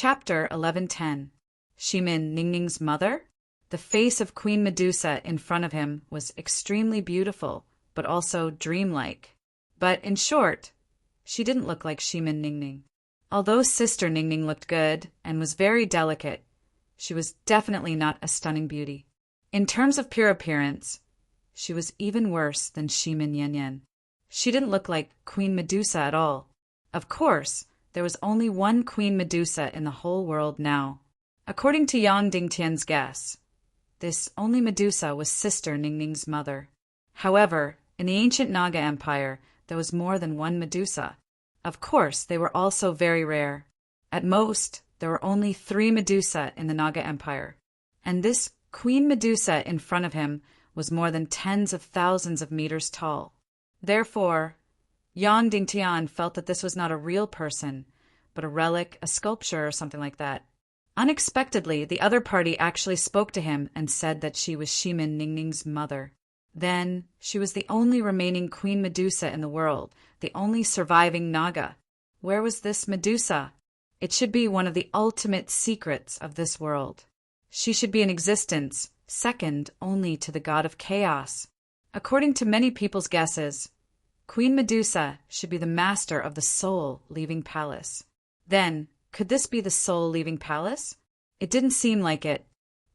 Chapter 11:10. Shimin Ningning's mother? The face of Queen Medusa in front of him was extremely beautiful, but also dreamlike. But in short, she didn't look like Shimin Ningning. Although Sister Ningning looked good and was very delicate, she was definitely not a stunning beauty. In terms of pure appearance, she was even worse than Shimin Yanyan. She didn't look like Queen Medusa at all. Of course, there was only one Queen Medusa in the whole world now. According to Yang Dingtian's guess, this only Medusa was Sister Ningning's mother. However, in the ancient Naga Empire, there was more than one Medusa. Of course, they were also very rare. At most, there were only 3 Medusa in the Naga Empire. And this Queen Medusa in front of him was more than tens of thousands of meters tall. Therefore, Yang Dingtian felt that this was not a real person, but a relic, a sculpture, or something like that. Unexpectedly, the other party actually spoke to him and said that she was Shimin Ningning's mother. Then, she was the only remaining Queen Medusa in the world, the only surviving Naga. Where was this Medusa? It should be one of the ultimate secrets of this world. She should be in existence, second only to the god of chaos. According to many people's guesses, Queen Medusa should be the master of the soul leaving palace. Then, could this be the soul leaving palace? It didn't seem like it.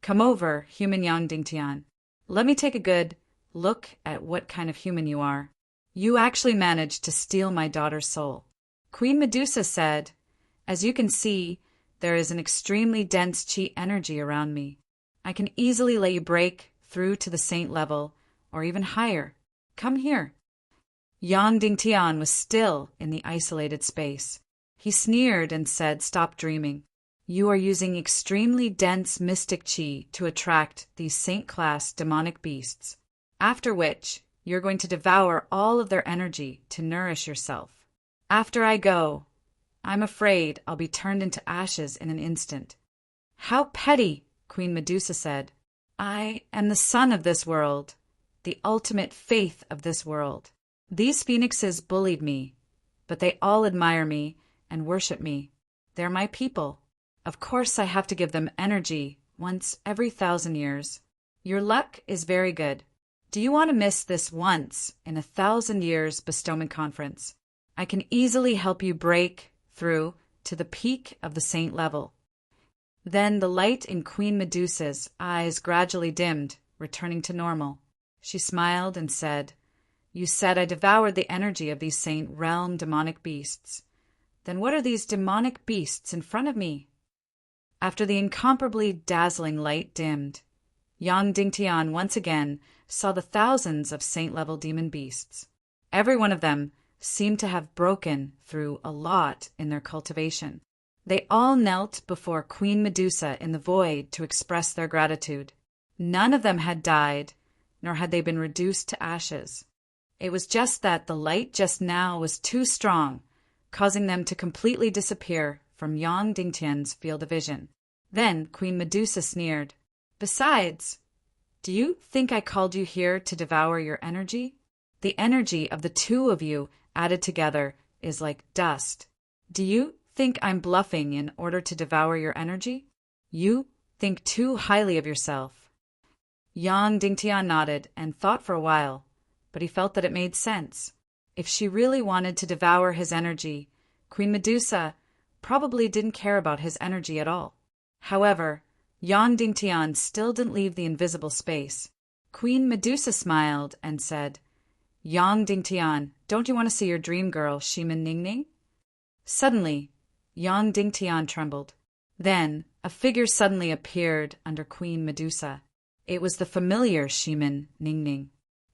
Come over, human Yang Dingtian. Let me take a good look at what kind of human you are. You actually managed to steal my daughter's soul. Queen Medusa said, as you can see, there is an extremely dense chi energy around me. I can easily let you break through to the saint level, or even higher. Come here. Yang Dingtian was still in the isolated space. He sneered and said, stop dreaming. You are using extremely dense mystic chi to attract these saint-class demonic beasts, after which you're going to devour all of their energy to nourish yourself. After I go, I'm afraid I'll be turned into ashes in an instant. How petty, Queen Medusa said. I am the sun of this world, the ultimate faith of this world. These phoenixes bullied me, but they all admire me and worship me. They're my people. Of course I have to give them energy once every 1,000 years. Your luck is very good. Do you want to miss this once in 1,000 years bestowment conference? I can easily help you break through to the peak of the saint level. Then the light in Queen Medusa's eyes gradually dimmed, returning to normal. She smiled and said, you said I devoured the energy of these saint realm demonic beasts. Then what are these demonic beasts in front of me? After the incomparably dazzling light dimmed, Yang Dingtian once again saw the thousands of saint-level demon beasts. Every one of them seemed to have broken through a lot in their cultivation. They all knelt before Queen Medusa in the void to express their gratitude. None of them had died, nor had they been reduced to ashes. It was just that the light just now was too strong, causing them to completely disappear from Yang Dingtian's field of vision. Then Queen Medusa sneered. Besides, do you think I called you here to devour your energy? The energy of the 2 of you added together is like dust. Do you think I'm bluffing in order to devour your energy? You think too highly of yourself. Yang Dingtian nodded and thought for a while, but he felt that it made sense. If she really wanted to devour his energy, Queen Medusa probably didn't care about his energy at all. However, Yang Dingtian still didn't leave the invisible space. Queen Medusa smiled and said, Yang Dingtian, don't you want to see your dream girl, Shimin Ningning? Suddenly, Yang Dingtian trembled. Then, a figure suddenly appeared under Queen Medusa. It was the familiar Shimin Ningning.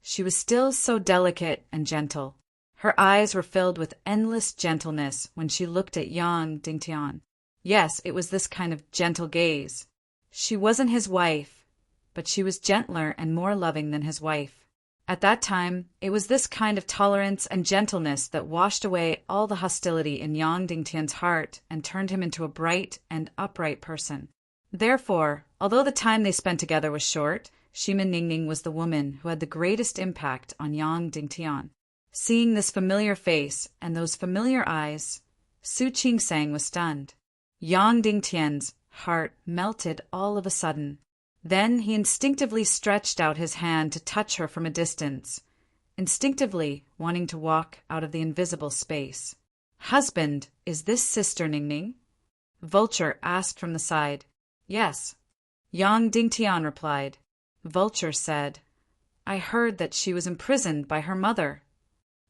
She was still so delicate and gentle. Her eyes were filled with endless gentleness when she looked at Yang Dingtian. Yes, it was this kind of gentle gaze. She wasn't his wife, but she was gentler and more loving than his wife. At that time, it was this kind of tolerance and gentleness that washed away all the hostility in Yang Dingtian's heart and turned him into a bright and upright person. Therefore, although the time they spent together was short, Shimin Ningning was the woman who had the greatest impact on Yang Dingtian. Seeing this familiar face and those familiar eyes, Su Qingsang was stunned. Yang Dingtian's heart melted all of a sudden. Then he instinctively stretched out his hand to touch her from a distance, instinctively wanting to walk out of the invisible space. "Husband, is this Sister Ningning?" Vulture asked from the side. "Yes." Yang Dingtian replied. Vulture said, "I heard that she was imprisoned by her mother."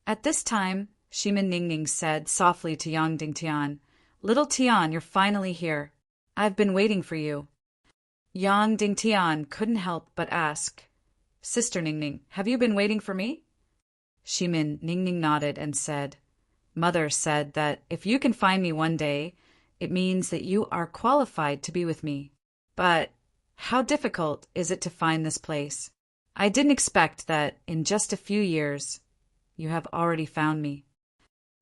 At this time, Shimin Ningning said softly to Yang Dingtian, "Little Tian, you're finally here. I've been waiting for you." Yang Dingtian couldn't help but ask, "Sister Ningning, have you been waiting for me?" Shimin Ningning nodded and said, "Mother said that if you can find me one day, it means that you are qualified to be with me. But how difficult is it to find this place? I didn't expect that in just a few years you have already found me."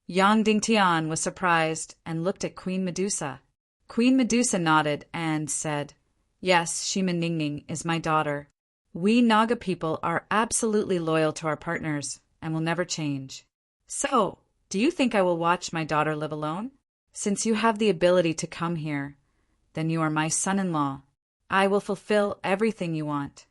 Yang Dingtian was surprised and looked at Queen Medusa. Queen Medusa nodded and said, "Yes, Shimin Ningning is my daughter. We Naga people are absolutely loyal to our partners and will never change. So, do you think I will watch my daughter live alone? Since you have the ability to come here, then you are my son-in-law. I will fulfill everything you want."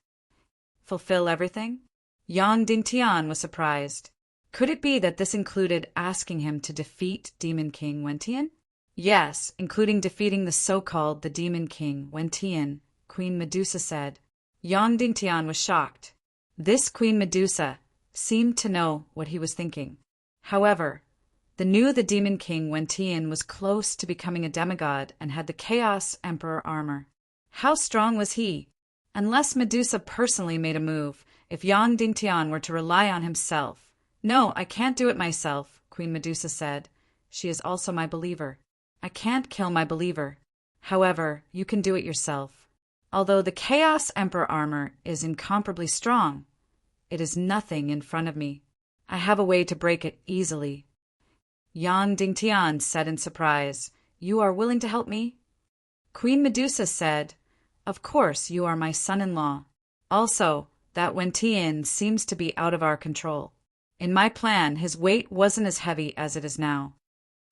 Fulfill everything? Yang Dingtian was surprised. Could it be that this included asking him to defeat Demon King Wentian? Yes, including defeating the Demon King Wentian, Queen Medusa said. Yang Dingtian was shocked. This Queen Medusa seemed to know what he was thinking. However, the Demon King Wentian was close to becoming a demigod and had the Chaos Emperor armor. How strong was he? Unless Medusa personally made a move, if Yang Dingtian were to rely on himself. "No, I can't do it myself," Queen Medusa said. "She is also my believer. I can't kill my believer. However, you can do it yourself. Although the Chaos Emperor armor is incomparably strong, it is nothing in front of me. I have a way to break it easily." Yang Dingtian said in surprise, "You are willing to help me?" Queen Medusa said, "Of course, you are my son-in-law. Also, that Wentian seems to be out of our control. In my plan, his weight wasn't as heavy as it is now."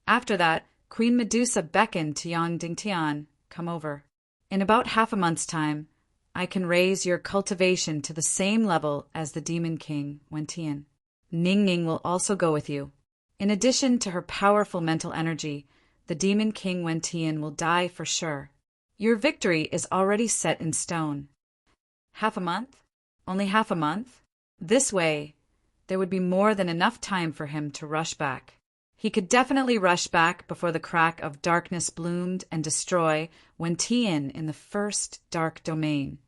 After that, Queen Medusa beckoned to Yang Dingtian, "Come over. In about half a month's time, I can raise your cultivation to the same level as the Demon King Wentian. Ningning will also go with you. In addition to her powerful mental energy, the Demon King Wentian will die for sure. Your victory is already set in stone." Half a month? Only half a month? This way, there would be more than enough time for him to rush back. He could definitely rush back before the crack of darkness bloomed and destroy Wentian in the first dark domain,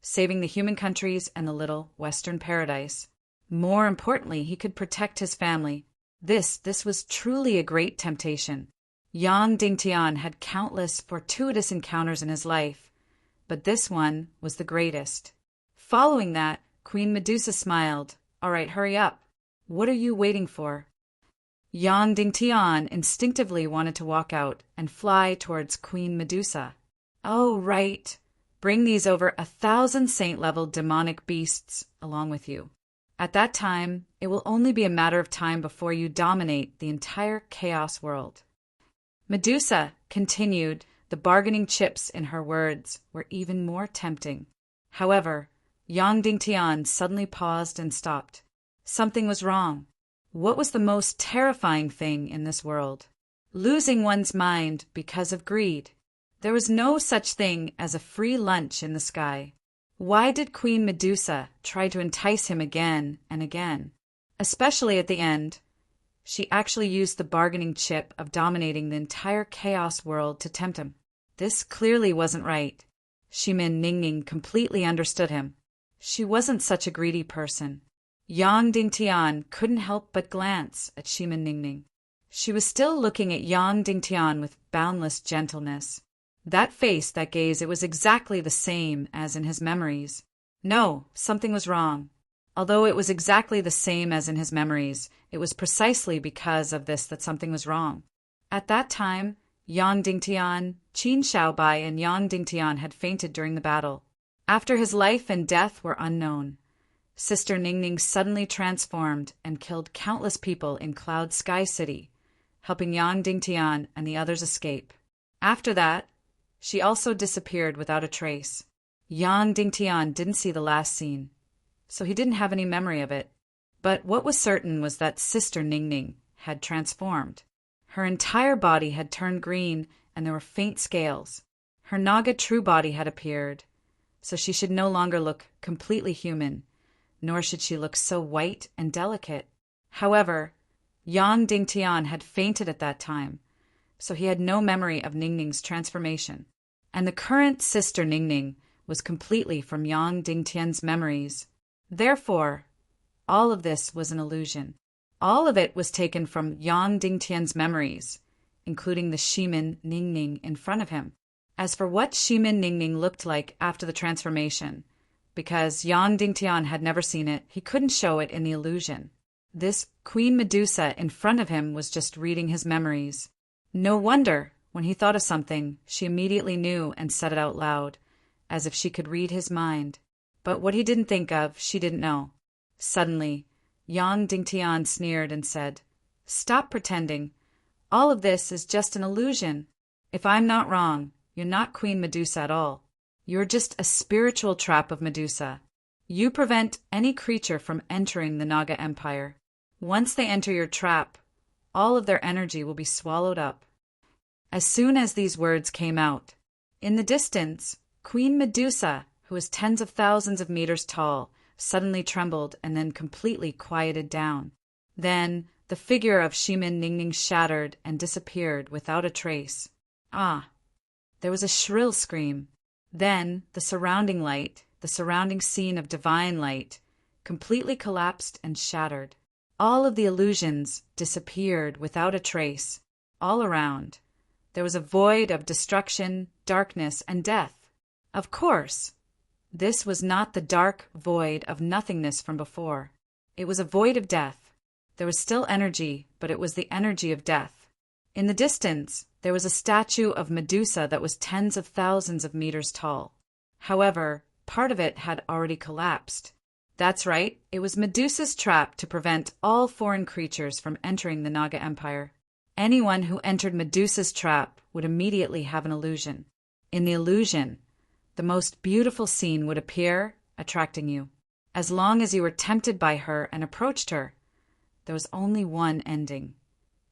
saving the human countries and the little Western paradise. More importantly, he could protect his family. This was truly a great temptation. Yang Dingtian had countless fortuitous encounters in his life, but this one was the greatest. Following that, Queen Medusa smiled. "All right, hurry up. What are you waiting for?" Yang Dingtian instinctively wanted to walk out and fly towards Queen Medusa. "Oh, right. Bring these over 1,000 saint-level demonic beasts along with you. At that time, it will only be a matter of time before you dominate the entire chaos world." Medusa continued. The bargaining chips in her words were even more tempting. However, Yang Dingtian suddenly paused and stopped. Something was wrong. What was the most terrifying thing in this world? Losing one's mind because of greed. There was no such thing as a free lunch in the sky. Why did Queen Medusa try to entice him again and again? Especially at the end, she actually used the bargaining chip of dominating the entire chaos world to tempt him. This clearly wasn't right. Shimin Ningning completely understood him. She wasn't such a greedy person. Yang Dingtian couldn't help but glance at Shimin Ningning. She was still looking at Yang Dingtian with boundless gentleness. That face, that gaze, it was exactly the same as in his memories. No, something was wrong. Although it was exactly the same as in his memories, it was precisely because of this that something was wrong. At that time, Yang Dingtian, Qin Shaobai and Yang Dingtian had fainted during the battle. After his life and death were unknown, Sister Ningning suddenly transformed and killed countless people in Cloud Sky City, helping Yang Dingtian and the others escape. After that, she also disappeared without a trace. Yang Dingtian didn't see the last scene, so he didn't have any memory of it. But what was certain was that Sister Ningning had transformed. Her entire body had turned green, and there were faint scales. Her Naga true body had appeared, so she should no longer look completely human, nor should she look so white and delicate. However, Yang Dingtian had fainted at that time, so he had no memory of Ningning's transformation. And the current Sister Ningning was completely from Yang Dingtian's memories. Therefore, all of this was an illusion. All of it was taken from Yang Dingtian's memories, including the Shimin Ningning in front of him. As for what Shimin Ningning looked like after the transformation, because Yang Dingtian had never seen it, he couldn't show it in the illusion. This Queen Medusa in front of him was just reading his memories. No wonder, when he thought of something, she immediately knew and said it out loud, as if she could read his mind. But what he didn't think of, she didn't know. Suddenly, Yang Dingtian sneered and said, "Stop pretending. All of this is just an illusion. If I'm not wrong, you're not Queen Medusa at all. You're just a spiritual trap of Medusa. You prevent any creature from entering the Naga Empire. Once they enter your trap, all of their energy will be swallowed up." As soon as these words came out, in the distance, Queen Medusa, who was tens of thousands of meters tall, suddenly trembled and then completely quieted down. Then the figure of Shimin Ningning shattered and disappeared without a trace. Ah! There was a shrill scream. Then the surrounding light, the surrounding scene of divine light, completely collapsed and shattered. All of the illusions disappeared without a trace. All around, there was a void of destruction, darkness, and death. Of course, this was not the dark void of nothingness from before. It was a void of death. There was still energy, but it was the energy of death. In the distance, there was a statue of Medusa that was tens of thousands of meters tall. However, part of it had already collapsed. That's right, it was Medusa's trap to prevent all foreign creatures from entering the Naga Empire. Anyone who entered Medusa's trap would immediately have an illusion. In the illusion, the most beautiful scene would appear, attracting you. As long as you were tempted by her and approached her, there was only one ending,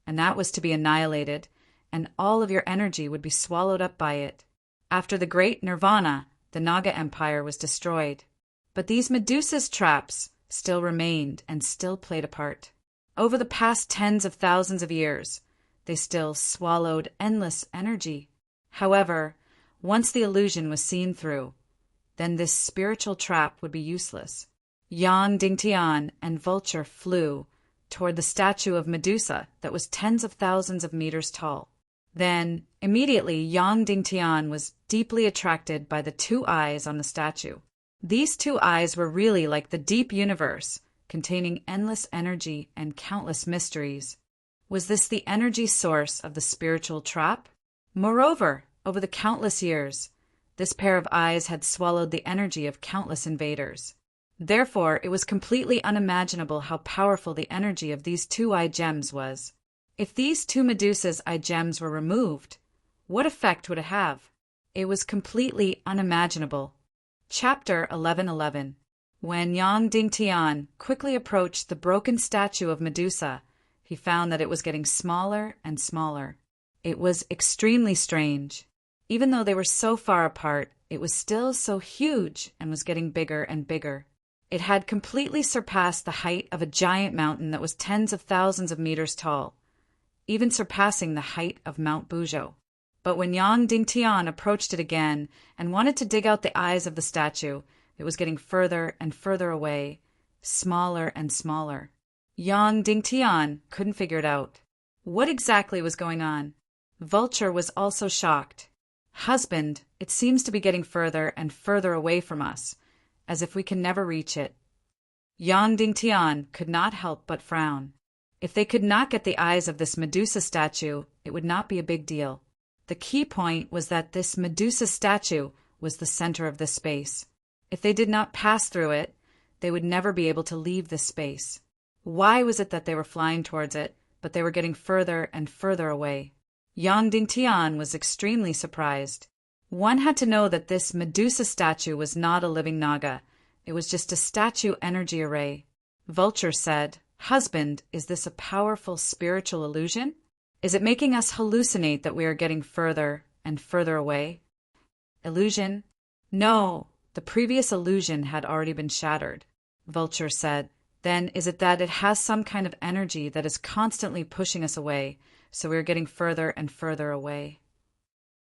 and that was to be annihilated, and all of your energy would be swallowed up by it. After the great Nirvana, the Naga Empire was destroyed. But these Medusa's traps still remained and still played a part. Over the past tens of thousands of years, they still swallowed endless energy. However, once the illusion was seen through, then this spiritual trap would be useless. Yang Dingtian and Vulture flew toward the statue of Medusa that was tens of thousands of meters tall. Then, immediately, Yang Dingtian was deeply attracted by the two eyes on the statue. These two eyes were really like the deep universe, containing endless energy and countless mysteries. Was this the energy source of the spiritual trap? Moreover, over the countless years, this pair of eyes had swallowed the energy of countless invaders. Therefore, it was completely unimaginable how powerful the energy of these two eye gems was. If these two Medusa's eye gems were removed, what effect would it have? It was completely unimaginable. Chapter 11:11. When Yang Dingtian quickly approached the broken statue of Medusa, he found that it was getting smaller and smaller. It was extremely strange. Even though they were so far apart, it was still so huge and was getting bigger and bigger. It had completely surpassed the height of a giant mountain that was tens of thousands of meters tall, even surpassing the height of Mount Buzhou. But when Yang Dingtian approached it again and wanted to dig out the eyes of the statue, it was getting further and further away, smaller and smaller. Yang Dingtian couldn't figure it out. What exactly was going on? Vulture was also shocked. "Husband, it seems to be getting further and further away from us, as if we can never reach it." Yang Dingtian could not help but frown. If they could not get the eyes of this Medusa statue, it would not be a big deal. The key point was that this Medusa statue was the center of this space. If they did not pass through it, they would never be able to leave this space. Why was it that they were flying towards it, but they were getting further and further away? Yang Dingtian was extremely surprised. One had to know that this Medusa statue was not a living Naga. It was just a statue energy array. Vulture said, "Husband, is this a powerful spiritual illusion? Is it making us hallucinate that we are getting further and further away?" Illusion? No, the previous illusion had already been shattered. Vulture said, "Then is it that it has some kind of energy that is constantly pushing us away, so we are getting further and further away?"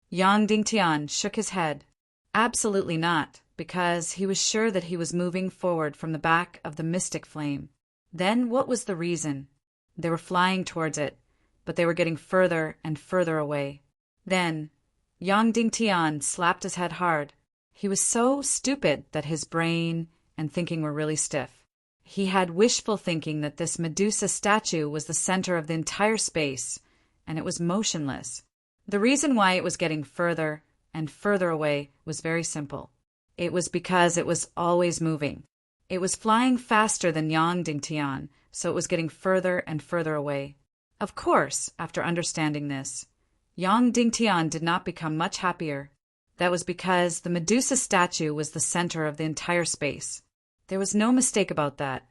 Yang Dingtian shook his head. Absolutely not, because he was sure that he was moving forward from the back of the mystic flame. Then what was the reason? They were flying towards it, but they were getting further and further away. Then Yang Dingtian slapped his head hard. He was so stupid that his brain and thinking were really stiff. He had wishful thinking that this Medusa statue was the center of the entire space, and it was motionless. The reason why it was getting further and further away was very simple. It was because it was always moving. It was flying faster than Yang Dingtian, so it was getting further and further away. Of course, after understanding this, Yang Dingtian did not become much happier. That was because the Medusa statue was the center of the entire space. There was no mistake about that.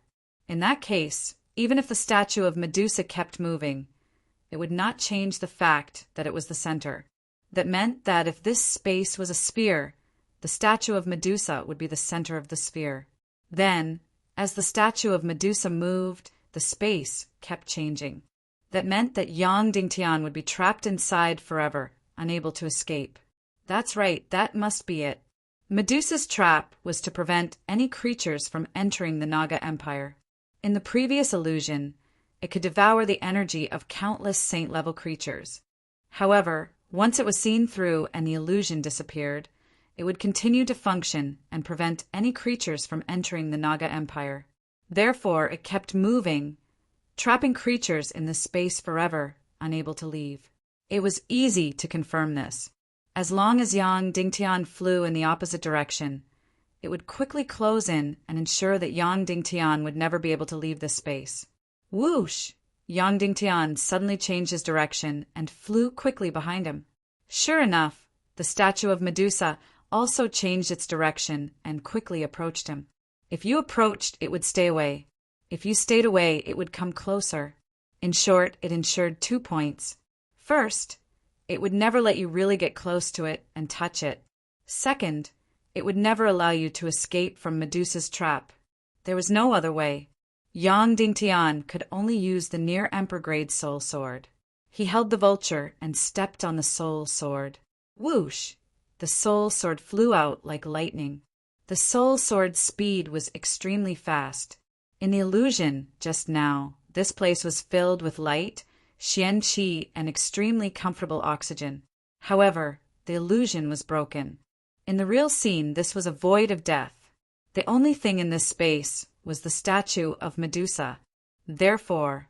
In that case, even if the statue of Medusa kept moving, it would not change the fact that it was the center. That meant that if this space was a sphere, the statue of Medusa would be the center of the sphere. Then, as the statue of Medusa moved, the space kept changing. That meant that Yang Dingtian would be trapped inside forever, unable to escape. That's right, that must be it. Medusa's trap was to prevent any creatures from entering the Naga Empire. In the previous illusion, it could devour the energy of countless saint-level creatures. However, once it was seen through and the illusion disappeared, it would continue to function and prevent any creatures from entering the Naga Empire. Therefore, it kept moving, trapping creatures in this space forever, unable to leave. It was easy to confirm this. As long as Yang Dingtian flew in the opposite direction, it would quickly close in and ensure that Yang Dingtian would never be able to leave this space. Whoosh! Yang Dingtian suddenly changed his direction and flew quickly behind him. Sure enough, the statue of Medusa also changed its direction and quickly approached him. If you approached, it would stay away. If you stayed away, it would come closer. In short, it ensured 2 points. First, it would never let you really get close to it and touch it. Second, it would never allow you to escape from Medusa's trap. There was no other way. Yang Dingtian could only use the near Emperor-grade soul sword. He held the vulture and stepped on the soul sword. Whoosh! The soul sword flew out like lightning. The soul sword's speed was extremely fast. In the illusion, just now, this place was filled with light, Xian Qi, and extremely comfortable oxygen. However, the illusion was broken. In the real scene, this was a void of death. The only thing in this space was the statue of Medusa. Therefore,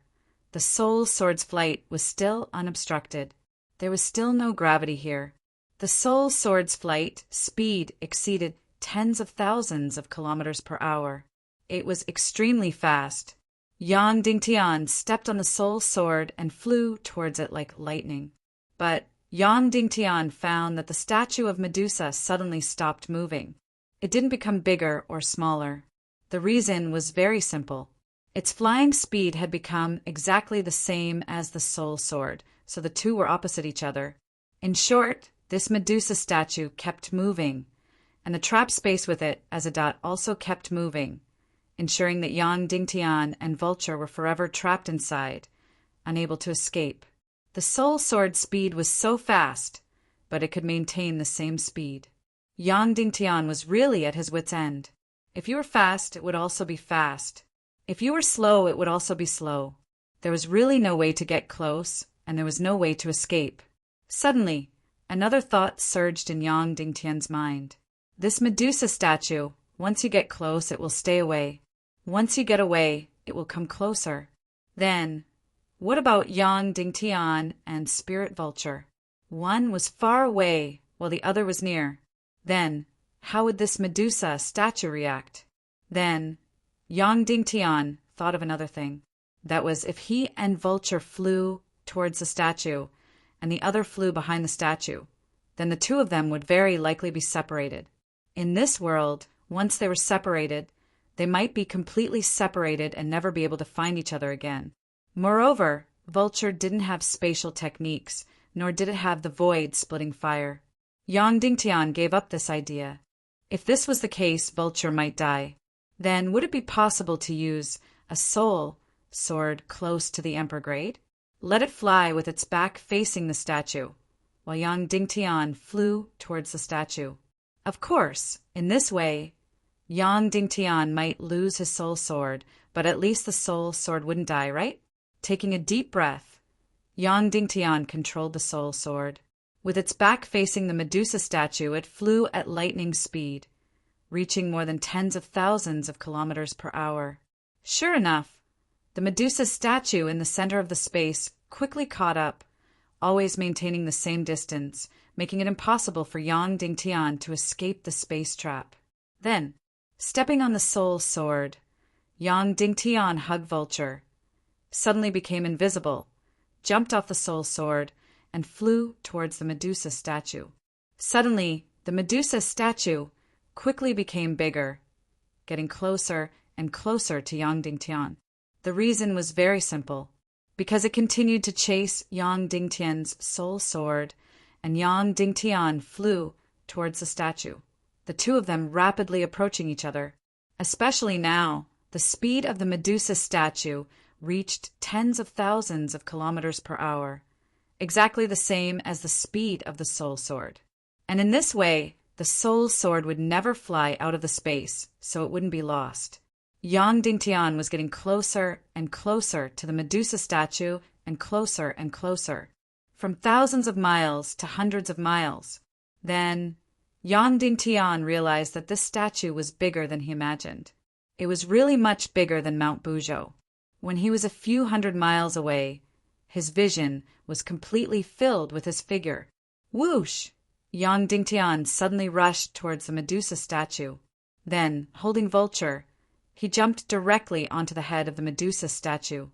the soul sword's flight was still unobstructed. There was still no gravity here. The soul sword's flight speed exceeded tens of thousands of kilometers per hour. It was extremely fast. Yang Dingtian stepped on the soul sword and flew towards it like lightning. But Yang Dingtian found that the statue of Medusa suddenly stopped moving. It didn't become bigger or smaller. The reason was very simple. Its flying speed had become exactly the same as the soul sword, so the two were opposite each other. In short, this Medusa statue kept moving, and the trap space with it as a dot also kept moving, ensuring that Yang Dingtian and Vulture were forever trapped inside, unable to escape. The soul sword's speed was so fast, but it could maintain the same speed. Yang Dingtian was really at his wit's end. If you were fast, it would also be fast. If you were slow, it would also be slow. There was really no way to get close, and there was no way to escape. Suddenly, another thought surged in Yang Dingtian's mind. This Medusa statue, once you get close, it will stay away. Once you get away, it will come closer. Then, what about Yang Dingtian and Spirit Vulture? One was far away, while the other was near. Then, how would this Medusa statue react? Then, Yang Dingtian thought of another thing. That was, if he and Vulture flew towards the statue, and the other flew behind the statue, then the two of them would very likely be separated. In this world, once they were separated, they might be completely separated and never be able to find each other again. Moreover, Vulture didn't have spatial techniques, nor did it have the void splitting fire. Yang Dingtian gave up this idea. If this was the case, Vulture might die. Then would it be possible to use a soul sword close to the emperor grade? Let it fly with its back facing the statue, while Yang Dingtian flew towards the statue. Of course, in this way, Yang Dingtian might lose his soul sword, but at least the soul sword wouldn't die, right? Taking a deep breath, Yang Dingtian controlled the soul sword. With its back facing the Medusa statue, it flew at lightning speed, reaching more than tens of thousands of kilometers per hour. Sure enough, the Medusa statue in the center of the space quickly caught up, always maintaining the same distance, making it impossible for Yang Dingtian to escape the space trap. Then, stepping on the soul sword, Yang Dingtian hugged Vulture, suddenly became invisible, jumped off the soul sword, and flew towards the Medusa statue. Suddenly, the Medusa statue quickly became bigger, getting closer and closer to Yang Dingtian. The reason was very simple, because it continued to chase Yang Dingtian's soul sword, and Yang Dingtian flew towards the statue, the two of them rapidly approaching each other. Especially now, the speed of the Medusa statue reached tens of thousands of kilometers per hour, exactly the same as the speed of the soul sword. And in this way, the soul sword would never fly out of the space, so it wouldn't be lost. Yang Dingtian was getting closer and closer to the Medusa statue, and closer, from thousands of miles to hundreds of miles. Then, Yang Dingtian realized that this statue was bigger than he imagined. It was really much bigger than Mount Buzhou. When he was a few hundred miles away, his vision was completely filled with his figure. Whoosh! Yang Dingtian suddenly rushed towards the Medusa statue. Then, holding Vulture, he jumped directly onto the head of the Medusa statue.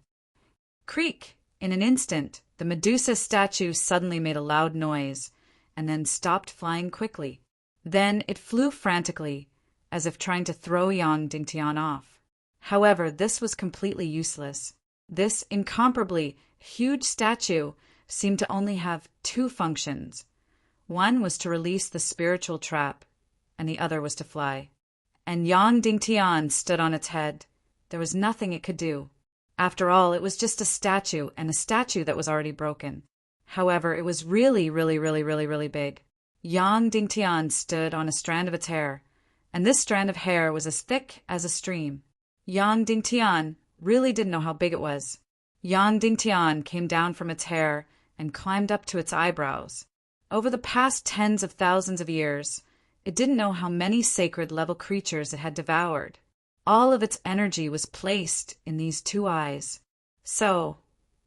Creak! In an instant, the Medusa statue suddenly made a loud noise, and then stopped flying quickly. Then it flew frantically, as if trying to throw Yang Dingtian off. However, this was completely useless. This incomparably huge statue seemed to only have two functions. One was to release the spiritual trap, and the other was to fly. And Yang Dingtian stood on its head. There was nothing it could do. After all, it was just a statue, and a statue that was already broken. However, it was really big. Yang Dingtian stood on a strand of its hair, and this strand of hair was as thick as a stream. Yang Dingtian really didn't know how big it was. Yang Dingtian came down from its hair and climbed up to its eyebrows. Over the past tens of thousands of years, it didn't know how many sacred level creatures it had devoured. All of its energy was placed in these two eyes. So,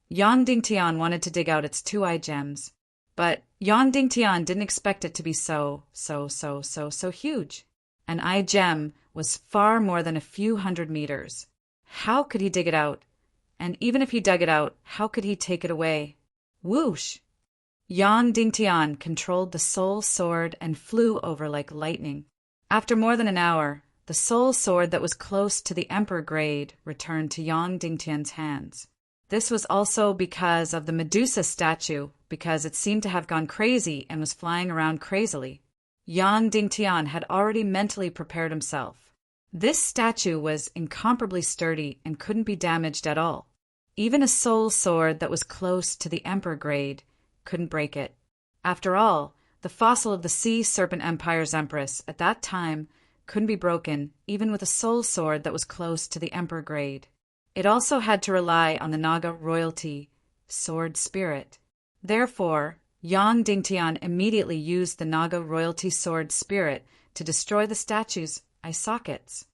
Yang Dingtian wanted to dig out its two-eye gems. But Yang Dingtian didn't expect it to be so huge. An eye gem was far more than a few hundred meters. How could he dig it out? And even if he dug it out, how could he take it away? Whoosh! Yang Dingtian controlled the soul sword and flew over like lightning. After more than an hour, the soul sword that was close to the emperor grade returned to Yang Dingtian's hands. This was also because of the Medusa statue, because it seemed to have gone crazy and was flying around crazily. Yang Dingtian had already mentally prepared himself. This statue was incomparably sturdy and couldn't be damaged at all. Even a soul sword that was close to the emperor grade couldn't break it. After all, the fossil of the Sea Serpent Empire's empress at that time couldn't be broken even with a soul sword that was close to the emperor grade. It also had to rely on the Naga royalty sword spirit. Therefore, Yang Dingtian immediately used the Naga royalty sword spirit to destroy the statue's eye sockets.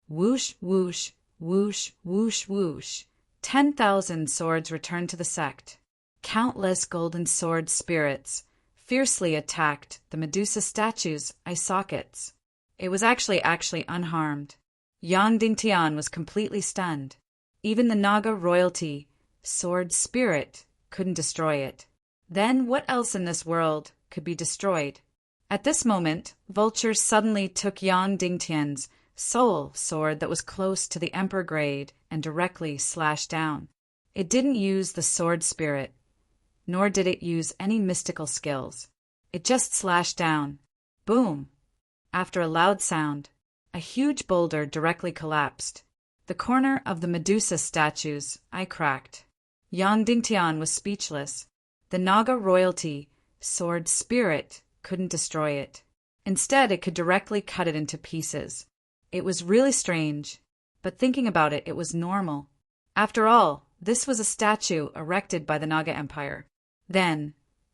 Whoosh, whoosh, whoosh, whoosh, whoosh. 10,000 swords returned to the sect. Countless golden sword spirits fiercely attacked the Medusa statue's eye sockets. It was actually unharmed. Yang Dingtian was completely stunned. Even the Naga royalty sword spirit couldn't destroy it. Then what else in this world could be destroyed? At this moment, Vulture suddenly took Yang Dingtian's soul sword that was close to the emperor grade and directly slashed down. It didn't use the sword spirit, nor did it use any mystical skills. It just slashed down. Boom! After a loud sound, a huge boulder directly collapsed. The corner of the Medusa statue's eye cracked. Yang Dingtian was speechless. The Naga royalty sword spirit couldn't destroy it. Instead, it could directly cut it into pieces. It was really strange, but thinking about it, it was normal. After all, this was a statue erected by the Naga Empire. Then,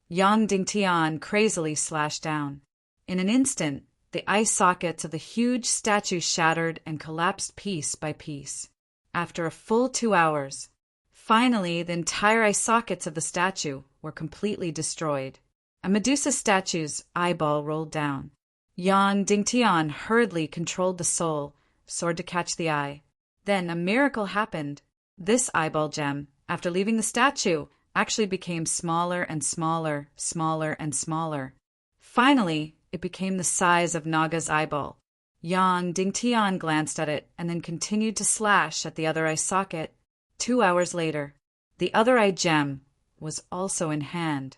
Yang Dingtian crazily slashed down. In an instant, the eye sockets of the huge statue shattered and collapsed piece by piece. After a full 2 hours, finally the entire eye sockets of the statue were completely destroyed. A Medusa statue's eyeball rolled down. Yang Dingtian hurriedly controlled the soul sword to catch the eye. Then a miracle happened. This eyeball gem, after leaving the statue, actually became smaller and smaller, smaller and smaller. Finally, it became the size of Naga's eyeball. Yang Dingtian glanced at it and then continued to slash at the other eye socket. 2 hours later, the other eye gem was also in hand.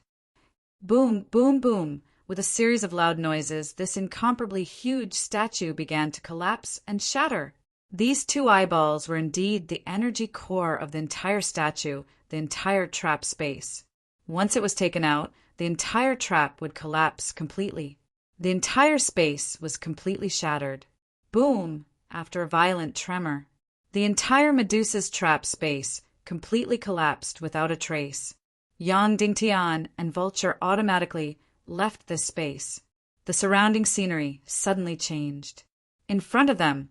Boom, boom, boom! With a series of loud noises, this incomparably huge statue began to collapse and shatter. These 2 eyeballs were indeed the energy core of the entire statue, the entire trap space. Once it was taken out, the entire trap would collapse completely. The entire space was completely shattered. Boom! After a violent tremor, the entire Medusa's trap space completely collapsed without a trace. Yang Dingtian and Vulture automatically left this space. The surrounding scenery suddenly changed. In front of them,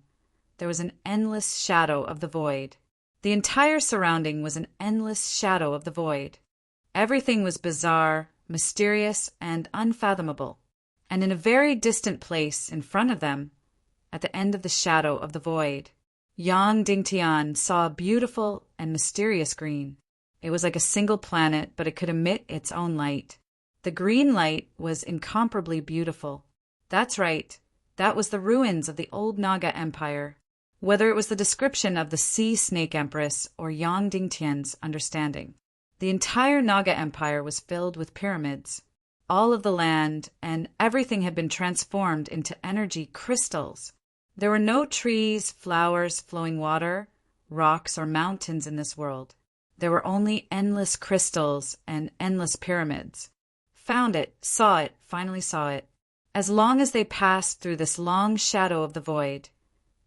there was an endless shadow of the void. The entire surrounding was an endless shadow of the void. Everything was bizarre, mysterious, and unfathomable. And in a very distant place in front of them, at the end of the shadow of the void, Yang Dingtian saw a beautiful and mysterious green. It was like a single planet, but it could emit its own light. The green light was incomparably beautiful. That's right, that was the ruins of the old Naga Empire. Whether it was the description of the Sea Snake Empress or Yang Dingtian's understanding, the entire Naga Empire was filled with pyramids. All of the land and everything had been transformed into energy crystals. There were no trees, flowers, flowing water, rocks, or mountains in this world. There were only endless crystals and endless pyramids. Found it, saw it, finally saw it. As long as they passed through this long shadow of the void,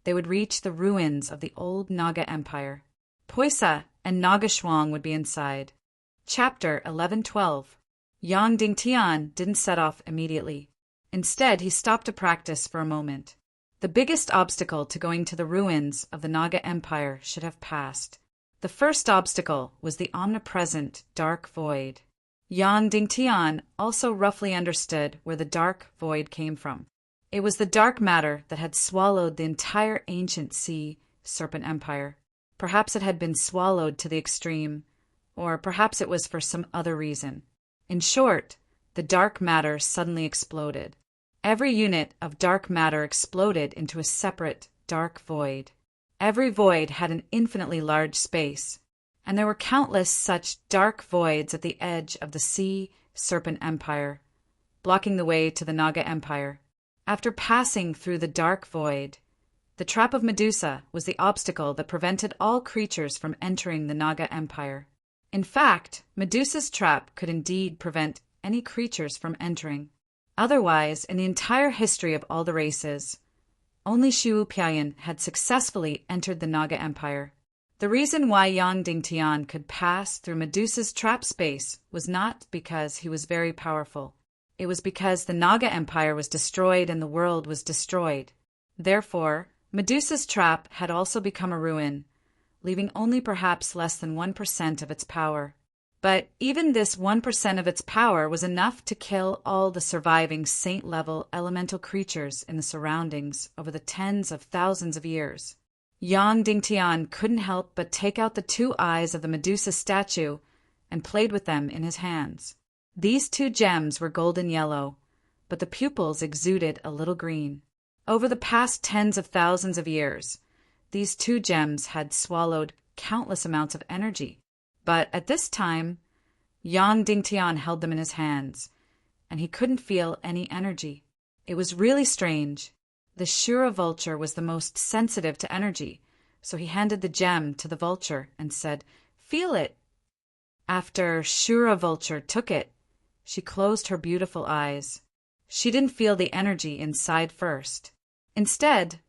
they would reach the ruins of the old Naga Empire. Poisa and Naga Shuang would be inside. Chapter 11-12. Yang Dingtian didn't set off immediately. Instead, he stopped to practice for a moment. The biggest obstacle to going to the ruins of the Naga Empire should have passed. The first obstacle was the omnipresent dark void. Yang Dingtian also roughly understood where the dark void came from. It was the dark matter that had swallowed the entire ancient sea serpent empire. Perhaps it had been swallowed to the extreme, or perhaps it was for some other reason. In short, the dark matter suddenly exploded. Every unit of dark matter exploded into a separate dark void. Every void had an infinitely large space, and there were countless such dark voids at the edge of the sea serpent empire, blocking the way to the Naga Empire. After passing through the dark void, the trap of Medusa was the obstacle that prevented all creatures from entering the Naga Empire. In fact, Medusa's trap could indeed prevent any creatures from entering. Otherwise, in the entire history of all the races, only Xiu Piayan had successfully entered the Naga Empire. The reason why Yang Dingtian could pass through Medusa's trap space was not because he was very powerful. It was because the Naga Empire was destroyed and the world was destroyed. Therefore, Medusa's trap had also become a ruin, leaving only perhaps less than 1% of its power. But even this 1% of its power was enough to kill all the surviving saint-level elemental creatures in the surroundings over the tens of thousands of years. Yang Dingtian couldn't help but take out the 2 eyes of the Medusa statue and played with them in his hands. These 2 gems were golden yellow, but the pupils exuded a little green. Over the past tens of thousands of years, these 2 gems had swallowed countless amounts of energy. But at this time, Yang Dingtian held them in his hands, and he couldn't feel any energy. It was really strange. The Shura vulture was the most sensitive to energy, so he handed the gem to the vulture and said, "Feel it." After Shura vulture took it, she closed her beautiful eyes. She didn't feel the energy inside first. Instead,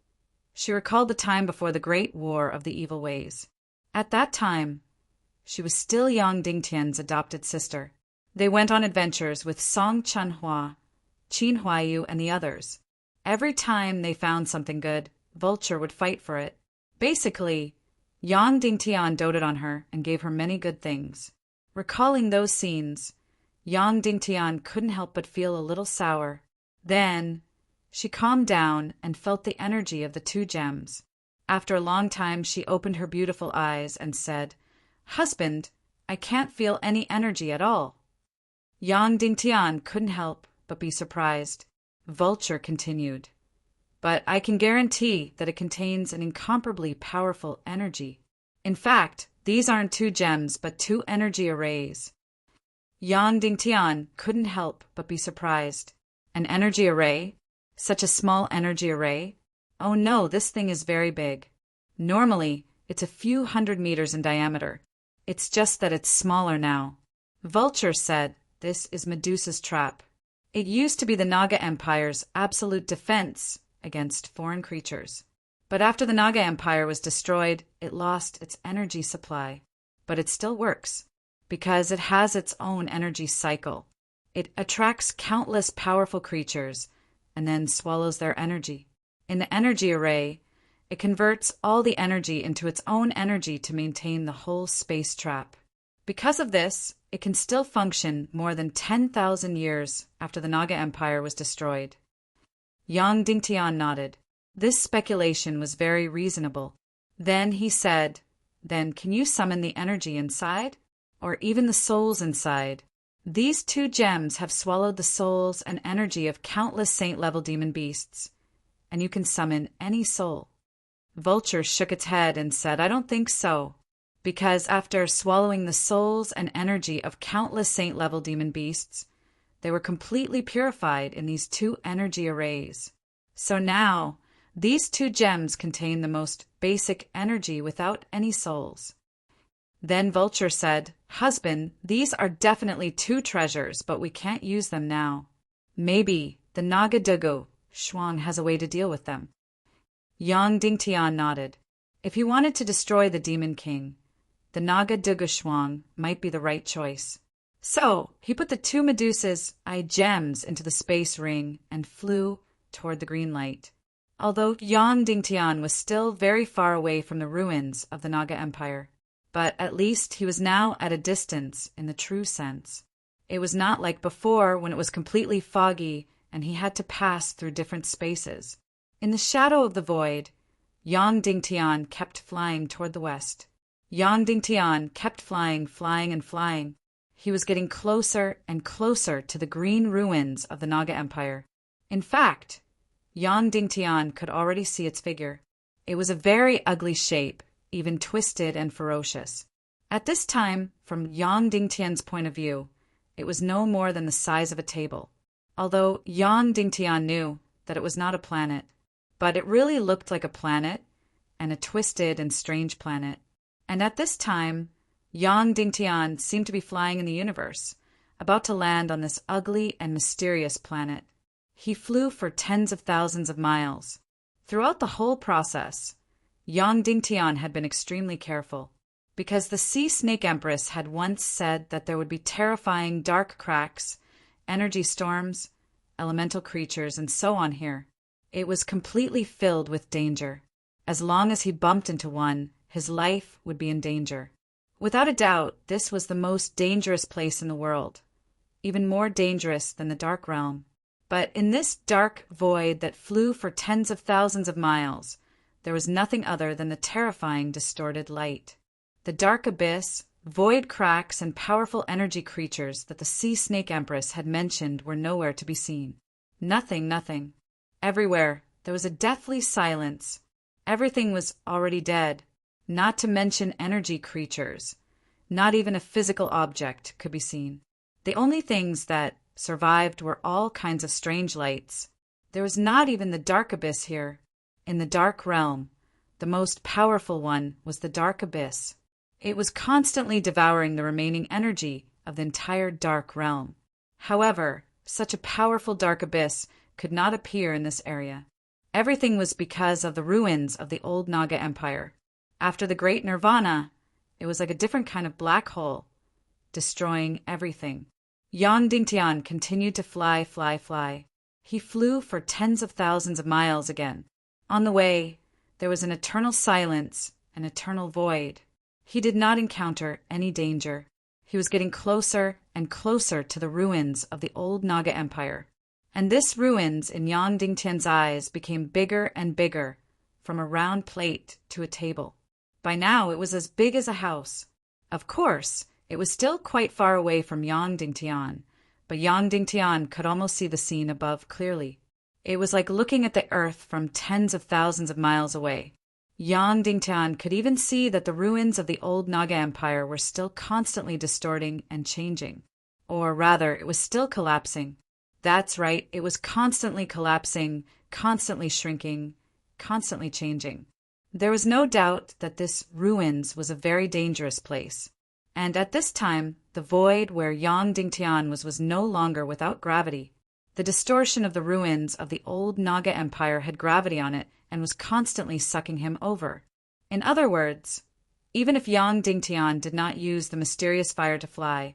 she recalled the time before the Great War of the Evil Ways. At that time, she was still Yang Dingtian's adopted sister. They went on adventures with Song Chanhua, Qin Huayu, and the others. Every time they found something good, Vulture would fight for it. Basically, Yang Dingtian doted on her and gave her many good things. Recalling those scenes, Yang Dingtian couldn't help but feel a little sour. Then, she calmed down and felt the energy of the 2 gems. After a long time, she opened her beautiful eyes and said, "Husband, I can't feel any energy at all." Yang Dingtian couldn't help but be surprised. Vulture continued, "But I can guarantee that it contains an incomparably powerful energy. In fact, these aren't 2 gems, but 2 energy arrays." Yang Dingtian couldn't help but be surprised. An energy array? Such a small energy array? Oh no, this thing is very big. Normally, it's a few hundred meters in diameter. It's just that it's smaller now. Vulture said, "This is Medusa's trap. It used to be the Naga Empire's absolute defense against foreign creatures. But after the Naga Empire was destroyed, it lost its energy supply. But it still works, because it has its own energy cycle. It attracts countless powerful creatures and then swallows their energy. In the energy array, it converts all the energy into its own energy to maintain the whole space trap. Because of this, it can still function more than 10,000 years after the Naga Empire was destroyed." Yang Dingtian nodded. This speculation was very reasonable. Then he said, "Then can you summon the energy inside? Or even the souls inside? These 2 gems have swallowed the souls and energy of countless saint-level demon beasts, and you can summon any soul." Vulture shook its head and said, "I don't think so, because after swallowing the souls and energy of countless saint-level demon beasts, they were completely purified in these 2 energy arrays. So now, these 2 gems contain the most basic energy without any souls." Then Vulture said, "Husband, these are definitely 2 treasures, but we can't use them now. Maybe the Naga Dugu Shuang has a way to deal with them." Yang Dingtian nodded. If he wanted to destroy the Demon King, the Naga Dugu Shuang might be the right choice. So he put the 2 Medusa's eye gems into the space ring and flew toward the green light. Although Yang Dingtian was still very far away from the ruins of the Naga Empire, but at least he was now at a distance in the true sense. It was not like before when it was completely foggy and he had to pass through different spaces. In the shadow of the void, Yang Dingtian kept flying toward the west. Yang Dingtian kept flying, and flying. He was getting closer and closer to the green ruins of the Naga Empire. In fact, Yang Dingtian could already see its figure. It was a very ugly shape, even twisted and ferocious. At this time, from Yang Dingtian's point of view, it was no more than the size of a table. Although Yang Dingtian knew that it was not a planet, but it really looked like a planet, and a twisted and strange planet. And at this time, Yang Dingtian seemed to be flying in the universe, about to land on this ugly and mysterious planet. He flew for tens of thousands of miles. Throughout the whole process, Yang Dingtian had been extremely careful, because the Sea Snake Empress had once said that there would be terrifying dark cracks, energy storms, elemental creatures, and so on here. It was completely filled with danger. As long as he bumped into one, his life would be in danger. Without a doubt, this was the most dangerous place in the world, even more dangerous than the Dark Realm. But in this dark void that flew for tens of thousands of miles, there was nothing other than the terrifying distorted light. The dark abyss Void cracks and powerful energy creatures that the Sea Snake Empress had mentioned were nowhere to be seen. Nothing. Everywhere there was a deathly silence. Everything was already dead, not to mention energy creatures. Not even a physical object could be seen. The only things that survived were all kinds of strange lights. There was not even the dark abyss here. In the dark realm, the most powerful one was the dark abyss. It was constantly devouring the remaining energy of the entire dark realm. However, such a powerful dark abyss could not appear in this area. Everything was because of the ruins of the old Naga Empire. After the Great Nirvana, it was like a different kind of black hole, destroying everything. Yang Dingtian continued to fly. He flew for tens of thousands of miles again. On the way, there was an eternal silence, an eternal void. He did not encounter any danger. He was getting closer and closer to the ruins of the old Naga Empire. And this ruins in Yang Dingtian's eyes became bigger and bigger, from a round plate to a table. By now it was as big as a house. Of course, it was still quite far away from Yang Dingtian, but Yang Dingtian could almost see the scene above clearly. It was like looking at the earth from tens of thousands of miles away. Yang Dingtian could even see that the ruins of the old Naga Empire were still constantly distorting and changing. Or rather, it was still collapsing. That's right, it was constantly collapsing, constantly shrinking, constantly changing. There was no doubt that this ruins was a very dangerous place. And at this time, the void where Yang Dingtian was no longer without gravity. The distortion of the ruins of the old Naga Empire had gravity on it and was constantly sucking him over. In other words, even if Yang Dingtian did not use the mysterious fire to fly,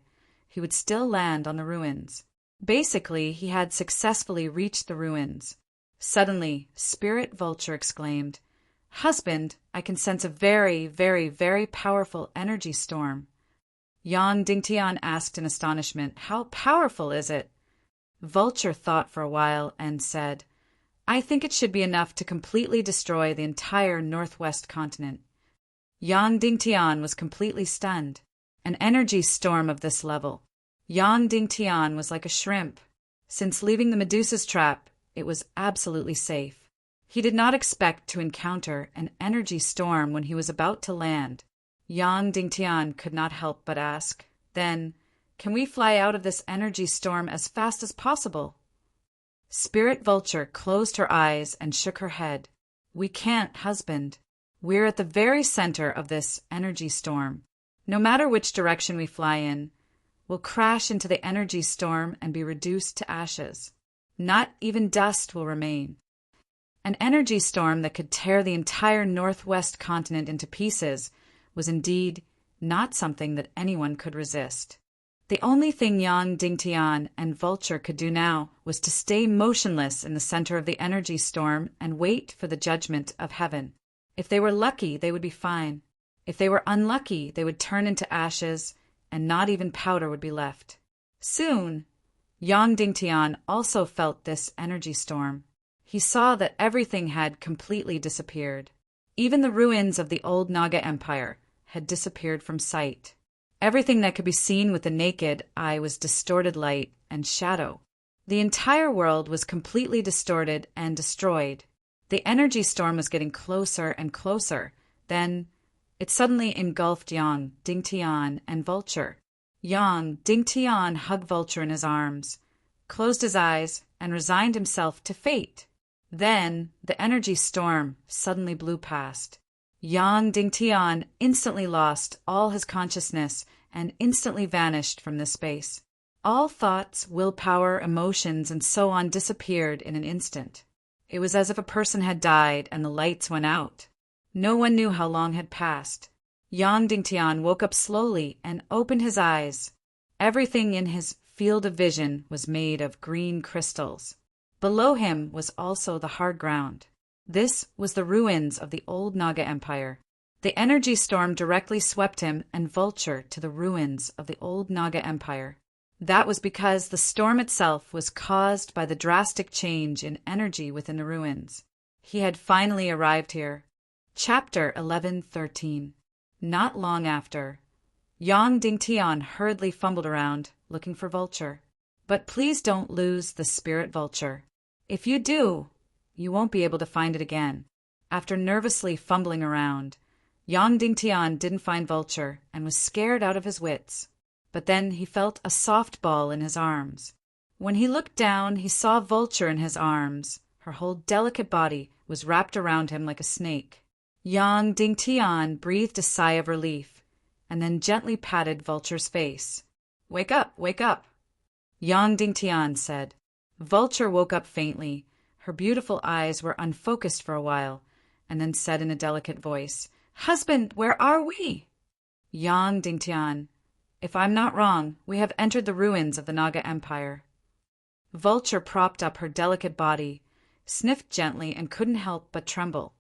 he would still land on the ruins. Basically, he had successfully reached the ruins. Suddenly, Spirit Vulture exclaimed, "Husband, I can sense a very powerful energy storm." Yang Dingtian asked in astonishment, "How powerful is it?" Vulture thought for a while and said, "I think it should be enough to completely destroy the entire northwest continent." Yang Dingtian was completely stunned. An energy storm of this level. Yang Dingtian was like a shrimp. Since leaving the Medusa's trap, it was absolutely safe. He did not expect to encounter an energy storm when he was about to land. Yang Dingtian could not help but ask, "Then, can we fly out of this energy storm as fast as possible?" Spirit Vulture closed her eyes and shook her head. "We can't, husband. We're at the very center of this energy storm. No matter which direction we fly in, we'll crash into the energy storm and be reduced to ashes. Not even dust will remain." An energy storm that could tear the entire northwest continent into pieces was indeed not something that anyone could resist. The only thing Yang Dingtian and Vulture could do now was to stay motionless in the center of the energy storm and wait for the judgment of heaven. If they were lucky, they would be fine. If they were unlucky, they would turn into ashes, and not even powder would be left. Soon, Yang Dingtian also felt this energy storm. He saw that everything had completely disappeared. Even the ruins of the old Naga Empire had disappeared from sight. Everything that could be seen with the naked eye was distorted light and shadow. The entire world was completely distorted and destroyed. The energy storm was getting closer and closer. Then, it suddenly engulfed Yang Dingtian and Vulture. Yang Dingtian hugged Vulture in his arms, closed his eyes, and resigned himself to fate. Then, the energy storm suddenly blew past. Yang Dingtian instantly lost all his consciousness and instantly vanished from this space. All thoughts, willpower, emotions, and so on disappeared in an instant. It was as if a person had died and the lights went out. No one knew how long had passed. Yang Dingtian woke up slowly and opened his eyes. Everything in his field of vision was made of green crystals. Below him was also the hard ground. This was the ruins of the old Naga Empire. The energy storm directly swept him and Vulture to the ruins of the old Naga Empire. That was because the storm itself was caused by the drastic change in energy within the ruins. He had finally arrived here. Chapter 11:13. Not long after. Yang Dingtian hurriedly fumbled around, looking for Vulture. But please don't lose the spirit vulture. If you do, you won't be able to find it again. After nervously fumbling around, Yang Dingtian didn't find Vulture and was scared out of his wits. But then he felt a soft ball in his arms. When he looked down, he saw Vulture in his arms. Her whole delicate body was wrapped around him like a snake. Yang Dingtian breathed a sigh of relief, and then gently patted Vulture's face. "Wake up, wake up," Yang Dingtian said. Vulture woke up faintly. Her beautiful eyes were unfocused for a while, and then said in a delicate voice, "Husband, where are we?" Yang Dingtian, if I'm not wrong, we have entered the ruins of the Naga Empire. Vulture propped up her delicate body, sniffed gently, and couldn't help but tremble.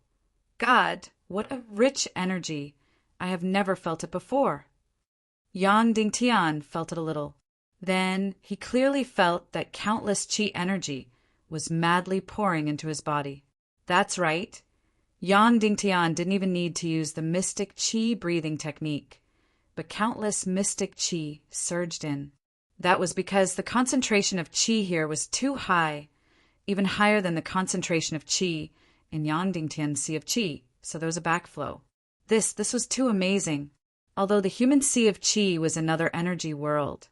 God, what a rich energy! I have never felt it before. Yang Dingtian felt it a little. Then he clearly felt that countless qi energy was madly pouring into his body. That's right. Yang Dingtian didn't even need to use the mystic qi breathing technique, but countless mystic qi surged in. That was because the concentration of qi here was too high, even higher than the concentration of qi in Yang Dingtian's sea of qi, so there was a backflow. This was too amazing. Although the human sea of qi was another energy world,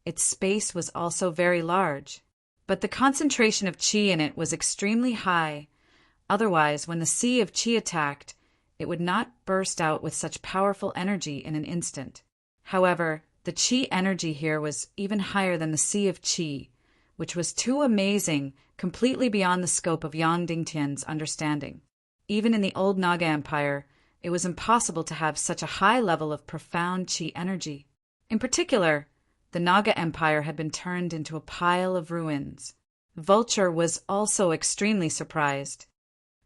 its space was also very large, but the concentration of qi in it was extremely high. Otherwise, when the sea of qi attacked, it would not burst out with such powerful energy in an instant. However, the qi energy here was even higher than the sea of qi, which was too amazing, completely beyond the scope of Yang Dingtian's understanding. Even in the old Naga Empire, it was impossible to have such a high level of profound qi energy. In particular, the Naga Empire had been turned into a pile of ruins. Vulture was also extremely surprised.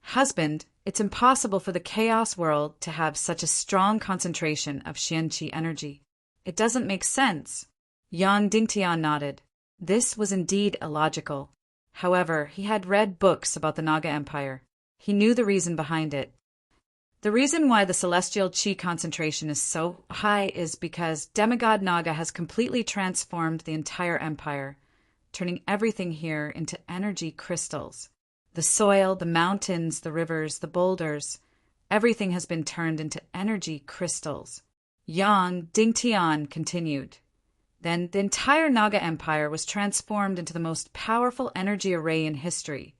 Husband, it's impossible for the chaos world to have such a strong concentration of Xian qi energy. It doesn't make sense. Yang Dingtian nodded. This was indeed illogical. However, he had read books about the Naga Empire. He knew the reason behind it. The reason why the celestial qi concentration is so high is because Demigod Naga has completely transformed the entire empire, turning everything here into energy crystals. The soil, the mountains, the rivers, the boulders, everything has been turned into energy crystals. Yang Dingtian continued. Then the entire Naga Empire was transformed into the most powerful energy array in history,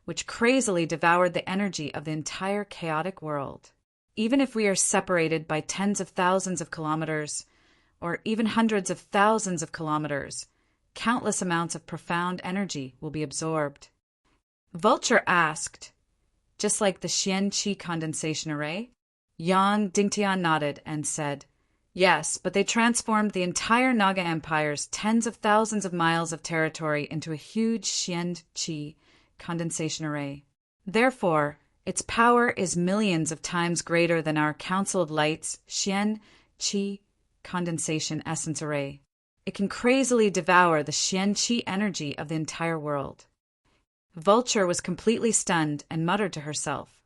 which crazily devoured the energy of the entire chaotic world. Even if we are separated by tens of thousands of kilometers, or even hundreds of thousands of kilometers, countless amounts of profound energy will be absorbed. Vulture asked, "Just like the Xian qi condensation array?" Yang Dingtian nodded and said, "Yes, but they transformed the entire Naga Empire's tens of thousands of miles of territory into a huge Xian qi condensation array. Therefore, its power is millions of times greater than our Council of Light's Xian qi condensation essence array. It can crazily devour the Xian qi energy of the entire world." Vulture was completely stunned and muttered to herself,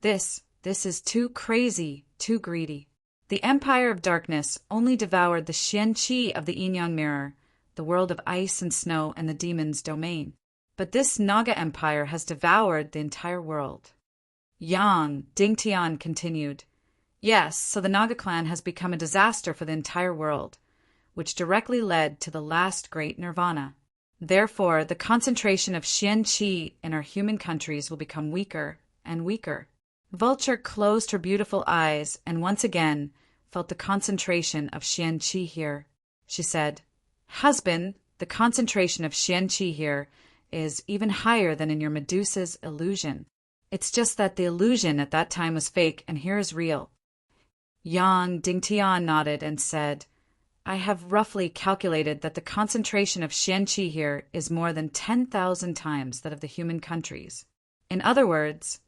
This is too crazy, too greedy. The Empire of Darkness only devoured the Xian qi of the Yin-Yang Mirror, the world of ice and snow and the demon's domain. But this Naga Empire has devoured the entire world. Yang Dingtian continued, "Yes, so the Naga clan has become a disaster for the entire world, which directly led to the last great nirvana. Therefore, the concentration of Xian qi in our human countries will become weaker and weaker." Vulture closed her beautiful eyes and once again felt the concentration of Xian qi here. She said, "Husband, the concentration of Xian qi here is even higher than in your Medusa's illusion. It's just that the illusion at that time was fake and here is real." Yang Dingtian nodded and said, "I have roughly calculated that the concentration of Xian qi here is more than 10,000 times that of the human countries. In other words,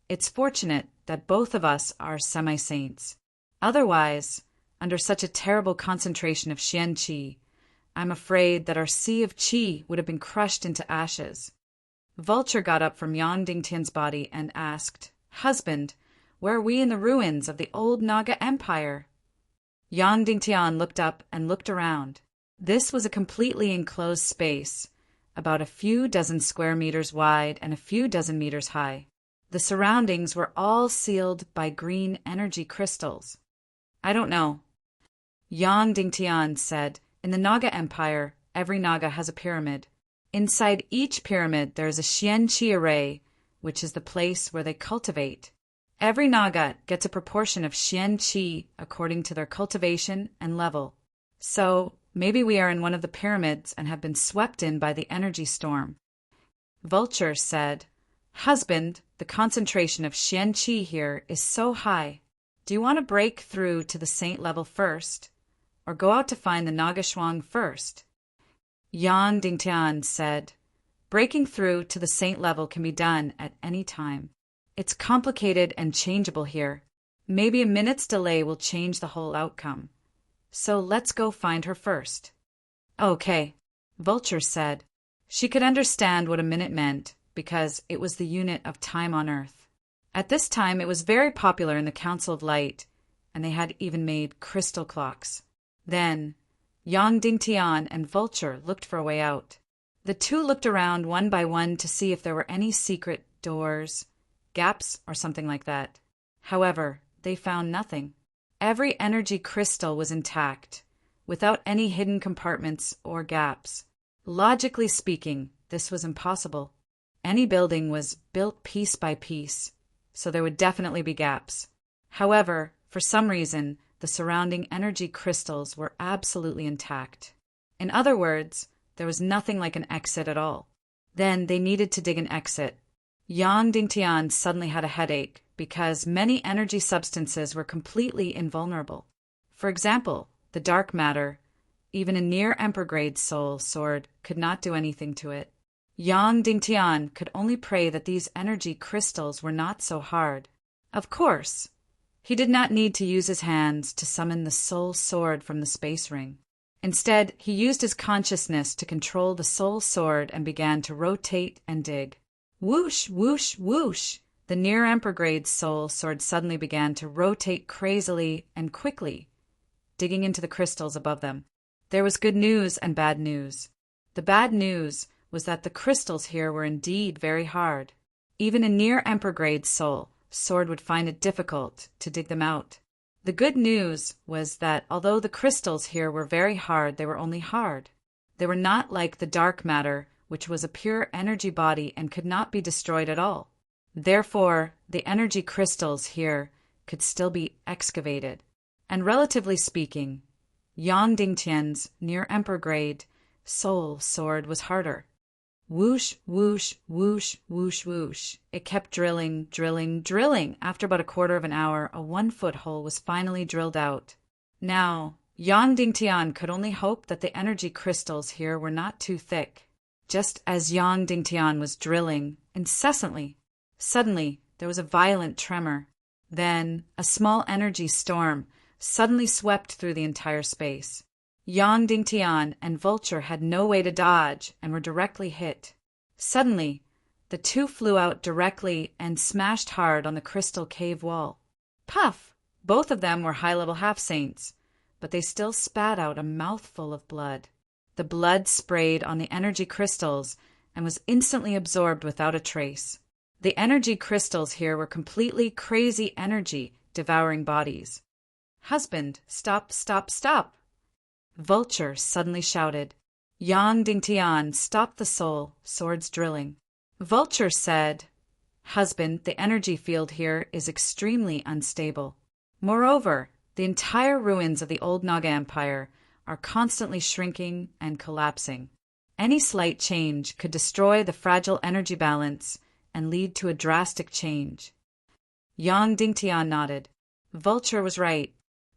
it's fortunate that both of us are semi-saints. Otherwise, under such a terrible concentration of Xian qi, I'm afraid that our sea of qi would have been crushed into ashes." Vulture got up from Yang Dingtian's body and asked, "Husband, where are we in the ruins of the old Naga Empire?" Yang Dingtian looked up and looked around. This was a completely enclosed space, about a few dozen square meters wide and a few dozen meters high. The surroundings were all sealed by green energy crystals. I don't know. Yang Dingtian said, in the Naga Empire, every Naga has a pyramid. Inside each pyramid there is a Xianqi array, which is the place where they cultivate. Every Naga gets a proportion of Xianqi according to their cultivation and level. So, maybe we are in one of the pyramids and have been swept in by the energy storm. Vulture said, Husband, the concentration of Xianqi here is so high. Do you want to break through to the saint level first, or go out to find the Naga Shuang first? Yang Dingtian said, breaking through to the saint level can be done at any time. It's complicated and changeable here. Maybe a minute's delay will change the whole outcome. So let's go find her first. Okay, Vulture said. She could understand what a minute meant because it was the unit of time on Earth. At this time, it was very popular in the Council of Light, and they had even made crystal clocks. Then, Yang Dingtian and Vulture looked for a way out. The two looked around one by one to see if there were any secret doors, gaps, or something like that. However, they found nothing. Every energy crystal was intact, without any hidden compartments or gaps. Logically speaking, this was impossible. Any building was built piece by piece, so there would definitely be gaps. However, for some reason, the surrounding energy crystals were absolutely intact. In other words, there was nothing like an exit at all. Then they needed to dig an exit. Yang Dingtian suddenly had a headache because many energy substances were completely invulnerable. For example, the dark matter, even a near emperor-grade soul sword, could not do anything to it. Yang Dingtian could only pray that these energy crystals were not so hard. Of course, he did not need to use his hands to summon the soul sword from the space ring. Instead, he used his consciousness to control the soul sword and began to rotate and dig. Whoosh, whoosh, whoosh! The near emperor-grade soul sword suddenly began to rotate crazily and quickly, digging into the crystals above them. There was good news and bad news. The bad news was that the crystals here were indeed very hard. Even a near emperor-grade soul sword would find it difficult to dig them out. The good news was that although the crystals here were very hard, they were only hard. They were not like the dark matter, which was a pure energy body and could not be destroyed at all. Therefore, the energy crystals here could still be excavated. And relatively speaking, Yang Dingtian's near emperor grade soul sword was harder. Whoosh, whoosh, whoosh, whoosh, whoosh. It kept drilling, drilling, drilling. After about a quarter of an hour, a 1-foot hole was finally drilled out. Now, Yang Dingtian could only hope that the energy crystals here were not too thick. Just as Yang Dingtian was drilling incessantly, suddenly there was a violent tremor. Then a small energy storm suddenly swept through the entire space. Yang Dingtian and Vulture had no way to dodge and were directly hit. Suddenly, the two flew out directly and smashed hard on the crystal cave wall. Puff! Both of them were high-level half-saints, but they still spat out a mouthful of blood. The blood sprayed on the energy crystals and was instantly absorbed without a trace. The energy crystals here were completely crazy energy devouring bodies. Husband, stop, stop, stop! Vulture suddenly shouted. Yang Dingtian stopped the soul sword's drilling. Vulture said, Husband, the energy field here is extremely unstable. Moreover, the entire ruins of the old Naga Empire are constantly shrinking and collapsing. Any slight change could destroy the fragile energy balance and lead to a drastic change. Yang Dingtian nodded. Vulture was right.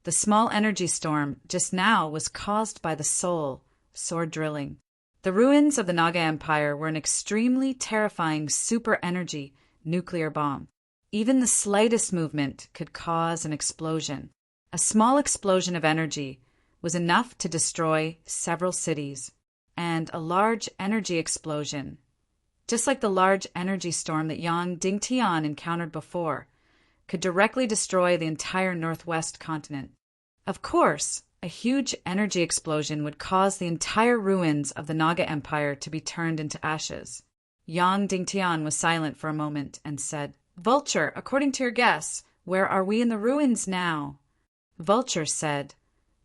The small energy storm just now was caused by the soul sword drilling. The ruins of the Naga Empire were an extremely terrifying super-energy nuclear bomb. Even the slightest movement could cause an explosion. A small explosion of energy was enough to destroy several cities, and a large energy explosion, just like the large energy storm that Yang Dingtian encountered before, could directly destroy the entire northwest continent. Of course, a huge energy explosion would cause the entire ruins of the Naga Empire to be turned into ashes. Yang Dingtian was silent for a moment and said, "Vulture, according to your guess, where are we in the ruins now?" Vulture said,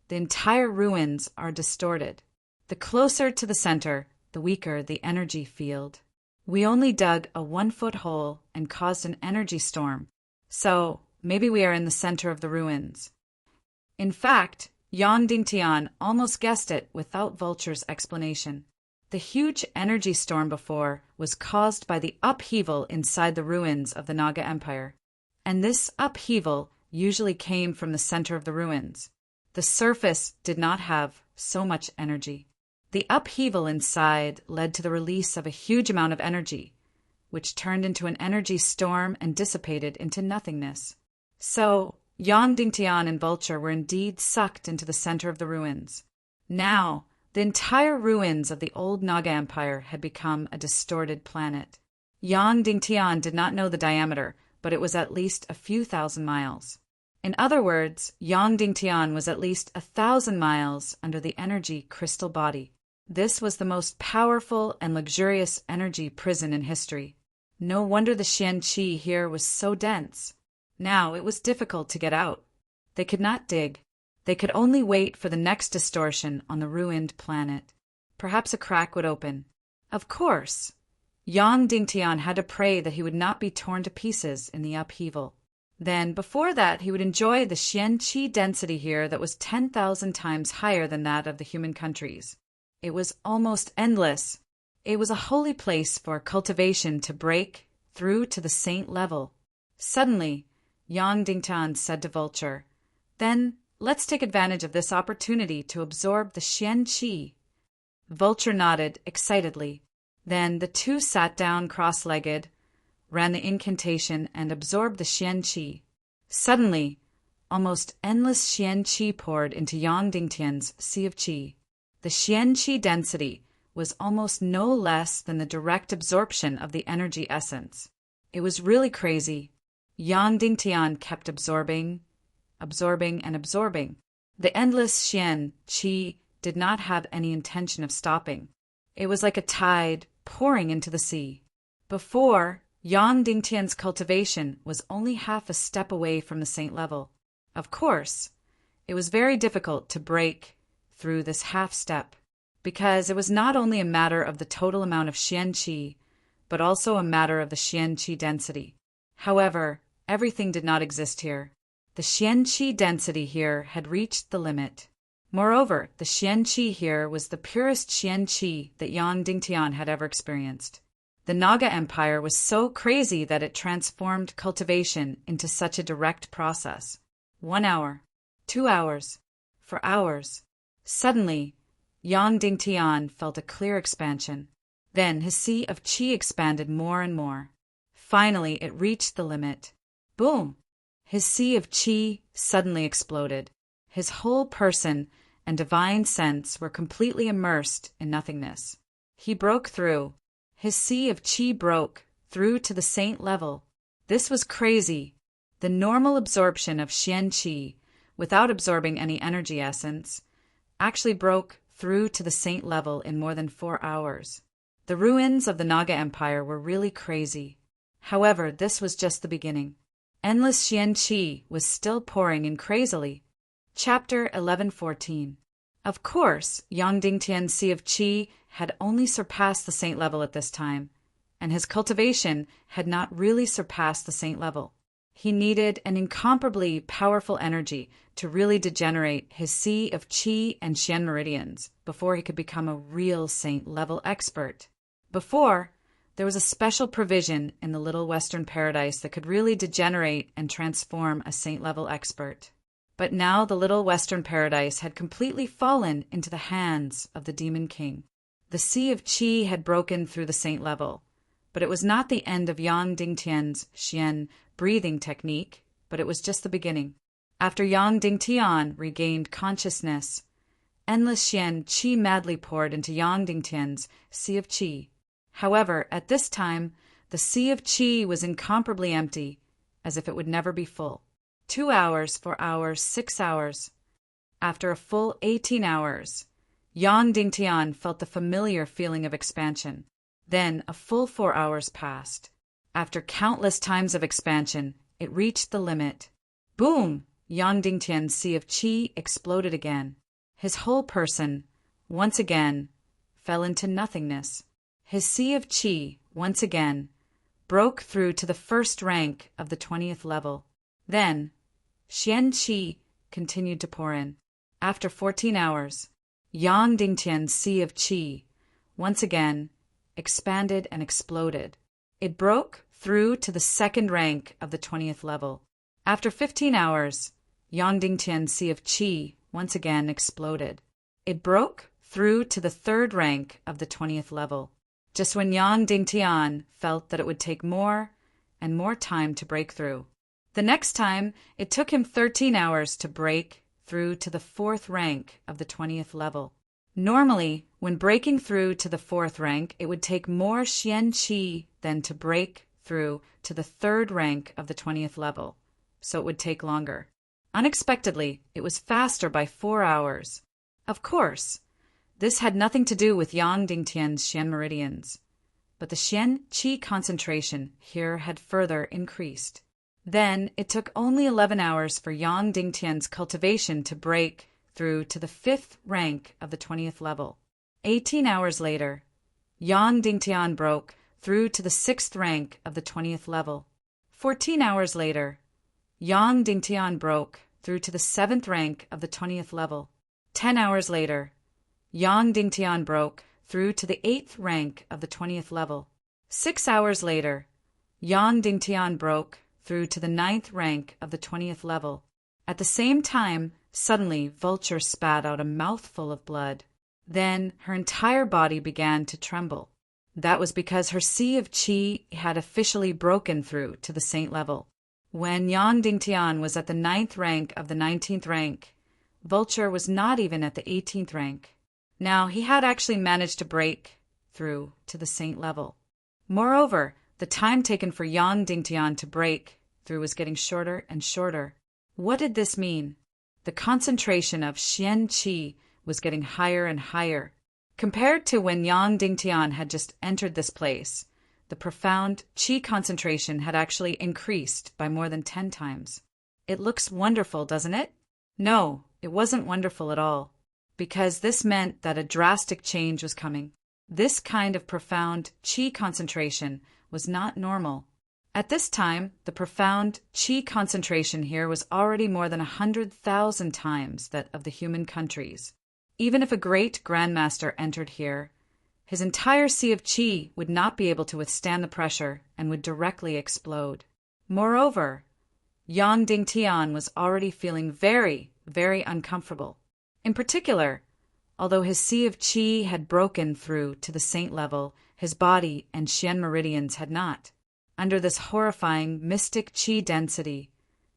"The entire ruins are distorted. The closer to the center, the weaker the energy field. We only dug a 1-foot hole and caused an energy storm, so maybe we are in the center of the ruins." In fact, Yang Dingtian almost guessed it without Vulture's explanation. The huge energy storm before was caused by the upheaval inside the ruins of the Naga Empire, and this upheaval usually came from the center of the ruins. The surface did not have so much energy. The upheaval inside led to the release of a huge amount of energy, which turned into an energy storm and dissipated into nothingness. So, Yang Dingtian and Vulture were indeed sucked into the center of the ruins. Now, the entire ruins of the old Naga Empire had become a distorted planet. Yang Dingtian did not know the diameter, but it was at least a few thousand miles. In other words, Yang Dingtian was at least 1,000 miles under the energy crystal body. This was the most powerful and luxurious energy prison in history. No wonder the Xian Qi here was so dense. Now it was difficult to get out. They could not dig. They could only wait for the next distortion on the ruined planet. Perhaps a crack would open. Of course, Yang Dingtian had to pray that he would not be torn to pieces in the upheaval. Then, before that, he would enjoy the Xian Qi density here that was 10,000 times higher than that of the human countries. It was almost endless. It was a holy place for cultivation to break through to the saint level. Suddenly, Yang Dingtian said to Vulture, "Then, let's take advantage of this opportunity to absorb the Xian Qi." Vulture nodded excitedly. Then the two sat down cross-legged, ran the incantation, and absorbed the Xian Qi. Suddenly, almost endless Xian Qi poured into Yang Dingtian's sea of Qi. The Xian Qi density was almost no less than the direct absorption of the energy essence. It was really crazy. Yang Dingtian kept absorbing, and absorbing. The endless Xian Qi did not have any intention of stopping. It was like a tide pouring into the sea. Before, Yang Dingtian's cultivation was only half a step away from the saint level. Of course, it was very difficult to break through this half step, because it was not only a matter of the total amount of Xian Qi, but also a matter of the Xian Qi density. However, everything did not exist here. The Xian Qi density here had reached the limit. Moreover, the Xian Qi here was the purest Xian Qi that Yang Dingtian had ever experienced. The Naga Empire was so crazy that it transformed cultivation into such a direct process. 1 hour, 2 hours, for hours. Suddenly, Yang Dingtian felt a clear expansion. Then his sea of Qi expanded more and more. Finally, it reached the limit. Boom! His sea of Qi suddenly exploded. His whole person and divine sense were completely immersed in nothingness. He broke through. His sea of Qi broke through to the saint level. This was crazy. The normal absorption of Xian Qi, without absorbing any energy essence, actually broke through to the saint level in more than 4 hours. The ruins of the Naga Empire were really crazy. However, this was just the beginning. Endless Xian Qi was still pouring in crazily. Chapter 11:14. Of course, Yang Dingtian's sea of Qi had only surpassed the saint level at this time, and his cultivation had not really surpassed the saint level. He needed an incomparably powerful energy to really degenerate his sea of Qi and Xian meridians before he could become a real saint-level expert. Before, there was a special provision in the Little Western Paradise that could really degenerate and transform a saint-level expert. But now the Little Western Paradise had completely fallen into the hands of the Demon King. The Sea of Qi had broken through the saint level, but it was not the end of Yang Dingtian's Xian breathing technique, but it was just the beginning. After Yang Dingtian regained consciousness, endless Xian Qi madly poured into Yang Dingtian's Sea of Qi. However, at this time, the Sea of Qi was incomparably empty, as if it would never be full. 2 hours, 4 hours, 6 hours. After a full 18 hours, Yang Dingtian felt the familiar feeling of expansion. Then a full 4 hours passed. After countless times of expansion, it reached the limit. Boom! Yang Dingtian's sea of qi exploded again. His whole person, once again, fell into nothingness. His sea of qi, once again, broke through to the first rank of the 20th level. Then, Xian qi continued to pour in. After 14 hours, Yang Dingtian's sea of qi, once again, expanded and exploded. It broke through to the second rank of the 20th level. After 15 hours, Yang Dingtian's sea of qi once again exploded. It broke through to the third rank of the 20th level. Just when Yang Dingtian felt that it would take more and more time to break through. The next time, it took him 13 hours to break through to the fourth rank of the 20th level. Normally, when breaking through to the fourth rank, it would take more Xian Qi than to break through to the third rank of the 20th level, so it would take longer. Unexpectedly, it was faster by 4 hours. Of course, this had nothing to do with Yang Dingtian's Xian meridians, but the Xian Qi concentration here had further increased. Then it took only 11 hours for Yang Dingtian's cultivation to break through to the fifth rank of the 20th level. 18 hours later, Yang Dingtian broke through to the sixth rank of the 20th level. 14 hours later, Yang Dingtian broke through to the seventh rank of the 20th level. 10 hours later, Yang Dingtian broke through to the eighth rank of the 20th level. 6 hours later, Yang Dingtian broke through to the ninth rank of the 20th level. At the same time, suddenly Vulture spat out a mouthful of blood. Then her entire body began to tremble. That was because her sea of qi had officially broken through to the saint level. When Yang Dingtian was at the ninth rank of the 19th rank, Vulture was not even at the 18th rank. Now he had actually managed to break through to the saint level. Moreover, the time taken for Yang Dingtian to break through was getting shorter and shorter. What did this mean? The concentration of Xian Qi was getting higher and higher. Compared to when Yang Dingtian had just entered this place, the profound Qi concentration had actually increased by more than 10 times. It looks wonderful, doesn't it? No, it wasn't wonderful at all, because this meant that a drastic change was coming. This kind of profound Qi concentration was not normal. At this time, the profound Qi concentration here was already more than 100,000 times that of the human countries. Even if a great grandmaster entered here, his entire sea of qi would not be able to withstand the pressure and would directly explode. Moreover, Yang Dingtian was already feeling very, very uncomfortable. In particular, although his sea of qi had broken through to the saint level, his body and Xian meridians had not. Under this horrifying mystic qi density,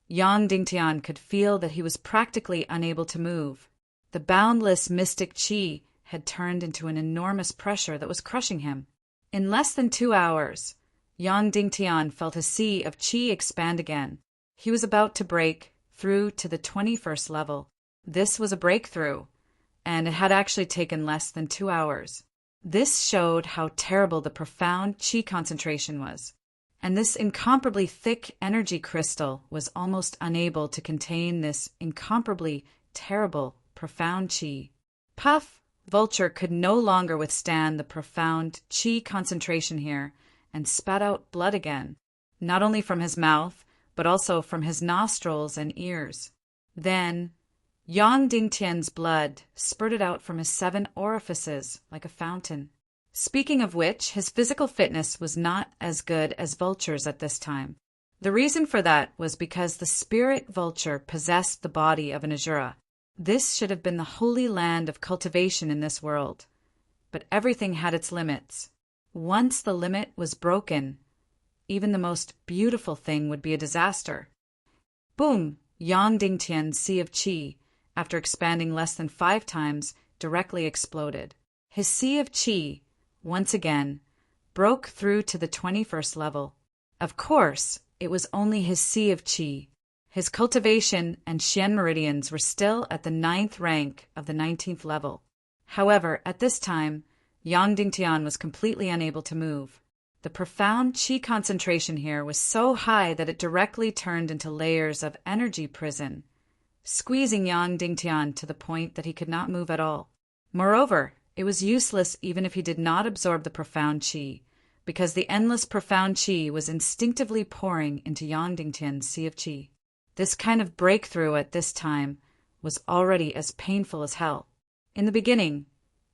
Yang Dingtian could feel that he was practically unable to move. The boundless mystic qi had turned into an enormous pressure that was crushing him. In less than 2 hours, Yang Dingtian felt his sea of qi expand again. He was about to break through to the 21st level. This was a breakthrough, and it had actually taken less than 2 hours. This showed how terrible the profound qi concentration was. And this incomparably thick energy crystal was almost unable to contain this incomparably terrible, profound qi. Puff! Vulture could no longer withstand the profound qi concentration here and spat out blood again, not only from his mouth, but also from his nostrils and ears. Then, Yang Dingtian's blood spurted out from his 7 orifices like a fountain. Speaking of which, his physical fitness was not as good as Vulture's at this time. The reason for that was because the spirit Vulture possessed the body of an Asura. This should have been the holy land of cultivation in this world. But everything had its limits. Once the limit was broken, even the most beautiful thing would be a disaster. Boom! Yang Dingtian's sea of qi, after expanding less than 5 times, directly exploded. His sea of qi, once again, broke through to the 21st level. Of course, it was only his sea of qi. His cultivation and Xian meridians were still at the 9th rank of the 19th level. However, at this time, Yang Dingtian was completely unable to move. The profound qi concentration here was so high that it directly turned into layers of energy prison, squeezing Yang Dingtian to the point that he could not move at all. Moreover, it was useless even if he did not absorb the profound qi, because the endless profound qi was instinctively pouring into Yang Dingtian's sea of qi. This kind of breakthrough at this time was already as painful as hell. In the beginning,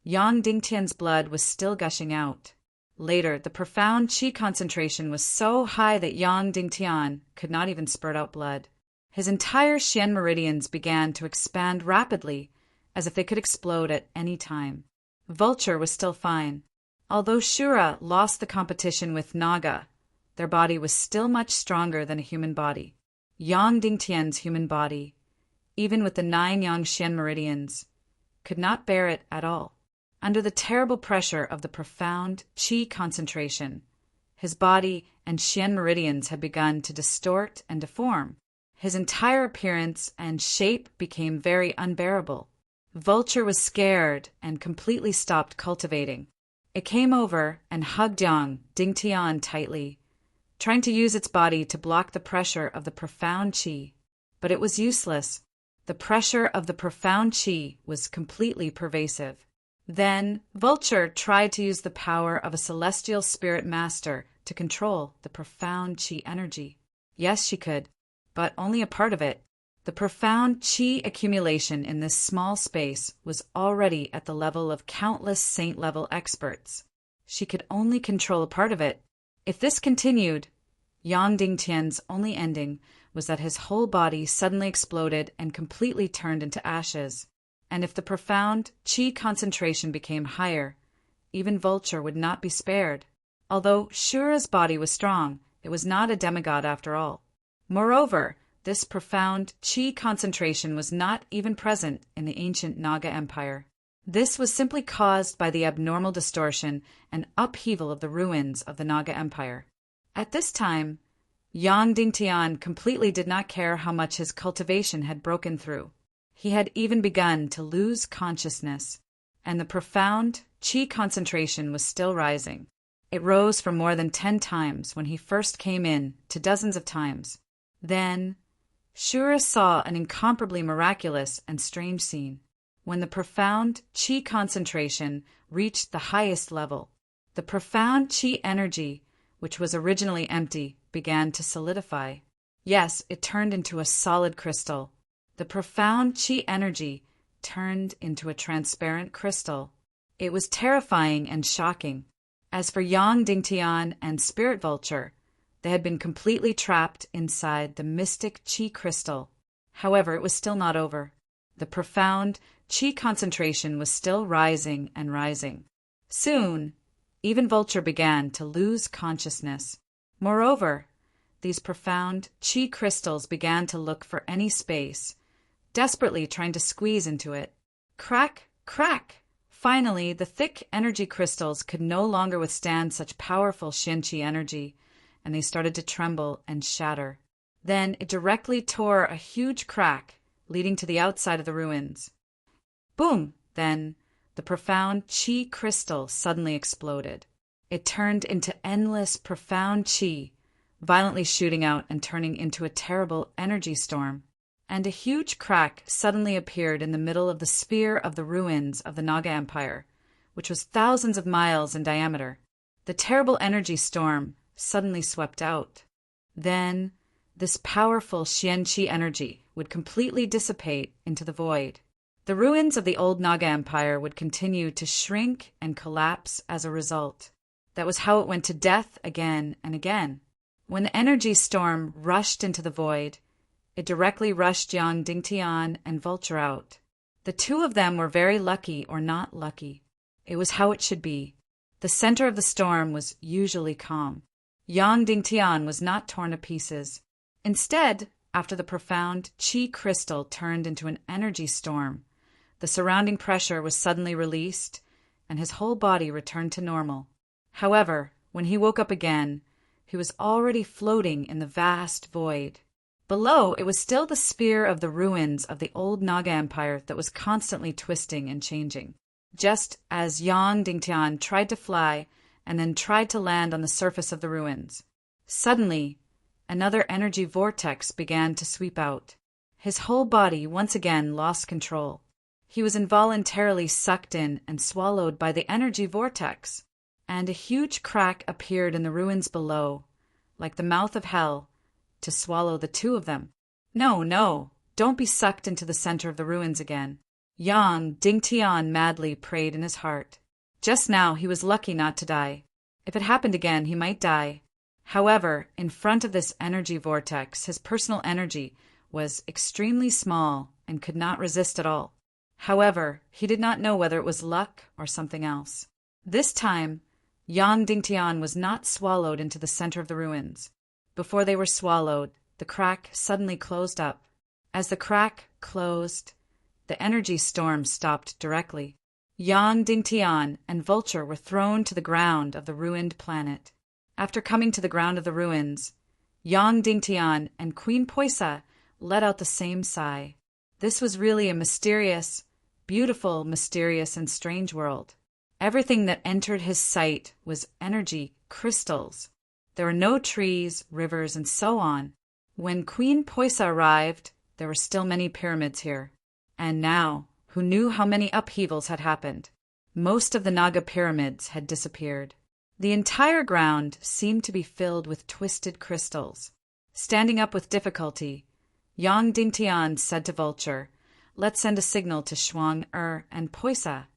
Yang Dingtian's blood was still gushing out. Later, the profound qi concentration was so high that Yang Dingtian could not even spurt out blood. His entire Xian meridians began to expand rapidly, as if they could explode at any time. Vulture was still fine. Although Shura lost the competition with Naga, their body was still much stronger than a human body. Yang Dingtian's human body, even with the 9 Yang Xian meridians, could not bear it at all. Under the terrible pressure of the profound qi concentration, his body and Xian meridians had begun to distort and deform. His entire appearance and shape became very unbearable. Vulture was scared and completely stopped cultivating. It came over and hugged Yang Dingtian tightly, trying to use its body to block the pressure of the profound qi. But it was useless. The pressure of the profound qi was completely pervasive. Then, Vulture tried to use the power of a celestial spirit master to control the profound qi energy. Yes, she could, but only a part of it. The profound qi accumulation in this small space was already at the level of countless saint-level experts. She could only control a part of it. If this continued, Yang Dingtian's only ending was that his whole body suddenly exploded and completely turned into ashes. And if the profound qi concentration became higher, even Vulture would not be spared. Although Shura's body was strong, it was not a demigod after all. Moreover, this profound qi concentration was not even present in the ancient Naga Empire. This was simply caused by the abnormal distortion and upheaval of the ruins of the Naga Empire. At this time, Yang Dingtian completely did not care how much his cultivation had broken through. He had even begun to lose consciousness, and the profound qi concentration was still rising. It rose from more than 10 times when he first came in to dozens of times. Then, Shura saw an incomparably miraculous and strange scene. When the profound qi concentration reached the highest level, the profound qi energy, which was originally empty, began to solidify. Yes, it turned into a solid crystal. The profound qi energy turned into a transparent crystal. It was terrifying and shocking. As for Yang Dingtian and Spirit Vulture, they had been completely trapped inside the mystic qi crystal. However, it was still not over. The profound qi concentration was still rising and rising. Soon, even Vulture began to lose consciousness. Moreover, these profound qi crystals began to look for any space, desperately trying to squeeze into it. Crack, crack! Finally, the thick energy crystals could no longer withstand such powerful Xianqi energy, and they started to tremble and shatter. Then it directly tore a huge crack, leading to the outside of the ruins. Boom! Then the profound qi crystal suddenly exploded. It turned into endless profound qi, violently shooting out and turning into a terrible energy storm. And a huge crack suddenly appeared in the middle of the sphere of the ruins of the Naga Empire, which was thousands of miles in diameter. The terrible energy storm suddenly swept out. Then, this powerful Xianqi energy would completely dissipate into the void. The ruins of the old Naga Empire would continue to shrink and collapse as a result. That was how it went to death again and again. When the energy storm rushed into the void, it directly rushed Yang Dingtian and Vulture out. The two of them were very lucky or not lucky. It was how it should be. The center of the storm was usually calm. Yang Dingtian was not torn to pieces. Instead, after the profound qi crystal turned into an energy storm, the surrounding pressure was suddenly released, and his whole body returned to normal. However, when he woke up again, he was already floating in the vast void. Below, it was still the sphere of the ruins of the old Naga Empire that was constantly twisting and changing. Just as Yang Dingtian tried to fly and then tried to land on the surface of the ruins, suddenly, another energy vortex began to sweep out. His whole body once again lost control. He was involuntarily sucked in and swallowed by the energy vortex, and a huge crack appeared in the ruins below, like the mouth of hell, to swallow the two of them. No, no, don't be sucked into the center of the ruins again. Yang Dingtian madly prayed in his heart. Just now he was lucky not to die. If it happened again, he might die. However, in front of this energy vortex, his personal energy was extremely small and could not resist at all. However, he did not know whether it was luck or something else. This time, Yang Dingtian was not swallowed into the center of the ruins. Before they were swallowed, the crack suddenly closed up. As the crack closed, the energy storm stopped directly. Yang Dingtian and Vulture were thrown to the ground of the ruined planet. After coming to the ground of the ruins, Yang Dingtian and Queen Poisa let out the same sigh. This was really a mysterious, beautiful, mysterious, and strange world. Everything that entered his sight was energy, crystals. There were no trees, rivers, and so on. When Queen Poisa arrived, there were still many pyramids here. And now, who knew how many upheavals had happened? Most of the Naga pyramids had disappeared. The entire ground seemed to be filled with twisted crystals. Standing up with difficulty, Yang Dingtian said to Vulture, "Let's send a signal to Shuang, and Poisa.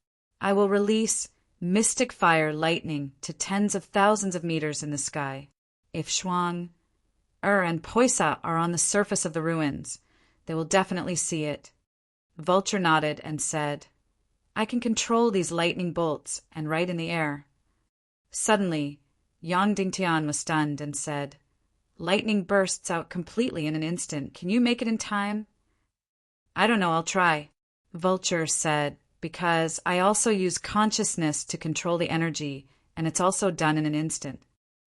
I will release mystic fire lightning to tens of thousands of meters in the sky. If Shuang, and Poisa are on the surface of the ruins, they will definitely see it." Vulture nodded and said, "I can control these lightning bolts and right in the air." Suddenly, Yang Dingtian was stunned and said, "Lightning bursts out completely in an instant. Can you make it in time?" "I don't know, I'll try." Vulture said, "Because I also use consciousness to control the energy, and it's also done in an instant."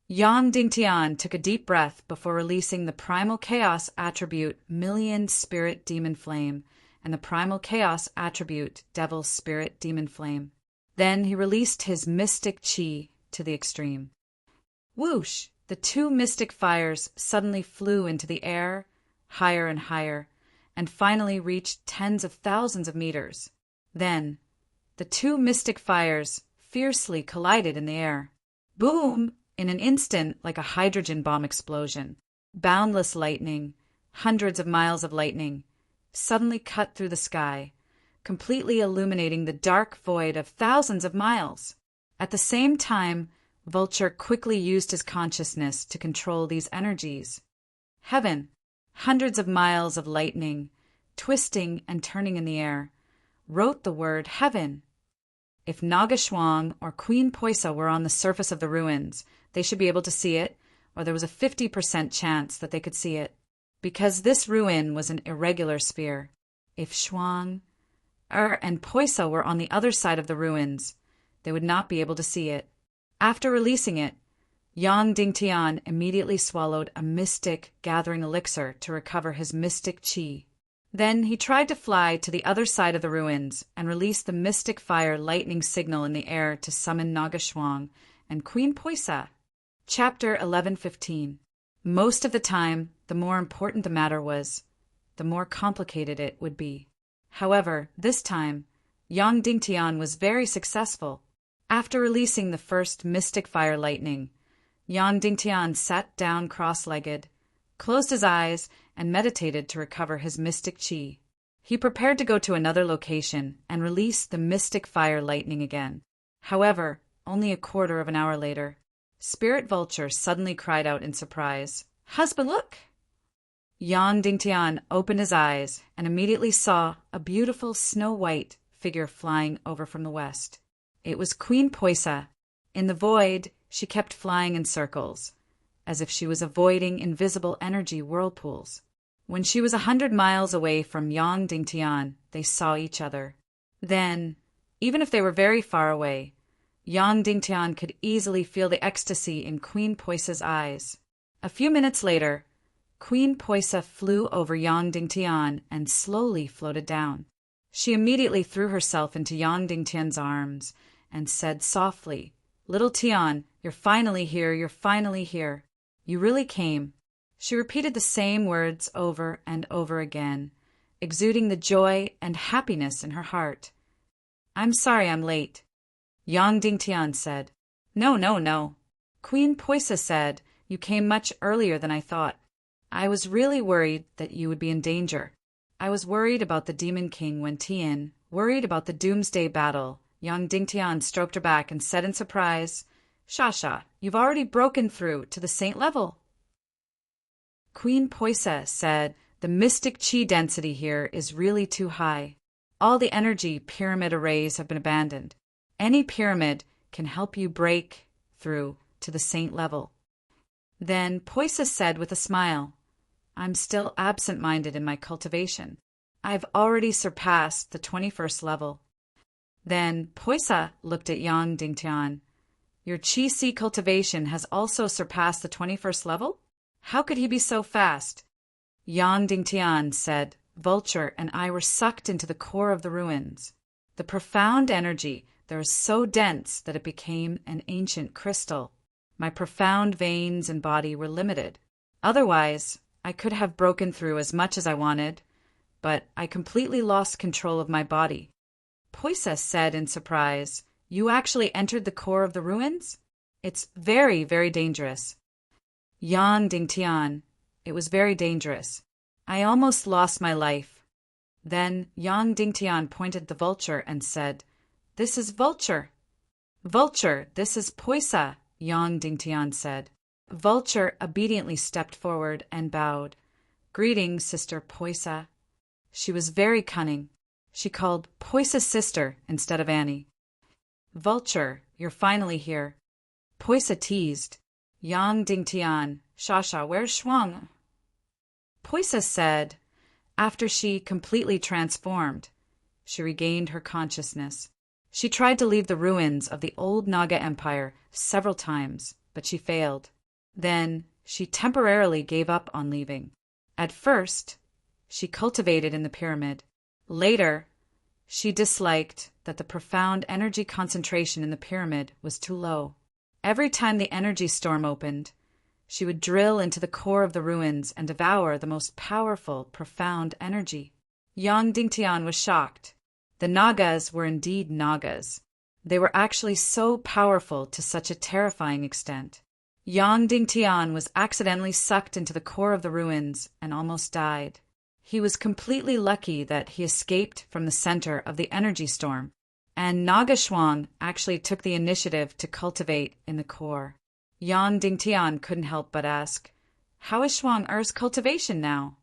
Yang Dingtian took a deep breath before releasing the primal chaos attribute Million Spirit Demon Flame and the primal chaos attribute Devil Spirit Demon Flame. Then he released his mystic chi to the extreme. Whoosh! The two mystic fires suddenly flew into the air, higher and higher, and finally reached tens of thousands of meters. Then, the two mystic fires fiercely collided in the air. Boom! In an instant, like a hydrogen bomb explosion. Boundless lightning, hundreds of miles of lightning, suddenly cut through the sky, completely illuminating the dark void of thousands of miles. At the same time, Vulture quickly used his consciousness to control these energies. Heaven, hundreds of miles of lightning, twisting and turning in the air, wrote the word heaven. If Naga Shuang or Queen Poisa were on the surface of the ruins, they should be able to see it, or there was a 50% chance that they could see it, because this ruin was an irregular sphere. If Shuang, and Poisa were on the other side of the ruins, they would not be able to see it. After releasing it, Yang Dingtian immediately swallowed a mystic gathering elixir to recover his mystic chi. Then he tried to fly to the other side of the ruins and release the mystic fire lightning signal in the air to summon Naga Shuang and Queen Poisa. Chapter 11:15. Most of the time, the more important the matter was, the more complicated it would be. However, this time, Yang Dingtian was very successful. After releasing the first mystic fire lightning, Yang Dingtian sat down cross-legged, closed his eyes, and meditated to recover his mystic chi. He prepared to go to another location and release the mystic fire lightning again. However, only a quarter of an hour later, Spirit Vulture suddenly cried out in surprise, "Husband, look!" Yang Dingtian opened his eyes and immediately saw a beautiful snow-white figure flying over from the west. It was Queen Poisa. In the void, she kept flying in circles, as if she was avoiding invisible energy whirlpools. When she was 100 miles away from Yang Dingtian, they saw each other. Then, even if they were very far away, Yang Dingtian could easily feel the ecstasy in Queen Poisa's eyes. A few minutes later, Queen Poisa flew over Yang Dingtian and slowly floated down. She immediately threw herself into Yang Dingtian's arms and said softly, "Little Tian, you're finally here, you're finally here. You really came." She repeated the same words over and over again, exuding the joy and happiness in her heart. "I'm sorry I'm late," Yang Dingtian said. "No, no, no." Queen Poisa said, "You came much earlier than I thought. I was really worried that you would be in danger. I was worried about the Demon King Wen Tian, worried about the Doomsday Battle." Yang Dingtian stroked her back and said in surprise, "Shasha, you've already broken through to the saint level." Queen Poisa said, "The mystic chi density here is really too high. All the energy pyramid arrays have been abandoned. Any pyramid can help you break through to the saint level." Then Poisa said with a smile, "I'm still absent-minded in my cultivation. I've already surpassed the 21st level." Then Poisa looked at Yang Dingtian. "Your Qi-Si cultivation has also surpassed the 21st level? How could he be so fast?" Yang Dingtian said, "Vulture and I were sucked into the core of the ruins. The profound energy there is so dense that it became an ancient crystal. My profound veins and body were limited. Otherwise, I could have broken through as much as I wanted, but I completely lost control of my body." Poisa said in surprise, "You actually entered the core of the ruins? It's very, very dangerous." Yang Dingtian, "It was very dangerous. I almost lost my life." Then Yang Dingtian pointed the vulture and said, "This is Vulture." "Vulture, this is Poisa," Yang Dingtian said. Vulture obediently stepped forward and bowed. "Greetings, Sister Poisa." She was very cunning. She called Poisa sister instead of Annie. "Vulture, you're finally here." Poisa teased, "Yang Dingtian, Shasha, where's Shuang?" Poisa said, after she completely transformed, she regained her consciousness. She tried to leave the ruins of the old Naga Empire several times, but she failed. Then she temporarily gave up on leaving. At first, she cultivated in the pyramid. Later, she disliked that the profound energy concentration in the pyramid was too low. Every time the energy storm opened, she would drill into the core of the ruins and devour the most powerful, profound energy. Yang Dingtian was shocked. The Nagas were indeed Nagas. They were actually so powerful to such a terrifying extent. Yang Dingtian was accidentally sucked into the core of the ruins and almost died. He was completely lucky that he escaped from the center of the energy storm, and Naga Shuang actually took the initiative to cultivate in the core. Yang Dingtian couldn't help but ask, "How is Shuang Er's cultivation now?"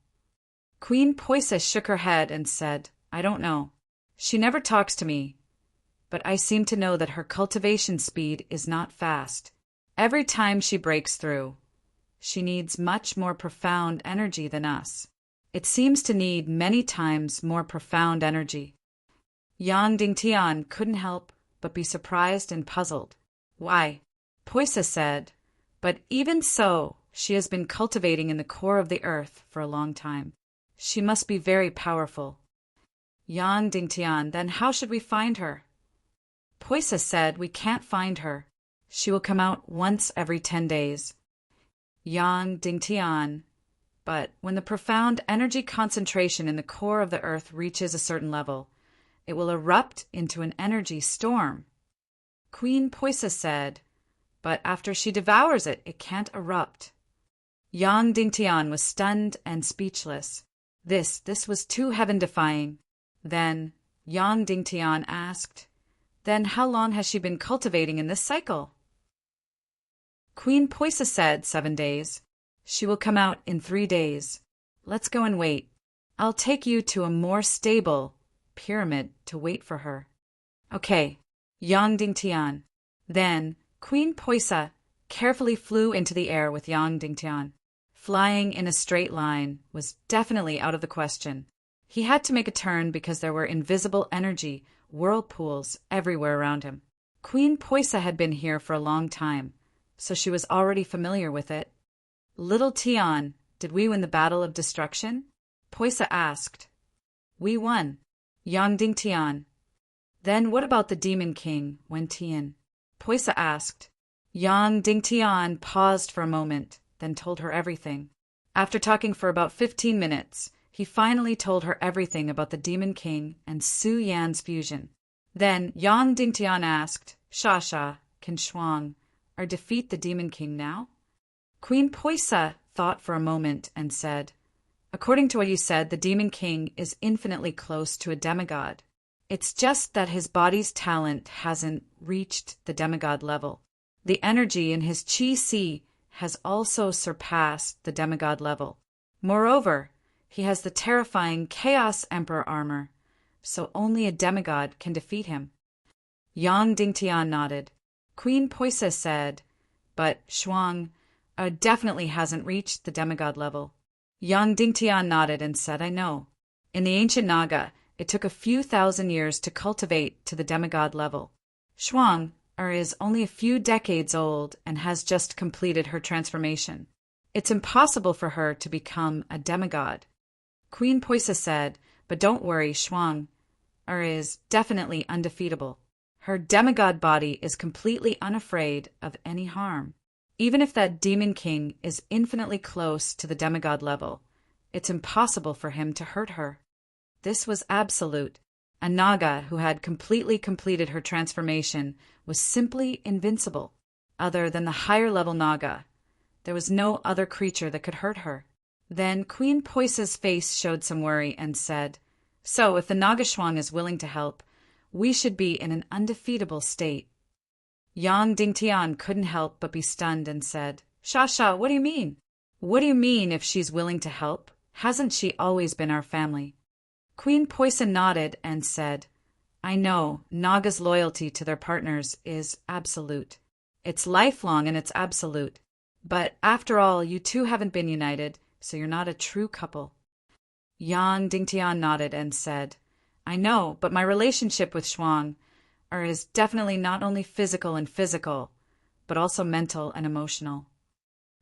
Queen Poisa shook her head and said, "I don't know. She never talks to me, but I seem to know that her cultivation speed is not fast. Every time she breaks through, she needs much more profound energy than us. It seems to need many times more profound energy." Yang Dingtian couldn't help but be surprised and puzzled. "Why?" Poisa said, "But even so, she has been cultivating in the core of the earth for a long time. She must be very powerful." Yang Dingtian, "Then how should we find her?" Poisa said, "We can't find her. She will come out once every 10 days. Yang Dingtian, "But when the profound energy concentration in the core of the earth reaches a certain level, it will erupt into an energy storm." Queen Poisa said, "But after she devours it, it can't erupt." Yang Dingtian was stunned and speechless. This was too heaven-defying. Then Yang Dingtian asked, "Then how long has she been cultivating in this cycle?" Queen Poisa said, 7 days. "She will come out in 3 days. Let's go and wait. I'll take you to a more stable pyramid to wait for her." "Okay." Yang Dingtian. Then Queen Poisa carefully flew into the air with Yang Dingtian. Flying in a straight line was definitely out of the question. He had to make a turn because there were invisible energy whirlpools everywhere around him. Queen Poisa had been here for a long time, so she was already familiar with it. Little Tian did we win the battle of destruction? Poisa asked. We won. Yang Dingtian. Then what about the Demon King, Wen Tian? Poisa asked. Yang Dingtian paused for a moment, then told her everything. After talking for about 15 minutes, he finally told her everything about the Demon King and Su Yan's fusion. Then Yang Dingtian asked, Sha, can Shuang defeat the Demon King now? Queen Poisa thought for a moment and said, According to what you said, the Demon King is infinitely close to a demigod. It's just that his body's talent hasn't reached the demigod level. The energy in his Qi Si has also surpassed the demigod level. Moreover, he has the terrifying Chaos Emperor armor, so only a demigod can defeat him. Yang Dingtian nodded. Queen Poisa said, But Shuang definitely hasn't reached the demigod level. Yang Dingtian nodded and said, I know. In the ancient Naga, it took a few thousand years to cultivate to the demigod level. Shuang is only a few decades old and has just completed her transformation. It's impossible for her to become a demigod. Queen Poisa said, But don't worry, Shuang is definitely undefeatable. Her demigod body is completely unafraid of any harm. Even if that Demon King is infinitely close to the demigod level, it's impossible for him to hurt her. This was absolute. A Naga who had completely completed her transformation was simply invincible. Other than the higher-level Naga, there was no other creature that could hurt her. Then Queen Poisa's face showed some worry and said, So if the Naga Shuang is willing to help, we should be in an undefeatable state. Yang Dingtian couldn't help but be stunned and said, Sha, what do you mean? What do you mean if she's willing to help? Hasn't she always been our family? Queen Poisa nodded and said, I know, Naga's loyalty to their partners is absolute. It's lifelong and it's absolute. But after all, you two haven't been united, so you're not a true couple. Yang Dingtian nodded and said, I know, but my relationship with Shuang is definitely not only physical, but also mental and emotional.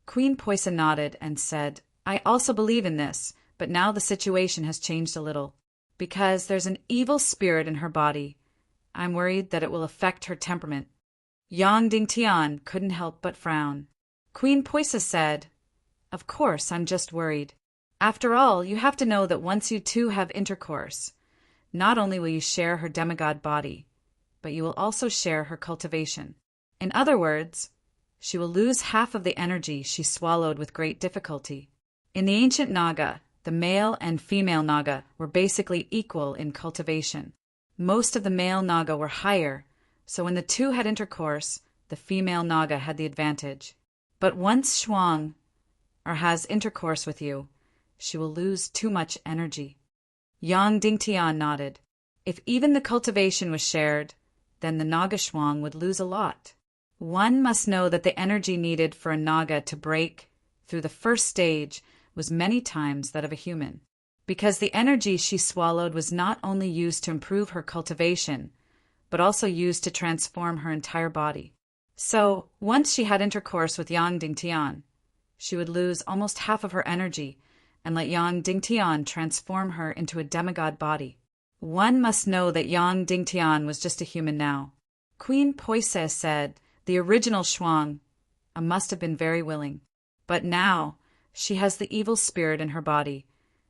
Queen Poisa nodded and said, I also believe in this, but now the situation has changed a little. Because there's an evil spirit in her body. I'm worried that it will affect her temperament. Yang Dingtian couldn't help but frown. Queen Poisa said, Of course, I'm just worried. After all, you have to know that once you two have intercourse, not only will you share her demigod body, but you will also share her cultivation. In other words, she will lose half of the energy she swallowed with great difficulty. In the ancient Naga, the male and female Naga were basically equal in cultivation. Most of the male Naga were higher, so when the two had intercourse, the female Naga had the advantage. But once Shuang has intercourse with you, she will lose too much energy. Yang Dingtian nodded. If even the cultivation was shared, then the Naga Shuang would lose a lot. One must know that the energy needed for a Naga to break through the first stage was many times that of a human, because the energy she swallowed was not only used to improve her cultivation, but also used to transform her entire body. So, once she had intercourse with Yang Dingtian, she would lose almost half of her energy and let Yang Dingtian transform her into a demigod body. One must know that Yang Dingtian was just a human now. Queen Poisa said the original Shuang must have been very willing, but now she has the evil spirit in her body,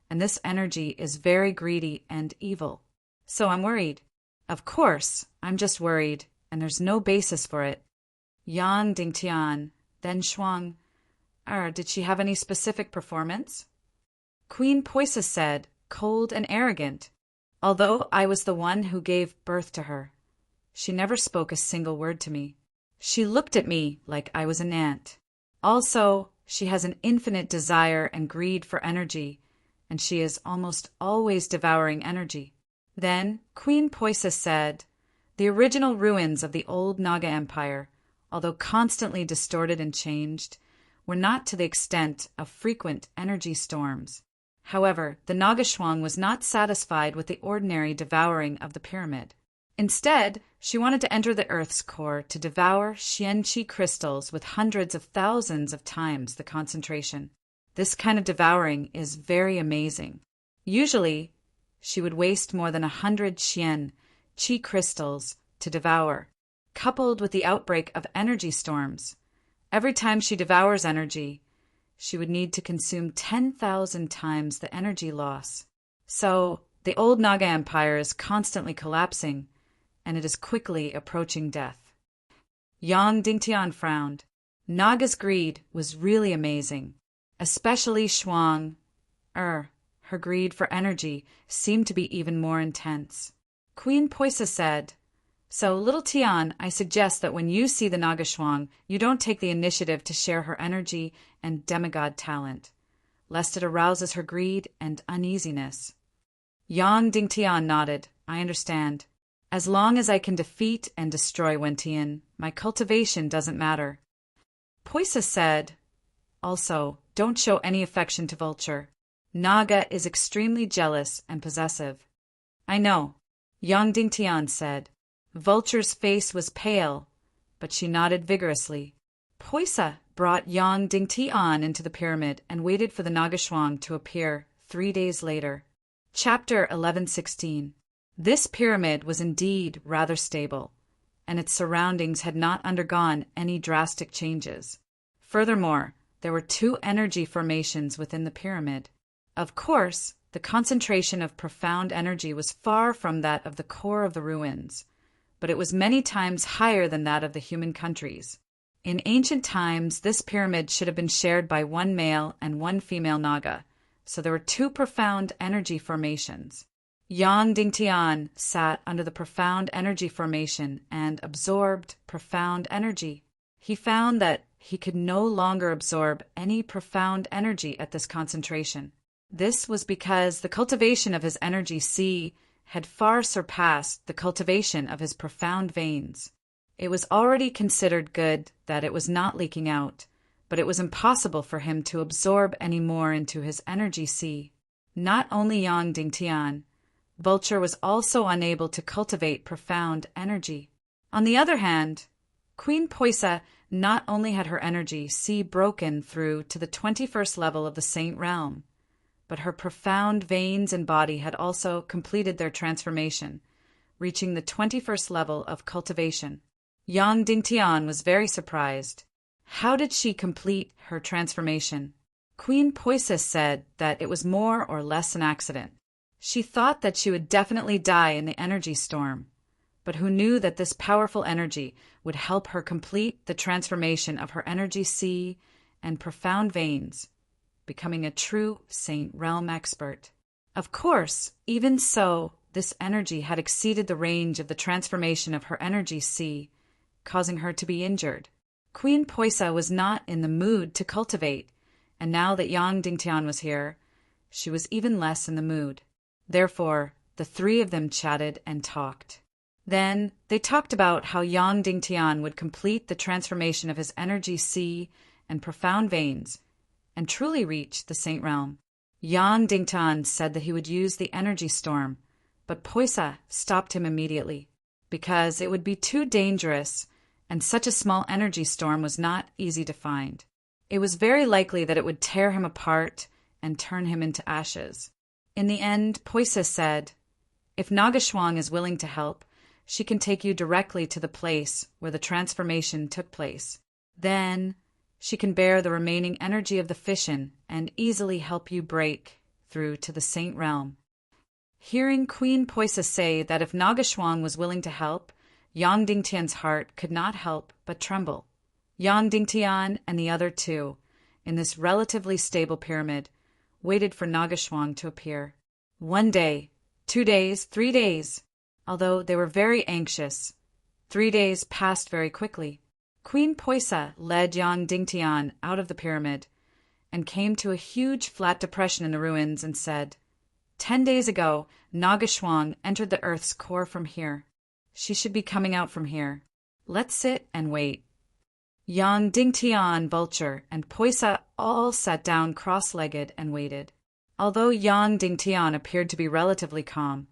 and this energy is very greedy and evil. So I'm worried. Of course, I'm just worried, and there's no basis for it. Yang Dingtian, then Shuang, did she have any specific performance? Queen Poisa said, cold and arrogant. Although I was the one who gave birth to her, she never spoke a single word to me. She looked at me like I was an ant. Also, she has an infinite desire and greed for energy, and she is almost always devouring energy. Then Queen Poisa said, the original ruins of the old Naga Empire, although constantly distorted and changed, were not to the extent of frequent energy storms. However, the Naga Shuang was not satisfied with the ordinary devouring of the pyramid. Instead, she wanted to enter the Earth's core to devour Xianqi crystals with hundreds of thousands of times the concentration. This kind of devouring is very amazing. Usually, she would waste more than 100 xian, chi crystals, to devour, coupled with the outbreak of energy storms. Every time she devours energy, she would need to consume 10,000 times the energy loss. So, the old Naga Empire is constantly collapsing, and it is quickly approaching death. Yang Dingtian frowned. Naga's greed was really amazing, especially Shuang. Her greed for energy seemed to be even more intense. Queen Poisa said, "So, little Tian, I suggest that when you see the Naga Shuang, you don't take the initiative to share her energy and demigod talent, lest it arouses her greed and uneasiness." Yang Dingtian nodded. "I understand. As long as I can defeat and destroy Wentian, my cultivation doesn't matter." Poisa said, "Also, don't show any affection to Vulture. Naga is extremely jealous and possessive." "I know," Yang Dingtian said. Vulture's face was pale, but she nodded vigorously. Poisa brought Yang Dingtian into the pyramid and waited for the Naga Shuang to appear 3 days later. Chapter 11:16. This pyramid was indeed rather stable, and its surroundings had not undergone any drastic changes. Furthermore, there were 2 energy formations within the pyramid. Of course, the concentration of profound energy was far from that of the core of the ruins, but it was many times higher than that of the human countries. In ancient times, this pyramid should have been shared by 1 male and 1 female Naga, so there were 2 profound energy formations. Yang Dingtian sat under the profound energy formation and absorbed profound energy. He found that he could no longer absorb any profound energy at this concentration. This was because the cultivation of his energy C had far surpassed the cultivation of his profound veins. It was already considered good that it was not leaking out, but it was impossible for him to absorb any more into his energy C. Not only Yang Dingtian, Vulture was also unable to cultivate profound energy. On the other hand, Queen Poisa not only had her energy C broken through to the 21st level of the Saint Realm, but her profound veins and body had also completed their transformation, reaching the 21st level of cultivation. Yang Dingtian was very surprised. How did she complete her transformation? Queen Poisa said that it was more or less an accident. She thought that she would definitely die in the energy storm, but who knew that this powerful energy would help her complete the transformation of her energy C and profound veins, becoming a true Saint Realm expert. Of course, even so, this energy had exceeded the range of the transformation of her energy C, causing her to be injured. Queen Poisa was not in the mood to cultivate, and now that Yang Dingtian was here, she was even less in the mood. Therefore, the 3 of them chatted and talked. Then, they talked about how Yang Dingtian would complete the transformation of his energy C and profound veins, and truly reach the Saint Realm. Yang Dingtian said that he would use the energy storm, but Poisa stopped him immediately, because it would be too dangerous, and such a small energy storm was not easy to find. It was very likely that it would tear him apart and turn him into ashes. In the end, Poisa said, "If Naga Shuang is willing to help, she can take you directly to the place where the transformation took place. Then, she can bear the remaining energy of the fission and easily help you break through to the Saint Realm." Hearing Queen Poisa say that if Naga Shuang was willing to help, Yang Dingtian's heart could not help but tremble. Yang Dingtian and the other 2, in this relatively stable pyramid, waited for Naga Shuang to appear. 1 day, 2 days, 3 days. Although they were very anxious, 3 days passed very quickly. Queen Poisa led Yang Dingtian out of the pyramid and came to a huge flat depression in the ruins and said, 10 days ago, Naga Shuang entered the earth's core from here. She should be coming out from here. Let's sit and wait." Yang Dingtian, Vulture, and Poisa all sat down cross-legged and waited. Although Yang Dingtian appeared to be relatively calm,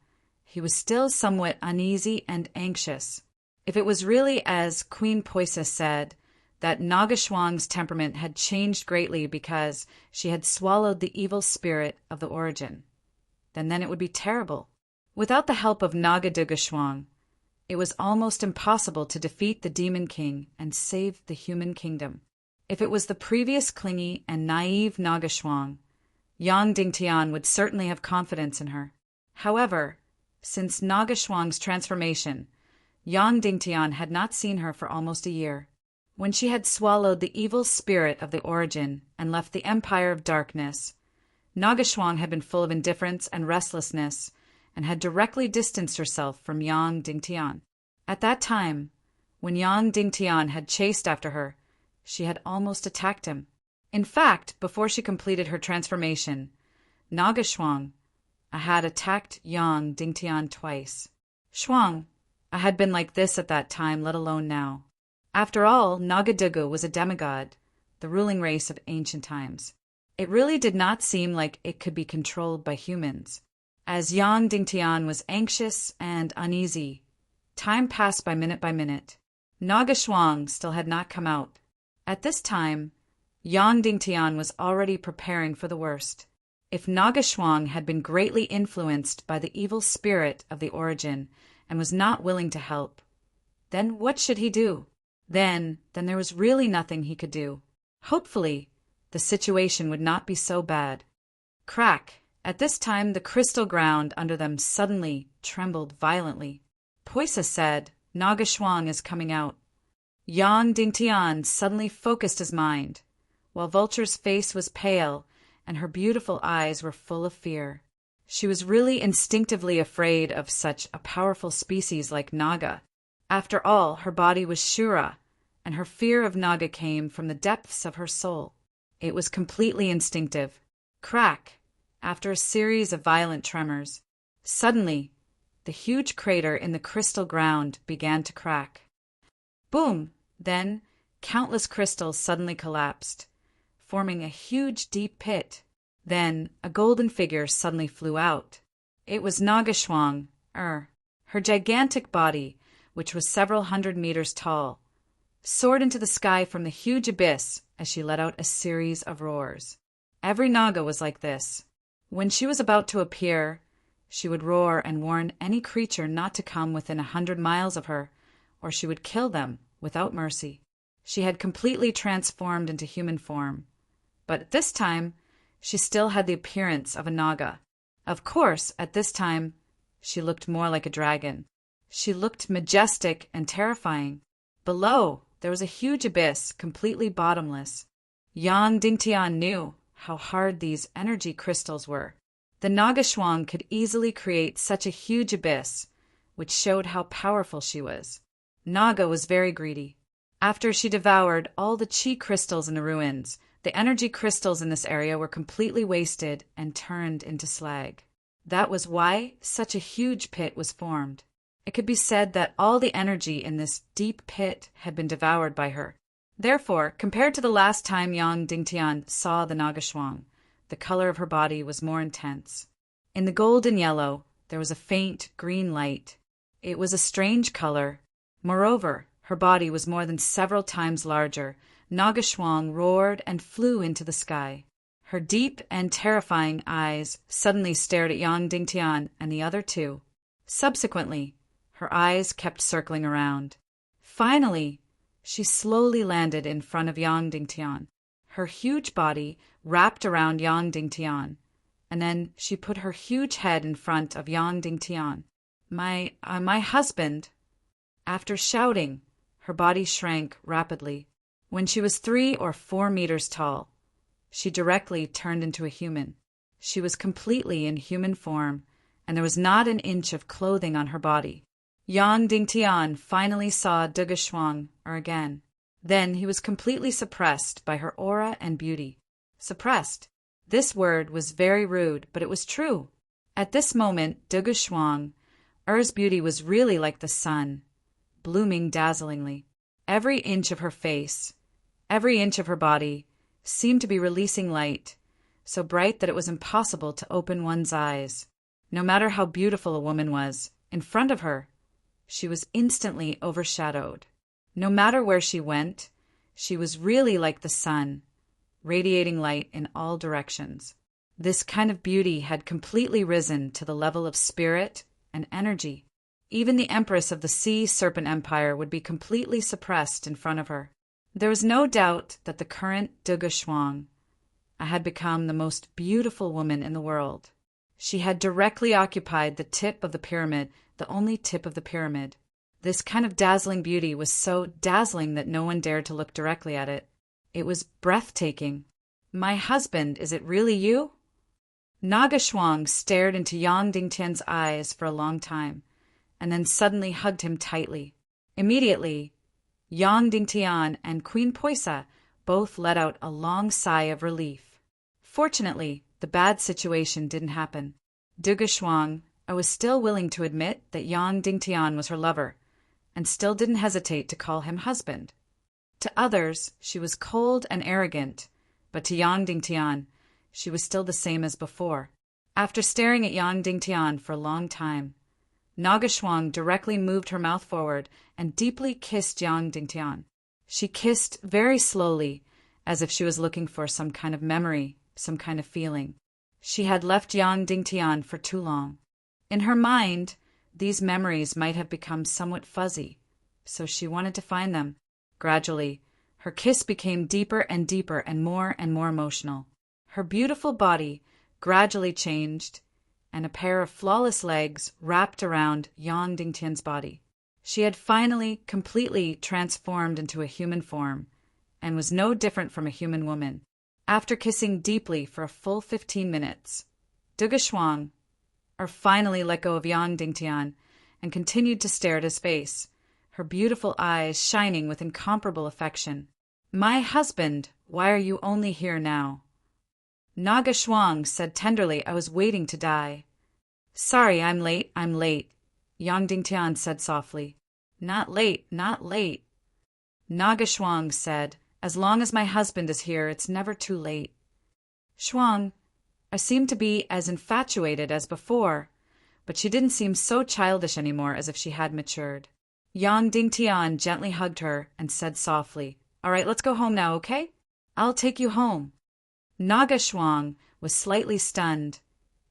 he was still somewhat uneasy and anxious. If it was really as Queen Poisa said, that Nagashwang's temperament had changed greatly because she had swallowed the evil spirit of the origin. Then it would be terrible. Without the help of Nagadugashwang, it was almost impossible to defeat the Demon King and save the human kingdom. If it was the previous clingy and naive Nagashwang, Yang Dingtian would certainly have confidence in her. However, since Nagashwang's transformation, Yang Dingtian had not seen her for almost a year. When she had swallowed the evil spirit of the origin and left the Empire of Darkness, Nagashwang had been full of indifference and restlessness and had directly distanced herself from Yang Dingtian. At that time, when Yang Dingtian had chased after her, she had almost attacked him. In fact, before she completed her transformation, Nagashwang had attacked Yang Dingtian twice. Shuang had been like this at that time, let alone now. After all, Nagadugu was a demigod, the ruling race of ancient times. It really did not seem like it could be controlled by humans. As Yang Dingtian was anxious and uneasy, time passed by minute. Nagashwang still had not come out. At this time, Yang Dingtian was already preparing for the worst. If Nagashwang had been greatly influenced by the evil spirit of the origin and was not willing to help, then what should he do? Then there was really nothing he could do. Hopefully, the situation would not be so bad. Crack! At this time, the crystal ground under them suddenly trembled violently. Poisa said, "Nagashwang is coming out." Yang Dingtian suddenly focused his mind, while Vulture's face was pale and her beautiful eyes were full of fear. She was really instinctively afraid of such a powerful species like Naga. After all, her body was Shura, and her fear of Naga came from the depths of her soul. It was completely instinctive. Crack! After a series of violent tremors, suddenly, the huge crater in the crystal ground began to crack. Boom! Then, countless crystals suddenly collapsed, forming a huge deep pit. Then, a golden figure suddenly flew out. It was Nagashwang. Her gigantic body, which was several hundred meters tall, soared into the sky from the huge abyss as she let out a series of roars. Every Naga was like this. When she was about to appear, she would roar and warn any creature not to come within 100 miles of her, or she would kill them without mercy. She had completely transformed into human form, but at this time, she still had the appearance of a Naga. Of course, at this time, she looked more like a dragon. She looked majestic and terrifying. Below, there was a huge abyss, completely bottomless. Yang Dingtian knew how hard these energy crystals were. The Nagashwang could easily create such a huge abyss, which showed how powerful she was. Naga was very greedy. After she devoured all the chi crystals in the ruins, the energy crystals in this area were completely wasted and turned into slag. That was why such a huge pit was formed. It could be said that all the energy in this deep pit had been devoured by her. Therefore, compared to the last time Yang Dingtian saw the Nagashwang, the color of her body was more intense. In the golden yellow, there was a faint green light. It was a strange color. Moreover, her body was more than several times larger. Nagashwang roared and flew into the sky. Her deep and terrifying eyes suddenly stared at Yang Dingtian and the other two. Subsequently, her eyes kept circling around. Finally, she slowly landed in front of Yang Dingtian. Her huge body wrapped around Yang Dingtian, and then she put her huge head in front of Yang Dingtian. My husband. After shouting, her body shrank rapidly. When she was 3 or 4 meters tall, she directly turned into a human. She was completely in human form, and there was not an inch of clothing on her body. Yang Dingtian finally saw Dugashwang again. Then he was completely suppressed by her aura and beauty. Suppressed. This word was very rude, but it was true. At this moment, Dugashwang's beauty was really like the sun, blooming dazzlingly. Every inch of her face, every inch of her body, seemed to be releasing light, so bright that it was impossible to open one's eyes. No matter how beautiful a woman was, in front of her, she was instantly overshadowed. No matter where she went, She was really like the sun, radiating light in all directions. This kind of beauty had completely risen to the level of spirit and energy. Even the Empress of the Sea Serpent Empire would be completely suppressed in front of her. There was no doubt that the current Duge Shuang had become the most beautiful woman in the world. She had directly occupied the tip of the pyramid, the only tip of the pyramid. This kind of dazzling beauty was so dazzling that no one dared to look directly at it. It was breathtaking. "My husband, is it really you?" Naga Shuang stared into Yang Dingtian's eyes for a long time, and then suddenly hugged him tightly. Immediately, Yang Dingtian and Queen Poisa both let out a long sigh of relief. Fortunately, the bad situation didn't happen. Duge Shuang was still willing to admit that Yang Dingtian was her lover, and still didn't hesitate to call him husband. To others, she was cold and arrogant, but to Yang Dingtian, she was still the same as before. After staring at Yang Dingtian for a long time, Naga Shuang directly moved her mouth forward and deeply kissed Yang Dingtian. She kissed very slowly, as if she was looking for some kind of memory, some kind of feeling. She had left Yang Dingtian for too long. In her mind, these memories might have become somewhat fuzzy, so she wanted to find them. Gradually, her kiss became deeper and deeper and more emotional. Her beautiful body gradually changed, and a pair of flawless legs wrapped around Yang Dingtian's body. She had finally completely transformed into a human form, and was no different from a human woman. After kissing deeply for a full 15 minutes, Duge Shuang finally let go of Yang Dingtian and continued to stare at his face, her beautiful eyes shining with incomparable affection. "My husband, why are you only here now?" Naga Shuang said tenderly, "I was waiting to die." "Sorry, I'm late. Yang Dingtian said softly. Not late. Naga Shuang said, "As long as my husband is here, it's never too late." Shuang seemed to be as infatuated as before, but she didn't seem so childish anymore, as if she had matured. Yang Dingtian gently hugged her and said softly, "All right, let's go home now, okay? I'll take you home." Naga Shuang was slightly stunned,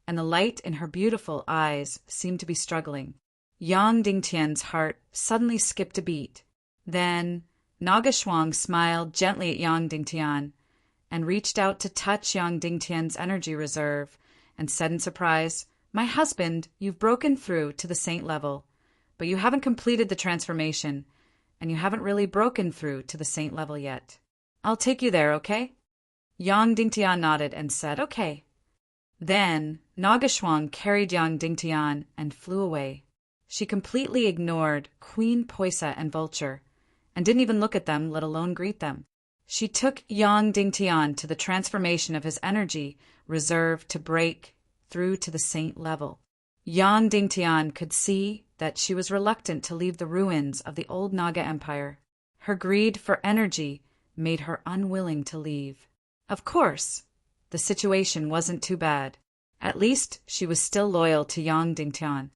and the light in her beautiful eyes seemed to be struggling. Yang Dingtian's heart suddenly skipped a beat. Then Naga Shuang smiled gently at Yang Dingtian and reached out to touch Yang Dingtian's energy reserve and said in surprise, "My husband, you've broken through to the saint level, but you haven't completed the transformation, and you haven't really broken through to the saint level yet. I'll take you there, okay?" Yang Dingtian nodded and said, "Okay." Then Naga Shuang carried Yang Dingtian and flew away. She completely ignored Queen Poisa and Vulture, and didn't even look at them, let alone greet them. She took Yang Dingtian to the transformation of his energy reserved to break through to the saint level. Yang Dingtian could see that she was reluctant to leave the ruins of the old Naga Empire. Her greed for energy made her unwilling to leave. Of course, the situation wasn't too bad. At least she was still loyal to Yang Dingtian.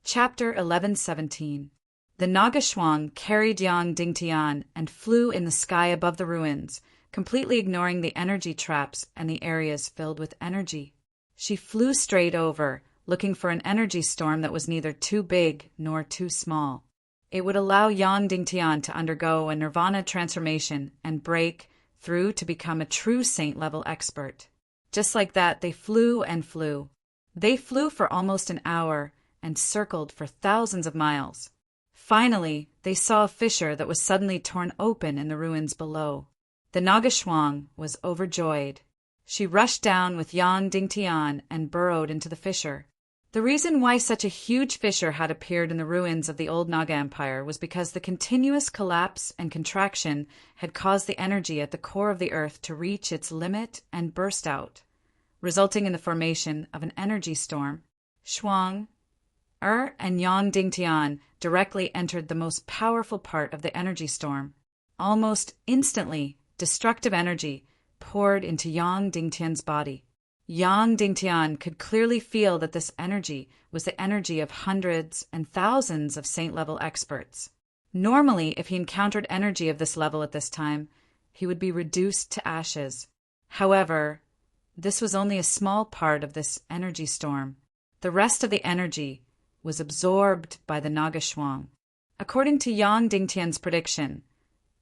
Chapter 11:17. The Naga Shuang carried Yang Dingtian and flew in the sky above the ruins, completely ignoring the energy traps and the areas filled with energy. She flew straight over, looking for an energy storm that was neither too big nor too small. It would allow Yang Dingtian to undergo a nirvana transformation and break through to become a true saint-level expert. Just like that, they flew and flew. They flew for almost an hour and circled for thousands of miles. Finally, they saw a fissure that was suddenly torn open in the ruins below. The Naga Shuang was overjoyed. She rushed down with Yang Dingtian and burrowed into the fissure. The reason why such a huge fissure had appeared in the ruins of the old Naga Empire was because the continuous collapse and contraction had caused the energy at the core of the earth to reach its limit and burst out, resulting in the formation of an energy storm. Shuang and Yang Dingtian directly entered the most powerful part of the energy storm. Almost instantly, destructive energy poured into Yang Dingtian's body. Yang Dingtian could clearly feel that this energy was the energy of hundreds and thousands of saint-level experts. Normally, if he encountered energy of this level at this time, he would be reduced to ashes. However, this was only a small part of this energy storm. The rest of the energy was absorbed by the Naga Shuang. According to Yang Dingtian's prediction,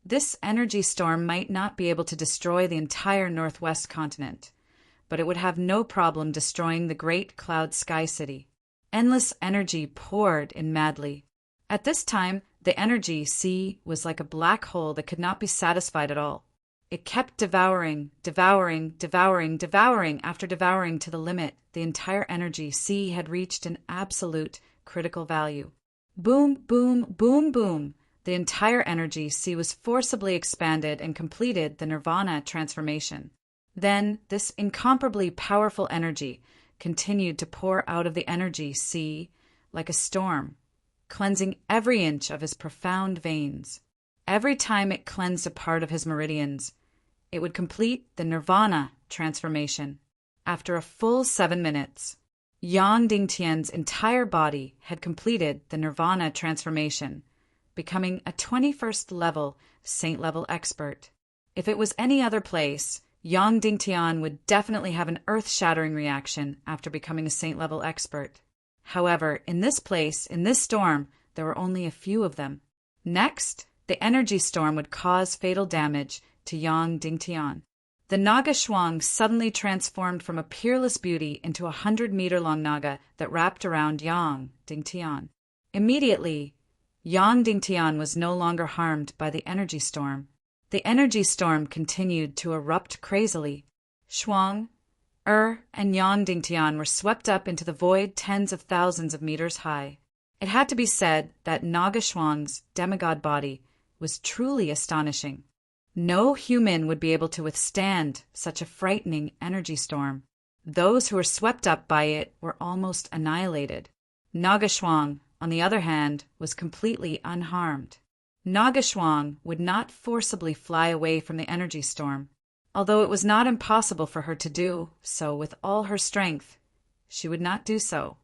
this energy storm might not be able to destroy the entire northwest continent, but it would have no problem destroying the great cloud sky city. Endless energy poured in madly. At this time, the energy sea was like a black hole that could not be satisfied at all. It kept devouring, devouring, devouring, devouring after devouring to the limit. The entire energy sea had reached an absolute critical value. Boom, boom, boom, boom. The entire energy sea was forcibly expanded and completed the nirvana transformation. Then, this incomparably powerful energy continued to pour out of the energy sea like a storm, cleansing every inch of his profound veins. Every time it cleansed a part of his meridians, it would complete the nirvana transformation. After a full 7 minutes, Yang Dingtian's entire body had completed the nirvana transformation, becoming a 21st level saint-level expert. If it was any other place, Yang Dingtian would definitely have an earth-shattering reaction after becoming a saint-level expert. However, in this place, in this storm, there were only a few of them. Next, the energy storm would cause fatal damage to Yang Dingtian. The Naga Shuang suddenly transformed from a peerless beauty into a 100-meter-long Naga that wrapped around Yang Dingtian. Immediately, Yang Dingtian was no longer harmed by the energy storm. The energy storm continued to erupt crazily. Shuang, and Yang Dingtian were swept up into the void tens of thousands of meters high. It had to be said that Naga Shuang's demigod body was truly astonishing. No human would be able to withstand such a frightening energy storm. Those who were swept up by it were almost annihilated. Naga Shuang, on the other hand, was completely unharmed. Naga Shuang would not forcibly fly away from the energy storm. Although it was not impossible for her to do so with all her strength, she would not do so.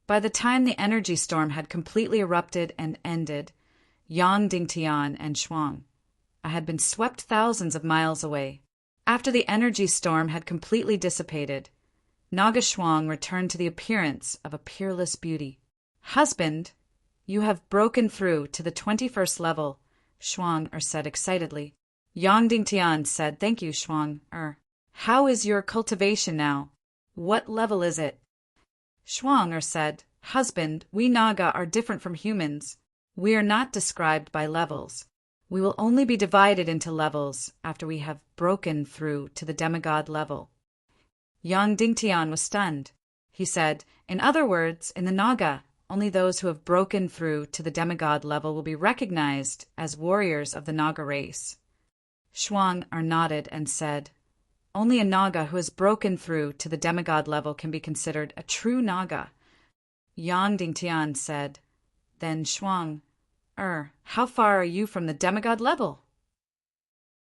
By the time the energy storm had completely erupted and ended, Yang Dingtian and Shuang had been swept thousands of miles away. After the energy storm had completely dissipated, Naga Shuang returned to the appearance of a peerless beauty. "Husband, you have broken through to the 21st level," Shuang said excitedly. Yang Dingtian said, "Thank you, Shuang. How is your cultivation now? What level is it?" Shuang said, "Husband, we Naga are different from humans. We are not described by levels. We will only be divided into levels after we have broken through to the demigod level." Yang Dingtian was stunned. He said, "In other words, in the Naga, only those who have broken through to the demigod level will be recognized as warriors of the Naga race." Shuang nodded and said, "Only a Naga who has broken through to the demigod level can be considered a true Naga." Yang Dingtian said, "Then Shuang, how far are you from the demigod level?"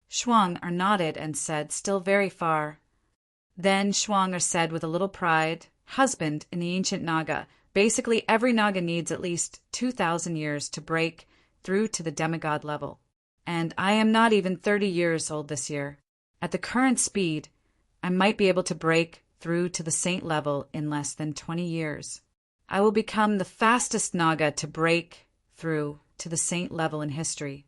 Shuang nodded and said, "Still very far." Then Shuang said with a little pride, "Husband, in the ancient Naga, basically every Naga needs at least 2,000 years to break through to the demigod level. And I am not even 30 years old this year. At the current speed, I might be able to break through to the saint level in less than 20 years. I will become the fastest Naga to break through to the saint level in history."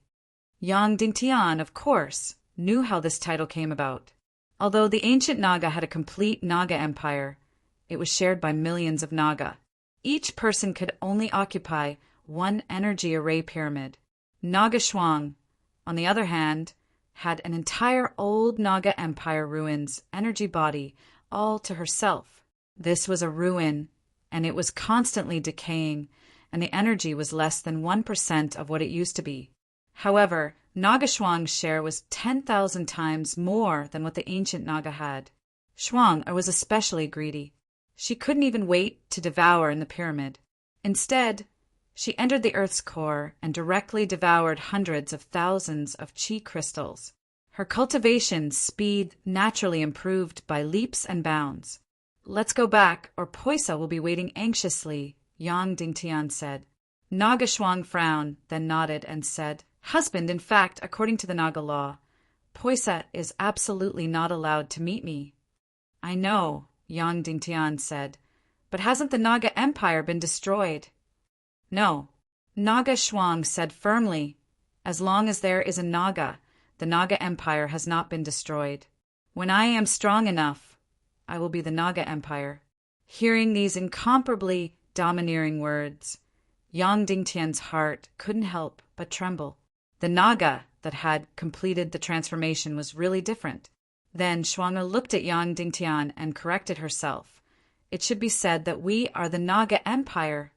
Yang Dingtian, of course, knew how this title came about. Although the ancient Naga had a complete Naga empire, it was shared by millions of Naga. Each person could only occupy one energy array pyramid. Naga Shuang, on the other hand, had an entire old Naga empire ruin's energy body all to herself. This was a ruin, and it was constantly decaying, and the energy was less than 1% of what it used to be. However, Naga Shuang's share was 10,000 times more than what the ancient Naga had. Shuang was especially greedy. She couldn't even wait to devour in the pyramid. Instead, she entered the Earth's core and directly devoured hundreds of thousands of chi crystals. Her cultivation speed naturally improved by leaps and bounds. "Let's go back, or Poisa will be waiting anxiously," Yang Dingtian said. Naga Shuang frowned, then nodded and said, "Husband, in fact, according to the Naga law, Poisa is absolutely not allowed to meet me. I know, Yang Dingtian said, but hasn't the Naga Empire been destroyed? No. Naga Shuang said firmly, as long as there is a Naga, the Naga Empire has not been destroyed. When I am strong enough, I will be the Naga Empire. Hearing these incomparably domineering words, Yang Dingtian's heart couldn't help but tremble. The Naga that had completed the transformation was really different. Then Shuang looked at Yang Dingtian and corrected herself. It should be said that we are the Naga Empire.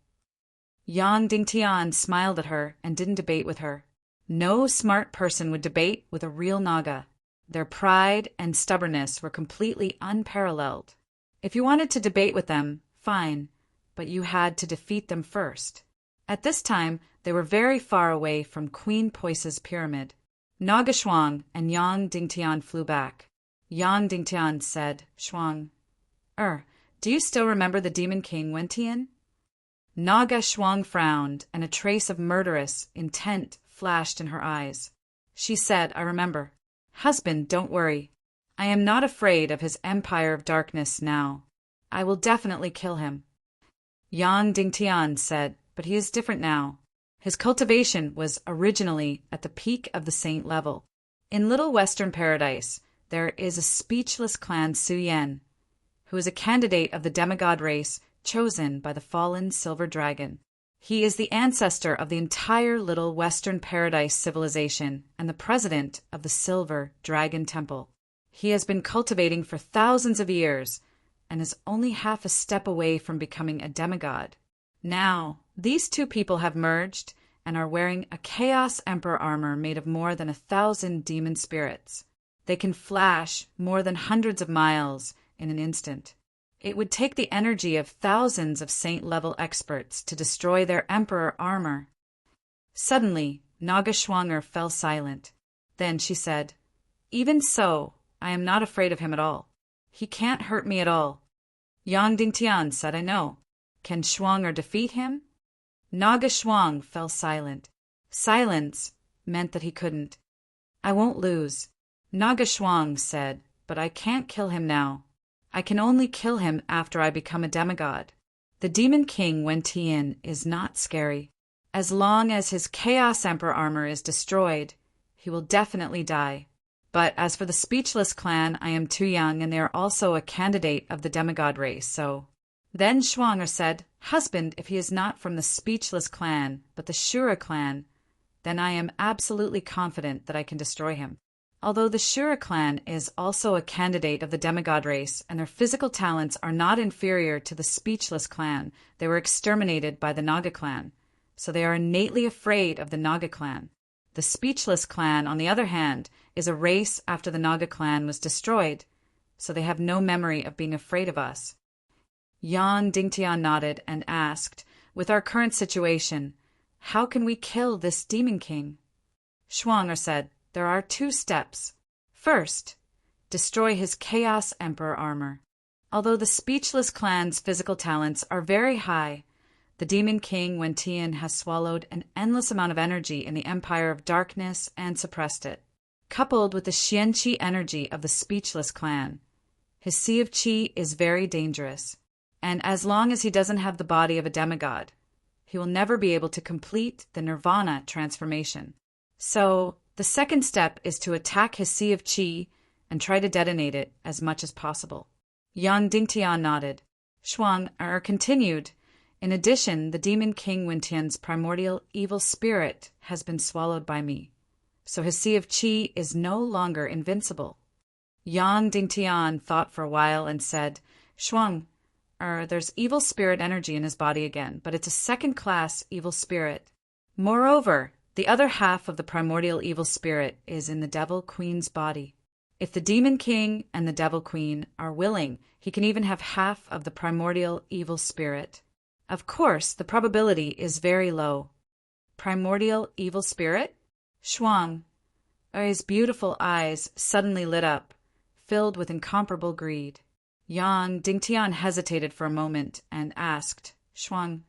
Yang Dingtian smiled at her and didn't debate with her. No smart person would debate with a real Naga. Their pride and stubbornness were completely unparalleled. If you wanted to debate with them, fine, but you had to defeat them first. At this time, they were very far away from Queen Poisa's pyramid. Naga Shuang and Yang Dingtian flew back. Yang Dingtian said, Shuang, do you still remember the Demon King Wentian? Naga Shuang frowned, and a trace of murderous intent flashed in her eyes. She said, I remember. Husband, don't worry. I am not afraid of his empire of darkness now. I will definitely kill him. Yang Dingtian said, but he is different now. His cultivation was originally at the peak of the saint level. In Little Western Paradise, there is a speechless clan Suyen, who is a candidate of the demigod race chosen by the fallen silver dragon. He is the ancestor of the entire Little Western Paradise civilization and the president of the Silver Dragon Temple. He has been cultivating for thousands of years and is only half a step away from becoming a demigod. Now, these two people have merged and are wearing a Chaos Emperor armor made of more than 1,000 demon spirits. They can flash more than hundreds of miles in an instant. It would take the energy of thousands of saint-level experts to destroy their emperor armor. Suddenly, Naga Shuang fell silent. Then she said, Even so, I am not afraid of him at all. He can't hurt me at all. Yang Dingtian said, I know. Can Shuang defeat him? Naga Shuang fell silent. Silence meant that he couldn't. I won't lose. Naga Shuang said, but I can't kill him now. I can only kill him after I become a demigod. The Demon King Wentian is not scary. As long as his Chaos Emperor armor is destroyed, he will definitely die. But as for the Speechless clan, I am too young, and they are also a candidate of the demigod race, so... Then Shuang said, Husband, if he is not from the Speechless clan, but the Shura clan, then I am absolutely confident that I can destroy him. Although the Shura clan is also a candidate of the demigod race, and their physical talents are not inferior to the Speechless clan, they were exterminated by the Naga clan, so they are innately afraid of the Naga clan. The Speechless clan, on the other hand, is a race after the Naga clan was destroyed, so they have no memory of being afraid of us. Yang Dingtian nodded and asked, With our current situation, how can we kill this Demon King? Shuang said, There are 2 steps. First, destroy his Chaos Emperor armor. Although the Speechless clan's physical talents are very high, the Demon King Wentian has swallowed an endless amount of energy in the Empire of Darkness and suppressed it. Coupled with the Xianqi energy of the Speechless clan, his Sea of Qi is very dangerous, and as long as he doesn't have the body of a demigod, he will never be able to complete the Nirvana transformation. So, the second step is to attack his Sea of Qi and try to detonate it as much as possible. Yang Dingtian nodded. Shuang continued, In addition, the Demon King Wentian's primordial evil spirit has been swallowed by me, so his Sea of Qi is no longer invincible. Yang Dingtian thought for a while and said, Shuang, there's evil spirit energy in his body again, but it's a second-class evil spirit. Moreover, the other half of the primordial evil spirit is in the Devil Queen's body. If the Demon King and the Devil Queen are willing, he can even have half of the primordial evil spirit. Of course, the probability is very low. Primordial evil spirit? Shuang. His beautiful eyes suddenly lit up, filled with incomparable greed. Yang Dingtian hesitated for a moment and asked, Shuang,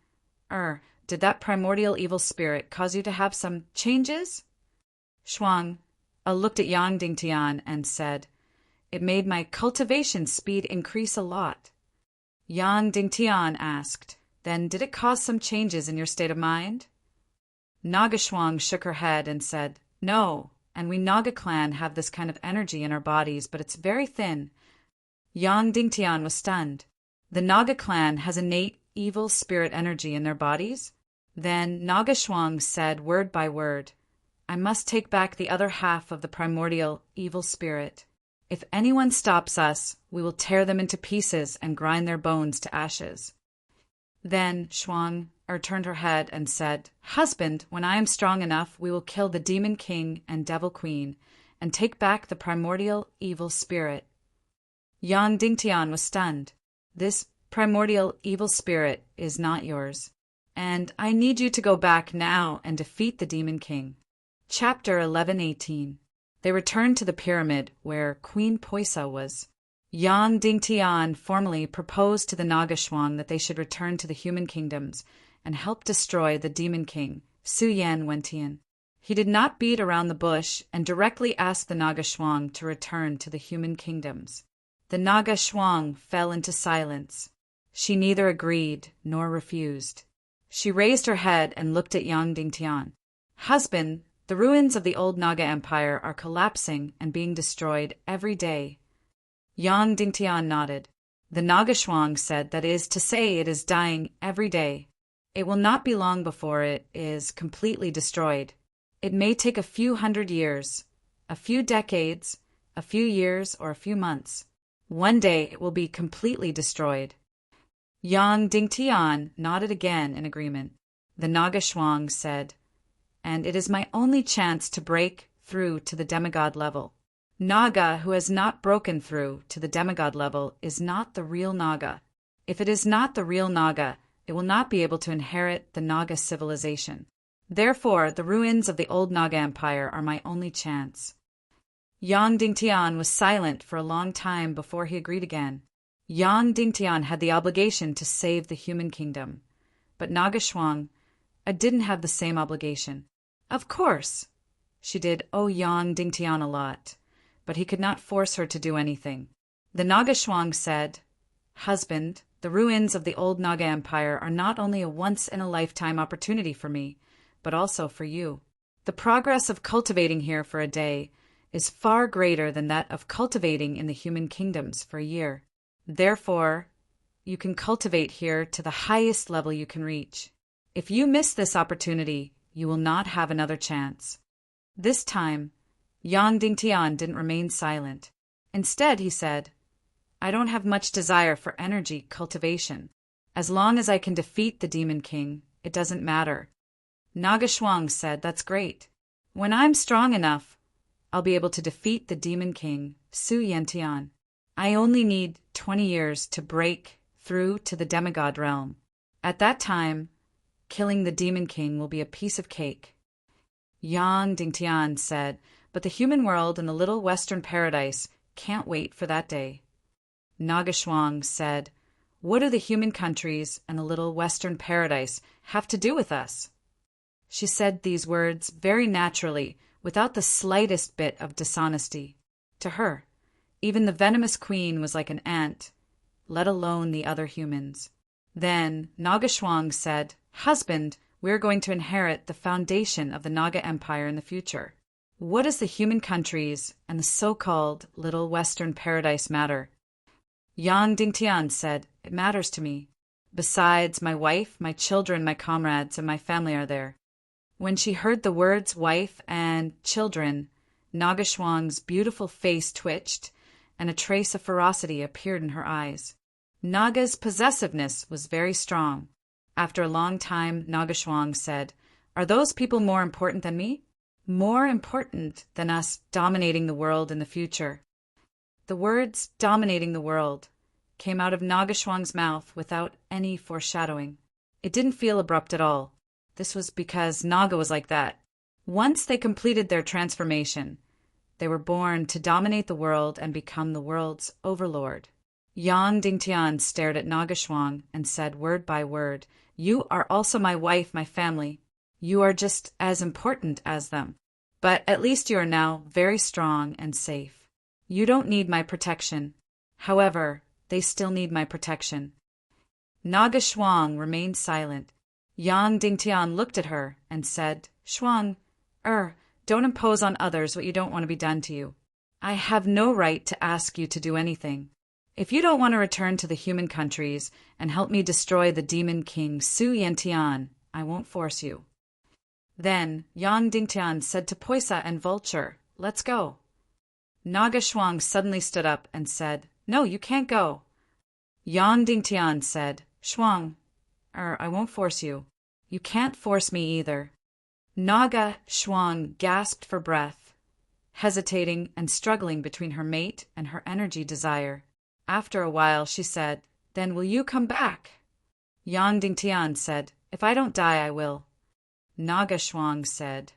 did that primordial evil spirit cause you to have some changes? Shuang, looked at Yang Dingtian and said, "It made my cultivation speed increase a lot." Yang Dingtian asked, "Then did it cause some changes in your state of mind?" Nagashwang shook her head and said, "No, and we Naga clan have this kind of energy in our bodies, but it's very thin." Yang Dingtian was stunned. The Naga clan has innate evil spirit energy in their bodies? Then Nagashwang said word by word, "I must take back the other half of the primordial evil spirit. If anyone stops us, we will tear them into pieces and grind their bones to ashes." Then Shuang turned her head and said, "Husband, when I am strong enough, we will kill the demon king and devil queen and take back the primordial evil spirit." Yang Dingtian was stunned. "This primordial evil spirit is not yours, and I need you to go back now and defeat the demon king." Chapter 11:18. They returned to the pyramid where Queen Poisa was. Yang Dingtian formally proposed to the Nagashwang that they should return to the human kingdoms and help destroy the demon king, Su Yan Wentian. He did not beat around the bush and directly asked the Nagashwang to return to the human kingdoms. The Nagashwang fell into silence. She neither agreed nor refused. She raised her head and looked at Yang Dingtian. "Husband, the ruins of the old Naga Empire are collapsing and being destroyed every day." Yang Dingtian nodded. The Nagashwang said that is to say it is dying every day. It will not be long before it is completely destroyed. It may take a few hundred years, a few decades, a few years, or a few months. One day it will be completely destroyed. Yang Dingtian nodded again in agreement. The Nagashwang said, "And it is my only chance to break through to the demigod level. Naga who has not broken through to the demigod level is not the real Naga. If it is not the real Naga, it will not be able to inherit the Naga civilization. Therefore, the ruins of the old Naga Empire are my only chance." Yang Dingtian was silent for a long time before he agreed again. Yang Dingtian had the obligation to save the human kingdom, but Nagashwang didn't have the same obligation. Of course, she did owe Yang Dingtian a lot, but he could not force her to do anything. The Nagashwang said, "Husband, the ruins of the old Naga Empire are not only a once-in-a-lifetime opportunity for me, but also for you. The progress of cultivating here for a day is far greater than that of cultivating in the human kingdoms for a year. Therefore, you can cultivate here to the highest level you can reach. If you miss this opportunity, you will not have another chance." This time, Yang Dingtian didn't remain silent. Instead, he said, "I don't have much desire for energy cultivation. As long as I can defeat the demon king, it doesn't matter." Nagashwang said, "That's great. When I'm strong enough, I'll be able to defeat the demon king, Su Yentian. I only need 20 years to break through to the demigod realm. At that time, killing the demon king will be a piece of cake." Yang Dingtian said, "But the human world and the little western paradise can't wait for that day." Nagashwang said, "What do the human countries and the little western paradise have to do with us?" She said these words very naturally, without the slightest bit of dishonesty. To her, even the venomous queen was like an ant, let alone the other humans. Then Nagashwang said, "Husband, we are going to inherit the foundation of the Naga Empire in the future. What does the human countries and the so-called little western paradise matter?" Yang Dingtian said, "It matters to me. Besides, my wife, my children, my comrades, and my family are there." When she heard the words wife and children, Nagashwang's beautiful face twitched, and a trace of ferocity appeared in her eyes. Naga's possessiveness was very strong. After a long time, Nagashwang said, "Are those people more important than me? More important than us dominating the world in the future?" The words "dominating the world" came out of Nagashwang's mouth without any foreshadowing. It didn't feel abrupt at all. This was because Naga was like that. Once they completed their transformation, they were born to dominate the world and become the world's overlord. Yang Dingtian stared at Nagashwang and said word by word, "You are also my wife, my family. You are just as important as them." But at least you are now very strong and safe. You don't need my protection. However, they still need my protection." Naga Shuang remained silent. Yang Dingtian looked at her and said, "Shuang, don't impose on others what you don't want to be done to you. I have no right to ask you to do anything. If you don't want to return to the human countries and help me destroy the demon king Su Yantian, I won't force you." Then Yang Dingtian said to Poisa and Vulture, "Let's go." Naga Shuang suddenly stood up and said, "No, you can't go." Yang Dingtian said, "Shuang, I won't force you. You can't force me either." Naga Shuang gasped for breath, hesitating and struggling between her mate and her energy desire. After a while she said, "Then will you come back?" Yang Dingtian said, "If I don't die, I will." Naga Shuang said,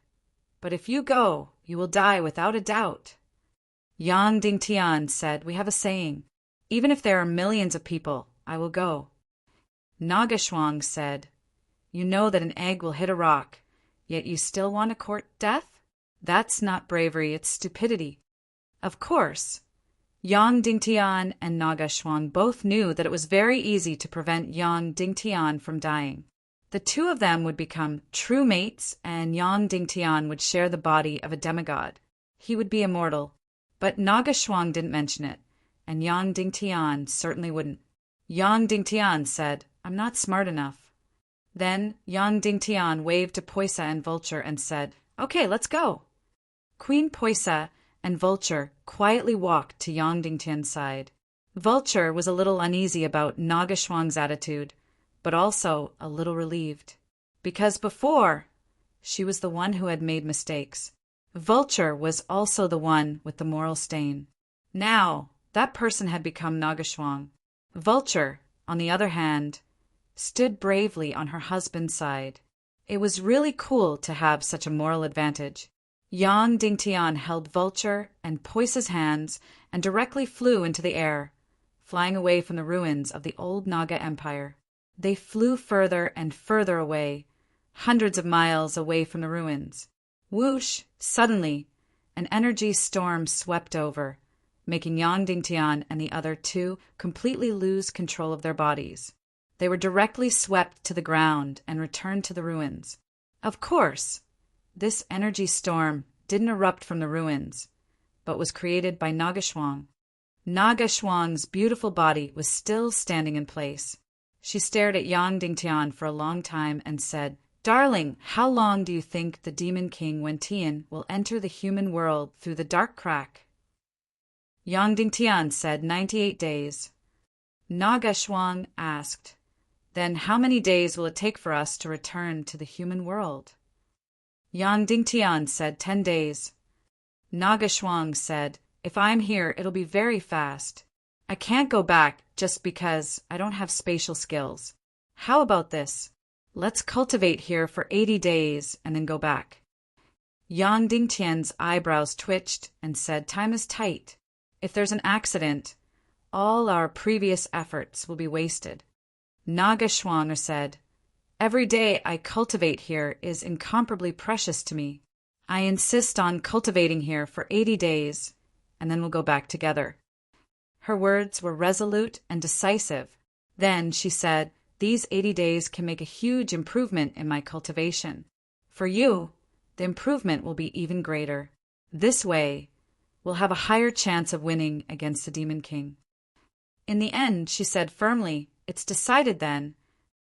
"But if you go, you will die without a doubt." Yang Dingtian said, "We have a saying, even if there are millions of people, I will go." Naga Shuang said, "You know that an egg will hit a rock, yet you still want to court death? That's not bravery, it's stupidity." Of course, Yang Dingtian and Naga Shuang both knew that it was very easy to prevent Yang Dingtian from dying. The two of them would become true mates, and Yang Dingtian would share the body of a demigod. He would be immortal. But Naga Shuang didn't mention it, and Yang Dingtian certainly wouldn't. Yang Dingtian said, "I'm not smart enough." Then Yang Dingtian waved to Poisa and Vulture and said, "Okay, let's go." Queen Poisa and Vulture quietly walked to Yang Dingtian's side. Vulture was a little uneasy about Naga Shuang's attitude, but also a little relieved. Because before, she was the one who had made mistakes. Vulture was also the one with the moral stain. Now, that person had become Naga Shuang. Vulture, on the other hand, stood bravely on her husband's side. It was really cool to have such a moral advantage. Yang Dingtian held Vulture and Poisa's hands and directly flew into the air, flying away from the ruins of the old Naga Empire. They flew further and further away, hundreds of miles away from the ruins. Whoosh! Suddenly, an energy storm swept over, making Yang Dingtian and the other two completely lose control of their bodies. They were directly swept to the ground and returned to the ruins. Of course, this energy storm didn't erupt from the ruins, but was created by Naga Shuang. Naga Shuang's beautiful body was still standing in place. She stared at Yang Dingtian for a long time and said, "Darling, how long do you think the Demon King Wentian will enter the human world through the dark crack?" Yang Dingtian said 98 days. Naga Shuang asked, "Then how many days will it take for us to return to the human world?" Yang Dingtian said 10 days. Naga Shuang said, "If I'm here, it'll be very fast. I can't go back just because I don't have spatial skills. How about this? Let's cultivate here for 80 days and then go back." Yang Dingtian's eyebrows twitched and said, "Time is tight. If there's an accident, all our previous efforts will be wasted." Naga Shuang said, "Every day I cultivate here is incomparably precious to me. I insist on cultivating here for 80 days, and then we'll go back together." Her words were resolute and decisive. Then she said, "These 80 days can make a huge improvement in my cultivation. For you, the improvement will be even greater. This way, we'll have a higher chance of winning against the Demon King." In the end, she said firmly, "It's decided then."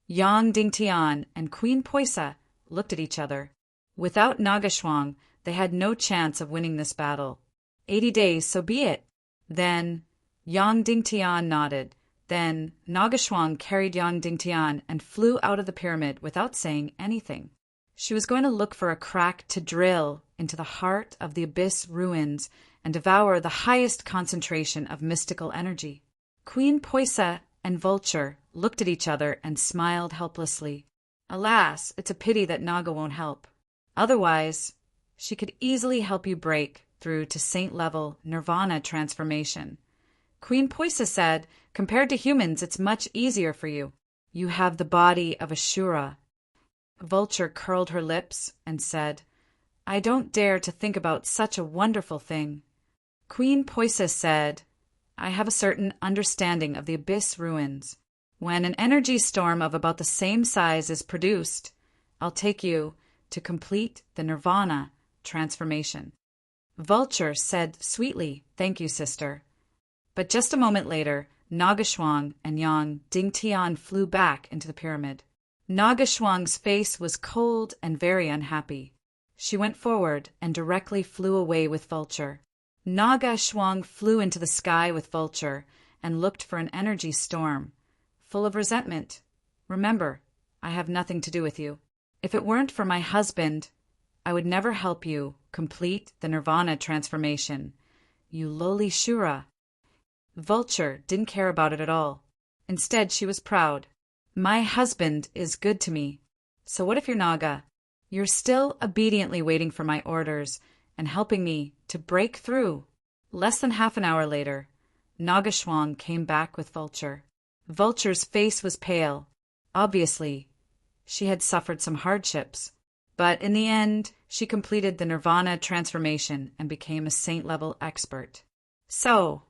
Yang Dingtian and Queen Poisa looked at each other. Without Naga Shuang, they had no chance of winning this battle. 80 days, so be it. Then Yang Dingtian nodded. Then Naga Shuang carried Yang Dingtian and flew out of the pyramid without saying anything. She was going to look for a crack to drill into the heart of the abyss ruins and devour the highest concentration of mystical energy. Queen Poisa and Vulture looked at each other and smiled helplessly. Alas, it's a pity that Naga won't help. Otherwise, she could easily help you break through to saint-level nirvana transformation. Queen Poisa said, "Compared to humans, it's much easier for you. You have the body of a Shura." Vulture curled her lips and said, I don't dare to think about such a wonderful thing. Queen Poises said, I have a certain understanding of the abyss ruins. When an energy storm of about the same size is produced, I'll take you to complete the nirvana transformation. Vulture said sweetly, Thank you, sister. But just a moment later, Nagashwang and Yang Dingtian flew back into the pyramid. Nagashwang's face was cold and very unhappy. She went forward and directly flew away with Vulture. Nagashwang flew into the sky with Vulture and looked for an energy storm, full of resentment. Remember, I have nothing to do with you. If it weren't for my husband, I would never help you complete the nirvana transformation, you lowly Shura. Vulture didn't care about it at all. Instead, she was proud. My husband is good to me. So what if you're Naga? You're still obediently waiting for my orders and helping me to break through. Less than half an hour later, Nagashwang came back with Vulture. Vulture's face was pale. Obviously, she had suffered some hardships. But in the end, she completed the nirvana transformation and became a saint-level expert. So,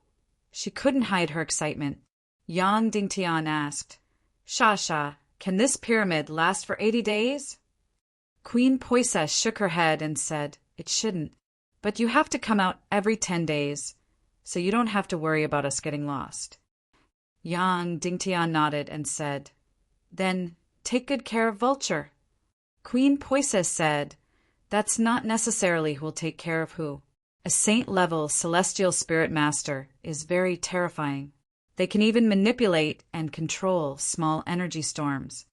she couldn't hide her excitement. Yang Dingtian asked, Shasha, can this pyramid last for 80 days? Queen Poises shook her head and said, It shouldn't. But you have to come out every 10 days, so you don't have to worry about us getting lost. Yang Dingtian nodded and said, Then take good care of Vulture. Queen Poises said, That's not necessarily who will take care of who. A saint-level celestial spirit master is very terrifying. They can even manipulate and control small energy storms.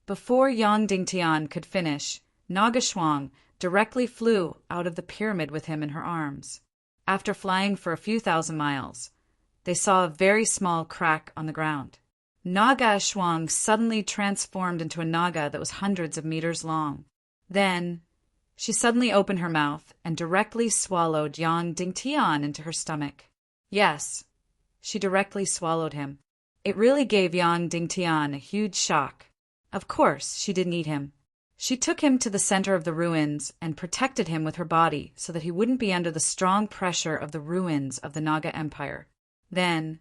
Before Yang Dingtian could finish, Nagashwang directly flew out of the pyramid with him in her arms. After flying for a few thousand miles, they saw a very small crack on the ground. Nagashwang suddenly transformed into a naga that was hundreds of meters long. Then, she suddenly opened her mouth and directly swallowed Yang Dingtian into her stomach. Yes, she directly swallowed him. It really gave Yang Dingtian a huge shock. Of course, she didn't eat him. She took him to the center of the ruins and protected him with her body so that he wouldn't be under the strong pressure of the ruins of the Naga Empire. Then,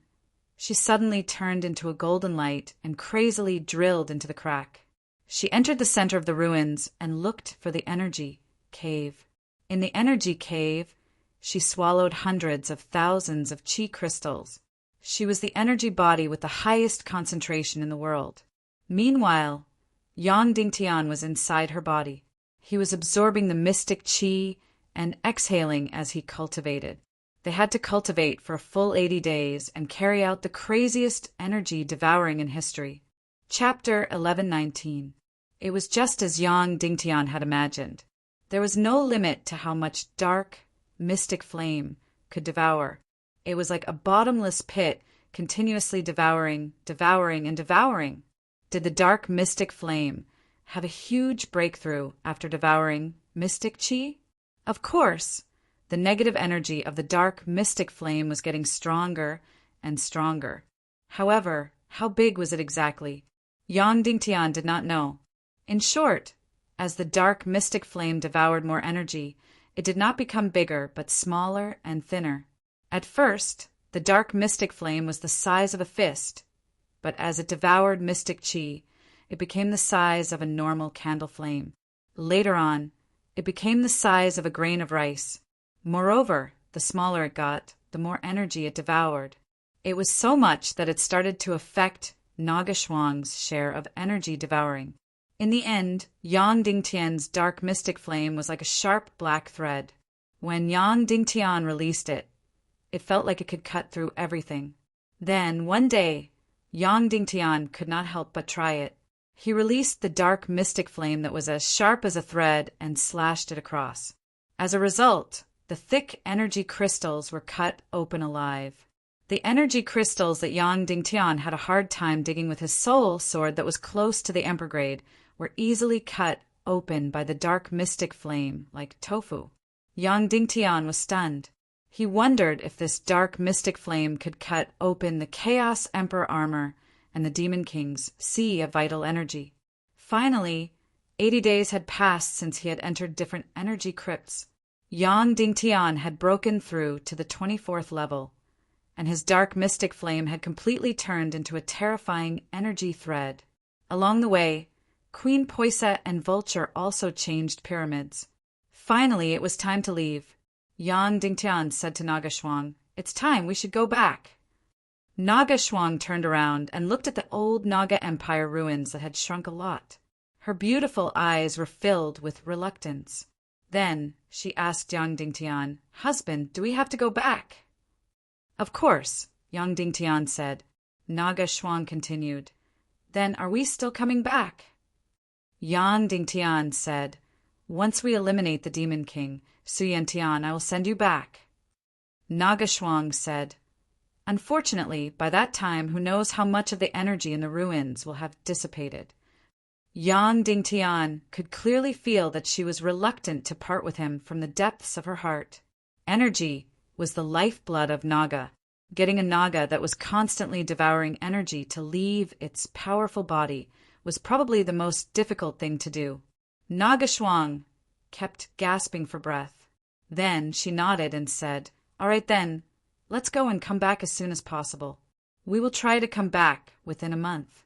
she suddenly turned into a golden light and crazily drilled into the crack. She entered the center of the ruins and looked for the energy cave. In the energy cave, she swallowed hundreds of thousands of chi crystals. She was the energy body with the highest concentration in the world. Meanwhile, Yang Dingtian was inside her body. He was absorbing the mystic chi and exhaling as he cultivated. They had to cultivate for a full 80 days and carry out the craziest energy devouring in history. Chapter 11:19. It was just as Yang Dingtian had imagined. There was no limit to how much dark, mystic flame could devour. It was like a bottomless pit continuously devouring, devouring, and devouring. Did the dark mystic flame have a huge breakthrough after devouring mystic chi? Of course, the negative energy of the dark mystic flame was getting stronger and stronger. However, how big was it exactly? Yang Dingtian did not know. In short, as the dark mystic flame devoured more energy, it did not become bigger but smaller and thinner. At first, the dark mystic flame was the size of a fist, but as it devoured mystic chi, it became the size of a normal candle flame. Later on, it became the size of a grain of rice. Moreover, the smaller it got, the more energy it devoured. It was so much that it started to affect Nagashwang's share of energy devouring. In the end, Yang Dingtian's dark mystic flame was like a sharp black thread. When Yang Dingtian released it, it felt like it could cut through everything. Then, one day, Yang Dingtian could not help but try it. He released the dark mystic flame that was as sharp as a thread and slashed it across. As a result, the thick energy crystals were cut open alive. The energy crystals that Yang Dingtian had a hard time digging with his soul sword that was close to the emperor grade were easily cut open by the dark mystic flame like tofu. Yang Dingtian was stunned. He wondered if this dark mystic flame could cut open the Chaos Emperor armor and the Demon King's sea of vital energy. Finally, 80 days had passed since he had entered different energy crypts. Yang Dingtian had broken through to the 24th level, and his dark mystic flame had completely turned into a terrifying energy thread. Along the way, Queen Poisa and Vulture also changed pyramids. Finally, it was time to leave. Yang Dingtian said to Nagashwang, "It's time, we should go back." Nagashwang turned around and looked at the old Naga Empire ruins that had shrunk a lot. Her beautiful eyes were filled with reluctance. Then she asked Yang Dingtian, "Husband, do we have to go back?" "Of course," Yang Dingtian said. Nagashwang continued, "Then are we still coming back?" Yang Dingtian said, "Once we eliminate the Demon King, Suyantian, I will send you back." Nagashwang said, "Unfortunately, by that time, who knows how much of the energy in the ruins will have dissipated." Yang Dingtian could clearly feel that she was reluctant to part with him from the depths of her heart. Energy was the lifeblood of Naga. Getting a Naga that was constantly devouring energy to leave its powerful body was probably the most difficult thing to do. Nagashwang kept gasping for breath. Then she nodded and said, "All right then, let's go and come back as soon as possible. We will try to come back within a month."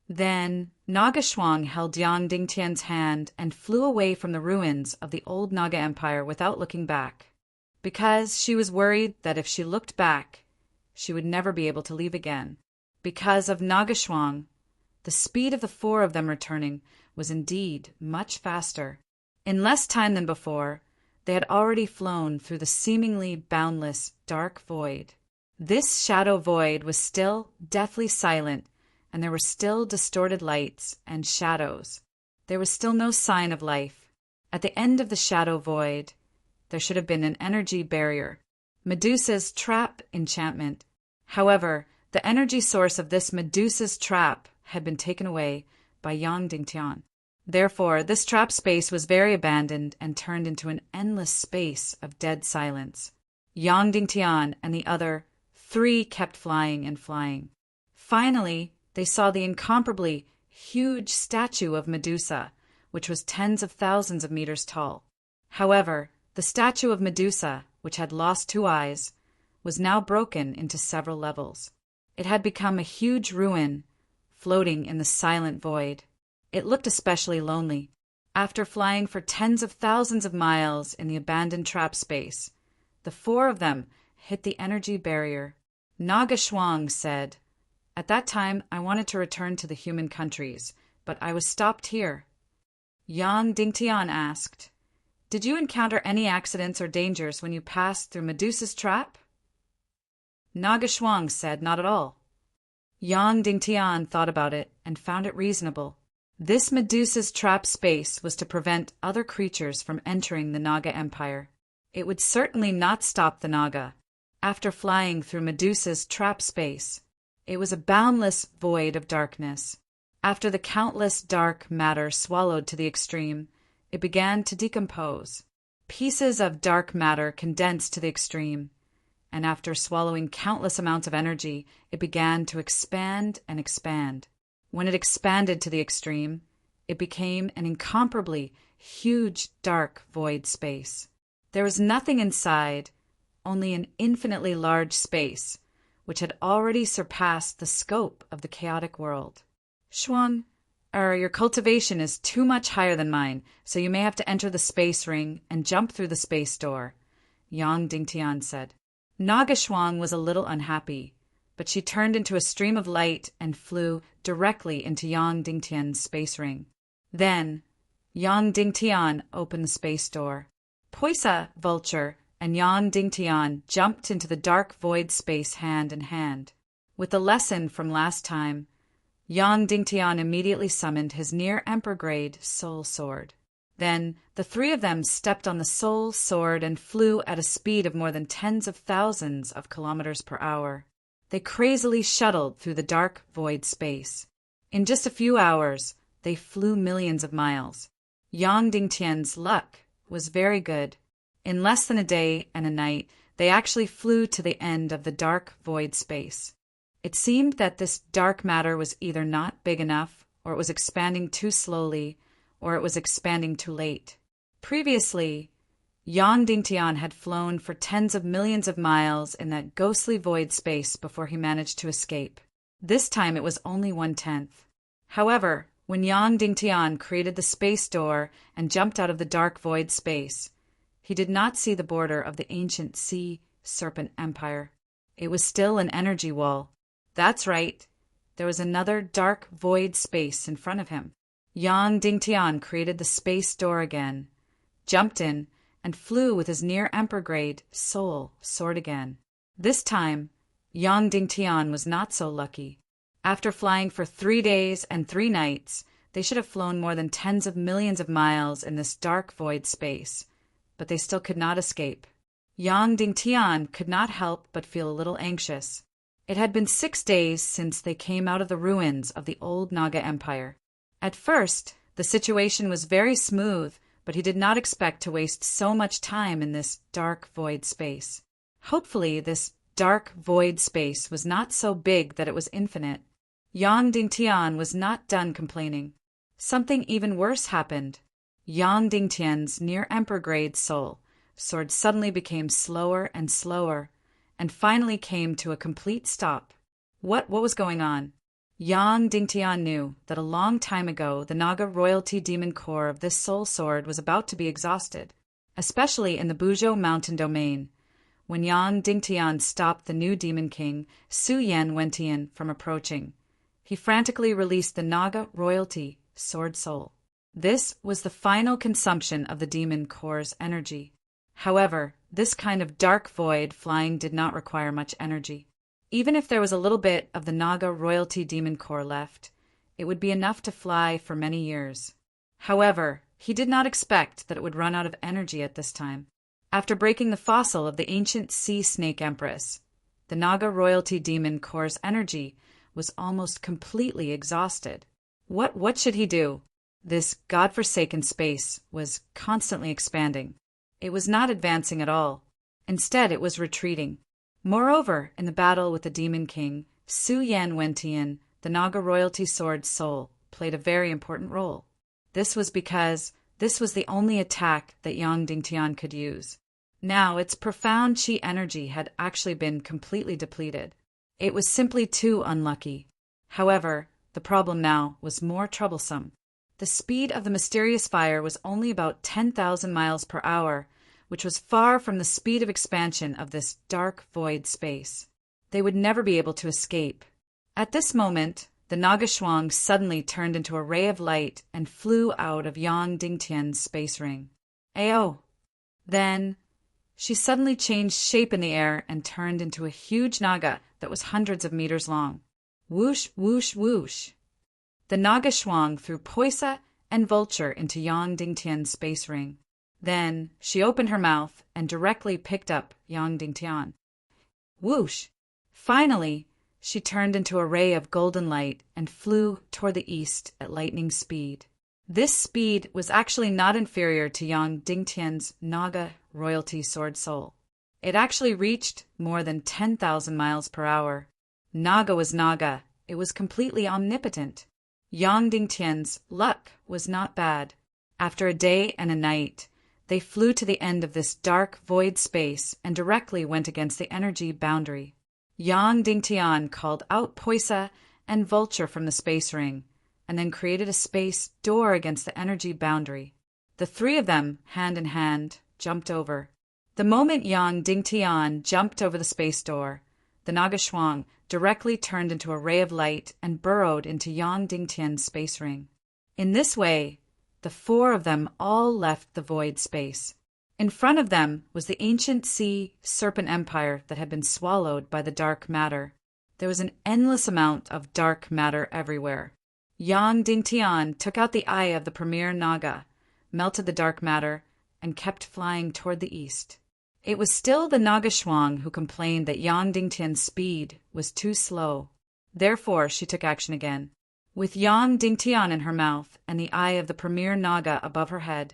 Then Nagashwang held Yang Dingtian's hand and flew away from the ruins of the old Naga Empire without looking back, because she was worried that if she looked back, she would never be able to leave again. Because of Nagashwang, the speed of the four of them returning was indeed much faster. In less time than before, they had already flown through the seemingly boundless dark void. This shadow void was still deathly silent, and there were still distorted lights and shadows. There was still no sign of life. At the end of the shadow void, there should have been an energy barrier, Medusa's trap enchantment. However, the energy source of this Medusa's trap had been taken away by Yang Dingtian. Therefore, this trap space was very abandoned and turned into an endless space of dead silence. Yang Dingtian and the other three kept flying and flying. Finally, they saw the incomparably huge statue of Medusa, which was tens of thousands of meters tall. However, the statue of Medusa, which had lost two eyes, was now broken into several levels. It had become a huge ruin, floating in the silent void. It looked especially lonely. After flying for tens of thousands of miles in the abandoned trap space, the four of them hit the energy barrier. Nagashwang said, "At that time, I wanted to return to the human countries, but I was stopped here." Yang Dingtian asked, "Did you encounter any accidents or dangers when you passed through Medusa's trap?" Nagashwang said, "Not at all." Yang Dingtian thought about it and found it reasonable. This Medusa's trap space was to prevent other creatures from entering the Naga Empire. It would certainly not stop the Naga. After flying through Medusa's trap space, it was a boundless void of darkness. After the countless dark matter swallowed to the extreme, it began to decompose. Pieces of dark matter condensed to the extreme, and after swallowing countless amounts of energy, it began to expand and expand. When it expanded to the extreme, it became an incomparably huge dark void space. There was nothing inside, only an infinitely large space, which had already surpassed the scope of the chaotic world. "Shuang, your cultivation is too much higher than mine, so you may have to enter the space ring and jump through the space door," Yang Dingtian said. Nagashwang was a little unhappy, but she turned into a stream of light and flew directly into Yang Dingtian's space ring. Then, Yang Dingtian opened the space door. Poisa, Vulture, and Yang Dingtian jumped into the dark void space hand in hand. With the lesson from last time, Yang Dingtian immediately summoned his near-emperor-grade soul sword. Then the three of them stepped on the soul sword and flew at a speed of more than tens of thousands of kilometers per hour. They crazily shuttled through the dark void space. In just a few hours, they flew millions of miles. Yang Dingtian's luck was very good. In less than a day and a night, they actually flew to the end of the dark void space. It seemed that this dark matter was either not big enough, or it was expanding too slowly, or it was expanding too late. Previously, Yang Dingtian had flown for tens of millions of miles in that ghostly void space before he managed to escape. This time it was only 1/10. However, when Yang Dingtian created the space door and jumped out of the dark void space, he did not see the border of the ancient sea serpent empire. It was still an energy wall. That's right. There was another dark void space in front of him. Yang Dingtian created the space door again, jumped in, and flew with his near-emperor-grade soul sword again. This time, Yang Dingtian was not so lucky. After flying for 3 days and 3 nights, they should have flown more than tens of millions of miles in this dark void space, but they still could not escape. Yang Dingtian could not help but feel a little anxious. It had been 6 days since they came out of the ruins of the old Naga Empire. At first, the situation was very smooth, but he did not expect to waste so much time in this dark void space. Hopefully, this dark void space was not so big that it was infinite. Yang Dingtian was not done complaining. Something even worse happened. Yang Dingtian's near-emperor-grade soul sword suddenly became slower and slower, and finally came to a complete stop. What was going on? Yang Dingtian knew that a long time ago the Naga royalty demon core of this soul sword was about to be exhausted, especially in the Buzhou mountain domain. When Yang Dingtian stopped the new demon king, Su Yan Wentian, from approaching, he frantically released the Naga royalty sword soul. This was the final consumption of the demon core's energy. However, this kind of dark void flying did not require much energy. Even if there was a little bit of the Naga royalty demon core left, it would be enough to fly for many years. However, he did not expect that it would run out of energy at this time. After breaking the fossil of the ancient sea snake empress, the Naga royalty demon core's energy was almost completely exhausted. What should he do? This godforsaken space was constantly expanding. It was not advancing at all. Instead, it was retreating. Moreover, in the battle with the Demon King, Su Yan Wentian, the Naga royalty sword soul, played a very important role. This was because this was the only attack that Yang Dingtian could use. Now, its profound chi energy had actually been completely depleted. It was simply too unlucky. However, the problem now was more troublesome. The speed of the mysterious fire was only about 10,000 miles per hour, which was far from the speed of expansion of this dark void space. They would never be able to escape. At this moment, the Naga Shuang suddenly turned into a ray of light and flew out of Yang Dingtian's space ring. Ayo! Then, she suddenly changed shape in the air and turned into a huge Naga that was hundreds of meters long. Whoosh, whoosh, whoosh! The Naga Shuang threw Poisa and Vulture into Yang Dingtian's space ring. Then she opened her mouth and directly picked up Yang Dingtian. Whoosh! Finally, she turned into a ray of golden light and flew toward the east at lightning speed. This speed was actually not inferior to Yang Dingtian's Naga royalty sword soul. It actually reached more than 10,000 miles per hour. Naga was Naga. It was completely omnipotent. Yang Dingtian's luck was not bad. After a day and a night, they flew to the end of this dark void space and directly went against the energy boundary. Yang Dingtian called out Poisa and Vulture from the space ring, and then created a space door against the energy boundary. The 3 of them, hand in hand, jumped over. The moment Yang Dingtian jumped over the space door, the Naga Shuang directly turned into a ray of light and burrowed into Yang Dingtian's space ring. In this way, the 4 of them all left the void space. In front of them was the ancient sea serpent empire that had been swallowed by the dark matter. There was an endless amount of dark matter everywhere. Yang Dingtian took out the eye of the premier Naga, melted the dark matter, and kept flying toward the east. It was still the Naga Shuang who complained that Yang Dingtian's speed was too slow. Therefore, she took action again. With Yang Dingtian in her mouth and the eye of the premier Naga above her head,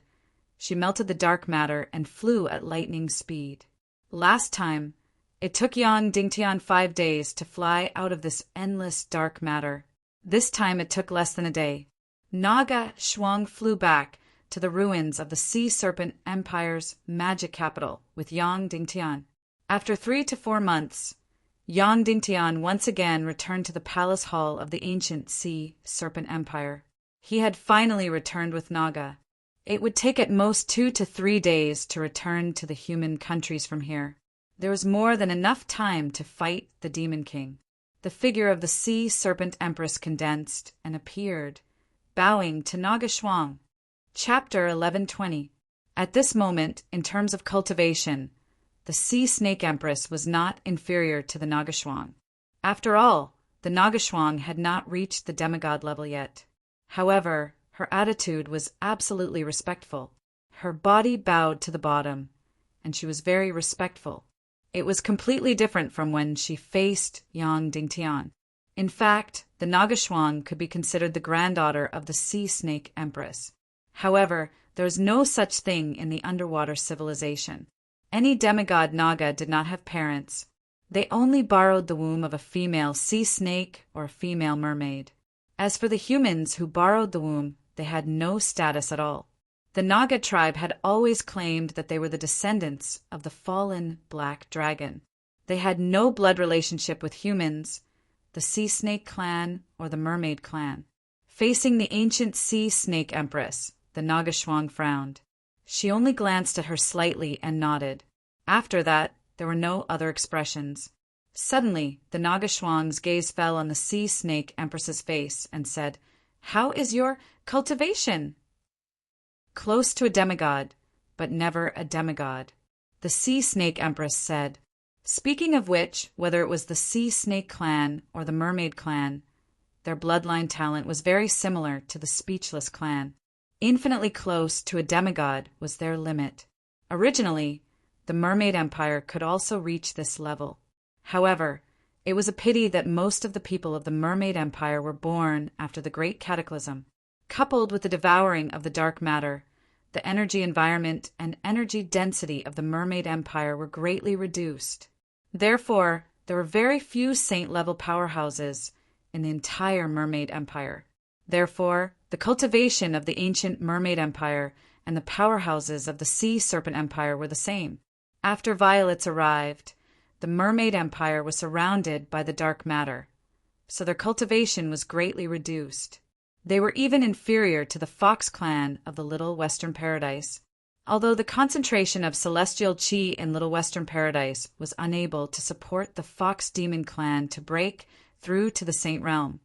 she melted the dark matter and flew at lightning speed. Last time, it took Yang Dingtian 5 days to fly out of this endless dark matter. This time it took less than a day. Naga Shuang flew back to the ruins of the Sea Serpent Empire's magic capital with Yang Dingtian. After 3 to 4 months, Yang Dingtian once again returned to the palace hall of the ancient Sea Serpent Empire. He had finally returned with Naga. It would take at most 2 to 3 days to return to the human countries from here. There was more than enough time to fight the Demon King. The figure of the Sea Serpent Empress condensed and appeared, bowing to Naga Shuang. Chapter 1120. At this moment, in terms of cultivation, the Sea Snake Empress was not inferior to the Naga Shuang. After all, the Naga Shuang had not reached the demigod level yet. However, her attitude was absolutely respectful. Her body bowed to the bottom, and she was very respectful. It was completely different from when she faced Yang Dingtian. In fact, the Naga Shuang could be considered the granddaughter of the Sea Snake Empress. However, there is no such thing in the underwater civilization. Any demigod Naga did not have parents. They only borrowed the womb of a female sea snake or a female mermaid. As for the humans who borrowed the womb, they had no status at all. The Naga tribe had always claimed that they were the descendants of the fallen black dragon. They had no blood relationship with humans, the sea snake clan, or the mermaid clan. Facing the ancient sea snake empress, the Naga Shuang frowned. She only glanced at her slightly and nodded. After that, there were no other expressions. Suddenly, the Naga Shuang's gaze fell on the sea snake empress's face and said, "How is your cultivation?" "Close to a demigod, but never a demigod," the sea snake empress said. Speaking of which, whether it was the sea snake clan or the mermaid clan, their bloodline talent was very similar to the speechless clan. Infinitely close to a demigod was their limit. Originally, the Mermaid Empire could also reach this level. However, it was a pity that most of the people of the Mermaid Empire were born after the Great Cataclysm. Coupled with the devouring of the dark matter, the energy environment and energy density of the Mermaid Empire were greatly reduced. Therefore, there were very few saint-level powerhouses in the entire Mermaid Empire. Therefore, the cultivation of the ancient Mermaid Empire and the powerhouses of the Sea Serpent Empire were the same. After violets arrived, the Mermaid Empire was surrounded by the dark matter, so their cultivation was greatly reduced. They were even inferior to the Fox clan of the Little Western Paradise. Although the concentration of celestial chi in Little Western Paradise was unable to support the Fox Demon clan to break through to the Saint Realm,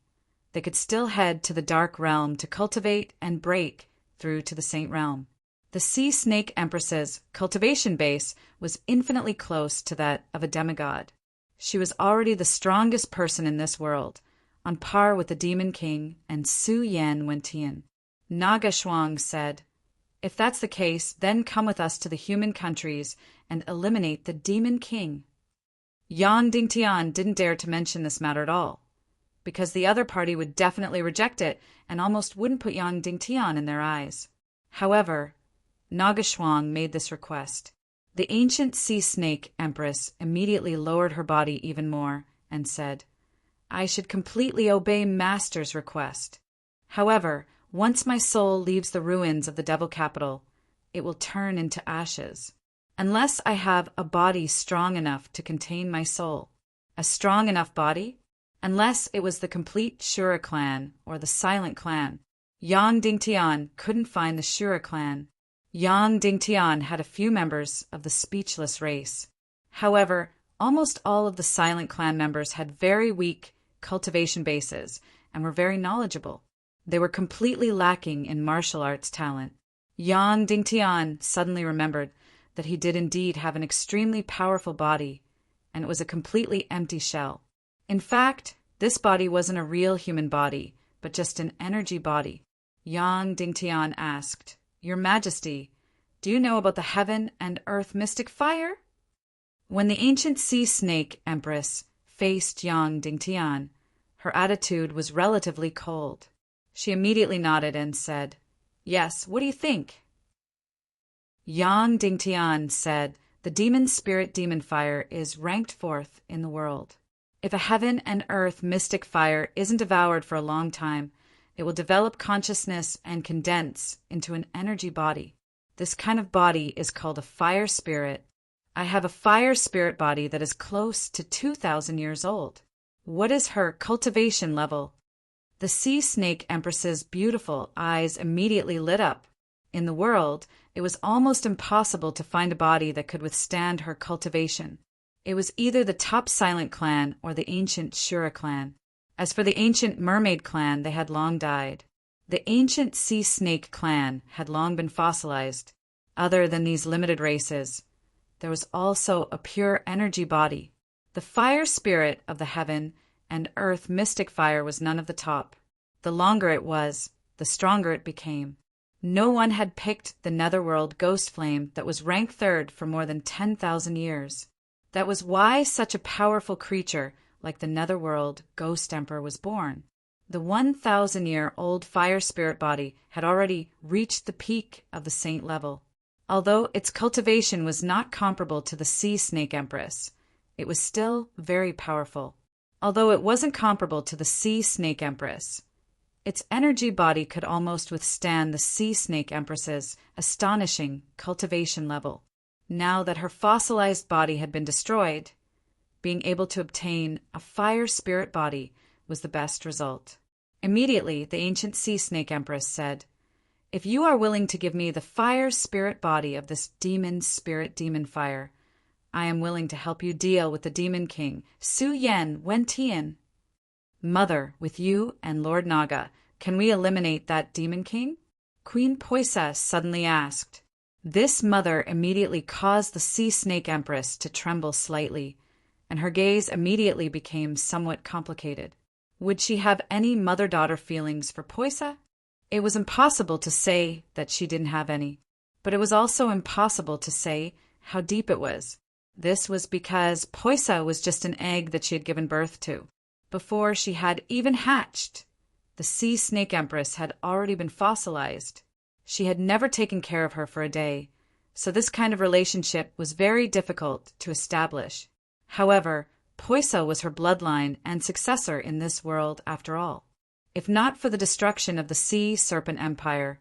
they could still head to the Dark Realm to cultivate and break through to the Saint Realm. The Sea Snake Empress's cultivation base was infinitely close to that of a demigod. She was already the strongest person in this world, on par with the Demon King and Su Yan Wentian. Naga Shuang said, "If that's the case, then come with us to the human countries and eliminate the Demon King." Yang Dingtian didn't dare to mention this matter at all, because the other party would definitely reject it and almost wouldn't put Yang Dingtian in their eyes. However, Naga Shuang made this request. The ancient sea snake empress immediately lowered her body even more and said, "I should completely obey Master's request. However, once my soul leaves the ruins of the Devil Capital, it will turn into ashes. Unless I have a body strong enough to contain my soul. A strong enough body? Unless it was the complete Shura clan or the Silent clan. Yang Dingtian couldn't find the Shura clan. Yang Dingtian had a few members of the speechless race. However, almost all of the Silent clan members had very weak cultivation bases and were very knowledgeable. They were completely lacking in martial arts talent. Yang Dingtian suddenly remembered that he did indeed have an extremely powerful body, and it was a completely empty shell. In fact, this body wasn't a real human body, but just an energy body. Yang Dingtian asked, "Your Majesty, do you know about the heaven and earth mystic fire?" When the ancient sea snake empress faced Yang Dingtian, her attitude was relatively cold. She immediately nodded and said, "Yes, what do you think?" Yang Dingtian said, "The demon spirit demon fire is ranked fourth in the world. If a heaven and earth mystic fire isn't devoured for a long time, It will develop consciousness and condense into an energy body. This kind of body is called a fire spirit. I have a fire spirit body that is close to 2,000 years old. What is her cultivation level? The sea snake empress's beautiful eyes immediately lit up. In the world, it was almost impossible to find a body that could withstand her cultivation. It was either the top silent clan or the ancient Shura clan. As for the ancient mermaid clan, they had long died. The ancient sea snake clan had long been fossilized. Other than these limited races, there was also a pure energy body. The fire spirit of the heaven and earth mystic fire was none of the top. The longer it was, the stronger it became. No one had picked the netherworld ghost flame that was ranked third for more than 10,000 years. That was why such a powerful creature like the netherworld ghost emperor was born. The 1,000-year-old fire spirit body had already reached the peak of the saint level. Although its cultivation was not comparable to the sea snake empress, it was still very powerful. Although it wasn't comparable to the sea snake empress, its energy body could almost withstand the sea snake empress's astonishing cultivation level. Now that her fossilized body had been destroyed, being able to obtain a fire spirit body was the best result. Immediately, the ancient sea snake empress said, "If you are willing to give me the fire spirit body of this demon spirit demon fire, I am willing to help you deal with the demon king, Su Yen Wentian." "Mother, with you and Lord Naga, can we eliminate that demon king?" Queen Poisa suddenly asked. This mother immediately caused the sea snake empress to tremble slightly, and her gaze immediately became somewhat complicated. Would she have any mother-daughter feelings for Poisa? It was impossible to say that she didn't have any, but it was also impossible to say how deep it was. This was because Poisa was just an egg that she had given birth to. Before she had even hatched, the sea snake empress had already been fossilized. She had never taken care of her for a day, so this kind of relationship was very difficult to establish. However, Poisa was her bloodline and successor in this world after all. If not for the destruction of the Sea Serpent Empire,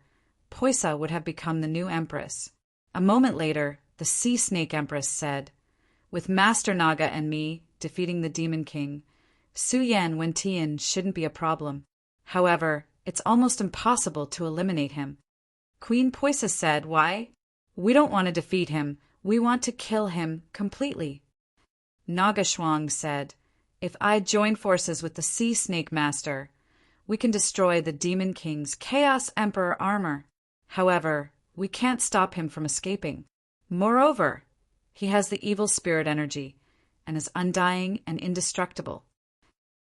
Poisa would have become the new empress. A moment later, the Sea Snake Empress said, "With Master Naga and me defeating the Demon King, Su Yen Wentian shouldn't be a problem. However, it's almost impossible to eliminate him." Queen Poisa said, "Why? We don't want to defeat him. We want to kill him completely." Naga Shuang said, "If I join forces with the Sea Snake Master, we can destroy the Demon King's Chaos Emperor armor. However, we can't stop him from escaping. Moreover, he has the evil spirit energy and is undying and indestructible."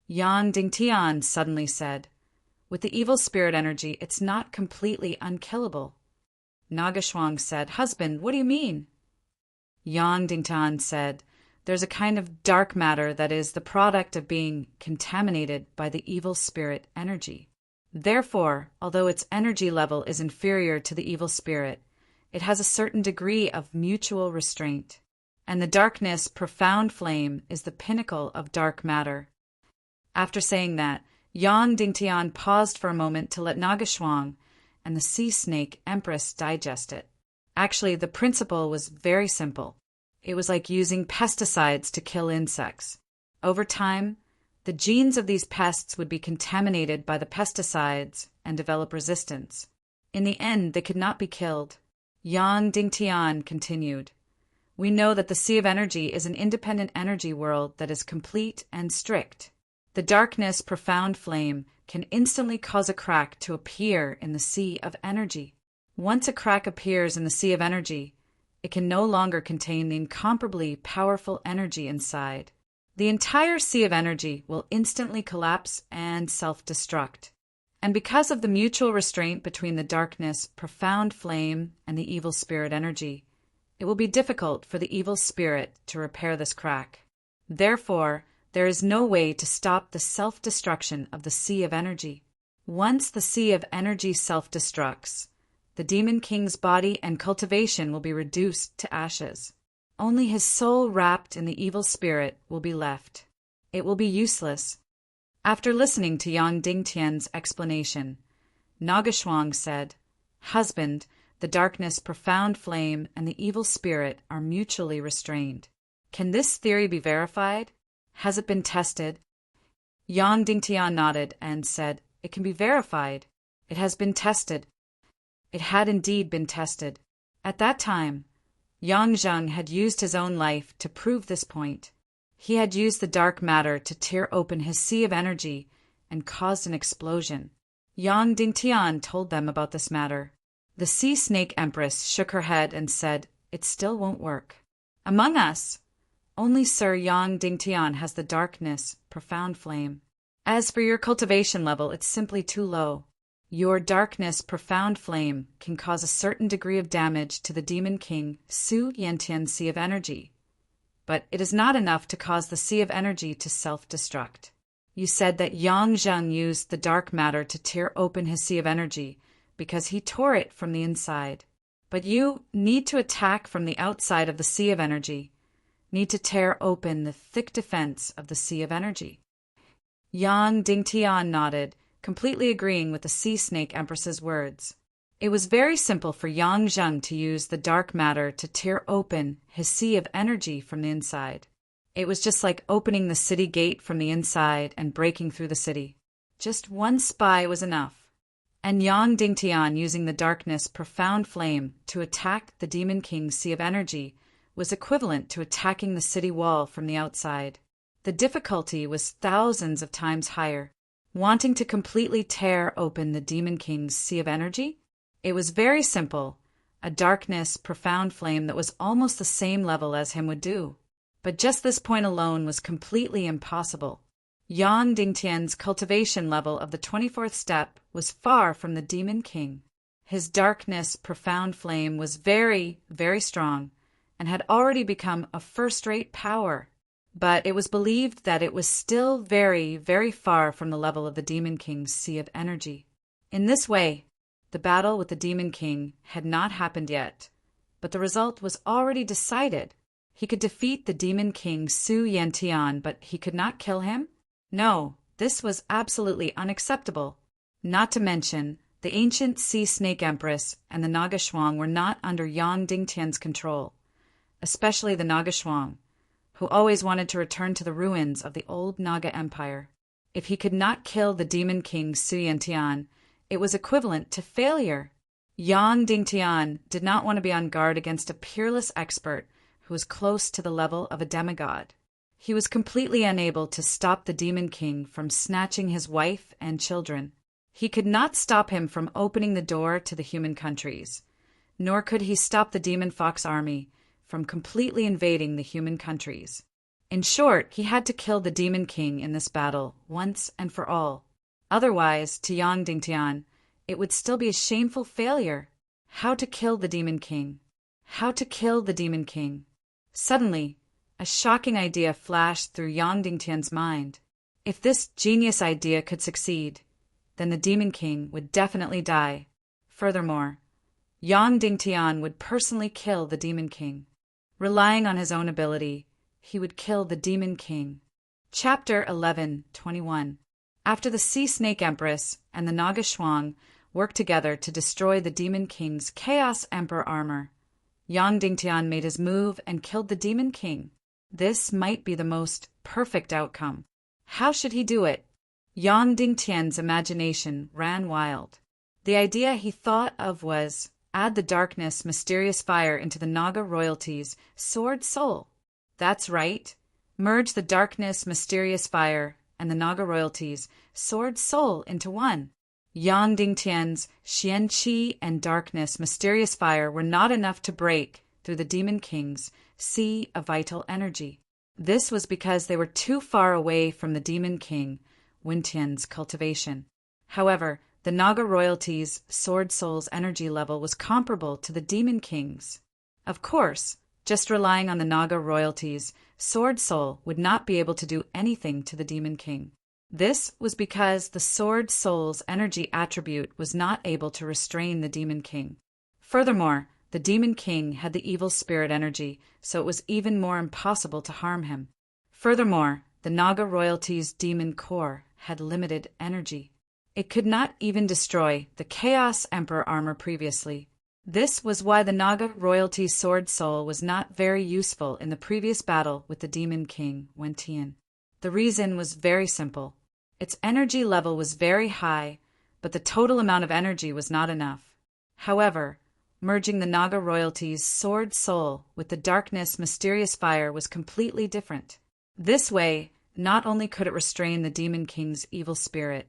Yang Dingtian suddenly said, "With the evil spirit energy, it's not completely unkillable." Naga Shuang said, "Husband, what do you mean?" Yang Dingtian said, "There's a kind of dark matter that is the product of being contaminated by the evil spirit energy. Therefore, although its energy level is inferior to the evil spirit, it has a certain degree of mutual restraint. And the darkness profound flame is the pinnacle of dark matter." After saying that, Yang Dingtian paused for a moment to let Naga Shuang and the Sea Snake Empress digest it. Actually, the principle was very simple. It was like using pesticides to kill insects. Over time, the genes of these pests would be contaminated by the pesticides and develop resistance. In the end, they could not be killed. Yang Dingtian continued, "We know that the Sea of Energy is an independent energy world that is complete and strict. The darkness profound flame can instantly cause a crack to appear in the Sea of Energy. Once a crack appears in the Sea of Energy, it can no longer contain the incomparably powerful energy inside. The entire Sea of Energy will instantly collapse and self-destruct. And because of the mutual restraint between the darkness, profound flame, and the evil spirit energy, it will be difficult for the evil spirit to repair this crack. Therefore, there is no way to stop the self-destruction of the Sea of Energy. Once the Sea of Energy self-destructs, the Demon King's body and cultivation will be reduced to ashes. Only his soul wrapped in the evil spirit will be left. It will be useless." After listening to Yang Dingtian's explanation, Nagashwang said, "Husband, the darkness, profound flame, and the evil spirit are mutually restrained. Can this theory be verified? Has it been tested?" Yang Dingtian nodded and said, "It can be verified. It has been tested." It had indeed been tested. At that time, Yang Zheng had used his own life to prove this point. He had used the dark matter to tear open his sea of energy and caused an explosion. Yang Dingtian told them about this matter. The Sea Snake Empress shook her head and said, "It still won't work. Among us, only Sir Yang Dingtian has the darkness, profound flame. As for your cultivation level, it's simply too low. Your darkness, profound flame can cause a certain degree of damage to the Demon King Su Yantian's Sea of Energy, but it is not enough to cause the Sea of Energy to self-destruct. You said that Yang Zheng used the dark matter to tear open his Sea of Energy because he tore it from the inside. But you need to attack from the outside of the Sea of Energy, need to tear open the thick defense of the Sea of Energy." Yang Dingtian nodded, completely agreeing with the Sea Snake Empress's words. It was very simple for Yang Zheng to use the dark matter to tear open his Sea of Energy from the inside. It was just like opening the city gate from the inside and breaking through the city. Just one spy was enough. And Yang Dingtian using the darkness, profound flame to attack the Demon King's Sea of Energy was equivalent to attacking the city wall from the outside. The difficulty was thousands of times higher. Wanting to completely tear open the Demon King's Sea of Energy? It was very simple. A darkness, profound flame that was almost the same level as him would do. But just this point alone was completely impossible. Yang Dingtian's cultivation level of the 24th step was far from the Demon King. His darkness, profound flame was very, very strong and had already become a first-rate power. But it was believed that it was still very, very far from the level of the Demon King's Sea of Energy. In this way, the battle with the Demon King had not happened yet, but the result was already decided. He could defeat the Demon King Su Yantian, but he could not kill him? No, this was absolutely unacceptable. Not to mention, the ancient Sea Snake Empress and the Nagashwang were not under Yang Dingtian's control, especially the Nagashwang, who always wanted to return to the ruins of the old Naga Empire. If he could not kill the Demon King Su Yantian, it was equivalent to failure. Yang Dingtian did not want to be on guard against a peerless expert who was close to the level of a demigod. He was completely unable to stop the Demon King from snatching his wife and children. He could not stop him from opening the door to the human countries, nor could he stop the Demon Fox army from completely invading the human countries. In short, he had to kill the Demon King in this battle once and for all. Otherwise, to Yang Dingtian, it would still be a shameful failure. How to kill the Demon King? How to kill the Demon King? Suddenly, a shocking idea flashed through Yang Dingtian's mind. If this genius idea could succeed, then the Demon King would definitely die. Furthermore, Yang Dingtian would personally kill the Demon King. Relying on his own ability, he would kill the Demon King. Chapter 11:21. After the Sea Snake Empress and the Nagashwang worked together to destroy the Demon King's Chaos Emperor armor, Yang Dingtian made his move and killed the Demon King. This might be the most perfect outcome. How should he do it? Yang Dingtian's imagination ran wild. The idea he thought of was add the darkness, mysterious fire into the Naga royalties' sword soul. That's right. Merge the darkness, mysterious fire and the Naga royalties' sword soul into one. Yang Dingtian's Xian Qi and darkness, mysterious fire were not enough to break through the Demon King's sea of vital energy. This was because they were too far away from the Demon King Wintian's cultivation. However, the Naga royalty's sword soul's energy level was comparable to the Demon King's. Of course, just relying on the Naga royalty's sword soul would not be able to do anything to the Demon King. This was because the sword soul's energy attribute was not able to restrain the Demon King. Furthermore, the Demon King had the evil spirit energy, so it was even more impossible to harm him. Furthermore, the Naga royalty's demon core had limited energy. It could not even destroy the Chaos Emperor armor previously. This was why the Naga royalty's sword soul was not very useful in the previous battle with the Demon King, Wentian. The reason was very simple. Its energy level was very high, but the total amount of energy was not enough. However, merging the Naga royalty's sword soul with the darkness mysterious fire was completely different. This way, not only could it restrain the Demon King's evil spirit,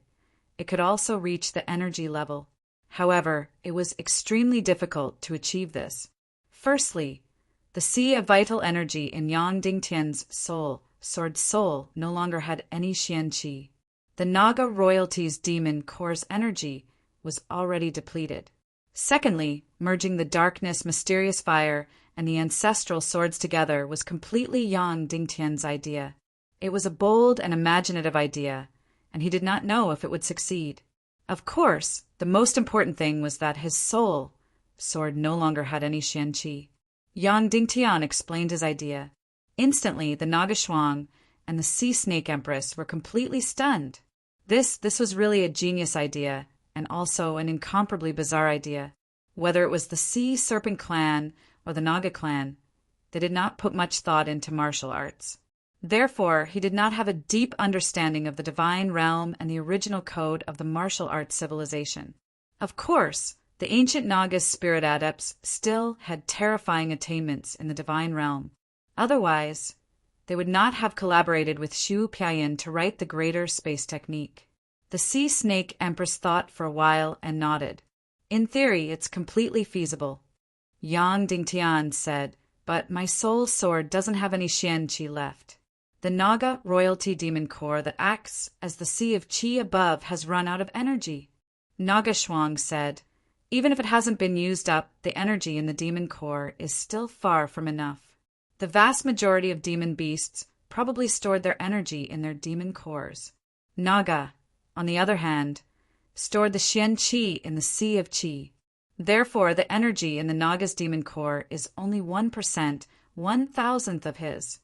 it could also reach the energy level. However, it was extremely difficult to achieve this. Firstly, the sea of vital energy in Yang Dingtian's sword soul no longer had any Xian Qi. The Naga royalty's demon core's energy was already depleted. Secondly, merging the darkness mysterious fire and the ancestral swords together was completely Yang Dingtian's idea. It was a bold and imaginative idea, and he did not know if it would succeed. Of course, the most important thing was that his sword no longer had any Xian Qi. Yang Dingtian explained his idea. Instantly, the Naga Shuang and the Sea Snake Empress were completely stunned. This was really a genius idea, and also an incomparably bizarre idea. Whether it was the Sea Serpent clan or the Naga clan, they did not put much thought into martial arts. Therefore, he did not have a deep understanding of the divine realm and the original code of the martial arts civilization. Of course, the ancient Naga's spirit adepts still had terrifying attainments in the divine realm. Otherwise, they would not have collaborated with Xu Piayin to write the greater space technique. The Sea Snake Empress thought for a while and nodded. In theory, it's completely feasible. Yang Dingtian said, but my soul sword doesn't have any Xian Qi left. The Naga royalty demon core that acts as the sea of Qi above has run out of energy. Naga Shuang said, even if it hasn't been used up, the energy in the demon core is still far from enough. The vast majority of demon beasts probably stored their energy in their demon cores. Naga, on the other hand, stored the Xian Qi in the sea of Qi. Therefore, the energy in the Naga's demon core is only 1%, 1,000th of his.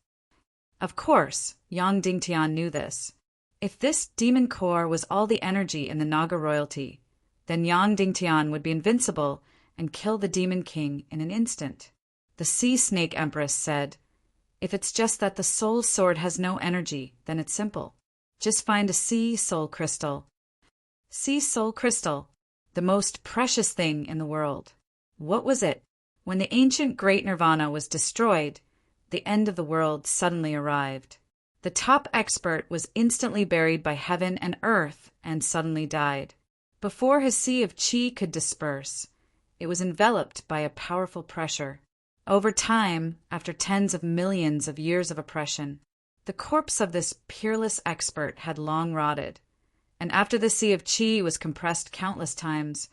Of course, Yang Dingtian knew this. If this demon core was all the energy in the Naga royalty, then Yang Dingtian would be invincible and kill the Demon King in an instant. The Sea Snake Empress said, if it's just that the soul sword has no energy, then it's simple. Just find a sea soul crystal. Sea soul crystal, the most precious thing in the world. What was it? When the ancient Great Nirvana was destroyed, the end of the world suddenly arrived. The top expert was instantly buried by heaven and earth and suddenly died. Before his sea of Qi could disperse, it was enveloped by a powerful pressure. Over time, after tens of millions of years of oppression, the corpse of this peerless expert had long rotted, and after the sea of Qi was compressed countless times,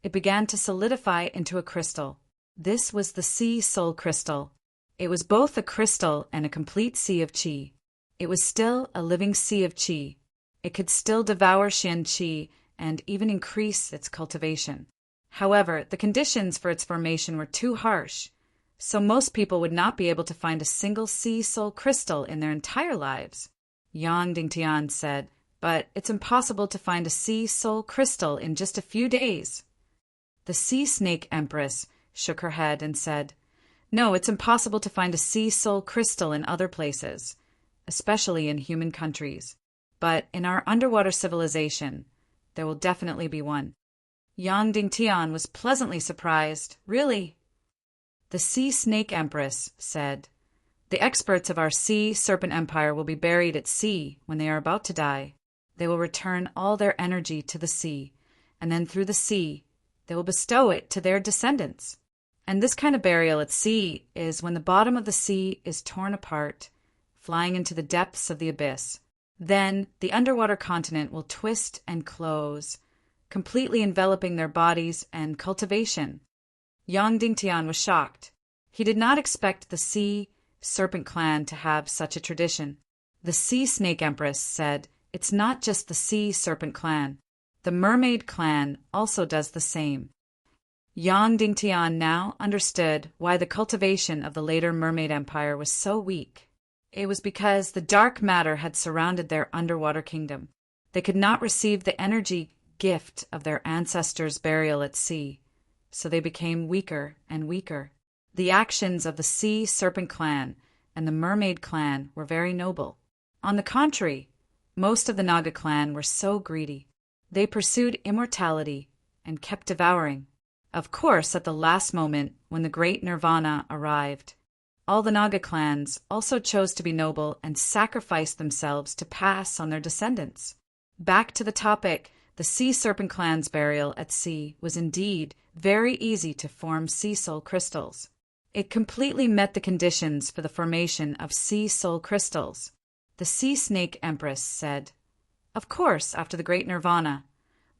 it began to solidify into a crystal. This was the Sea Soul Crystal. It was both a crystal and a complete sea of Qi. It was still a living sea of Qi. It could still devour Xian Qi and even increase its cultivation. However, the conditions for its formation were too harsh, so most people would not be able to find a single Sea Soul Crystal in their entire lives. Yang Dingtian said, but it's impossible to find a Sea Soul Crystal in just a few days. The Sea Snake Empress shook her head and said, no, it's impossible to find a Sea Soul Crystal in other places, especially in human countries. But in our underwater civilization, there will definitely be one. Yang Dingtian was pleasantly surprised. Really? The Sea Snake Empress said, the experts of our Sea Serpent Empire will be buried at sea when they are about to die. They will return all their energy to the sea, and then through the sea, they will bestow it to their descendants. And this kind of burial at sea is when the bottom of the sea is torn apart, flying into the depths of the abyss. Then the underwater continent will twist and close, completely enveloping their bodies and cultivation. Yang Dingtian was shocked. He did not expect the Sea Serpent clan to have such a tradition. The Sea Snake Empress said, it's not just the Sea Serpent clan. The Mermaid clan also does the same. Yang Dingtian now understood why the cultivation of the later Mermaid Empire was so weak. It was because the dark matter had surrounded their underwater kingdom. They could not receive the energy gift of their ancestors' burial at sea, so they became weaker and weaker. The actions of the Sea Serpent clan and the Mermaid clan were very noble. On the contrary, most of the Naga clan were so greedy. They pursued immortality and kept devouring. Of course, at the last moment, when the great Nirvana arrived, all the Naga clans also chose to be noble and sacrificed themselves to pass on their descendants. Back to the topic, the Sea Serpent clan's burial at sea was indeed very easy to form sea soul crystals. It completely met the conditions for the formation of sea soul crystals. The Sea Snake Empress said, "Of course, after the Great Nirvana,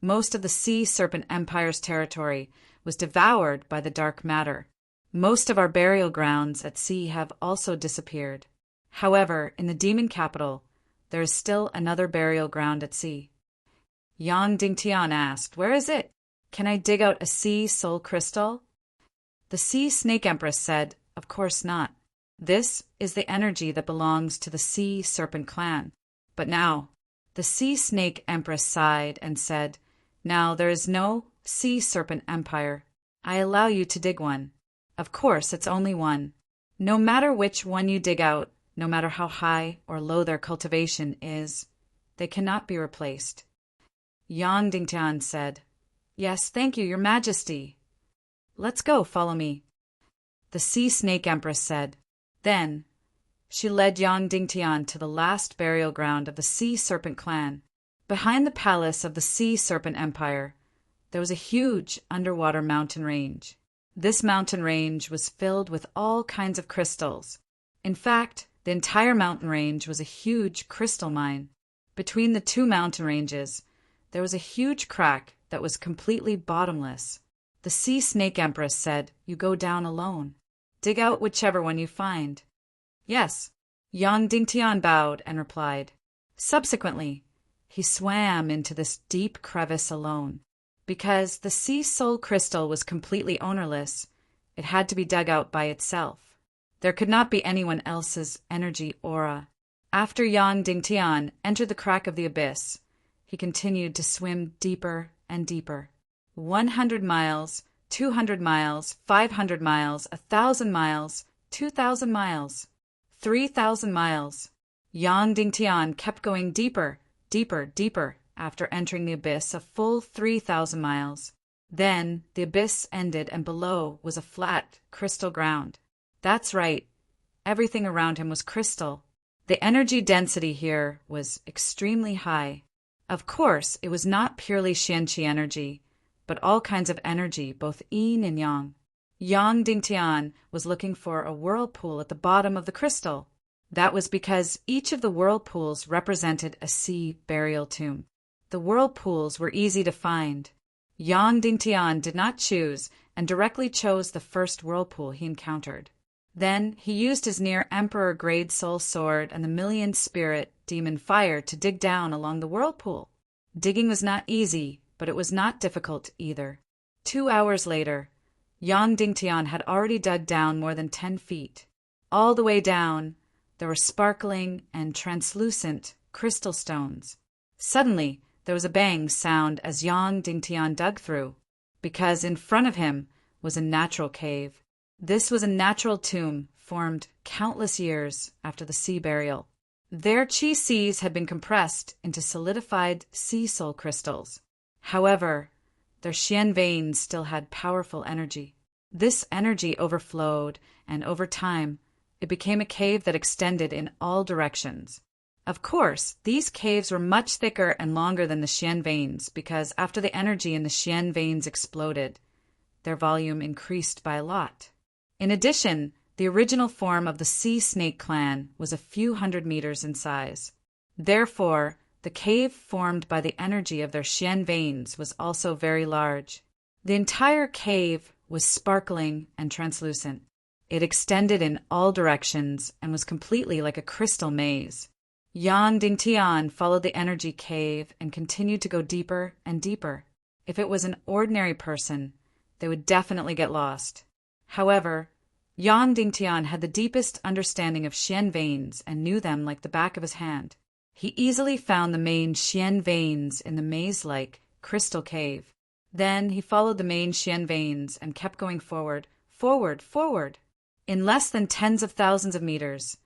most of the Sea Serpent Empire's territory was devoured by the dark matter. Most of our burial grounds at sea have also disappeared. However, in the demon capital, there is still another burial ground at sea." Yang Dingtian asked, "Where is it? Can I dig out a sea soul crystal?" The Sea Snake Empress said, "Of course not. This is the energy that belongs to the Sea Serpent clan. But now," the Sea Snake Empress sighed and said, "now there is no Sea Serpent Empire. I allow you to dig one. Of course, it's only one. No matter which one you dig out, no matter how high or low their cultivation is, they cannot be replaced." Yang Dingtian said, "Yes, thank you, Your Majesty. Let's go, follow me." The Sea Snake Empress said. Then she led Yang Dingtian to the last burial ground of the Sea Serpent clan. Behind the palace of the Sea Serpent Empire, there was a huge underwater mountain range. This mountain range was filled with all kinds of crystals. In fact, the entire mountain range was a huge crystal mine. Between the two mountain ranges, there was a huge crack that was completely bottomless. The Sea Snake Empress said, "You go down alone. Dig out whichever one you find." "Yes." Yang Dingtian bowed and replied. Subsequently, he swam into this deep crevice alone. Because the sea soul crystal was completely ownerless, it had to be dug out by itself. There could not be anyone else's energy aura. After Yang Dingtian entered the crack of the abyss, he continued to swim deeper and deeper. 100 miles, 200 miles, 500 miles, 1,000 miles, 2,000 miles, 3,000 miles. Yang Dingtian kept going deeper, deeper, deeper after entering the abyss a full 3,000 miles. Then the abyss ended and below was a flat, crystal ground. That's right. Everything around him was crystal. The energy density here was extremely high. Of course, it was not purely Xianqi energy, but all kinds of energy, both yin and yang. Yang Dingtian was looking for a whirlpool at the bottom of the crystal. That was because each of the whirlpools represented a sea burial tomb. The whirlpools were easy to find. Yang Dingtian did not choose and directly chose the first whirlpool he encountered. Then he used his near Emperor Grade Soul Sword and the Million Spirit Demon Fire to dig down along the whirlpool. Digging was not easy, but it was not difficult either. 2 hours later, Yang Dingtian had already dug down more than 10 feet. All the way down, there were sparkling and translucent crystal stones. Suddenly, there was a bang sound as Yang Dingtian dug through, because in front of him was a natural cave. This was a natural tomb formed countless years after the sea burial. Their chi seas had been compressed into solidified sea soul crystals. However, their xian veins still had powerful energy. This energy overflowed, and over time, it became a cave that extended in all directions. Of course, these caves were much thicker and longer than the xian veins because after the energy in the xian veins exploded, their volume increased by a lot. In addition, the original form of the Sea Snake clan was a few hundred meters in size. Therefore, the cave formed by the energy of their xian veins was also very large. The entire cave was sparkling and translucent. It extended in all directions and was completely like a crystal maze. Yang Dingtian followed the energy cave and continued to go deeper and deeper. If it was an ordinary person, they would definitely get lost. However, Yang Dingtian had the deepest understanding of xian veins and knew them like the back of his hand. He easily found the main xian veins in the maze-like, crystal cave. Then he followed the main Xian veins and kept going forward, forward, forward. In less than tens of thousands of meters,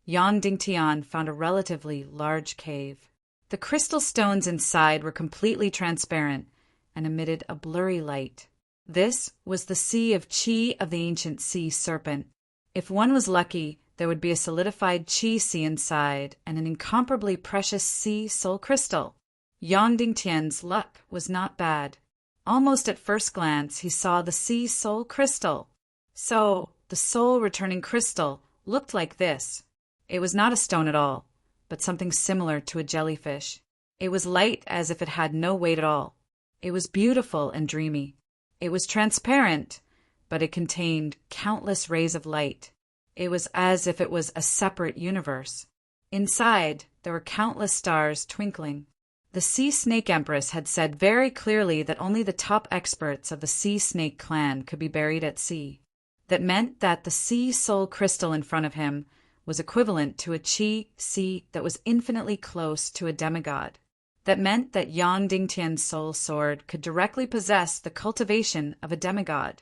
Yang Dingtian found a relatively large cave. The crystal stones inside were completely transparent and emitted a blurry light. This was the sea of qi of the ancient sea serpent. If one was lucky, there would be a solidified qi sea inside and an incomparably precious sea soul crystal. Yang Dingtian's luck was not bad. Almost at first glance, he saw the sea soul crystal. So, the soul-returning crystal looked like this. It was not a stone at all, but something similar to a jellyfish. It was light as if it had no weight at all. It was beautiful and dreamy. It was transparent, but it contained countless rays of light. It was as if it was a separate universe. Inside, there were countless stars twinkling. The Sea Snake Empress had said very clearly that only the top experts of the Sea Snake clan could be buried at sea. That meant that the sea soul crystal in front of him was equivalent to a qi sea that was infinitely close to a demigod. That meant that Yang Dingtian's soul sword could directly possess the cultivation of a demigod.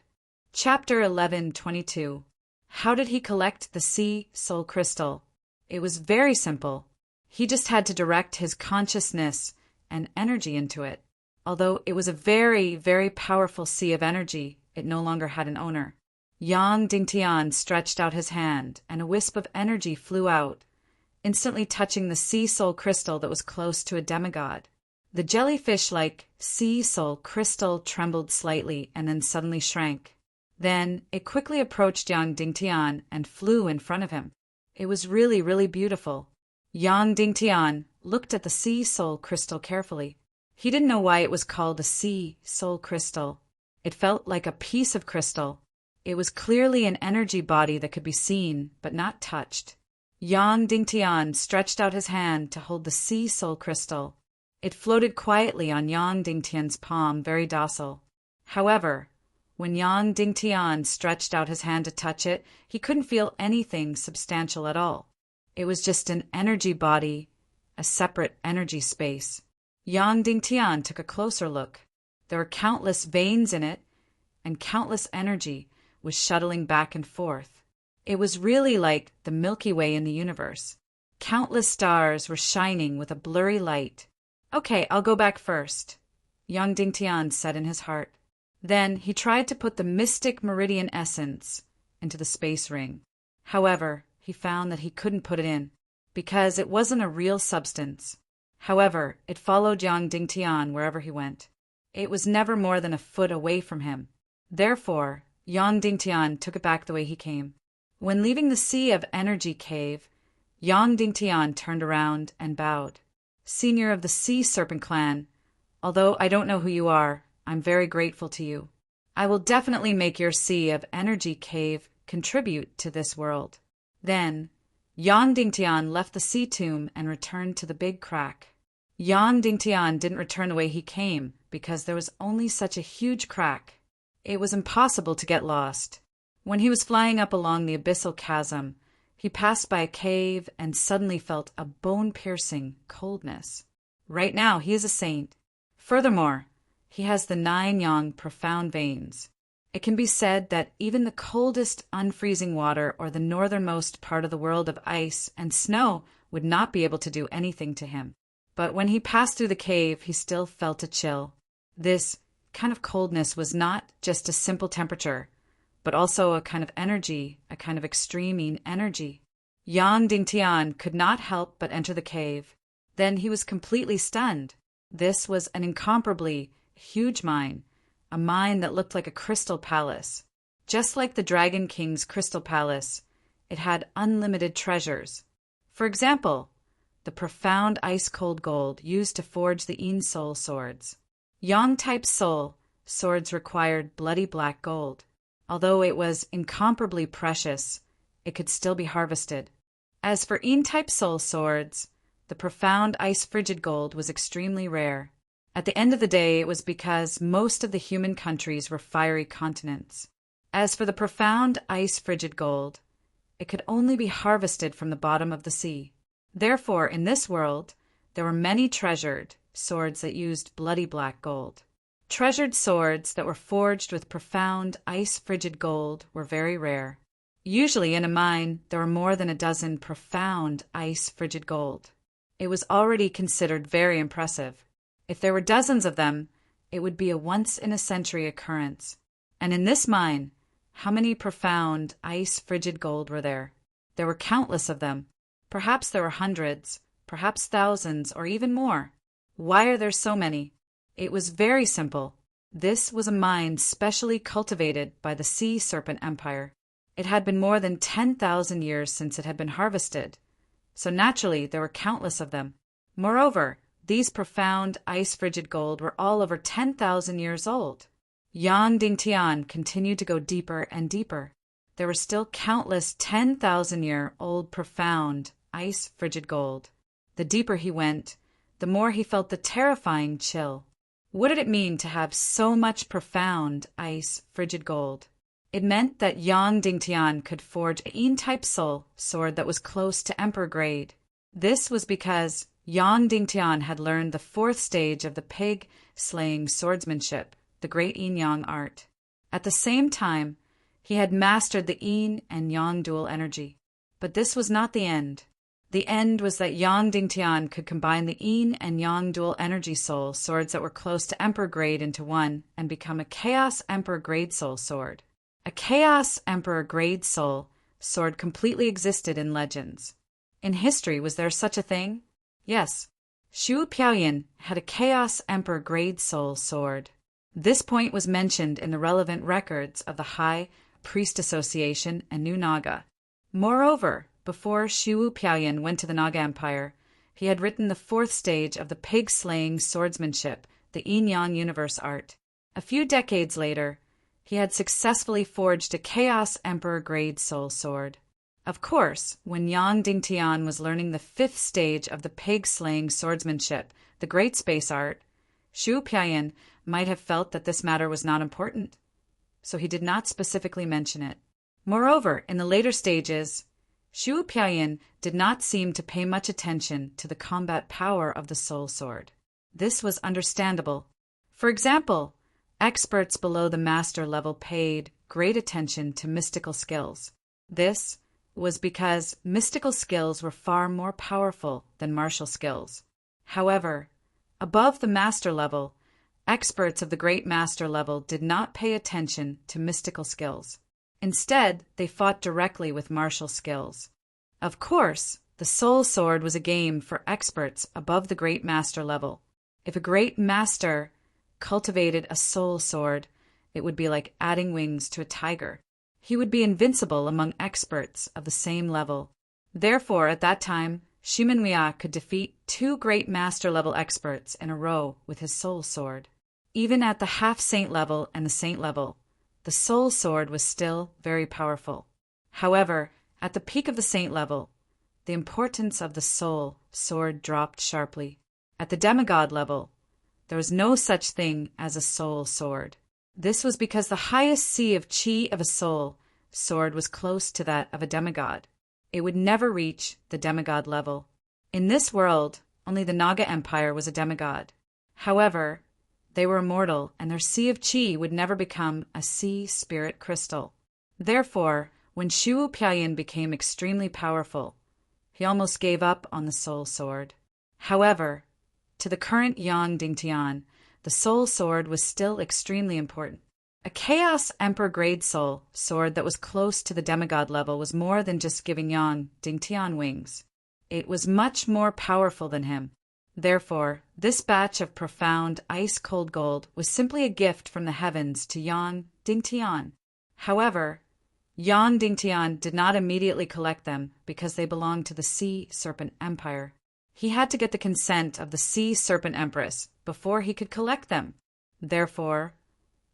Chapter 11:22. How did he collect the sea soul crystal? It was very simple. He just had to direct his consciousness and energy into it. Although it was a very, very powerful sea of energy, it no longer had an owner. Yang Dingtian stretched out his hand, and a wisp of energy flew out, instantly touching the sea soul crystal that was close to a demigod. The jellyfish-like sea soul crystal trembled slightly and then suddenly shrank. Then it quickly approached Yang Dingtian and flew in front of him. It was really, really beautiful. Yang Dingtian looked at the sea soul crystal carefully. He didn't know why it was called a sea soul crystal. It felt like a piece of crystal. It was clearly an energy body that could be seen, but not touched. Yang Dingtian stretched out his hand to hold the sea soul crystal. It floated quietly on Yang Dingtian's palm, very docile. However, when Yang Dingtian stretched out his hand to touch it, he couldn't feel anything substantial at all. It was just an energy body, a separate energy space. Yang Dingtian took a closer look. There were countless veins in it, and countless energy was shuttling back and forth. It was really like the Milky Way in the universe. Countless stars were shining with a blurry light. Okay, I'll go back first, Yang Dingtian said in his heart. Then he tried to put the mystic meridian essence into the space ring. However, he found that he couldn't put it in, because it wasn't a real substance. However, it followed Yang Dingtian wherever he went. It was never more than a foot away from him. Therefore, Yang Dingtian took it back the way he came. When leaving the Sea of Energy cave, Yang Dingtian turned around and bowed. Senior of the Sea Serpent clan, although I don't know who you are, I'm very grateful to you. I will definitely make your Sea of Energy cave contribute to this world. Then, Yang Dingtian left the sea tomb and returned to the big crack. Yang Dingtian didn't return the way he came because there was only such a huge crack. It was impossible to get lost. When he was flying up along the abyssal chasm, he passed by a cave and suddenly felt a bone-piercing coldness. Right now, he is a saint. Furthermore, he has the 9 yang profound veins. It can be said that even the coldest unfreezing water or the northernmost part of the world of ice and snow would not be able to do anything to him. But when he passed through the cave, he still felt a chill. This kind of coldness was not just a simple temperature, but also a kind of energy, a kind of extreme energy. Yang Dingtian could not help but enter the cave. Then he was completely stunned. This was an incomparably huge mine, a mine that looked like a crystal palace. Just like the Dragon King's crystal palace, it had unlimited treasures. For example, the profound ice-cold gold used to forge the Yin Soul swords. Yang-type soul swords required bloody black gold. Although it was incomparably precious, it could still be harvested. As for Yin-type soul swords, the profound ice-frigid gold was extremely rare. At the end of the day, it was because most of the human countries were fiery continents. As for the profound ice-frigid gold, it could only be harvested from the bottom of the sea. Therefore, in this world, there were many treasured, swords that used bloody black gold. Treasured swords that were forged with profound ice-frigid gold were very rare. Usually in a mine, there were more than a dozen profound ice-frigid gold. It was already considered very impressive. If there were dozens of them, it would be a once-in-a-century occurrence. And in this mine, how many profound ice-frigid gold were there? There were countless of them. Perhaps there were hundreds, perhaps thousands, or even more. Why are there so many? It was very simple. This was a mine specially cultivated by the Sea Serpent Empire. It had been more than 10,000 years since it had been harvested, so naturally there were countless of them. Moreover, these profound ice-frigid gold were all over 10,000 years old. Yang Dingtian continued to go deeper and deeper. There were still countless 10,000-year-old profound ice-frigid gold. The deeper he went, the more he felt the terrifying chill. What did it mean to have so much profound ice-frigid gold? It meant that Yang Dingtian could forge a Yin-type soul sword that was close to Emperor grade. This was because Yang Dingtian had learned the fourth stage of the pig-slaying swordsmanship, the great yin-yang art. At the same time, he had mastered the yin and yang dual energy. But this was not the end. The end was that Yang Dingtian could combine the yin and yang dual energy soul swords that were close to Emperor grade into one and become a Chaos Emperor grade soul sword. A Chaos Emperor grade soul sword completely existed in legends. In history, was there such a thing? Yes. Shu Piaoyan had a Chaos Emperor grade soul sword. This point was mentioned in the relevant records of the High Priest Association and New Naga. Moreover, before Shu Piaoyan went to the Naga Empire, he had written the fourth stage of the pig-slaying swordsmanship, the yin-yang universe art. A few decades later, he had successfully forged a Chaos Emperor grade soul sword. Of course, when Yang Dingtian was learning the fifth stage of the pig-slaying swordsmanship, the great space art, Shu Piaoyan might have felt that this matter was not important, so he did not specifically mention it. Moreover, in the later stages, Shu Piaoyan did not seem to pay much attention to the combat power of the soul sword. This was understandable. For example, experts below the master level paid great attention to mystical skills. This was because mystical skills were far more powerful than martial skills. However, above the master level, experts of the great master level did not pay attention to mystical skills. Instead, they fought directly with martial skills. Of course, the soul sword was a game for experts above the great master level. If a great master cultivated a soul sword, it would be like adding wings to a tiger. He would be invincible among experts of the same level. Therefore, at that time, Shimenwia could defeat two great master-level experts in a row with his soul sword. Even at the half-saint level and the saint level, the soul sword was still very powerful. However, at the peak of the saint level, the importance of the soul sword dropped sharply. At the demigod level, there was no such thing as a soul sword. This was because the highest sea of chi of a soul sword was close to that of a demigod. It would never reach the demigod level. In this world, only the Naga Empire was a demigod. However, they were immortal, and their sea of chi would never become a sea spirit crystal. Therefore, when Shu Piaoyan became extremely powerful, he almost gave up on the soul sword. However, to the current Yang Dingtian, the soul sword was still extremely important. A Chaos Emperor grade soul sword that was close to the demigod level was more than just giving Yang Dingtian wings. It was much more powerful than him. Therefore, this batch of profound ice-cold gold was simply a gift from the heavens to Yang Dingtian. However, Yang Dingtian did not immediately collect them because they belonged to the Sea Serpent Empire. He had to get the consent of the Sea Serpent Empress before he could collect them. Therefore,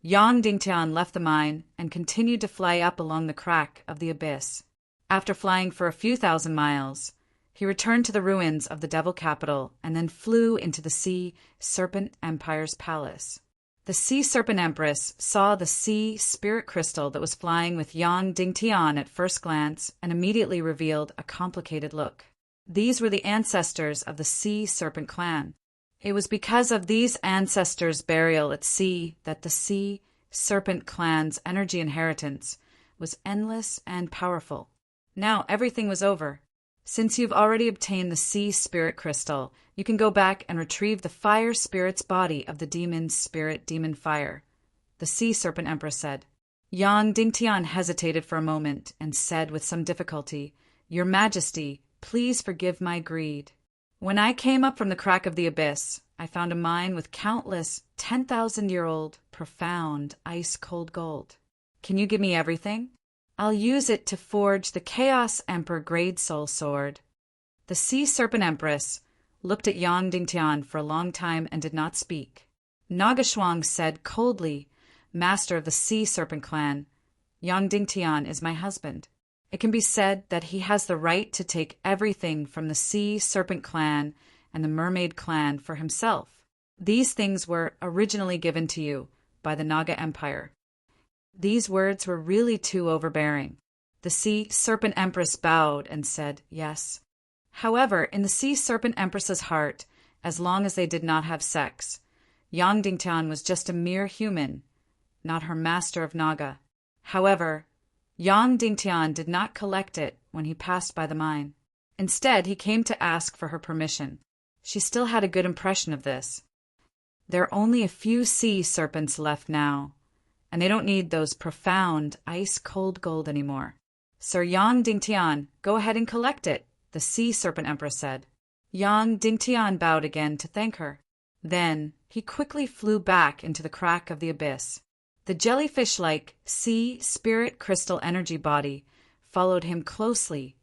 Yang Dingtian left the mine and continued to fly up along the crack of the abyss. After flying for a few thousand miles, he returned to the ruins of the Devil Capital and then flew into the Sea Serpent Empire's palace. The Sea Serpent Empress saw the sea spirit crystal that was flying with Yang Dingtian at first glance and immediately revealed a complicated look. These were the ancestors of the Sea Serpent clan. It was because of these ancestors' burial at sea that the sea serpent clan's energy inheritance was endless and powerful. Now everything was over. Since you've already obtained the sea spirit crystal, you can go back and retrieve the fire spirit's body of the demon spirit demon fire, the sea serpent empress said. Yang Dingtian hesitated for a moment and said with some difficulty, "Your Majesty, please forgive my greed. When I came up from the crack of the abyss, I found a mine with countless 10,000-year-old, profound, ice-cold gold. Can you give me everything? I'll use it to forge the Chaos Emperor Grade Soul Sword." The Sea Serpent Empress looked at Yang Dingtian for a long time and did not speak. Nagashwang said coldly, "Master of the Sea Serpent Clan, Yang Dingtian is my husband. It can be said that he has the right to take everything from the Sea Serpent Clan and the Mermaid Clan for himself. These things were originally given to you by the Naga Empire." These words were really too overbearing. The Sea Serpent Empress bowed and said yes. However, in the Sea Serpent Empress's heart, as long as they did not have sex, Yang Dingtian was just a mere human, not her master of Naga. However, Yang Dingtian did not collect it when he passed by the mine. Instead, he came to ask for her permission. She still had a good impression of this. There are only a few sea serpents left now, and they don't need those profound, ice-cold gold anymore. Sir Yang Dingtian, go ahead and collect it, the Sea Serpent Empress said. Yang Dingtian bowed again to thank her. Then he quickly flew back into the crack of the abyss. The jellyfish-like sea spirit crystal energy body followed him closely,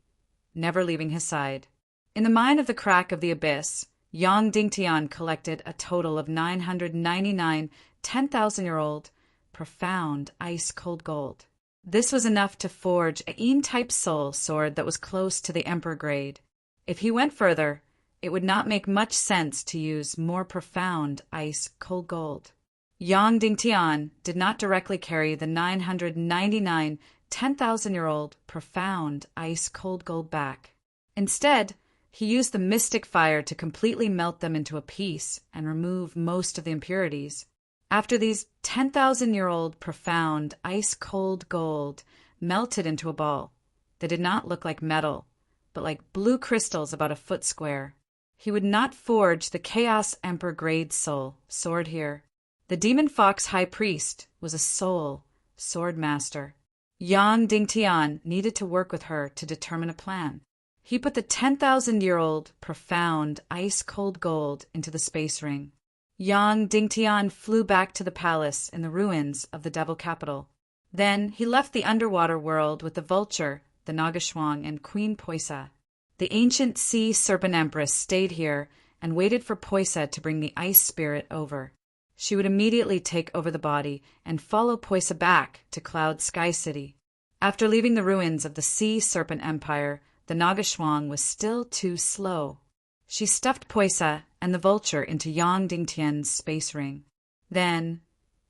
never leaving his side. In the mine of the crack of the abyss, Yang Dingtian collected a total of 999 10,000-year-old, profound, ice-cold gold. This was enough to forge a Yin-type soul sword that was close to the Emperor grade. If he went further, it would not make much sense to use more profound, ice-cold gold. Yang Dingtian did not directly carry the 999 10,000-year-old, profound, ice-cold gold back. Instead, he used the mystic fire to completely melt them into a piece and remove most of the impurities. After these 10,000-year-old, profound, ice-cold gold melted into a ball, they did not look like metal, but like blue crystals about a foot square. He would not forge the Chaos Emperor Grade Soul sword here. The Demon Fox High Priest was a soul sword master. Yang Dingtian needed to work with her to determine a plan. He put the 10,000-year-old, profound, ice-cold gold into the space ring. Yang Dingtian flew back to the palace in the ruins of the Devil Capital. Then he left the underwater world with the Vulture, the Nagashwang, and Queen Poisa. The ancient Sea Serpent Empress stayed here and waited for Poisa to bring the ice spirit over. She would immediately take over the body and follow Poisa back to Cloud Sky City. After leaving the ruins of the Sea Serpent Empire, the Nagashwang was still too slow. She stuffed Poisa and the Vulture into Yang Dingtian's space ring. Then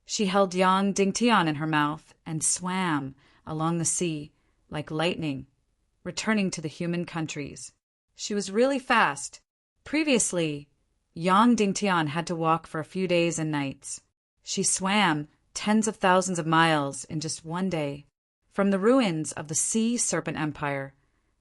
she held Yang Dingtian in her mouth and swam along the sea like lightning, returning to the human countries. She was really fast. Previously, Yang Dingtian had to walk for a few days and nights. She swam tens of thousands of miles in just one day. From the ruins of the Sea Serpent Empire,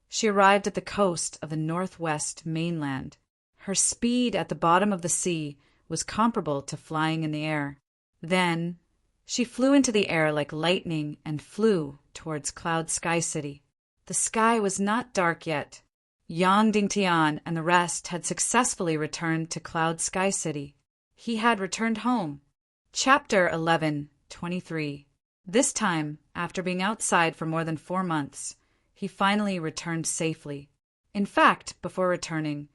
she arrived at the coast of the northwest mainland. Her speed at the bottom of the sea was comparable to flying in the air. Then she flew into the air like lightning and flew towards Cloud Sky City. The sky was not dark yet. Yang Dingtian and the rest had successfully returned to Cloud Sky City. He had returned home. Chapter 11:23. This time, after being outside for more than 4 months, he finally returned safely. In fact, before returning,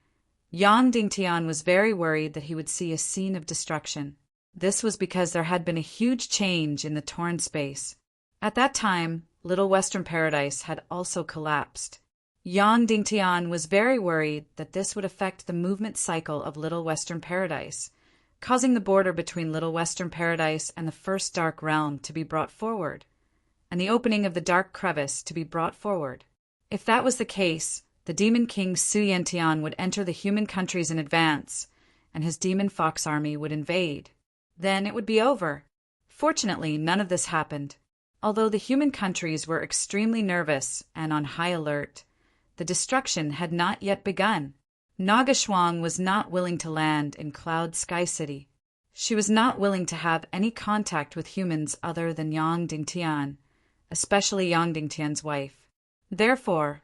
Yang Dingtian was very worried that he would see a scene of destruction. This was because there had been a huge change in the torn space. At that time, Little Western Paradise had also collapsed. Yang Dingtian was very worried that this would affect the movement cycle of Little Western Paradise, causing the border between Little Western Paradise and the First Dark Realm to be brought forward, and the opening of the Dark Crevice to be brought forward. If that was the case, the Demon King Su Yentian would enter the human countries in advance and his demon fox army would invade. Then it would be over. Fortunately, none of this happened. Although the human countries were extremely nervous and on high alert, the destruction had not yet begun. Nagashwang was not willing to land in Cloud Sky City. She was not willing to have any contact with humans other than Yang Dingtian, especially Yang Dingtian's wife. Therefore,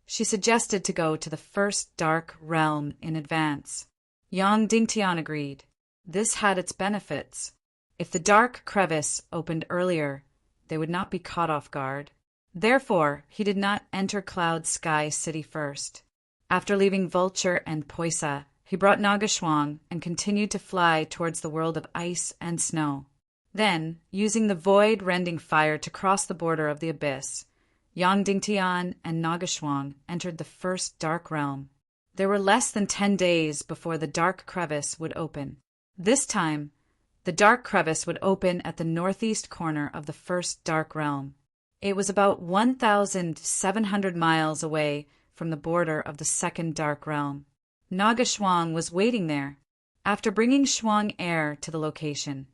she suggested to go to the first dark realm in advance. Yang Dingtian agreed. This had its benefits. If the dark crevice opened earlier, they would not be caught off guard. Therefore, he did not enter Cloud Sky City first. After leaving Vulture and Poisa, he brought Nagashwang and continued to fly towards the world of ice and snow. Then, using the void-rending fire to cross the border of the abyss, Yang Dingtian and Nagashwang entered the first dark realm. There were less than 10 days before the dark crevice would open. This time, the dark crevice would open at the northeast corner of the first dark realm. It was about 1,700 miles away from the border of the second dark realm. Nagashwang was waiting there. After bringing Shuang air to the location,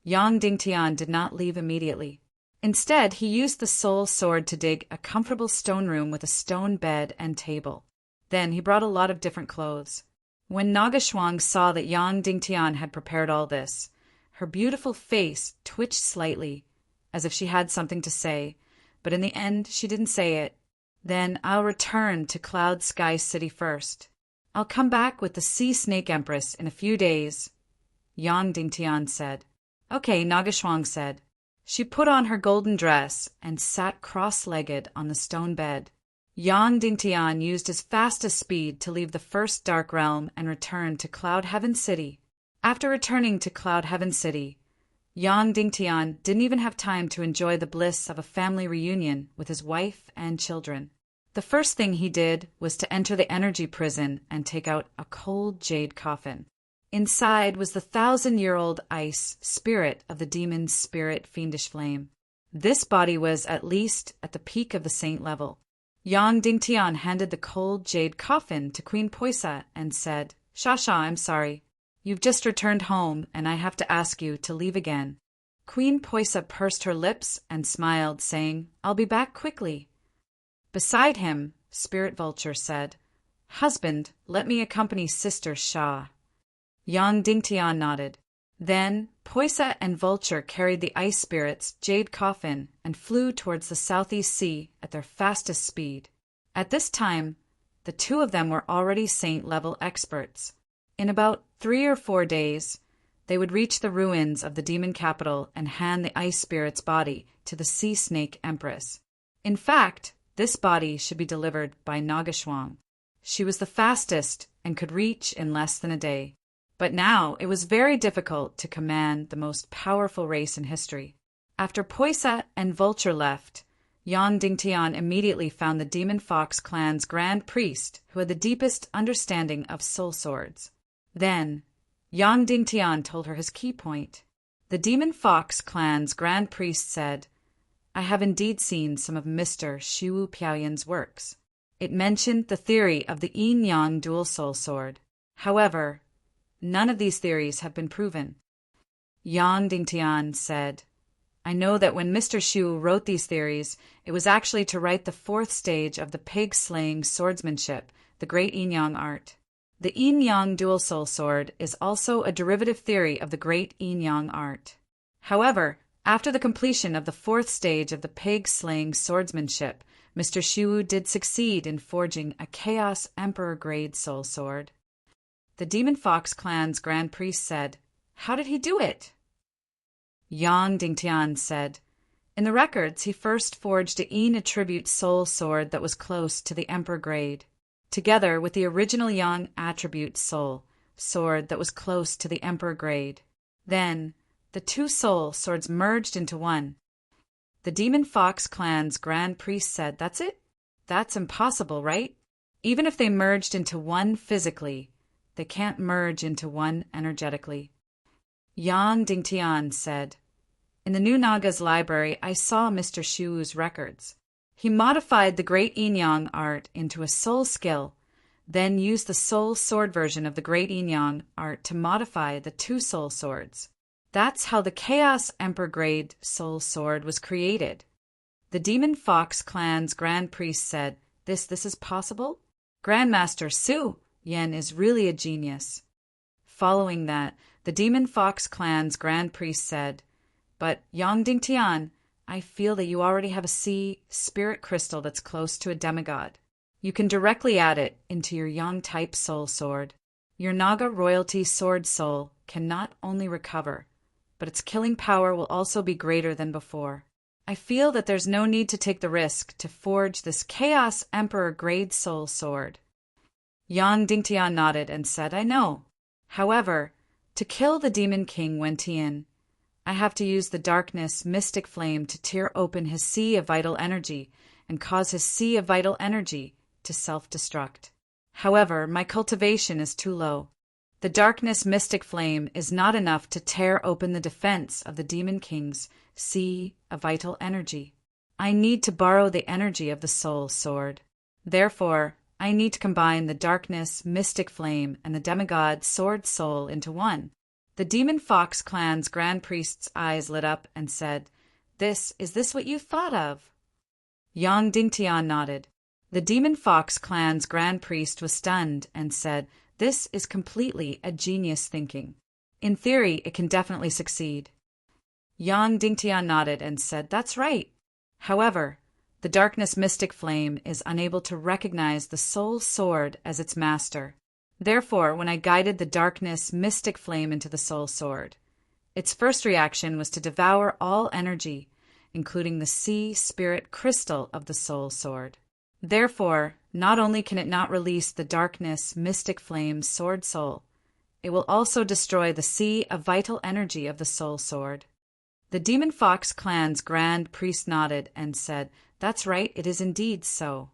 Yang Dingtian did not leave immediately. Instead, he used the soul sword to dig a comfortable stone room with a stone bed and table. Then he brought a lot of different clothes. When Nagashwang saw that Yang Dingtian had prepared all this, her beautiful face twitched slightly, as if she had something to say, but in the end she didn't say it. Then I'll return to Cloud Sky City first. I'll come back with the Sea Snake Empress in a few days, Yang Dingtian said. Okay, Nagashwang said. She put on her golden dress and sat cross-legged on the stone bed. Yang Dingtian used his fastest speed to leave the first dark realm and return to Cloud Heaven City. After returning to Cloud Heaven City, Yang Dingtian didn't even have time to enjoy the bliss of a family reunion with his wife and children. The first thing he did was to enter the energy prison and take out a cold jade coffin. Inside was the 1,000-year-old ice spirit of the demon's spirit fiendish flame. This body was at least at the peak of the saint level. Yang Dingtian handed the cold jade coffin to Queen Poisa and said, Shasha, I'm sorry. You've just returned home, and I have to ask you to leave again. Queen Poisa pursed her lips and smiled, saying, I'll be back quickly. Beside him, Spirit Vulture said, Husband, let me accompany Sister Shah. Yang Dingtian nodded. Then Poisa and Vulture carried the ice spirit's jade coffin and flew towards the southeast sea at their fastest speed. At this time, the two of them were already saint-level experts. In about 3 or 4 days, they would reach the ruins of the demon capital and hand the ice spirit's body to the Sea Snake Empress. In fact, this body should be delivered by Nagashwang. She was the fastest and could reach in less than a day. But now it was very difficult to command the most powerful race in history. After Poisa and Vulture left, Yang Dingtian immediately found the Demon Fox clan's grand priest who had the deepest understanding of soul swords. Then, Yang Dingtian told her his key point. The Demon Fox clan's grand priest said, I have indeed seen some of Mr. Shiwu Piaoyan's works. It mentioned the theory of the yin-yang dual soul sword. However, none of these theories have been proven. Yang Dingtian said, I know that when Mr. Shu wrote these theories, it was actually to write the 4th stage of the pig-slaying swordsmanship, the great yin-yang art. The yin-yang dual soul sword is also a derivative theory of the great yin-yang art. However, after the completion of the 4th stage of the pig-slaying swordsmanship, Mr. Shu did succeed in forging a Chaos Emperor-grade soul sword. The Demon Fox clan's grand priest said, How did he do it? Yang Dingtian said, In the records, he first forged a Yin attribute soul sword that was close to the Emperor grade, together with the original Yang attribute soul sword that was close to the Emperor grade. Then, the 2 soul swords merged into one. The Demon Fox clan's grand priest said, That's it? That's impossible, right? Even if they merged into one physically, they can't merge into one energetically. Yang Dingtian said, In the New Naga's library, I saw Mr. Shu's records. He modified the great yin-yang art into a soul skill then use the soul sword version of the Great Yin Yang art to modify the two soul swords. That's how the Chaos Emperor Grade Soul Sword was created. The Demon Fox clan's Grand Priest said, This is possible? Grandmaster Su Yen is really a genius. Following that, the Demon Fox clan's Grand Priest said, But Yang Dingtian, I feel that you already have a sea spirit crystal that's close to a demigod. You can directly add it into your Yang-type soul sword. Your Naga royalty sword soul can not only recover, but its killing power will also be greater than before. I feel that there's no need to take the risk to forge this Chaos Emperor Grade Soul Sword. Yang Dingtian nodded and said, I know. However, to kill the Demon King Wentian, I have to use the darkness mystic flame to tear open his sea of vital energy and cause his sea of vital energy to self-destruct. However, my cultivation is too low. The darkness mystic flame is not enough to tear open the defense of the Demon King's sea of vital energy. I need to borrow the energy of the soul sword. Therefore, I need to combine the darkness mystic flame and the demigod sword soul into one. The Demon Fox clan's Grand Priest's eyes lit up and said, Is this what you thought of? Yang Dingtian nodded. The Demon Fox clan's Grand Priest was stunned and said, This is completely a genius thinking. In theory, it can definitely succeed. Yang Dingtian nodded and said, That's right. However, the darkness mystic flame is unable to recognize the soul sword as its master. Therefore, when I guided the darkness mystic flame into the soul sword, its first reaction was to devour all energy, including the sea spirit crystal of the soul sword. Therefore, not only can it not release the darkness mystic flame's sword soul, it will also destroy the sea of vital energy of the soul sword. The Demon Fox clan's Grand Priest nodded and said, That's right, it is indeed so.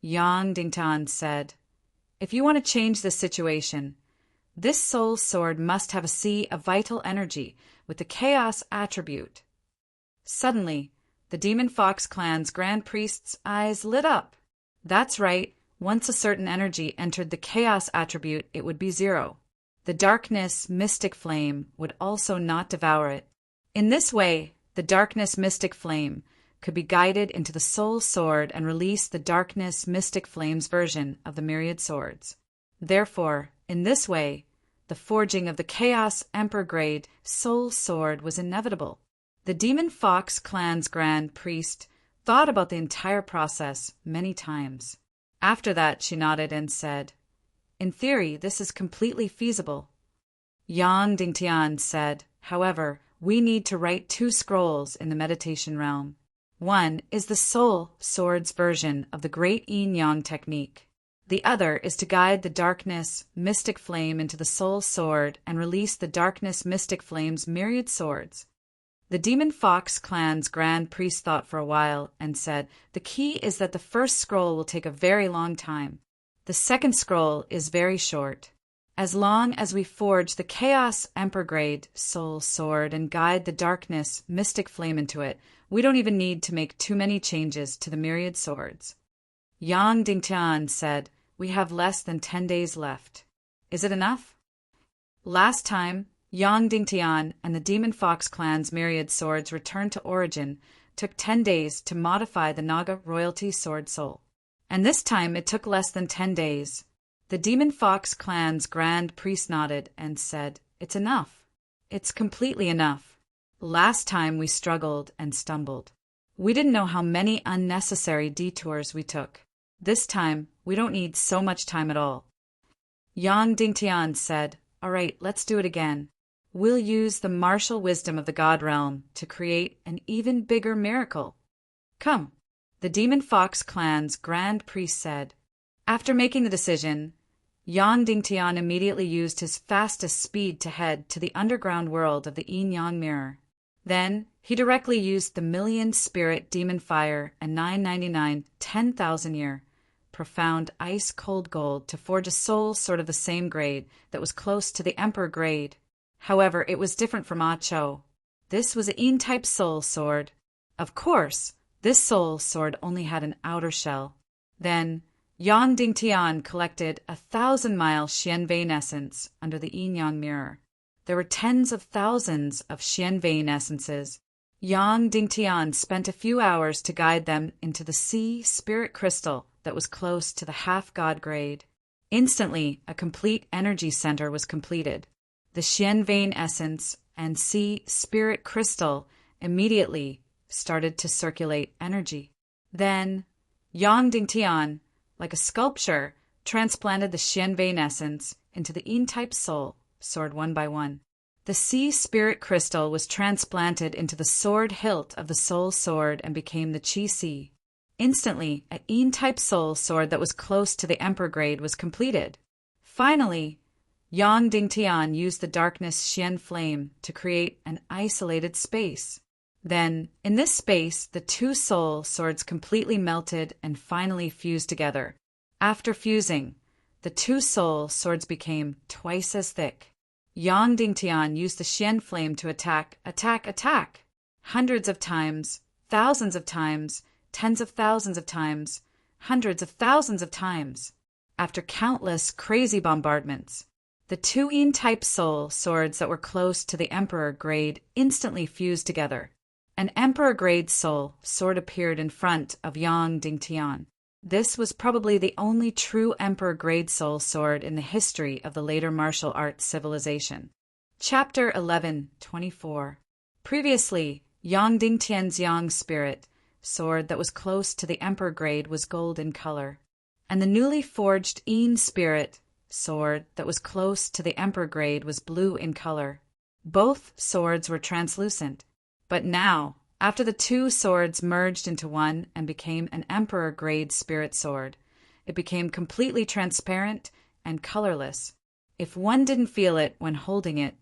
Yang Dingtian said, If you want to change this situation, this soul sword must have a sea of vital energy with the chaos attribute. Suddenly, the Demon Fox clan's Grand Priest's eyes lit up. That's right, once a certain energy entered the chaos attribute, it would be 0. The darkness mystic flame would also not devour it. In this way, the darkness mystic flame could be guided into the soul sword and release the darkness mystic flame's version of the myriad swords. Therefore, in this way, the forging of the Chaos Emperor Grade soul sword was inevitable. The Demon Fox clan's Grand Priest thought about the entire process many times. After that, she nodded and said, In theory, this is completely feasible. Yang Dingtian said, However, we need to write 2 scrolls in the meditation realm. One is the soul sword's version of the Great Yin Yang technique. The other is to guide the darkness mystic flame into the soul sword and release the darkness mystic flame's myriad swords. The Demon Fox clan's Grand Priest thought for a while and said, The key is that the first scroll will take a very long time. The second scroll is very short. As long as we forge the Chaos Emperor Grade soul sword and guide the darkness mystic flame into it, we don't even need to make too many changes to the myriad swords. Yang Dingtian said, We have less than 10 days left. Is it enough? Last time, Yang Dingtian and the Demon Fox clan's myriad swords returned to origin took 10 days to modify the Naga royalty sword soul. And this time it took less than 10 days. The Demon Fox clan's Grand Priest nodded and said, It's enough. It's completely enough. Last time we struggled and stumbled. We didn't know how many unnecessary detours we took. This time, we don't need so much time at all. Yang Dingtian said, All right, let's do it again. We'll use the martial wisdom of the God realm to create an even bigger miracle. Come. The Demon Fox clan's Grand Priest said. After making the decision, Yang Dingtian immediately used his fastest speed to head to the underground world of the Yin Yang Mirror. Then, he directly used the Million Spirit Demon Fire and 999 10,000 year profound ice-cold gold to forge a soul sword of the same grade that was close to the Emperor grade. However, it was different from Ah Cho. This was a Yin-type soul sword. Of course, this soul sword only had an outer shell. Then, Yang Dingtian collected 1,000-mile Xian vein essence under the yin-yang mirror. There were tens of thousands of Xian vein essences. Yang Dingtian spent a few hours to guide them into the sea spirit crystal that was close to the half-god grade. Instantly, a complete energy center was completed. The Xian vein essence and sea spirit crystal immediately started to circulate energy. Then, Yang Dingtian, like a sculpture, transplanted the Xian vein essence into the yin-type soul sword one by one. The sea spirit crystal was transplanted into the sword hilt of the soul sword and became the Qi Si. Instantly, a yin-type soul sword that was close to the emperor grade was completed. Finally, Yang Dingtian used the darkness Xian flame to create an isolated space. Then, in this space, the two soul swords completely melted and finally fused together. After fusing, the two soul swords became twice as thick. Yang Dingtian used the Xian flame to attack, hundreds of times, thousands of times, tens of thousands of times, hundreds of thousands of times. After countless crazy bombardments, the two yin-type soul swords that were close to the emperor grade instantly fused together. An emperor-grade soul sword appeared in front of Yang Dingtian. This was probably the only true emperor-grade soul sword in the history of the later martial arts civilization. Chapter 11:24. Previously, Yang Dingtian's Yang spirit sword that was close to the emperor grade was gold in color, and the newly forged Yin spirit sword that was close to the emperor grade was blue in color. Both swords were translucent. But now, after the two swords merged into one and became an emperor-grade spirit sword, it became completely transparent and colorless. If one didn't feel it when holding it,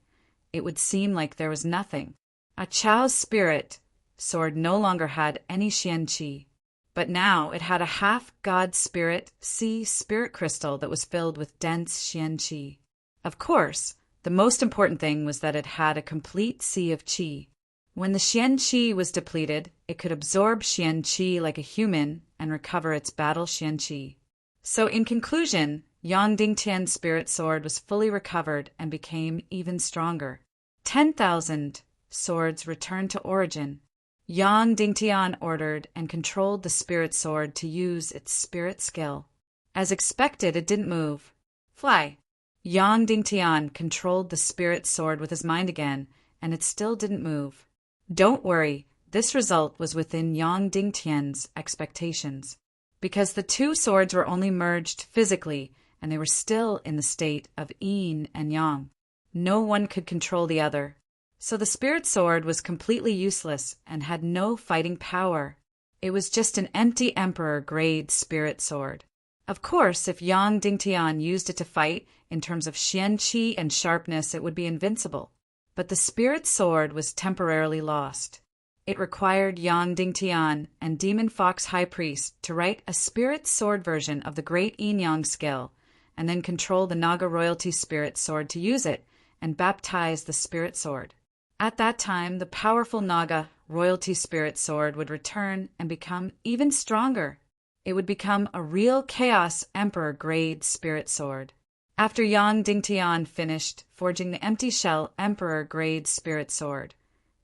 it would seem like there was nothing. A Chao's spirit sword no longer had any Xian Qi, but now it had a half-god spirit sea spirit crystal that was filled with dense Xian Qi. Of course, the most important thing was that it had a complete sea of Qi. When the Xian Qi was depleted, it could absorb Xian Qi like a human and recover its battle Xian Qi. So in conclusion, Yang Dingtian's spirit sword was fully recovered and became even stronger. 10,000 swords returned to origin. Yang Dingtian ordered and controlled the spirit sword to use its spirit skill. As expected, it didn't move. Fly. Yang Dingtian controlled the spirit sword with his mind again, and it still didn't move. Don't worry, this result was within Yang Dingtian's expectations, because the two swords were only merged physically and they were still in the state of yin and yang. No one could control the other. So the spirit sword was completely useless and had no fighting power. It was just an empty emperor-grade spirit sword. Of course, if Yang Dingtian used it to fight, in terms of Xian Qi and sharpness, it would be invincible. But the spirit sword was temporarily lost. It required Yang Dingtian and Demon Fox High Priest to write a spirit sword version of the great yin-yang skill, and then control the Naga royalty spirit sword to use it, and baptize the spirit sword. At that time, the powerful Naga royalty spirit sword would return and become even stronger. It would become a real Chaos Emperor grade spirit sword. After Yang Dingtian finished forging the empty shell Emperor-grade spirit sword,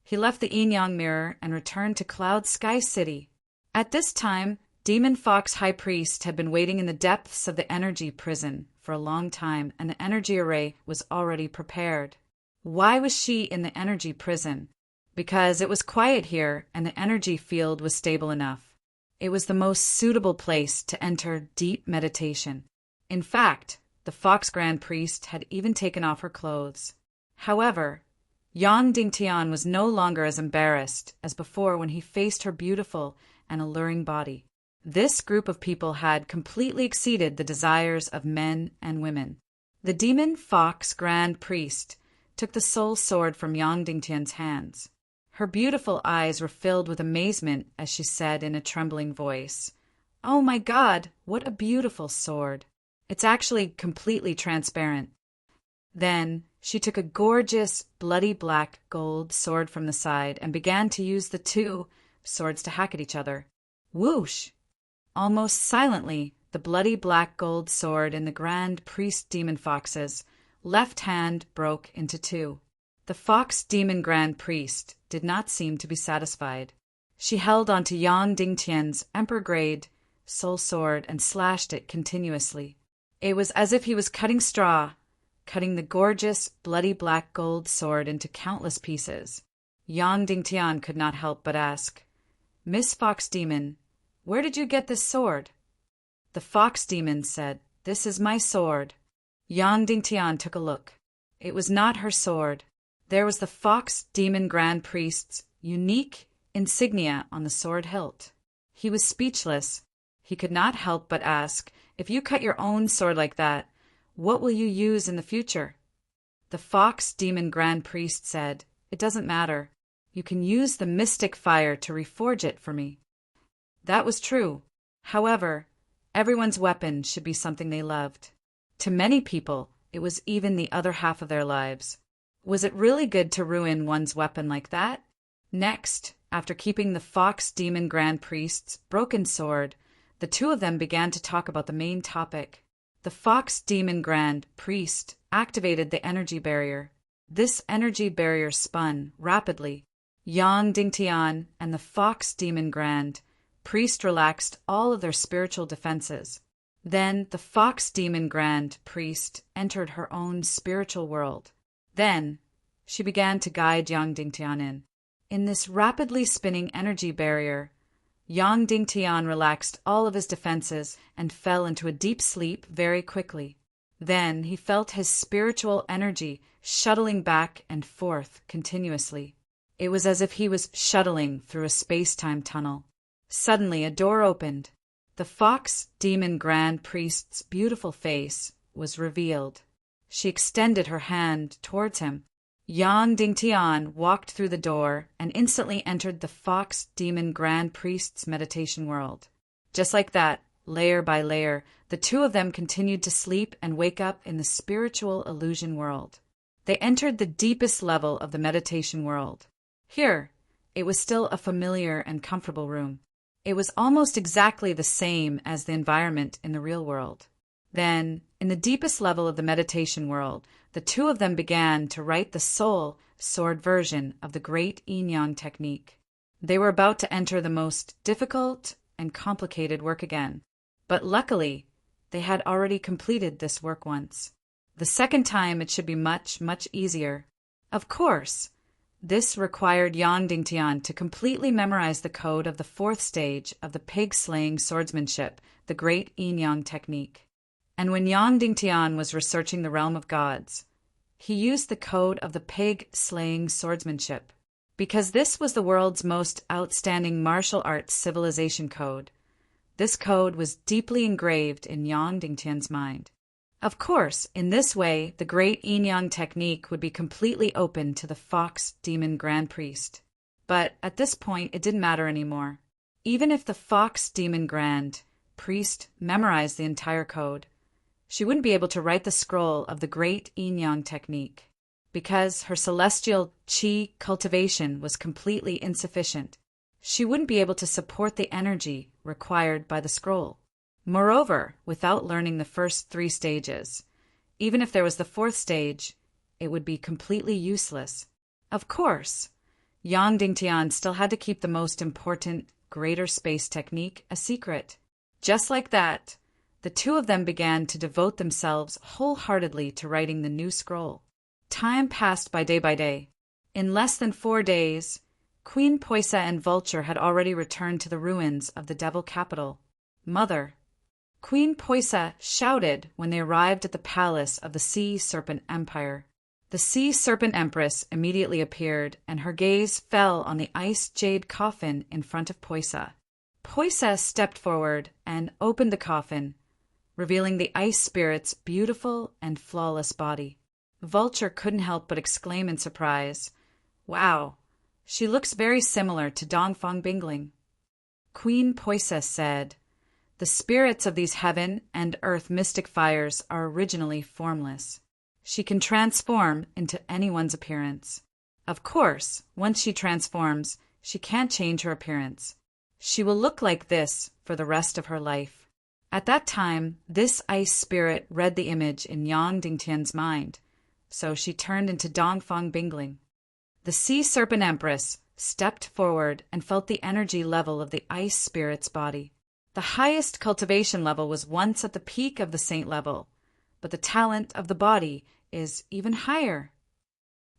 he left the yin-yang mirror and returned to Cloud Sky City. At this time, Demon Fox High Priest had been waiting in the depths of the energy prison for a long time, and the energy array was already prepared. Why was she in the energy prison? Because it was quiet here and the energy field was stable enough. It was the most suitable place to enter deep meditation. In fact, the Fox Grand Priest had even taken off her clothes. However, Yang Dingtian was no longer as embarrassed as before when he faced her beautiful and alluring body. This group of people had completely exceeded the desires of men and women. The Demon Fox Grand Priest took the soul sword from Yang Dingtian's hands. Her beautiful eyes were filled with amazement as she said in a trembling voice, "Oh my God, what a beautiful sword! It's actually completely transparent." Then she took a gorgeous, bloody black gold sword from the side and began to use the two swords to hack at each other. Whoosh! Almost silently, the bloody black gold sword in the Grand Priest Demon Fox's left hand broke into two. The Fox Demon Grand Priest did not seem to be satisfied. She held onto Yang Dingtian's Emperor-grade soul sword and slashed it continuously. It was as if he was cutting straw, cutting the gorgeous, bloody black gold sword into countless pieces. Yang Dingtian could not help but ask, "Miss Fox Demon, where did you get this sword?" The Fox Demon said, "This is my sword." Yang Dingtian took a look. It was not her sword. There was the Fox Demon Grand Priest's unique insignia on the sword hilt. He was speechless. He could not help but ask, "If you cut your own sword like that, what will you use in the future?" The Fox Demon Grand Priest said, "It doesn't matter. You can use the mystic fire to reforge it for me." That was true. However, everyone's weapon should be something they loved. To many people, it was even the other half of their lives. Was it really good to ruin one's weapon like that? Next, after keeping the Fox Demon Grand Priest's broken sword, the two of them began to talk about the main topic. The Fox Demon Grand Priest activated the energy barrier. This energy barrier spun rapidly. Yang Dingtian and the Fox Demon Grand Priest relaxed all of their spiritual defenses. Then the Fox Demon Grand Priest entered her own spiritual world. Then she began to guide Yang Dingtian in. In this rapidly spinning energy barrier, Yang Dingtian relaxed all of his defenses and fell into a deep sleep very quickly. Then he felt his spiritual energy shuttling back and forth continuously. It was as if he was shuttling through a space-time tunnel. Suddenly a door opened. The Fox Demon Grand Priest's beautiful face was revealed. She extended her hand towards him. Yang Dingtian walked through the door and instantly entered the Fox Demon Grand Priest's meditation world. Just like that, layer by layer, the two of them continued to sleep and wake up in the spiritual illusion world. They entered the deepest level of the meditation world. Here, it was still a familiar and comfortable room. It was almost exactly the same as the environment in the real world. Then, in the deepest level of the meditation world, the two of them began to write the soul sword version of the great yin-yang technique. They were about to enter the most difficult and complicated work again. But luckily, they had already completed this work once. The second time it should be much, much easier. Of course, this required Yang Dingtian to completely memorize the code of the fourth stage of the pig-slaying swordsmanship, the great yin-yang technique. And when Yang Dingtian was researching the realm of gods, he used the code of the pig-slaying swordsmanship, because this was the world's most outstanding martial arts civilization code. This code was deeply engraved in Yang Dingtian's mind. Of course, in this way, the great yin-yang technique would be completely open to the Fox Demon Grand Priest. But at this point, it didn't matter anymore. Even if the Fox Demon Grand Priest memorized the entire code, she wouldn't be able to write the scroll of the great yin-yang technique, because her celestial qi cultivation was completely insufficient. She wouldn't be able to support the energy required by the scroll. Moreover, without learning the first 3 stages, even if there was the 4th stage, it would be completely useless. Of course, Yang Dingtian still had to keep the most important greater space technique a secret. Just like that, the two of them began to devote themselves wholeheartedly to writing the new scroll. Time passed by day. In less than 4 days, Queen Poisa and Vulture had already returned to the ruins of the Devil Capital. "Mother," Queen Poisa shouted when they arrived at the palace of the Sea Serpent Empire. The Sea Serpent Empress immediately appeared, and her gaze fell on the ice jade coffin in front of Poisa. Poisa stepped forward and opened the coffin, revealing the ice spirit's beautiful and flawless body. Vulture couldn't help but exclaim in surprise, "Wow, she looks very similar to Dongfang Bingling." Queen Poisa said, "The spirits of these heaven and earth mystic fires are originally formless. She can transform into anyone's appearance. Of course, once she transforms, she can't change her appearance. She will look like this for the rest of her life." At that time, this ice spirit read the image in Yang Dingtian's mind, so she turned into Dongfang Bingling. The Sea Serpent Empress stepped forward and felt the energy level of the ice spirit's body. The highest cultivation level was once at the peak of the saint level, but the talent of the body is even higher.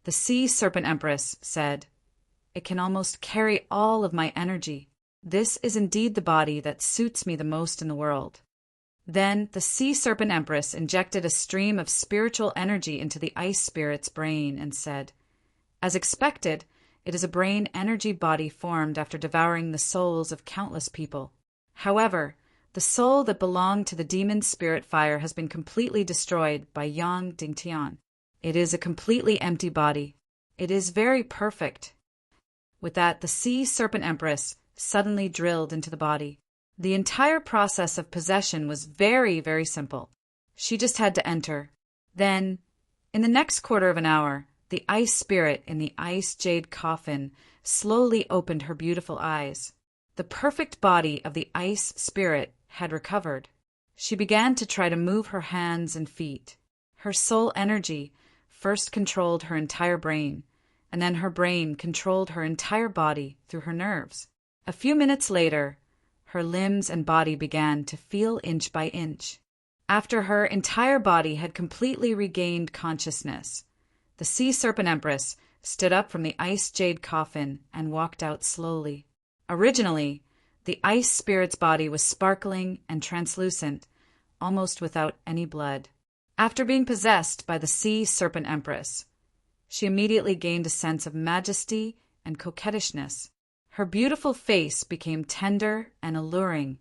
The Sea Serpent Empress said, "It can almost carry all of my energy. This is indeed the body that suits me the most in the world." Then the Sea Serpent Empress injected a stream of spiritual energy into the ice spirit's brain and said, "As expected, it is a brain energy body formed after devouring the souls of countless people. However, the soul that belonged to the demon spirit fire has been completely destroyed by Yang Dingtian. It is a completely empty body. It is very perfect." With that, the Sea Serpent Empress suddenly drilled into the body. The entire process of possession was very, very simple. She just had to enter. Then, in the next quarter of an hour, the ice spirit in the ice jade coffin slowly opened her beautiful eyes. The perfect body of the ice spirit had recovered. She began to try to move her hands and feet. Her soul energy first controlled her entire brain, and then her brain controlled her entire body through her nerves. A few minutes later, her limbs and body began to feel inch by inch. After her entire body had completely regained consciousness, the Sea Serpent Empress stood up from the ice jade coffin and walked out slowly. Originally, the ice spirit's body was sparkling and translucent, almost without any blood. After being possessed by the Sea Serpent Empress, she immediately gained a sense of majesty and coquettishness. Her beautiful face became tender and alluring,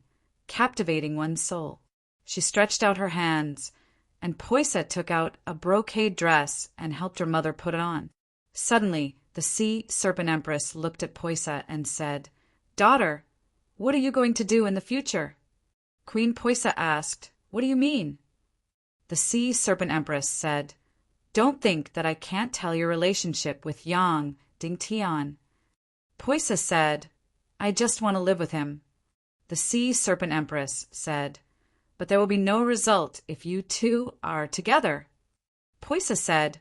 captivating one's soul. She stretched out her hands, and Poisa took out a brocade dress and helped her mother put it on. Suddenly, the Sea Serpent Empress looked at Poisa and said, "Daughter, what are you going to do in the future?" Queen Poisa asked, "What do you mean?" The Sea Serpent Empress said, "Don't think that I can't tell your relationship with Yang Dingtian." Poisa said, "I just want to live with him." The Sea Serpent Empress said, "But there will be no result if you two are together." Poisa said,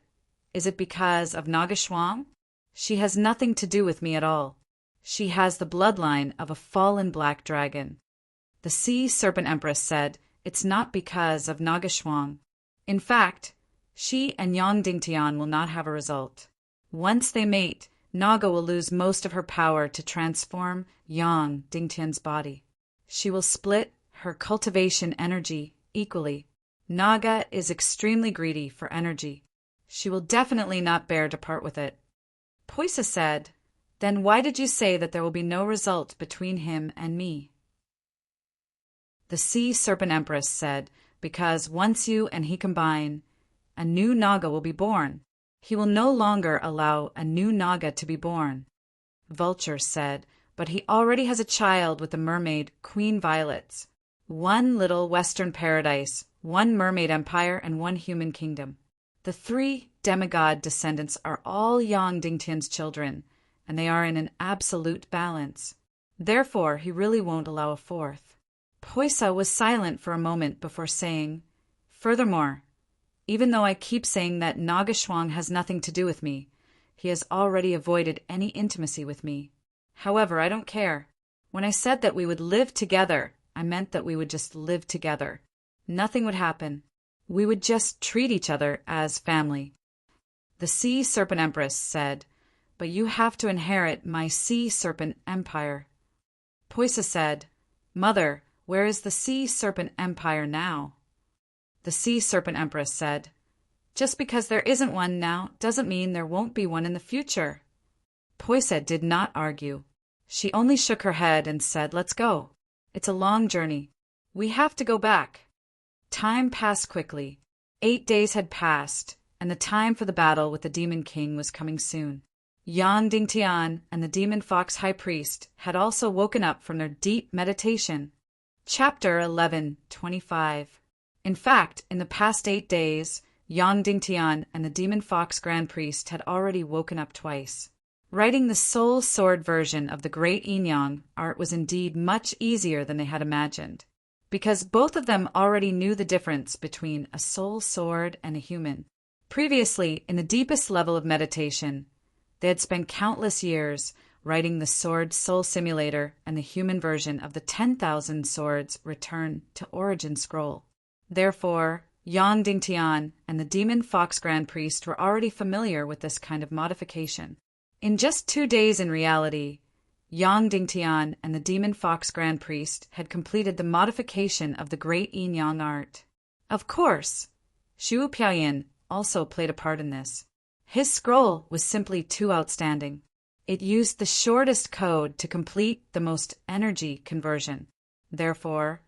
"Is it because of Nagashwang? She has nothing to do with me at all. She has the bloodline of a fallen black dragon." The Sea Serpent Empress said, "It's not because of Nagashwang. In fact, she and Yang Dingtian will not have a result. Once they mate, Naga will lose most of her power to transform Yang Dingtian's body. She will split her cultivation energy equally. Naga is extremely greedy for energy. She will definitely not bear to part with it." Poisa said, "Then why did you say that there will be no result between him and me?" The Sea Serpent Empress said, "Because once you and he combine, a new Naga will be born. He will no longer allow a new Naga to be born." Vulture said, "But he already has a child with the mermaid, Queen Violets. One little Western paradise, one mermaid empire, and one human kingdom. The 3 demigod descendants are all Yang Dingtian's children, and they are in an absolute balance. Therefore, he really won't allow a 4th. Poisa was silent for a moment before saying, "Furthermore, even though I keep saying that Nagashwang has nothing to do with me, he has already avoided any intimacy with me. However, I don't care. When I said that we would live together, I meant that we would just live together. Nothing would happen. We would just treat each other as family." The Sea Serpent Empress said, "But you have to inherit my Sea Serpent Empire." Poisa said, "Mother, where is the Sea Serpent Empire now?" The Sea Serpent Empress said, "Just because there isn't one now doesn't mean there won't be one in the future." Poisa did not argue. She only shook her head and said, "Let's go. It's a long journey. We have to go back." Time passed quickly. 8 days had passed, and the time for the battle with the Demon King was coming soon. Yang Dingtian and the Demon Fox High Priest had also woken up from their deep meditation. Chapter 11:25. In fact, in the past 8 days, Yang Dingtian and the Demon Fox Grand Priest had already woken up twice. Writing the Soul Sword version of the Great Yin Yang art was indeed much easier than they had imagined. because both of them already knew the difference between a soul sword and a human. Previously, in the deepest level of meditation, they had spent countless years writing the Sword Soul Simulator and the human version of the 10,000 Swords Return to Origin scroll. Therefore, Yang Dingtian and the Demon Fox Grand Priest were already familiar with this kind of modification. In just 2 days in reality, Yang Dingtian and the Demon Fox Grand Priest had completed the modification of the Great Yin Yang art. Of course, Xu Piaoyin also played a part in this. His scroll was simply too outstanding. It used the shortest code to complete the most energy conversion. Therefore,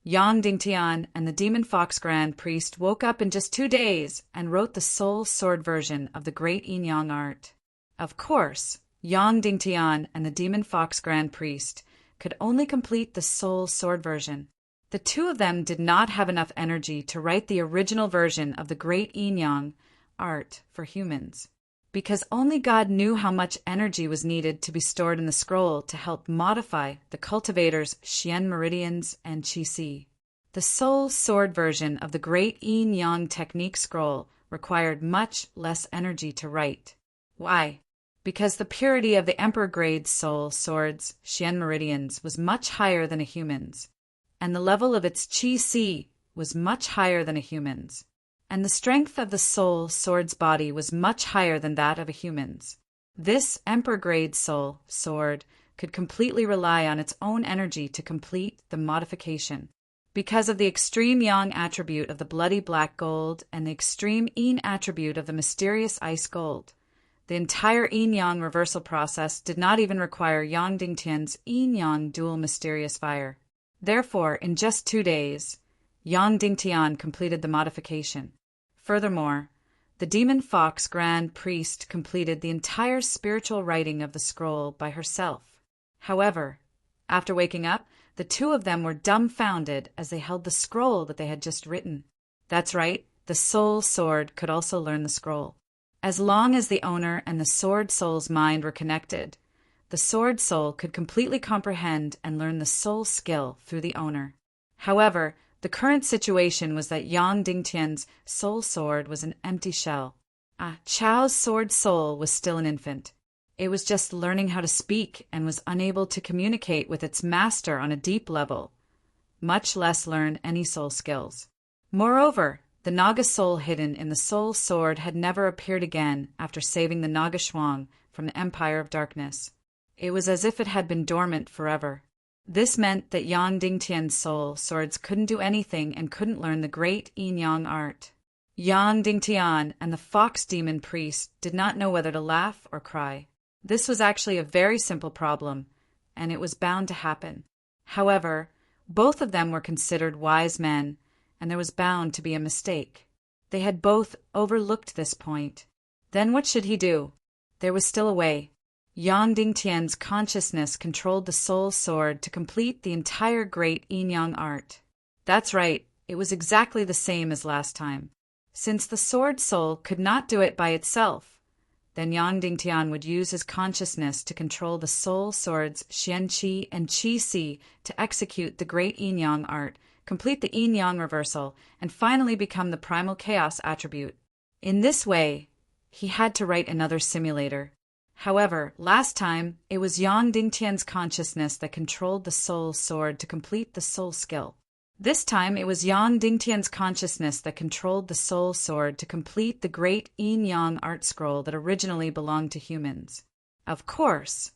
Yang Dingtian and the Demon Fox Grand Priest woke up in just 2 days and wrote the Soul Sword version of the Great Yin Yang art. Of course, Yang Dingtian and the Demon Fox Grand Priest could only complete the Soul Sword version. The two of them did not have enough energy to write the original version of the Great Yin Yang art for humans, because only God knew how much energy was needed to be stored in the scroll to help modify the cultivator's Xian meridians and Qi Si. The Soul Sword version of the Great Yin Yang technique scroll required much less energy to write. Why? Because the purity of the Emperor grade Soul Sword's Xian meridians was much higher than a human's, and the level of its Qi Si was much higher than a human's, and the strength of the Soul Sword's body was much higher than that of a human's. This Emperor-grade Soul Sword could completely rely on its own energy to complete the modification. Because of the extreme Yang attribute of the bloody black gold and the extreme Yin attribute of the mysterious ice gold, the entire Yin-Yang reversal process did not even require Yang Dingtian's Yin-Yang dual mysterious fire. Therefore, in just 2 days, Yang Dingtian completed the modification. Furthermore, the Demon Fox Grand Priest completed the entire spiritual writing of the scroll by herself. However, after waking up, the two of them were dumbfounded as they held the scroll that they had just written. That's right, the Soul Sword could also learn the scroll. As long as the owner and the Sword Soul's mind were connected, the Sword Soul could completely comprehend and learn the soul skill through the owner. However, the current situation was that Yang Dingtian's Soul Sword was an empty shell. Chao's Sword Soul was still an infant. It was just learning how to speak and was unable to communicate with its master on a deep level, much less learn any soul skills. Moreover, the Naga soul hidden in the Soul Sword had never appeared again after saving the Naga Shuang from the Empire of Darkness. It was as if it had been dormant forever. This meant that Yang Dingtian's soul swords couldn't do anything and couldn't learn the great Yin-Yang art. Yang Dingtian and the Fox Demon Priest did not know whether to laugh or cry. This was actually a very simple problem, and it was bound to happen. However, both of them were considered wise men, and there was bound to be a mistake. They had both overlooked this point. Then what should he do? There was still a way. Yang Dingtian's consciousness controlled the Soul Sword to complete the entire great Yin-Yang art. That's right, it was exactly the same as last time. Since the Sword Soul could not do it by itself, then Yang Dingtian would use his consciousness to control the Soul Sword's Xian Qi and Qi Si to execute the great Yin-Yang art, complete the Yin-Yang reversal, and finally become the primal chaos attribute. In this way, he had to write another simulator. However, last time, it was Yang Dingtian's consciousness that controlled the Soul Sword to complete the soul skill. This time, it was Yang Dingtian's consciousness that controlled the Soul Sword to complete the great Yin-Yang art scroll that originally belonged to humans. Of course,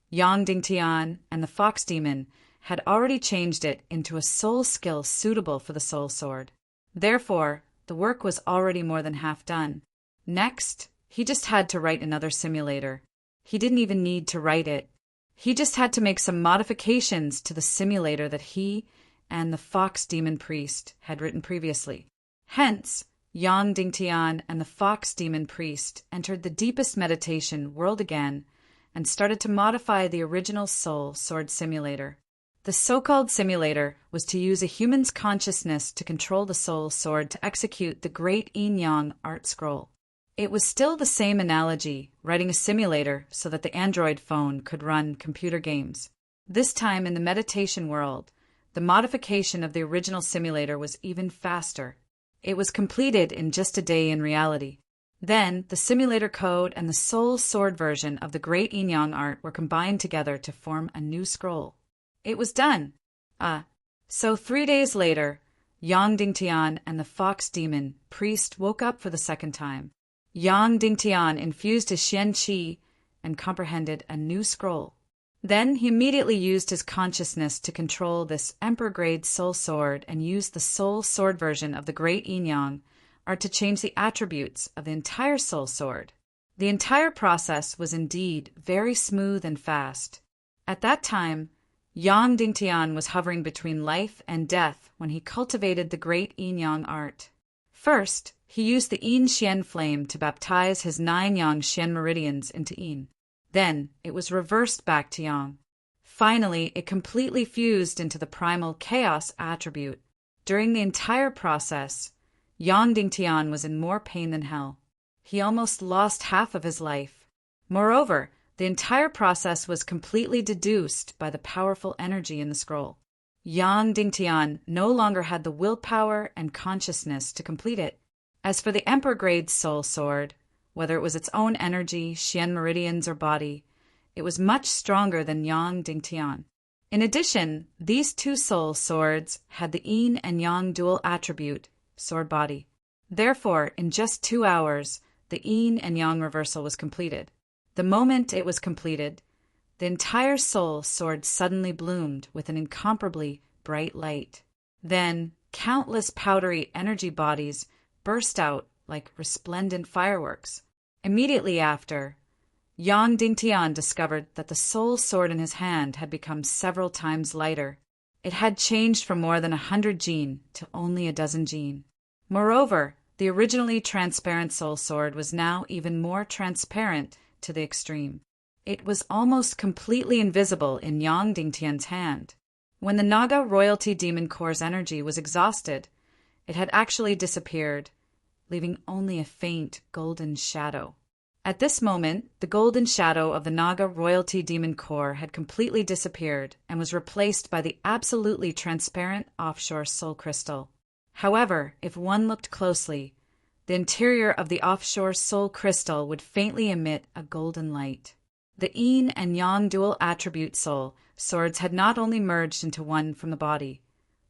Yang Dingtian and the Fox Demon had already changed it into a soul skill suitable for the Soul Sword. Therefore, the work was already more than half done. Next, he just had to write another simulator. He didn't even need to write it. He just had to make some modifications to the simulator that he and the Fox Demon Priest had written previously. Hence, Yang Dingtian and the Fox Demon Priest entered the deepest meditation world again and started to modify the original Soul Sword simulator. The so-called simulator was to use a human's consciousness to control the Soul Sword to execute the great Yin-Yang art scroll. It was still the same analogy, writing a simulator so that the Android phone could run computer games. This time in the meditation world, the modification of the original simulator was even faster. It was completed in just a day in reality. Then, the simulator code and the soul sword version of the Great Yin Yang art were combined together to form a new scroll. It was done. So 3 days later, Yang Dingtian and the fox demon priest woke up for the second time. Yang Dingtian infused his Xian Qi and comprehended a new scroll. Then he immediately used his consciousness to control this emperor-grade soul sword and used the soul sword version of the Great Yin Yang art to change the attributes of the entire soul sword. The entire process was indeed very smooth and fast. At that time, Yang Dingtian was hovering between life and death when he cultivated the Great Yin Yang art. First, he used the Yin Xian flame to baptize his 9 Yang Xian meridians into Yin. Then, it was reversed back to Yang. Finally, it completely fused into the primal chaos attribute. During the entire process, Yang Dingtian was in more pain than hell. He almost lost half of his life. Moreover, the entire process was completely deduced by the powerful energy in the scroll. Yang Dingtian no longer had the willpower and consciousness to complete it. As for the Emperor-grade soul sword, whether it was its own energy, Xian meridians, or body, it was much stronger than Yang Dingtian. In addition, these two soul swords had the Yin and Yang dual attribute, sword body. Therefore, in just 2 hours, the Yin and Yang reversal was completed. The moment it was completed, the entire soul sword suddenly bloomed with an incomparably bright light. Then, countless powdery energy bodies burst out like resplendent fireworks. Immediately after, Yang Dingtian discovered that the soul sword in his hand had become several times lighter. It had changed from more than 100 jin to only a dozen jin. Moreover, the originally transparent soul sword was now even more transparent to the extreme. It was almost completely invisible in Yang Dingtian's hand. When the Naga royalty demon core's energy was exhausted, it had actually disappeared, leaving only a faint golden shadow. At this moment, the golden shadow of the Naga royalty demon core had completely disappeared and was replaced by the absolutely transparent offshore soul crystal. However, if one looked closely, the interior of the offshore soul crystal would faintly emit a golden light. The Yin and Yang dual attribute soul swords had not only merged into one from the body,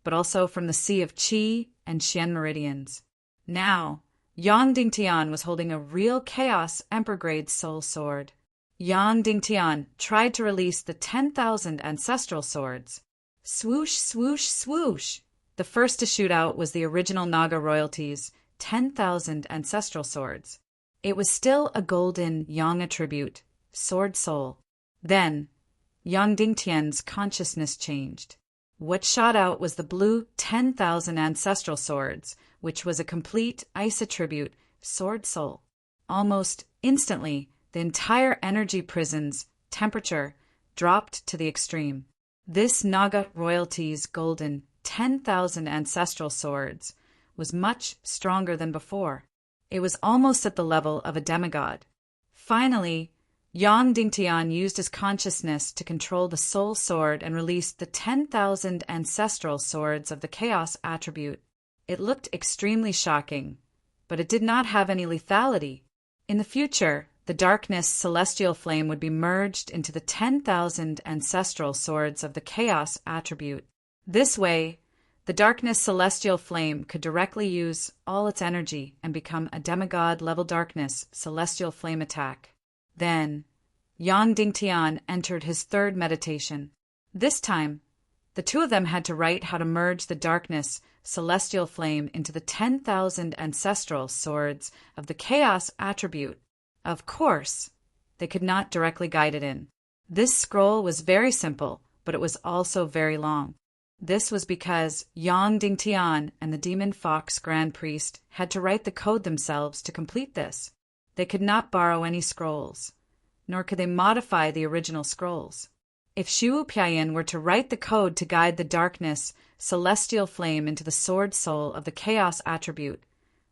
but also from the sea of Qi and Xian meridians. Now, Yang Dingtian was holding a real chaos emperor-grade soul sword. Yang Dingtian tried to release the 10,000 ancestral swords. Swoosh, swoosh, swoosh! The first to shoot out was the original Naga royalties' 10,000 ancestral swords. It was still a golden Yang attribute, sword soul. Then, Yang Dingtian's consciousness changed. What shot out was the blue 10,000 ancestral swords, which was a complete ice attribute, sword soul. Almost instantly, the entire energy prison's temperature dropped to the extreme. This Naga royalty's golden 10,000 ancestral swords was much stronger than before. It was almost at the level of a demigod. Finally, Yang Dingtian used his consciousness to control the soul sword and released the 10,000 ancestral swords of the chaos attribute. It looked extremely shocking, but it did not have any lethality. In the future, the darkness celestial flame would be merged into the 10,000 ancestral swords of the chaos attribute. This way, the darkness celestial flame could directly use all its energy and become a demigod-level darkness celestial flame attack. Then, Yang Dingtian entered his third meditation. This time, the two of them had to write how to merge the darkness celestial flame into the 10,000 ancestral swords of the chaos attribute. Of course, they could not directly guide it in. This scroll was very simple, but it was also very long. This was because Yang Dingtian and the demon fox grand priest had to write the code themselves to complete this. They could not borrow any scrolls, nor could they modify the original scrolls. If Shu Piayin were to write the code to guide the darkness celestial flame into the sword soul of the chaos attribute,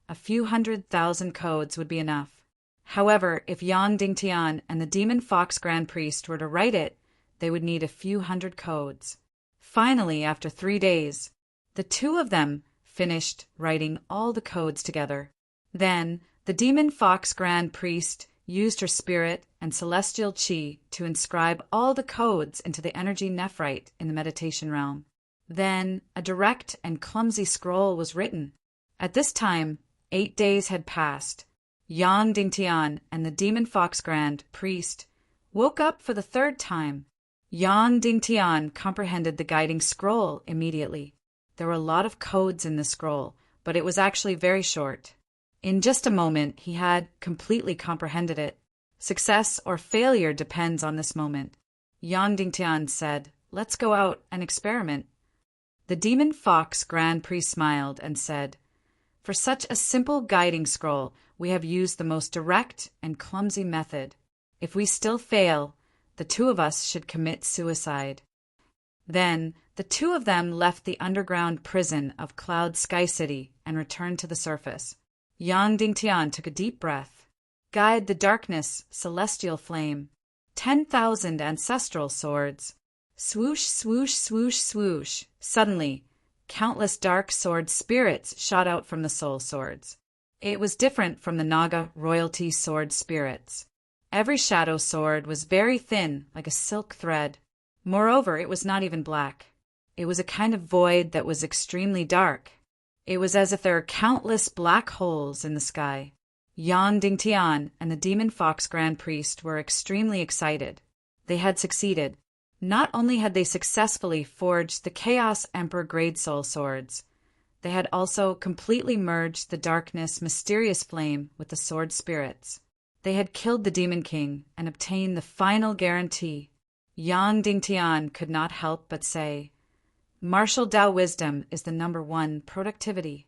a few 100,000 codes would be enough. However, if Yang Dingtian and the demon fox grand priest were to write it, they would need a few hundred codes. Finally, after 3 days, the two of them finished writing all the codes together. Then, the demon fox grand priest used her spirit and celestial chi to inscribe all the codes into the energy nephrite in the meditation realm. Then, a direct and clumsy scroll was written. At this time, 8 days had passed. Yang Dingtian and the demon fox grand priest woke up for the third time. Yang Dingtian comprehended the guiding scroll immediately. There were a lot of codes in the scroll, but it was actually very short. In just a moment, he had completely comprehended it. Success or failure depends on this moment. Yang Dingtian said, "Let's go out and experiment." The demon fox grand priest smiled and said, "For such a simple guiding scroll, we have used the most direct and clumsy method. If we still fail, the two of us should commit suicide." Then the two of them left the underground prison of Cloud Sky City and returned to the surface. Yang Dingtian took a deep breath. Guide the darkness, celestial flame. 10,000 ancestral swords. Swoosh, swoosh, swoosh, swoosh. Suddenly, countless dark sword spirits shot out from the soul swords. It was different from the Naga royalty sword spirits. Every shadow sword was very thin, like a silk thread. Moreover, it was not even black. It was a kind of void that was extremely dark. It was as if there were countless black holes in the sky. Yang Dingtian and the demon fox grand priest were extremely excited. They had succeeded. Not only had they successfully forged the Chaos Emperor Grade Soul swords, they had also completely merged the darkness mysterious flame with the sword spirits. They had killed the Demon King and obtained the final guarantee. Yang Dingtian could not help but say, "Martial Tao wisdom is the #1 productivity."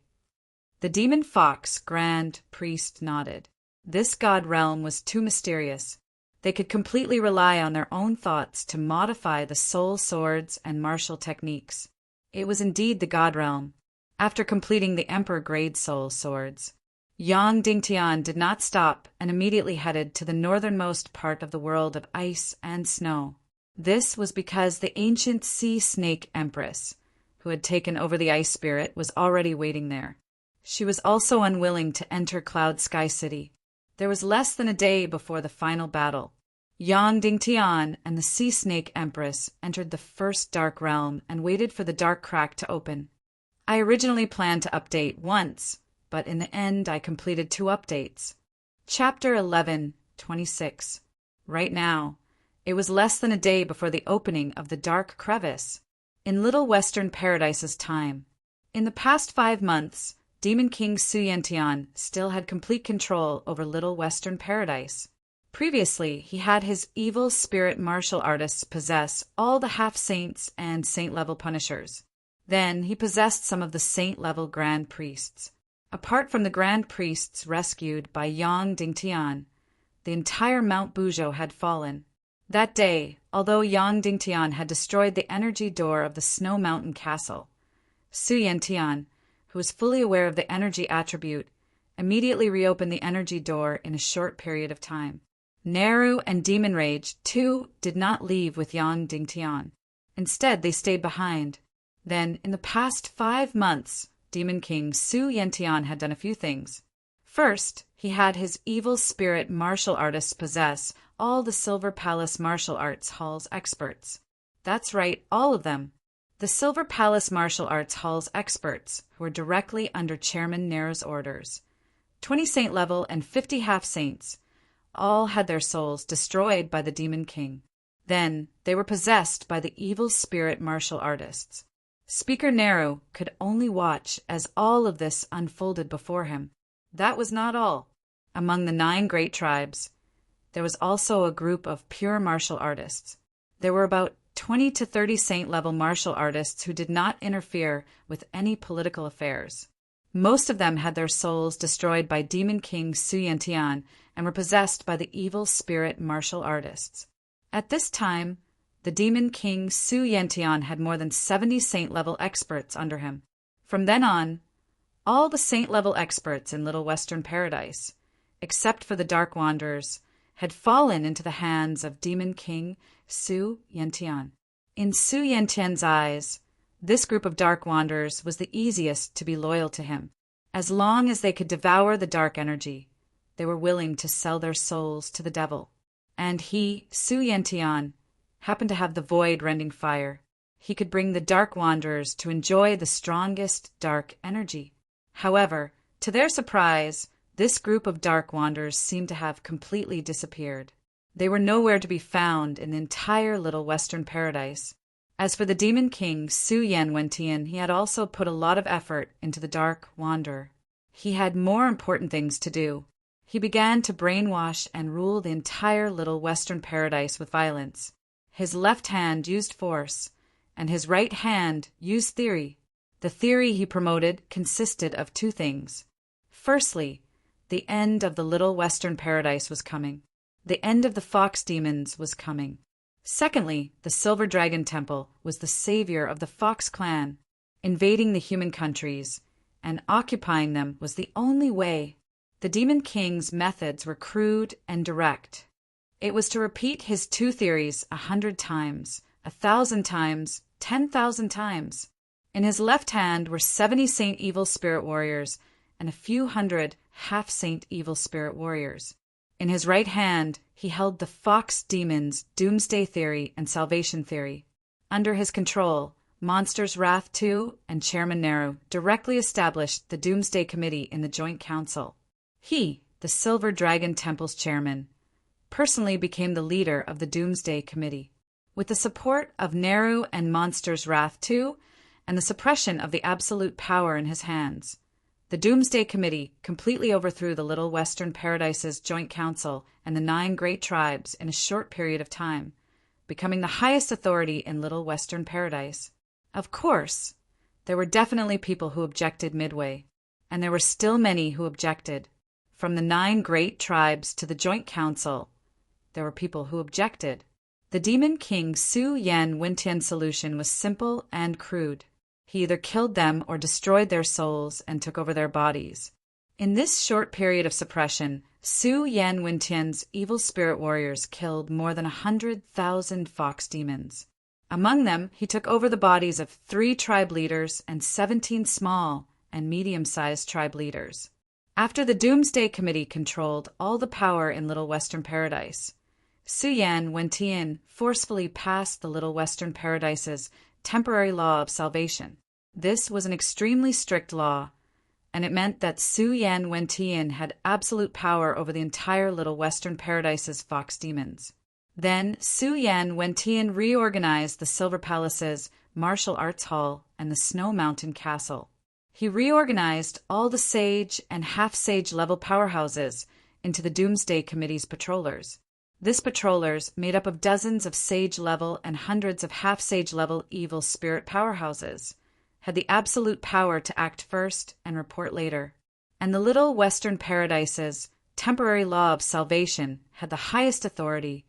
The demon fox grand priest nodded. This god realm was too mysterious. They could completely rely on their own thoughts to modify the soul swords and martial techniques. It was indeed the god realm. After completing the Emperor Grade Soul swords, Yang Dingtian did not stop and immediately headed to the northernmost part of the world of ice and snow. This was because the ancient Sea Snake Empress, who had taken over the Ice Spirit, was already waiting there. She was also unwilling to enter Cloud Sky City. There was less than a day before the final battle. Yang Dingtian and the Sea Snake Empress entered the first Dark Realm and waited for the Dark Crack to open. I originally planned to update once, but in the end I completed 2 updates. Chapter 11:26. Right now, it was less than a day before the opening of the Dark Crevice. In Little Western Paradise's time. In the past 5 months, Demon King Su Yantian still had complete control over Little Western Paradise. Previously, he had his evil spirit martial artists possess all the half-saints and saint-level punishers. Then he possessed some of the saint-level grand priests. Apart from the grand priests rescued by Yang Dingtian, the entire Mount Bujo had fallen. That day, although Yang Dingtian had destroyed the energy door of the Snow Mountain Castle, Su Yantian, who was fully aware of the energy attribute, immediately reopened the energy door in a short period of time. Neru and Demon Rage, too, did not leave with Yang Dingtian. Instead, they stayed behind. Then, in the past 5 months, Demon King Su Yantian had done a few things. First, he had his evil spirit martial artists possess all the Silver Palace Martial Arts Hall's experts. That's right, all of them. The Silver Palace Martial Arts Hall's experts, who were directly under Chairman Neru's orders. 20 saint level and 50 half-saints, all had their souls destroyed by the Demon King. Then, they were possessed by the evil spirit martial artists. Speaker Neru could only watch as all of this unfolded before him. That was not all. Among the 9 great tribes, there was also a group of pure martial artists. There were about 20 to 30 saint-level martial artists who did not interfere with any political affairs. Most of them had their souls destroyed by Demon King Su Yantian and were possessed by the evil spirit martial artists. At this time, the Demon King Su Yantian had more than 70 saint-level experts under him. From then on, all the saint-level experts in Little Western Paradise, except for the Dark Wanderers, had fallen into the hands of Demon King Su Yantian. In Su Yantian's eyes, this group of dark wanderers was the easiest to be loyal to him. As long as they could devour the dark energy, they were willing to sell their souls to the devil. And he, Su Yantian, happened to have the void-rending fire. He could bring the dark wanderers to enjoy the strongest dark energy. However, to their surprise, this group of dark wanderers seemed to have completely disappeared. They were nowhere to be found in the entire little Western paradise. As for the Demon King, Su Yan Wentian, he had also put a lot of effort into the dark wanderer. He had more important things to do. He began to brainwash and rule the entire little Western paradise with violence. His left hand used force, and his right hand used theory. The theory he promoted consisted of two things. Firstly, the end of the little Western paradise was coming. The end of the fox demons was coming. Secondly, the Silver Dragon Temple was the savior of the Fox clan. Invading the human countries and occupying them was the only way. The Demon King's methods were crude and direct. It was to repeat his two theories 100 times, 1,000 times, 10,000 times. In his left hand were 70 Saint Evil Spirit Warriors and a few hundred half-Saint Evil Spirit Warriors. In his right hand, he held the Fox Demons' Doomsday Theory and Salvation Theory. Under his control, Monsters Wrath II and Chairman Nehru directly established the Doomsday Committee in the Joint Council. He, the Silver Dragon Temple's chairman, personally became the leader of the Doomsday Committee. With the support of Nehru and Monsters Wrath II and the suppression of the absolute power in his hands, the Doomsday Committee completely overthrew the Little Western Paradise's Joint Council and the 9 great tribes in a short period of time, becoming the highest authority in Little Western Paradise. Of course, there were definitely people who objected midway, and there were still many who objected. From the 9 great tribes to the Joint Council, there were people who objected. The Demon King Su Yan Wentian's solution was simple and crude. He either killed them or destroyed their souls and took over their bodies. In this short period of suppression, Su Yan Wentian's evil spirit warriors killed more than 100,000 fox demons. Among them, he took over the bodies of 3 tribe leaders and 17 small and medium-sized tribe leaders. After the Doomsday Committee controlled all the power in Little Western Paradise, Su Yan Wentian forcefully passed the Little Western Paradise's temporary law of salvation. This was an extremely strict law, and it meant that Su Yan Wentian had absolute power over the entire Little Western Paradise's fox demons. Then Su Yan Wentian reorganized the Silver Palace's Martial Arts Hall and the Snow Mountain Castle. He reorganized all the Sage and half-Sage level powerhouses into the Doomsday Committee's patrollers. This patrollers, made up of dozens of Sage level and hundreds of half-Sage level evil spirit powerhouses, had the absolute power to act first and report later. And the Little Western Paradise's temporary law of salvation had the highest authority,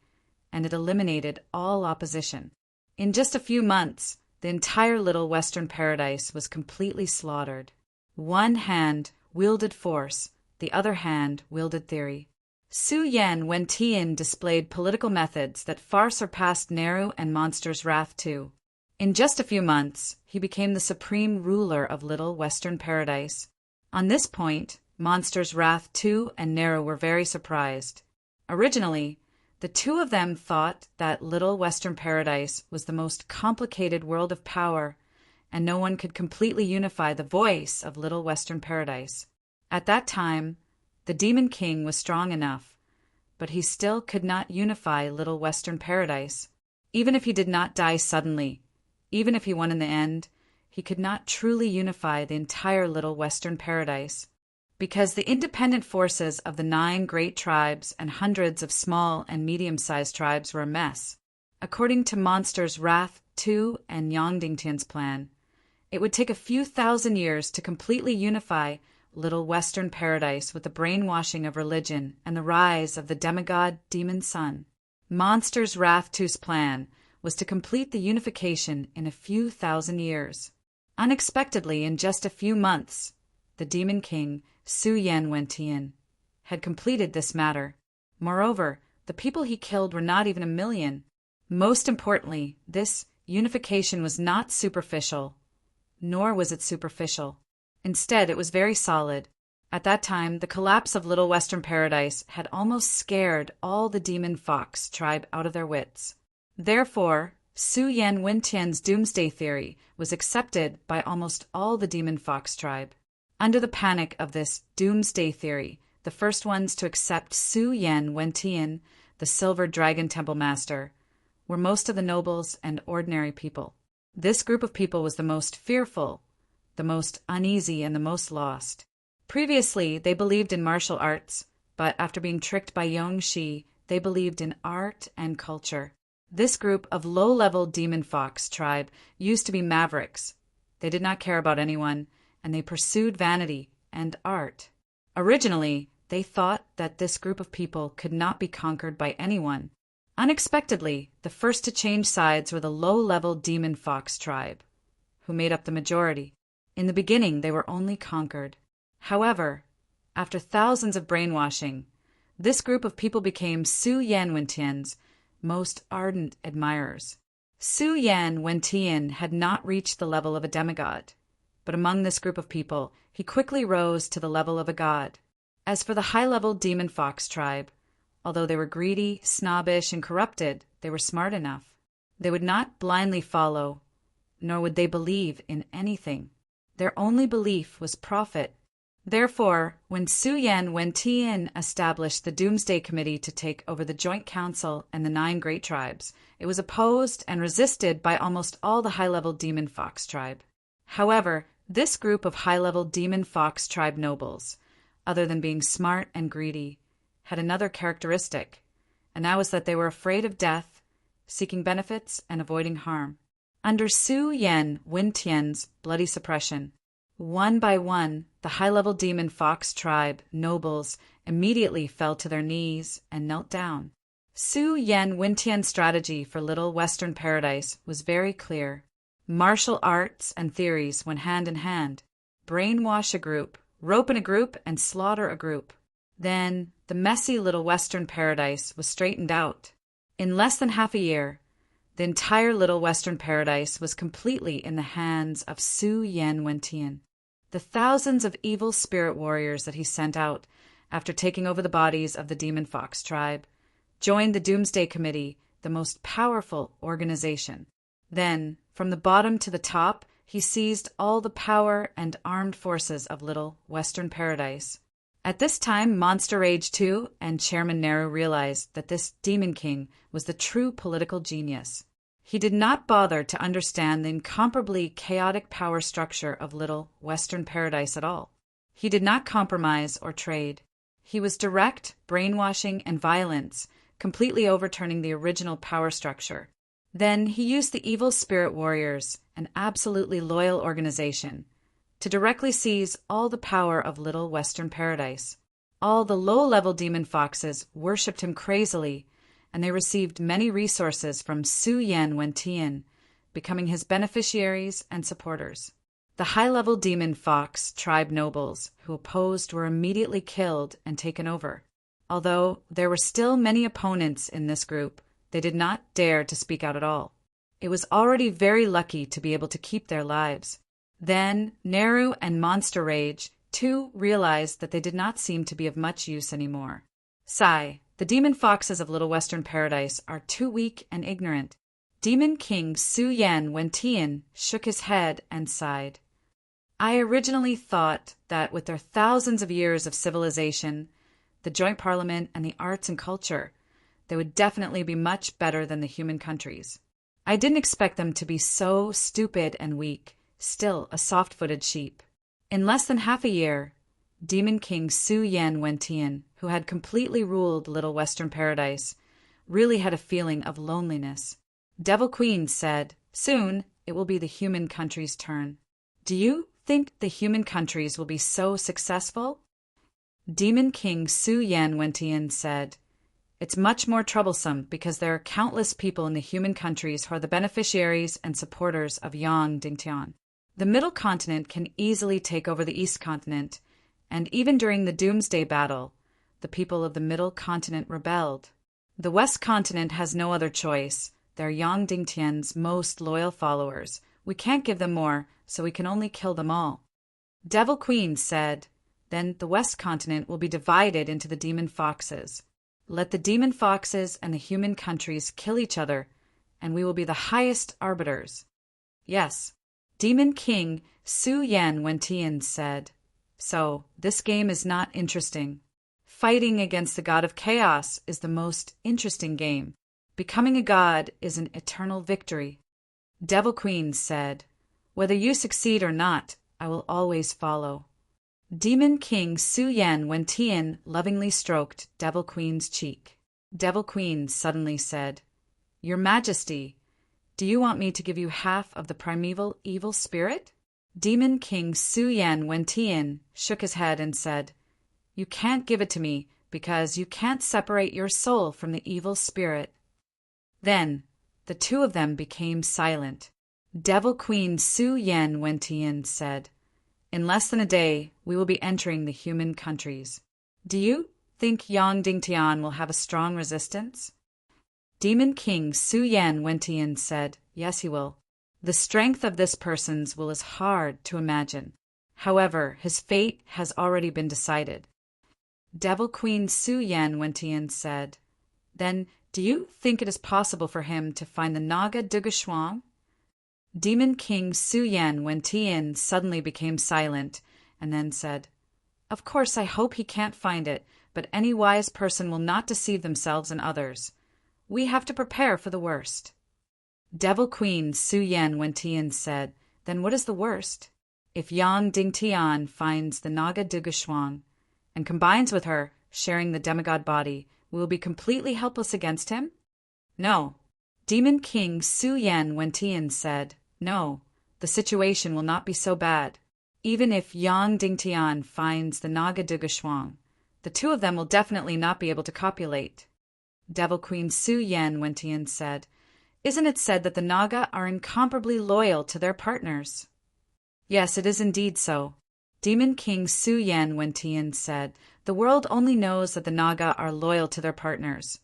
and it eliminated all opposition. In just a few months, the entire Little Western Paradise was completely slaughtered. One hand wielded force, the other hand wielded theory. Su Yan Wentian displayed political methods that far surpassed Nehru and Monsters Wrath II. In just a few months, he became the supreme ruler of Little Western Paradise. On this point, Monsters Wrath II and Nehru were very surprised. Originally, the two of them thought that Little Western Paradise was the most complicated world of power, and no one could completely unify the voice of Little Western Paradise. At that time, the Demon King was strong enough, but he still could not unify Little Western Paradise. Even if he did not die suddenly, even if he won in the end, he could not truly unify the entire Little Western Paradise, because the independent forces of the 9 great tribes and hundreds of small and medium-sized tribes were a mess. According to Monsters Wrath II and Yongdingtian's plan, it would take a few thousand years to completely unify Little Western Paradise with the brainwashing of religion and the rise of the demigod Demon Sun. Monsters Wrath II's plan was to complete the unification in a few thousand years. Unexpectedly, in just a few months, the Demon King, Su Yan Wentian, had completed this matter. Moreover, the people he killed were not even 1 million. Most importantly, this unification was not superficial, nor was it superficial. Instead, it was very solid. At that time, the collapse of Little Western Paradise had almost scared all the Demon Fox tribe out of their wits. Therefore, Su Yan Wentian's doomsday theory was accepted by almost all the Demon Fox tribe. Under the panic of this doomsday theory, the first ones to accept Su Yan Wentian, the Silver Dragon Temple Master, were most of the nobles and ordinary people. This group of people was the most fearful, the most uneasy, and the most lost. Previously, they believed in martial arts, but after being tricked by Yongxi, they believed in art and culture. This group of low-level Demon Fox tribe used to be mavericks. They did not care about anyone, and they pursued vanity and art. Originally, they thought that this group of people could not be conquered by anyone. Unexpectedly, the first to change sides were the low-level Demon Fox tribe, who made up the majority. In the beginning, they were only conquered. However, after thousands of brainwashing, this group of people became Su Yan Wentian's most ardent admirers. Su Yan Wentian had not reached the level of a demigod, but among this group of people, he quickly rose to the level of a god. As for the high-level Demon Fox tribe, although they were greedy, snobbish, and corrupted, they were smart enough. They would not blindly follow, nor would they believe in anything. Their only belief was profit. Therefore, when Su Yan Wentian established the Doomsday Committee to take over the Joint Council and the 9 Great Tribes, it was opposed and resisted by almost all the high-level Demon Fox tribe. However, this group of high-level Demon Fox tribe nobles, other than being smart and greedy, had another characteristic, and that was that they were afraid of death, seeking benefits, and avoiding harm. Under Su Yan Wentian's bloody suppression, one by one, the high-level Demon Fox tribe nobles immediately fell to their knees and knelt down. Su Yan Wentian's strategy for Little Western Paradise was very clear. Martial arts and theories went hand in hand. Brainwash a group, rope in a group, and slaughter a group. Then, the messy Little Western Paradise was straightened out. In less than half a year, the entire Little Western Paradise was completely in the hands of Su Yan Wentian. The thousands of evil spirit warriors that he sent out after taking over the bodies of the Demon Fox tribe joined the Doomsday Committee, the most powerful organization. Then, from the bottom to the top, he seized all the power and armed forces of Little Western Paradise. At this time, Monster Rage 2 and Chairman Nehru realized that this Demon King was the true political genius. He did not bother to understand the incomparably chaotic power structure of Little Western Paradise at all. He did not compromise or trade. He was direct, brainwashing, and violence, completely overturning the original power structure. Then he used the evil spirit warriors, an absolutely loyal organization, to directly seize all the power of Little Western Paradise. All the low-level Demon Foxes worshipped him crazily, and they received many resources from Su Yan Wentian, becoming his beneficiaries and supporters. The high-level Demon Fox tribe nobles who opposed were immediately killed and taken over. Although there were still many opponents in this group, they did not dare to speak out at all. It was already very lucky to be able to keep their lives. Then Nehru and Monster Rage, too, realized that they did not seem to be of much use anymore. Sigh. The Demon Foxes of Little Western Paradise are too weak and ignorant. Demon King Su Yan Wentian shook his head and sighed. I originally thought that with their thousands of years of civilization, the joint parliament, and the arts and culture, they would definitely be much better than the human countries. I didn't expect them to be so stupid and weak, still a soft-footed sheep. In less than half a year, Demon King Su Yan Wentian, who had completely ruled Little Western Paradise, really had a feeling of loneliness. Devil Queen said, "Soon it will be the human country's turn. Do you think the human countries will be so successful?" Demon King Su Yan Wentian said, "It's much more troublesome because there are countless people in the human countries who are the beneficiaries and supporters of Yang Dingtian. The Middle Continent can easily take over the East Continent, and even during the Doomsday Battle, the people of the Middle Continent rebelled. The West Continent has no other choice. They're Yang Dingtian's most loyal followers. We can't give them more, so we can only kill them all. Devil Queen said, "Then the West Continent will be divided into the demon foxes. Let the demon foxes and the human countries kill each other, and we will be the highest arbiters." Yes, Demon King Su Yan Wentian said, "So, this game is not interesting. Fighting against the god of chaos is the most interesting game. Becoming a god is an eternal victory." Devil Queen said, "Whether you succeed or not, I will always follow." Demon King Su Yan Wentian lovingly stroked Devil Queen's cheek. Devil Queen suddenly said, "Your Majesty, do you want me to give you half of the primeval evil spirit?" Demon King Su Yan Wentian shook his head and said, "You can't give it to me because you can't separate your soul from the evil spirit." Then the two of them became silent. Devil Queen Su Yan Wentian said, "In less than a day, we will be entering the human countries. Do you think Yang Dingtian will have a strong resistance?" Demon King Su Yan Wentian said, "Yes, he will. The strength of this person's will is hard to imagine. However, his fate has already been decided." Devil Queen Su Yan Wentian said, "Then do you think it is possible for him to find the Naga Dugashuang?" Demon King Su Yan Wentian suddenly became silent and then said, "Of course I hope he can't find it, but any wise person will not deceive themselves and others. We have to prepare for the worst." Devil Queen Su Yan Wentian said, "Then what is the worst? If Yang Dingtian finds the Naga Dugashuang and combines with her, sharing the demigod body, we will be completely helpless against him?" "No." Demon King Su Yan Wentian said, "No, the situation will not be so bad. Even if Yang Dingtian finds the Naga Dugashuang, the two of them will definitely not be able to copulate." Devil Queen Su Yan Wentian said, "Isn't it said that the Naga are incomparably loyal to their partners?" "Yes, it is indeed so." Demon King Su Yan Wentian said, "The world only knows that the Naga are loyal to their partners,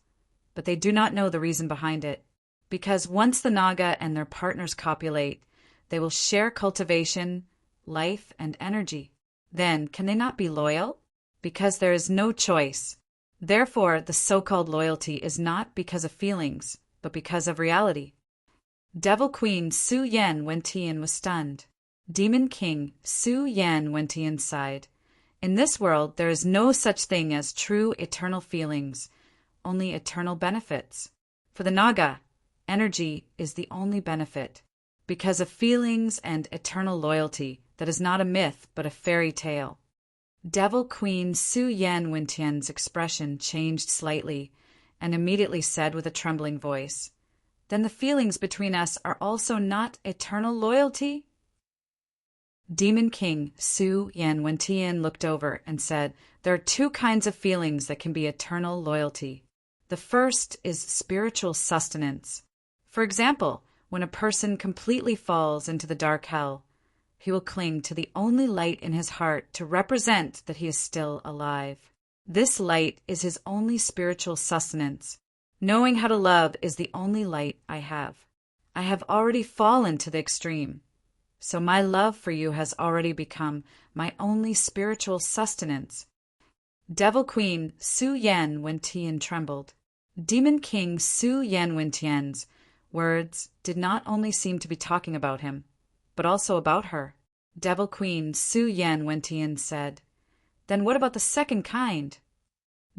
but they do not know the reason behind it. Because once the Naga and their partners copulate, they will share cultivation, life, and energy. Then, can they not be loyal? Because there is no choice. Therefore, the so-called loyalty is not because of feelings, but because of reality." Devil Queen Su Yan Wentian was stunned. Demon King Su Yan Wentian sighed. "In this world, there is no such thing as true eternal feelings, only eternal benefits. For the Naga, energy is the only benefit. Because of feelings and eternal loyalty, that is not a myth, but a fairy tale." Devil Queen Su Yan Wentian's expression changed slightly, and immediately said with a trembling voice, "Then the feelings between us are also not eternal loyalty?" Demon King Su Yan Wentian looked over and said, "There are two kinds of feelings that can be eternal loyalty. The first is spiritual sustenance. For example, when a person completely falls into the dark hell, he will cling to the only light in his heart to represent that he is still alive. This light is his only spiritual sustenance. Knowing how to love is the only light I have. I have already fallen to the extreme, so my love for you has already become my only spiritual sustenance." Devil Queen Su Yan Wentian trembled. Demon King Su Yan Wentian's words did not only seem to be talking about him, but also about her. Devil Queen Su Yan Wentian said, "Then what about the second kind?"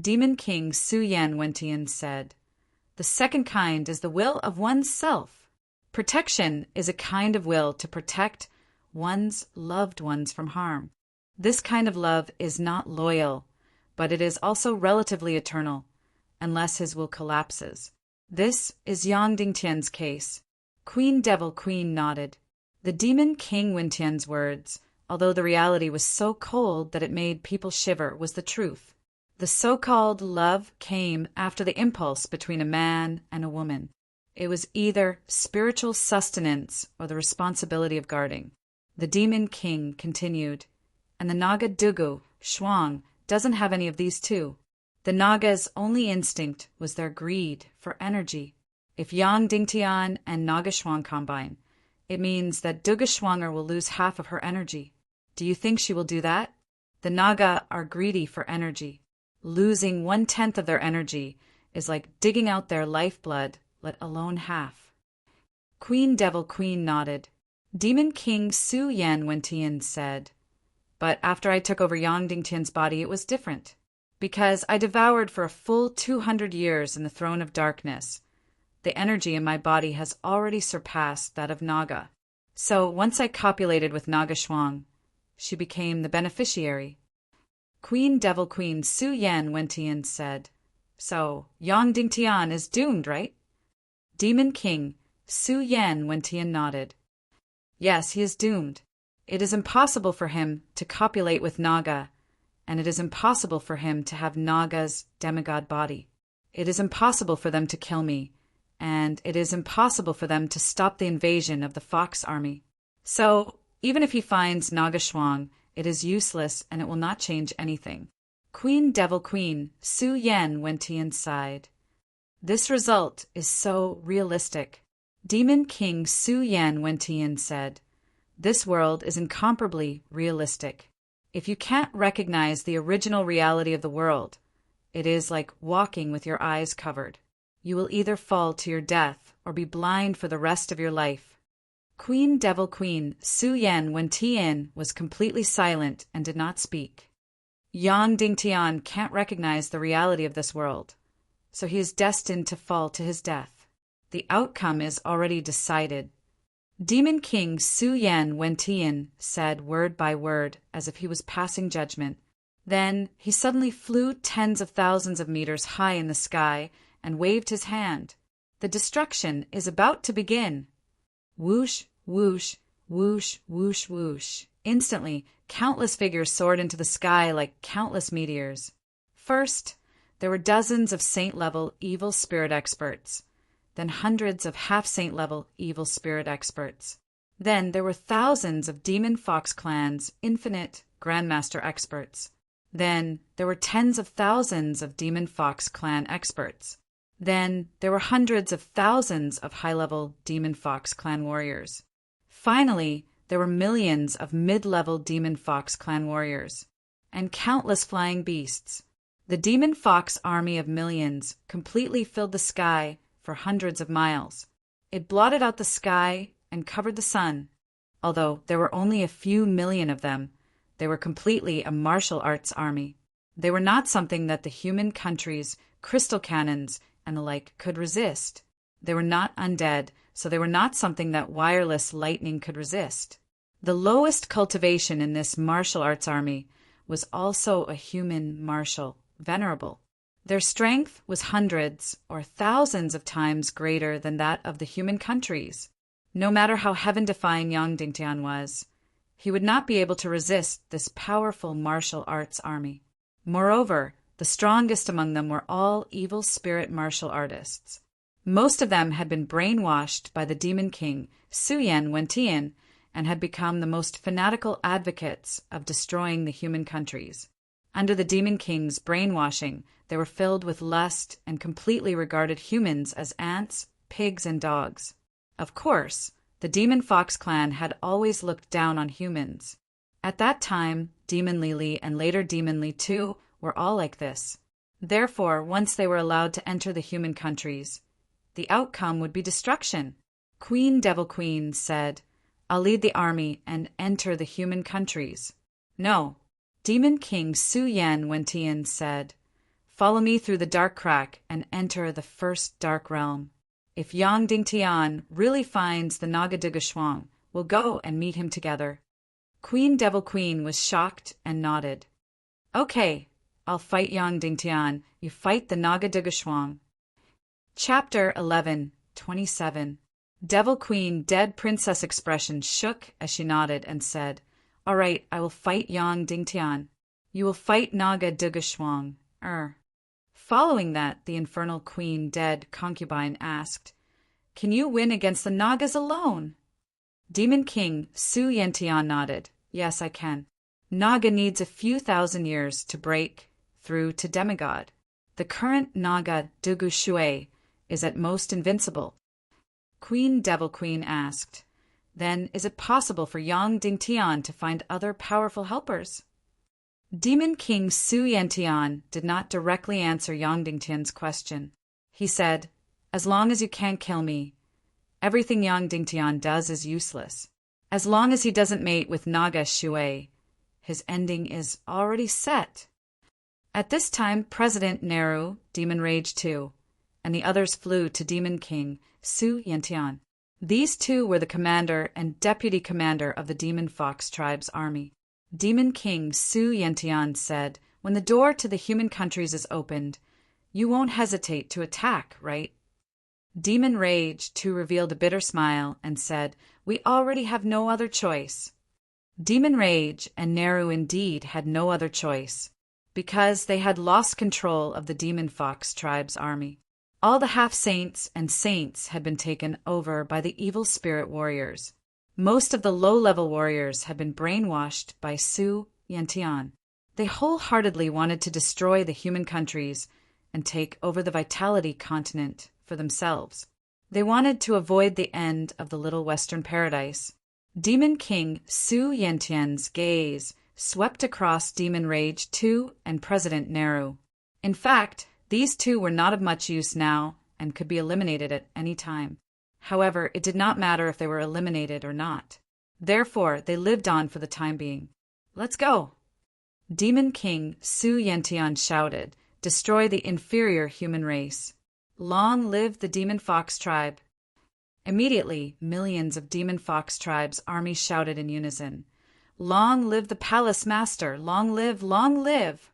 Demon King Su Yan Wentian said, "The second kind is the will of one's self. Protection is a kind of will to protect one's loved ones from harm. This kind of love is not loyal, but it is also relatively eternal, unless his will collapses. This is Yang Dingtian's case." Queen Devil Queen nodded. The Demon King Wentian's words, although the reality was so cold that it made people shiver, was the truth. The so-called love came after the impulse between a man and a woman. It was either spiritual sustenance or the responsibility of guarding. The Demon King continued, "And the Naga Dugu, Shuang, doesn't have any of these too. The Naga's only instinct was their greed for energy. If Yang Dingtian and Naga Shuang combine, it means that Duga Shuanger will lose half of her energy. Do you think she will do that? The Naga are greedy for energy. Losing 1/10 of their energy is like digging out their lifeblood, let alone half. Queen Devil Queen nodded. Demon King Su Yan Wentian said, but after I took over Yang Dingtian's body, it was different. Because I devoured for a full 200 years in the throne of darkness, the energy in my body has already surpassed that of Naga. So once I copulated with Naga Shuang, she became the beneficiary. Queen Devil Queen Su Yan Wentian said, so Yang Dingtian is doomed, right? Demon King Su Yan Wentian nodded. Yes, he is doomed. It is impossible for him to copulate with Naga, and it is impossible for him to have Naga's demigod body. It is impossible for them to kill me, and it is impossible for them to stop the invasion of the Fox army. So, even if he finds Naga Shuang, it is useless and it will not change anything. Queen Devil Queen Su Yan Wentian sighed. This result is so realistic. Demon King Su Yan Wentian said, this world is incomparably realistic. If you can't recognize the original reality of the world, it is like walking with your eyes covered. You will either fall to your death or be blind for the rest of your life. Queen Devil Queen Su Yan Wentian was completely silent and did not speak. Yang Dingtian can't recognize the reality of this world, so he is destined to fall to his death. The outcome is already decided. Demon King Su Yan Wentian said word by word as if he was passing judgment. Then he suddenly flew tens of thousands of meters high in the sky and waved his hand. The destruction is about to begin. Whoosh, whoosh, whoosh, whoosh, whoosh. Instantly, countless figures soared into the sky like countless meteors. First, there were dozens of saint-level evil spirit experts. Then hundreds of half-saint-level evil spirit experts. Then there were thousands of Demon Fox Clan's infinite Grandmaster experts. Then there were tens of thousands of Demon Fox Clan experts. Then there were hundreds of thousands of high-level Demon Fox Clan warriors. Finally, there were millions of mid-level Demon Fox Clan warriors. And countless flying beasts. The Demon Fox army of millions completely filled the sky for hundreds of miles. It blotted out the sky and covered the sun. Although there were only a few million of them, they were completely a martial arts army. They were not something that the human countries, crystal cannons, and the like could resist. They were not undead, so they were not something that wireless lightning could resist. The lowest cultivation in this martial arts army was also a human martial, venerable. Their strength was hundreds or thousands of times greater than that of the human countries. No matter how heaven-defying Yang Dingtian was, he would not be able to resist this powerful martial arts army. Moreover, the strongest among them were all evil spirit martial artists. Most of them had been brainwashed by the Demon King, Su Yan Wentian, and had become the most fanatical advocates of destroying the human countries. Under the Demon King's brainwashing, they were filled with lust and completely regarded humans as ants, pigs, and dogs. Of course, the Demon Fox Clan had always looked down on humans. At that time, Demon Lili and later Demon Li too were all like this. Therefore, once they were allowed to enter the human countries, the outcome would be destruction. Queen Devil Queen said, I'll lead the army and enter the human countries. No. Demon King Su Yan Wentian said, follow me through the dark crack and enter the first dark realm. If Yang Dingtian really finds the Naga Duga Shuang, we'll go and meet him together. Queen Devil Queen was shocked and nodded. Okay, I'll fight Yang Dingtian. You fight the Naga Duga Shuang. Chapter 11:27. Devil Queen Dead Princess expression shook as she nodded and said, all right, I will fight Yang Dingtian. You will fight Naga Duga Shuang. Following that, the infernal queen dead concubine asked, can you win against the Nagas alone? Demon King Su Yantian nodded. Yes, I can. Naga needs a few thousand years to break through to demigod. The current Naga Dugu Shui is at most invincible. Queen Devil Queen asked, "Then is it possible for Yang Dingtian to find other powerful helpers?" Demon King Su Yantian did not directly answer Yang Dingtian's question. He said, "As long as you can't kill me, everything Yang Dingtian does is useless. As long as he doesn't mate with Naga Shui, his ending is already set." At this time, President Nehru, Demon Rage II, and the others flew to Demon King Su Yantian. These two were the commander and deputy commander of the Demon Fox Tribe's army. Demon King Su Yantian said, "When the door to the human countries is opened, you won't hesitate to attack, right?" Demon Rage II revealed a bitter smile and said, "We already have no other choice." Demon Rage and Nehru indeed had no other choice, because they had lost control of the Demon Fox Tribe's army. All the half-saints and saints had been taken over by the evil spirit warriors. Most of the low-level warriors had been brainwashed by Su Yantian. They wholeheartedly wanted to destroy the human countries and take over the Vitality continent for themselves. They wanted to avoid the end of the Little Western Paradise. Demon King Su Yantian's gaze swept across Demon Rage II and President Nehru. In fact, these two were not of much use now and could be eliminated at any time. However, it did not matter if they were eliminated or not. Therefore, they lived on for the time being. "Let's go!" Demon King Su Yantian shouted, "Destroy the inferior human race. Long live the Demon Fox Tribe!" Immediately, millions of Demon Fox Tribe's armies shouted in unison, "Long live the Palace Master! Long live! Long live!"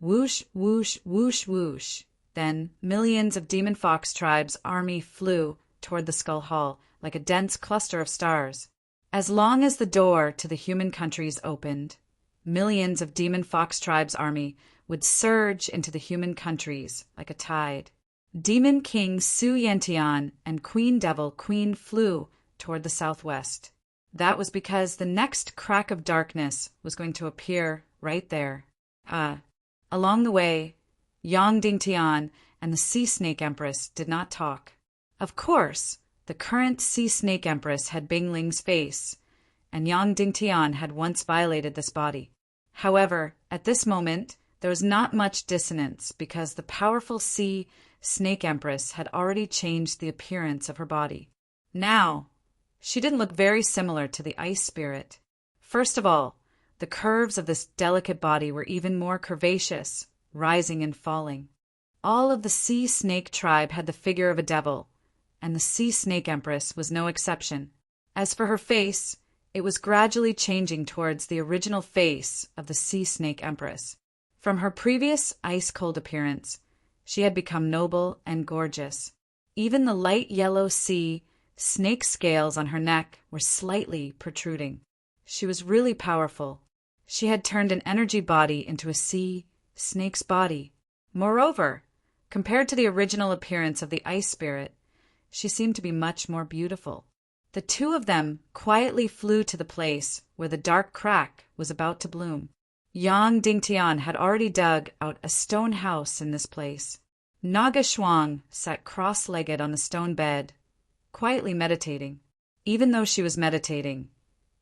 Whoosh, whoosh, whoosh, whoosh. Then millions of Demon Fox Tribe's army flew toward the Skull Hall like a dense cluster of stars. As long as the door to the human countries opened, millions of Demon Fox Tribe's army would surge into the human countries like a tide. Demon King Su Yantian and Queen Devil Queen flew toward the southwest. That was because the next crack of darkness was going to appear right there. Along the way, Yang Dingtian and the Sea Snake Empress did not talk. Of course, the current Sea Snake Empress had Bing Ling's face, and Yang Dingtian had once violated this body. However, at this moment, there was not much dissonance because the powerful Sea Snake Empress had already changed the appearance of her body. Now, she didn't look very similar to the Ice Spirit. First of all, the curves of this delicate body were even more curvaceous, rising and falling. All of the Sea Snake tribe had the figure of a devil, and the Sea Snake Empress was no exception. As for her face, it was gradually changing towards the original face of the Sea Snake Empress. From her previous ice-cold appearance, she had become noble and gorgeous. Even the light yellow sea snake scales on her neck were slightly protruding. She was really powerful. She had turned an energy body into a sea snake's body. Moreover, compared to the original appearance of the Ice Spirit, she seemed to be much more beautiful. The two of them quietly flew to the place where the dark crack was about to bloom. Yang Dingtian had already dug out a stone house in this place. Naga Shuang sat cross-legged on the stone bed, quietly meditating. Even though she was meditating,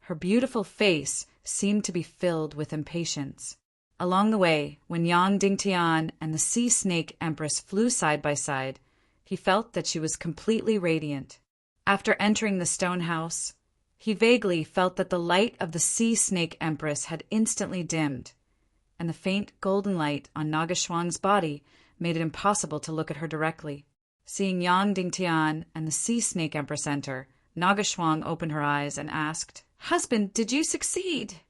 her beautiful face seemed to be filled with impatience. Along the way, when Yang Dingtian and the Sea Snake Empress flew side by side, he felt that she was completely radiant. After entering the stone house, he vaguely felt that the light of the Sea Snake Empress had instantly dimmed, and the faint golden light on Naga Shuang's body made it impossible to look at her directly. Seeing Yang Dingtian and the Sea Snake Empress enter, Naga Shuang opened her eyes and asked, "Husband, did you succeed?"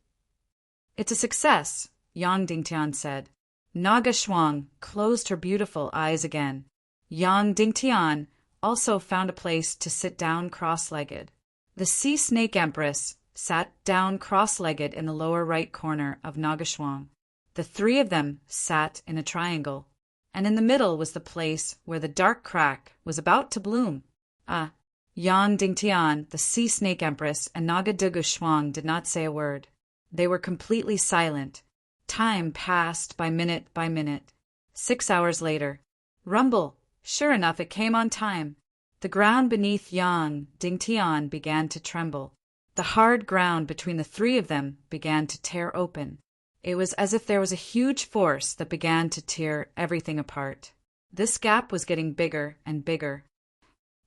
"It's a success," Yang Dingtian said. Naga Shuang closed her beautiful eyes again. Yang Dingtian also found a place to sit down cross-legged. The Sea Snake Empress sat down cross-legged in the lower right corner of Naga Shuang. The three of them sat in a triangle, and in the middle was the place where the dark crack was about to bloom. Yang Dingtian, the Sea Snake Empress, and Naga Shuang did not say a word. They were completely silent. Time passed by minute by minute. 6 hours later. "Rumble," Sure enough, it came on time. The ground beneath Yang Dingtian began to tremble. The hard ground between the three of them began to tear open. It was as if there was a huge force that began to tear everything apart. This gap was getting bigger and bigger.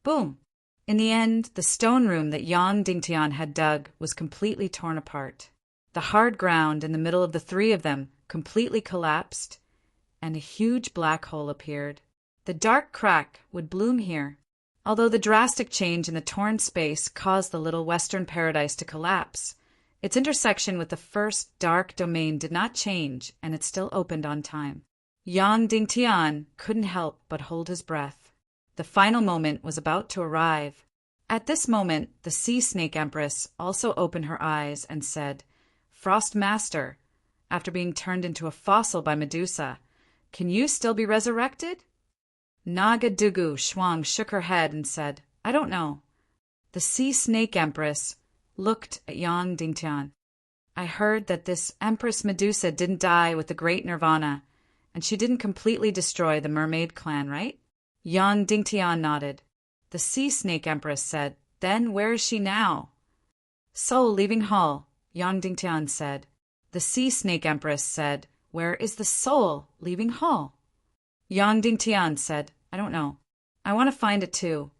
Boom! In the end, the stone room that Yang Dingtian had dug was completely torn apart. The hard ground in the middle of the three of them completely collapsed, and a huge black hole appeared. The dark crack would bloom here. Although the drastic change in the torn space caused the little western paradise to collapse, its intersection with the first dark domain did not change, and it still opened on time. Yang Dingtian couldn't help but hold his breath. The final moment was about to arrive. At this moment, the Sea Snake Empress also opened her eyes and said, "Frost Master, after being turned into a fossil by Medusa, can you still be resurrected?" Nagadugu Shuang shook her head and said, "I don't know." The Sea Snake Empress looked at Yang Dingtian. "I heard that this Empress Medusa didn't die with the Great Nirvana, and she didn't completely destroy the Mermaid Clan, right?" Yang Dingtian nodded. The Sea Snake Empress said, "Then where is she now?" "Soul leaving Hall," Yang Dingtian said. The Sea Snake Empress said, "Where is the soul leaving Hall?" Yang Dingtian said, "I don't know. I want to find it too."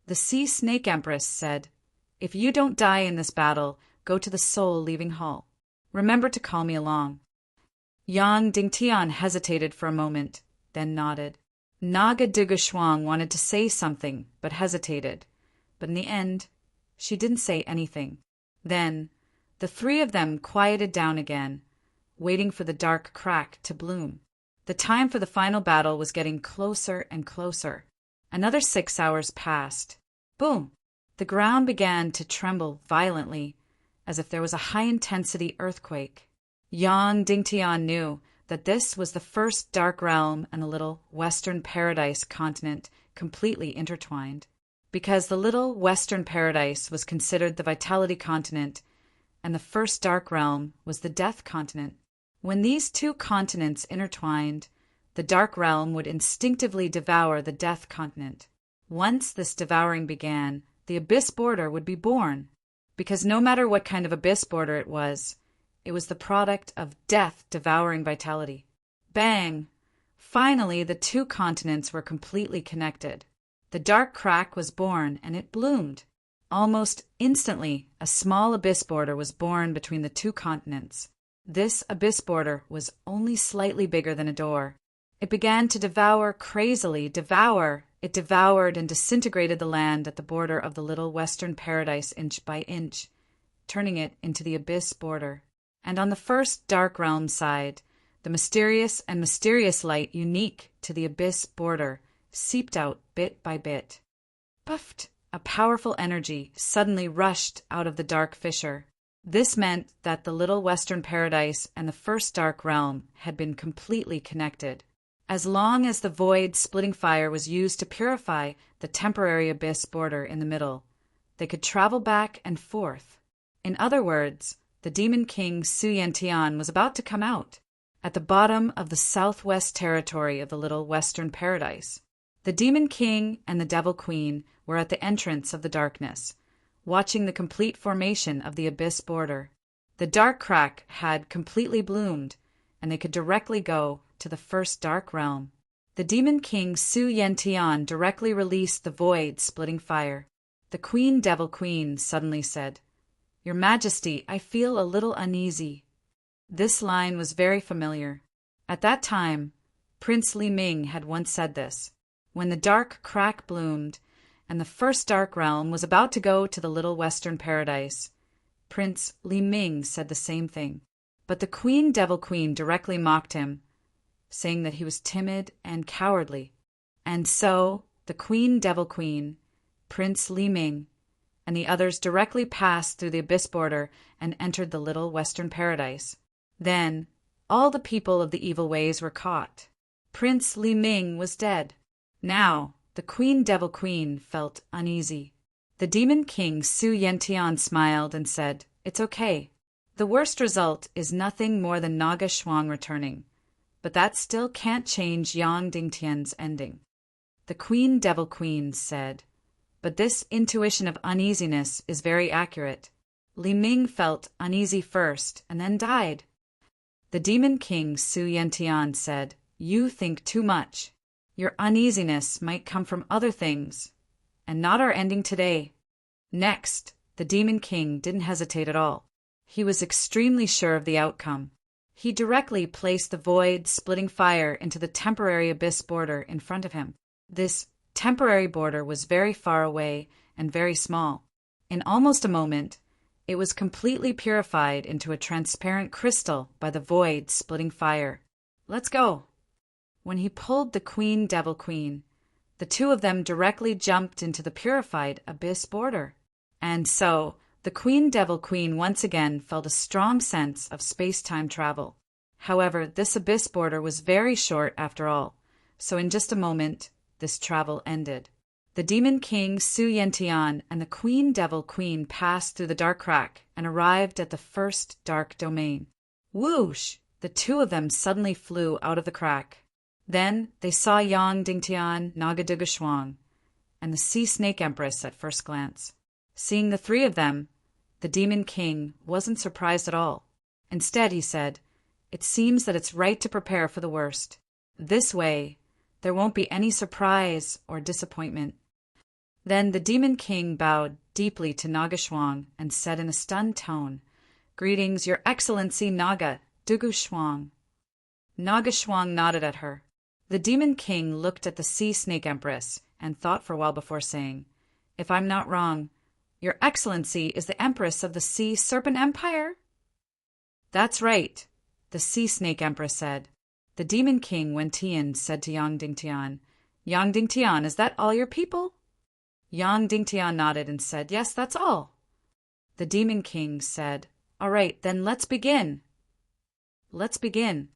The Sea Snake Empress said, "If you don't die in this battle, go to the soul leaving Hall. Remember to call me along." Yang Dingtian hesitated for a moment, then nodded. Nagadugu Shuang wanted to say something, but hesitated. But in the end, she didn't say anything. Then, the three of them quieted down again, waiting for the dark crack to bloom. The time for the final battle was getting closer and closer. Another 6 hours passed. Boom! The ground began to tremble violently, as if there was a high-intensity earthquake. Yang Dingtian knew that this was the first dark realm and the little Western Paradise continent completely intertwined. Because the little Western Paradise was considered the Vitality continent, and the first dark realm was the Death continent. When these two continents intertwined, the dark realm would instinctively devour the Death continent. Once this devouring began, the Abyss Border would be born. Because no matter what kind of Abyss Border it was the product of death devouring vitality. Bang! Finally, the two continents were completely connected. The dark crack was born, and it bloomed. Almost instantly, a small abyss border was born between the two continents. This abyss border was only slightly bigger than a door. It began to devour crazily, It devoured and disintegrated the land at the border of the little Western Paradise inch by inch, turning it into the abyss border. And on the first dark realm side, the mysterious light unique to the abyss border seeped out bit by bit. Puffed! A powerful energy suddenly rushed out of the dark fissure. This meant that the little Western Paradise and the first dark realm had been completely connected. As long as the void splitting fire was used to purify the temporary abyss border in the middle, they could travel back and forth. In other words, the Demon King Su Yantian was about to come out, at the bottom of the southwest territory of the little Western Paradise. The Demon King and the Devil Queen were at the entrance of the darkness, watching the complete formation of the abyss border. The dark crack had completely bloomed, and they could directly go to the first dark realm. The Demon King Su Yantian directly released the void splitting fire. The Queen Devil Queen suddenly said, "Your Majesty, I feel a little uneasy." This line was very familiar. At that time, Prince Li Ming had once said this. When the dark crack bloomed, and the first dark realm was about to go to the little Western Paradise, Prince Li Ming said the same thing. But the Queen Devil Queen directly mocked him, saying that he was timid and cowardly. And so, the Queen Devil Queen, Prince Li Ming, and the others directly passed through the abyss border and entered the little Western Paradise. Then, all the people of the evil ways were caught. Prince Li Ming was dead. Now, the Queen Devil Queen felt uneasy. The Demon King Su Yantian smiled and said, "It's okay. The worst result is nothing more than Naga Shuang returning, but that still can't change Yang Dingtian's ending." The Queen Devil Queen said. But this intuition of uneasiness is very accurate. Li Ming felt uneasy first and then died. The Demon King Su Yentian said, "You think too much. Your uneasiness might come from other things, and not our ending today." Next, the Demon King didn't hesitate at all. He was extremely sure of the outcome. He directly placed the void-splitting fire into the temporary abyss border in front of him. This temporary border was very far away and very small. In almost a moment, it was completely purified into a transparent crystal by the void-splitting fire. "Let's go." When he pulled the Queen Devil Queen, the two of them directly jumped into the purified abyss border. And so, the Queen Devil Queen once again felt a strong sense of space-time travel. However, this abyss border was very short after all, so in just a moment, this travel ended. The Demon King Su Yentian and the Queen Devil Queen passed through the dark crack and arrived at the first dark domain. Whoosh! The two of them suddenly flew out of the crack. Then they saw Yang Dingtian, Naga Duga Shuang, and the Sea Snake Empress at first glance. Seeing the three of them, the Demon King wasn't surprised at all. Instead, he said, "It seems that it's right to prepare for the worst. This way, there won't be any surprise or disappointment." Then the Demon King bowed deeply to Naga Shuang and said in a stunned tone, "Greetings, Your Excellency Naga Dugu Shuang." Naga Shuang nodded at her. The Demon King looked at the Sea Snake Empress and thought for a while before saying, "If I'm not wrong, Your Excellency is the Empress of the Sea Serpent Empire?" "That's right," the Sea Snake Empress said. The Demon King Wentian said to Yang Dingtian, "Yang Dingtian, is that all your people?" Yang Dingtian nodded and said, "Yes, that's all." The Demon King said, "All right, then let's begin." Let's begin.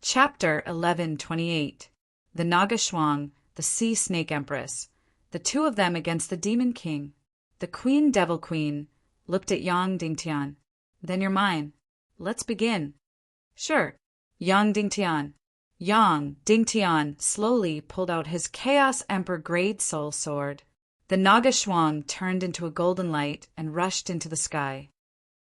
Chapter 1128. The Naga Shuang, the Sea Snake Empress, the two of them against the Demon King. The Queen Devil Queen looked at Yang Dingtian. "Then you're mine. Let's begin." "Sure." Yang Dingtian slowly pulled out his Chaos Emperor Great Soul Sword. The Naga Shuang turned into a golden light and rushed into the sky.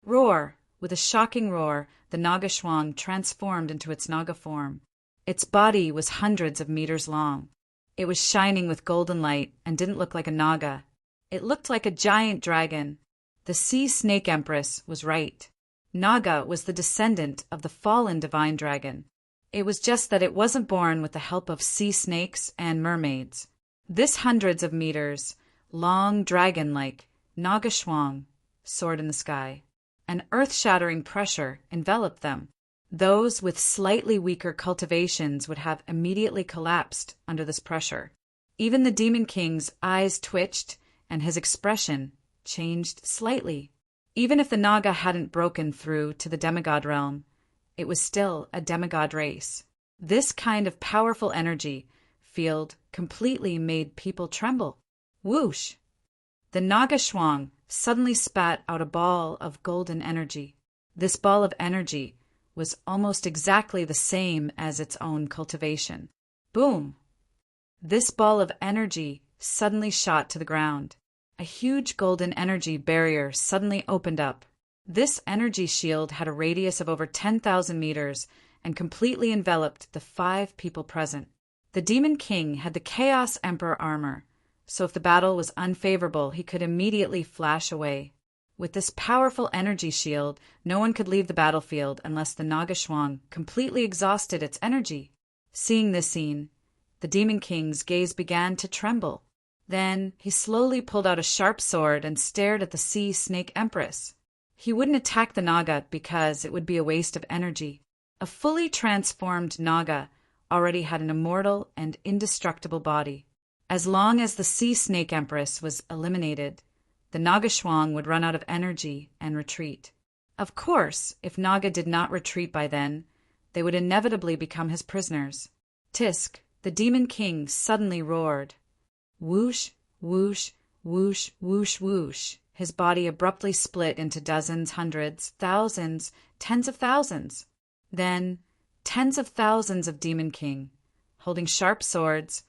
Roar! With a shocking roar, the Naga Shuang transformed into its Naga form. Its body was hundreds of meters long. It was shining with golden light and didn't look like a Naga. It looked like a giant dragon. The Sea Snake Empress was right. Naga was the descendant of the fallen divine dragon. It was just that it wasn't born with the help of sea snakes and mermaids. This hundreds of meters long, dragon-like, Naga Shuang soared in the sky. An earth-shattering pressure enveloped them. Those with slightly weaker cultivations would have immediately collapsed under this pressure. Even the Demon King's eyes twitched, and his expression changed slightly. Even if the Naga hadn't broken through to the demigod realm, it was still a demigod race. This kind of powerful energy field completely made people tremble. Whoosh! The Naga Shuang suddenly spat out a ball of golden energy. This ball of energy was almost exactly the same as its own cultivation. Boom! This ball of energy suddenly shot to the ground. A huge golden energy barrier suddenly opened up. This energy shield had a radius of over 10,000 meters and completely enveloped the 5 people present. The Demon King had the Chaos Emperor armor, so if the battle was unfavorable, he could immediately flash away. With this powerful energy shield, no one could leave the battlefield unless the Naga Shuang completely exhausted its energy. Seeing this scene, the Demon King's gaze began to tremble. Then he slowly pulled out a sharp sword and stared at the Sea Snake Empress. He wouldn't attack the Naga because it would be a waste of energy. A fully transformed Naga already had an immortal and indestructible body. As long as the Sea Snake Empress was eliminated, the Naga Shuang would run out of energy and retreat. Of course, if Naga did not retreat by then, they would inevitably become his prisoners. Tisk, the Demon King, suddenly roared. Whoosh, whoosh, whoosh, whoosh, whoosh. His body abruptly split into dozens, hundreds, thousands, tens of thousands. Then, tens of thousands of Demon King, holding sharp swords,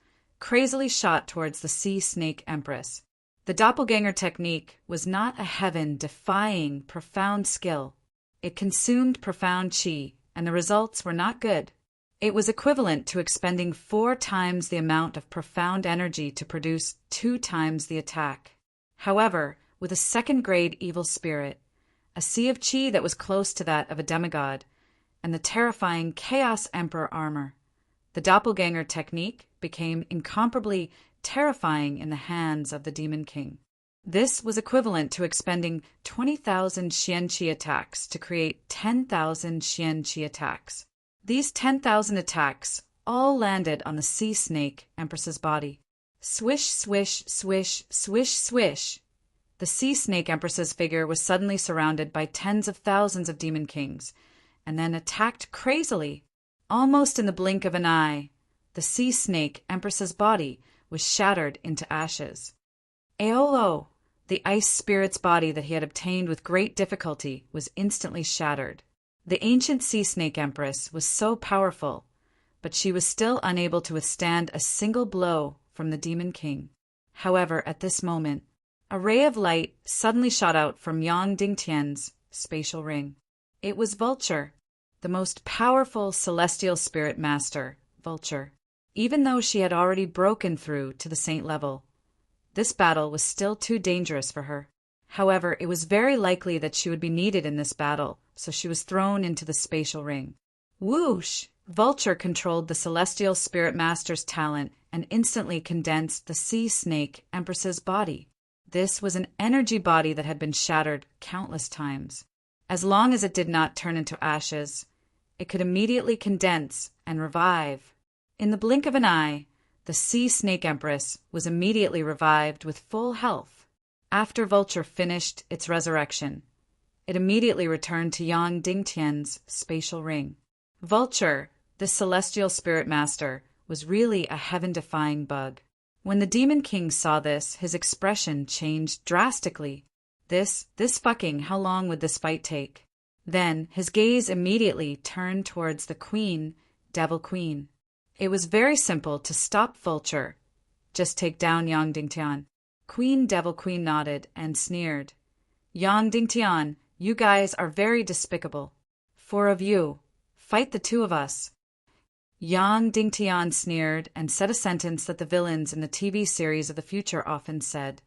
crazily shot towards the sea snake empress. The doppelganger technique was not a heaven-defying, profound skill. It consumed profound chi, and the results were not good. It was equivalent to expending 4 times the amount of profound energy to produce 2 times the attack. However, with a second-grade evil spirit, a sea of chi that was close to that of a demigod, and the terrifying Chaos Emperor armor, the doppelganger technique became incomparably terrifying in the hands of the Demon King. This was equivalent to expending 20,000 Xian Qi attacks to create 10,000 Xian Qi attacks. These 10,000 attacks all landed on the sea snake empress's body. Swish, swish, swish, swish, swish. The sea snake empress's figure was suddenly surrounded by tens of thousands of demon kings, and then attacked crazily. Almost in the blink of an eye, the sea snake empress's body was shattered into ashes. Aolo, the ice spirit's body that he had obtained with great difficulty, was instantly shattered. The ancient sea snake empress was so powerful, but she was still unable to withstand a single blow from the demon king. However, at this moment, a ray of light suddenly shot out from Yang Dingtian's spatial ring. It was Vulture, the most powerful celestial spirit master, Vulture. Even though she had already broken through to the saint level, this battle was still too dangerous for her. However, it was very likely that she would be needed in this battle, so she was thrown into the spatial ring. Whoosh! Vulture controlled the celestial spirit master's talent and instantly condensed the sea snake empress's body. This was an energy body that had been shattered countless times. As long as it did not turn into ashes, it could immediately condense and revive. In the blink of an eye, the sea snake empress was immediately revived with full health. After Vulture finished its resurrection, it immediately returned to Yang Dingtian's spatial ring. Vulture, the celestial spirit master, was really a heaven-defying bug. When the Demon King saw this, his expression changed drastically. This fucking, how long would this fight take? Then, his gaze immediately turned towards the Queen, Devil Queen. It was very simple to stop Vulture. Just take down Yang Dingtian. Queen Devil Queen nodded and sneered. Yang Dingtian, you guys are very despicable. 4 of you. Fight the 2 of us. Yang Dingtian sneered and said a sentence that the villains in the TV series of the future often said.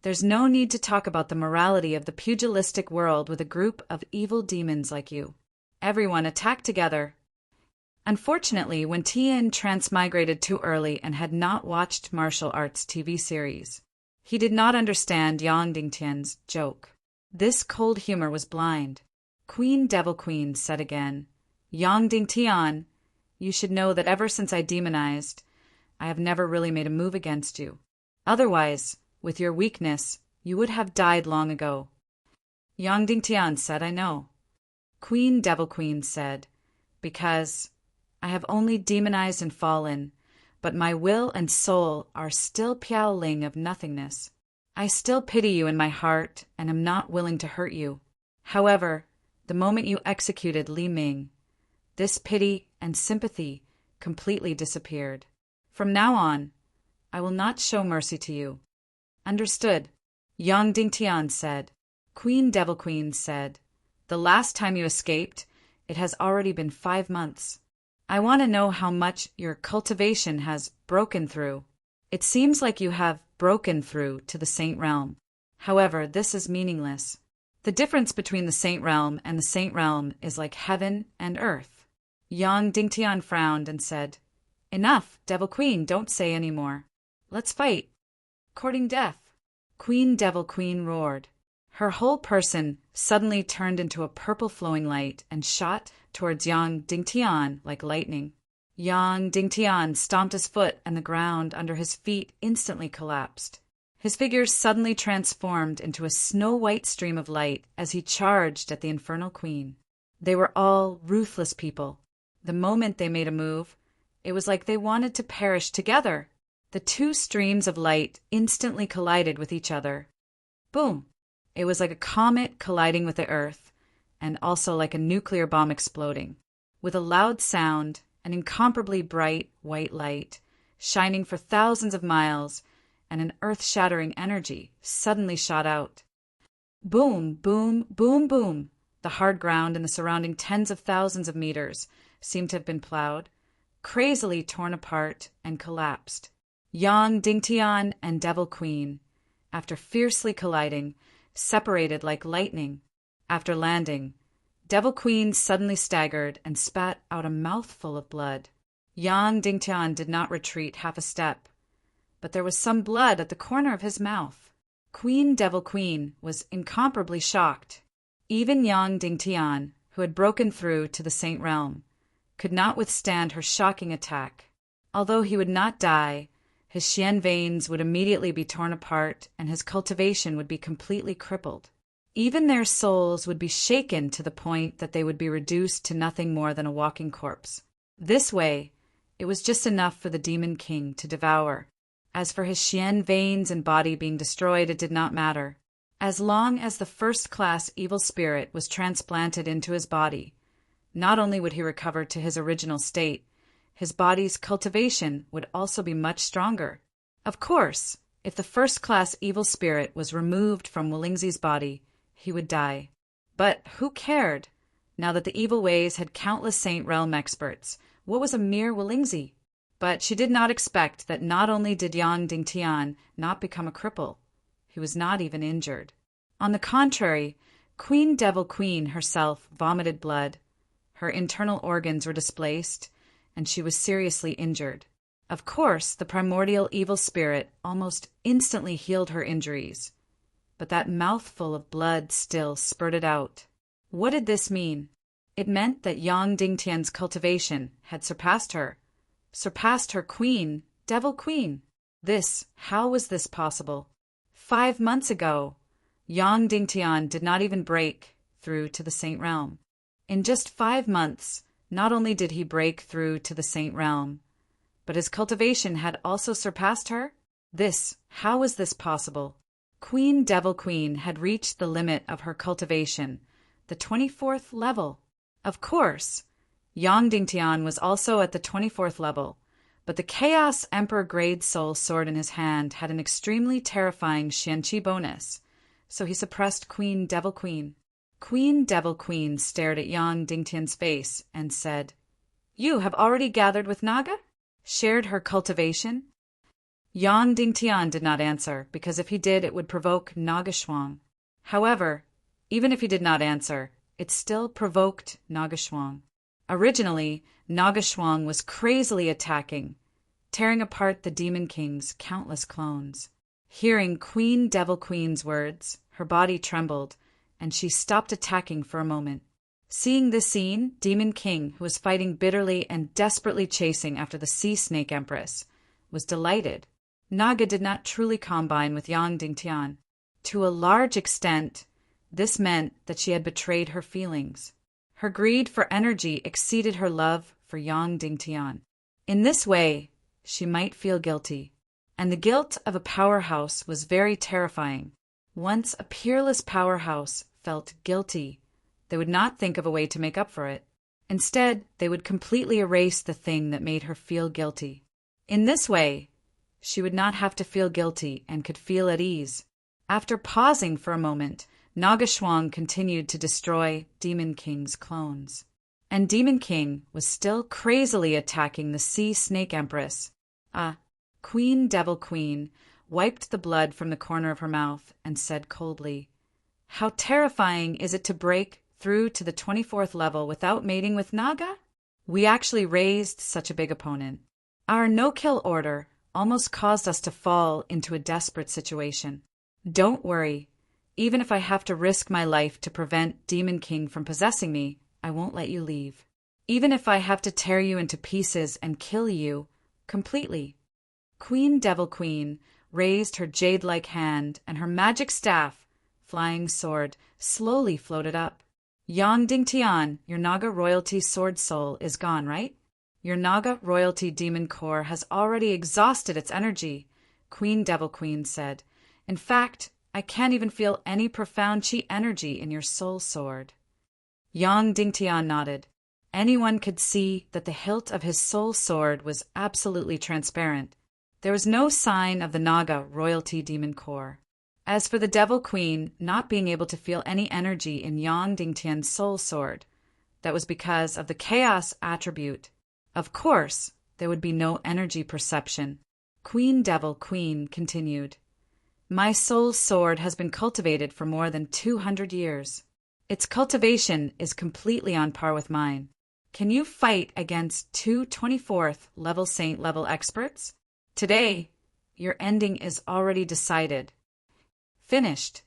There's no need to talk about the morality of the pugilistic world with a group of evil demons like you. Everyone attack together. Unfortunately, when Tian transmigrated too early and had not watched martial arts TV series, he did not understand Yang Dingtian's joke. This cold humor was blind. Queen Devil Queen said again, Yang Dingtian, you should know that ever since I demonized, I have never really made a move against you. Otherwise, with your weakness, you would have died long ago. Yang Dingtian said, I know. Queen Devil Queen said, because I have only demonized and fallen, but my will and soul are still Piaoling of nothingness. I still pity you in my heart and am not willing to hurt you. However, the moment you executed Li Ming, this pity and sympathy completely disappeared. From now on, I will not show mercy to you. Understood? Yang Dingtian said. Queen Devil Queen said, the last time you escaped, it has already been 5 months. I want to know how much your cultivation has broken through. It seems like you have broken through to the Saint Realm. However, this is meaningless. The difference between the Saint Realm and the Saint Realm is like heaven and earth. Yang Dingtian frowned and said, Enough, Devil Queen, don't say any more. Let's fight. Courting death. Queen Devil Queen roared. Her whole person suddenly turned into a purple flowing light and shot towards Yang Dingtian like lightning. Yang Dingtian stomped his foot and the ground under his feet instantly collapsed. His figure suddenly transformed into a snow-white stream of light as he charged at the infernal queen. They were all ruthless people. The moment they made a move, it was like they wanted to perish together. The 2 streams of light instantly collided with each other. Boom! It was like a comet colliding with the earth, and also like a nuclear bomb exploding. With a loud sound, an incomparably bright white light shining for thousands of miles, and an earth-shattering energy suddenly shot out. Boom, boom, boom, boom. The hard ground in the surrounding tens of thousands of meters seemed to have been plowed, crazily torn apart, and collapsed. Yang Dingtian and Devil Queen, after fiercely colliding, separated like lightning. After landing, Devil Queen suddenly staggered and spat out a mouthful of blood. Yang Dingtian did not retreat half a step, but there was some blood at the corner of his mouth. Queen Devil Queen was incomparably shocked. Even Yang Dingtian, who had broken through to the Saint Realm, could not withstand her shocking attack. Although he would not die, his Xian veins would immediately be torn apart and his cultivation would be completely crippled. Even their souls would be shaken to the point that they would be reduced to nothing more than a walking corpse. This way, it was just enough for the Demon King to devour. As for his Xian veins and body being destroyed, it did not matter. As long as the first-class evil spirit was transplanted into his body, not only would he recover to his original state, his body's cultivation would also be much stronger. Of course, if the first-class evil spirit was removed from Wolingzi's body, he would die. But who cared? Now that the evil ways had countless Saint Realm experts, what was a mere Wolingzi? But she did not expect that not only did Yang Dingtian not become a cripple, he was not even injured. On the contrary, Queen Devil Queen herself vomited blood. Her internal organs were displaced, and she was seriously injured. Of course, the primordial evil spirit almost instantly healed her injuries, but that mouthful of blood still spurted out. What did this mean? It meant that Yang Dingtian's cultivation had surpassed her Queen, Devil Queen. How was this possible? 5 months ago, Yang Dingtian did not even break through to the Saint Realm. In just 5 months, not only did he break through to the Saint Realm, but his cultivation had also surpassed her? How was this possible? Queen Devil Queen had reached the limit of her cultivation, the 24th level. Of course, Yang Dingtian was also at the 24th level, but the Chaos Emperor Grade Soul Sword in his hand had an extremely terrifying Xianqi bonus, so he suppressed Queen Devil Queen. Queen Devil Queen stared at Yang Dingtian's face and said, "You have already gathered with Naga? Shared her cultivation?" Yang Dingtian did not answer, because if he did, it would provoke Naga Shuang. However, even if he did not answer, it still provoked Naga Shuang. Originally, Naga Shuang was crazily attacking, tearing apart the Demon King's countless clones. Hearing Queen Devil Queen's words, her body trembled, and she stopped attacking for a moment. Seeing this scene, Demon King, who was fighting bitterly and desperately chasing after the Sea Snake Empress, was delighted. Naga did not truly combine with Yang Dingtian. To a large extent, this meant that she had betrayed her feelings. Her greed for energy exceeded her love for Yang Dingtian. In this way, she might feel guilty. And the guilt of a powerhouse was very terrifying. Once a peerless powerhouse felt guilty, they would not think of a way to make up for it. Instead, they would completely erase the thing that made her feel guilty. In this way, she would not have to feel guilty and could feel at ease. After pausing for a moment, Naga Shuang continued to destroy Demon King's clones. And Demon King was still crazily attacking the Sea Snake Empress. Queen Devil Queen wiped the blood from the corner of her mouth and said coldly, "How terrifying is it to break through to the 24th level without mating with Naga? We actually raised such a big opponent. Our no-kill order almost caused us to fall into a desperate situation. Don't worry. Even if I have to risk my life to prevent Demon King from possessing me, I won't let you leave. Even if I have to tear you into pieces and kill you completely." Queen Devil Queen raised her jade-like hand, and her magic staff, flying sword, slowly floated up. "Yang Dingtian, your Naga royalty sword soul is gone, right? Your Naga royalty demon core has already exhausted its energy," Queen Devil Queen said. "In fact, I can't even feel any profound chi energy in your soul sword." Yang Dingtian nodded. Anyone could see that the hilt of his soul sword was absolutely transparent. There was no sign of the Naga royalty demon core. As for the Devil Queen not being able to feel any energy in Yang Dingtian's soul sword, that was because of the chaos attribute. Of course, there would be no energy perception. Queen Devil Queen continued, "My soul sword has been cultivated for more than 200 years. Its cultivation is completely on par with mine. Can you fight against two 24th level saint level experts? Today, your ending is already decided." Finished.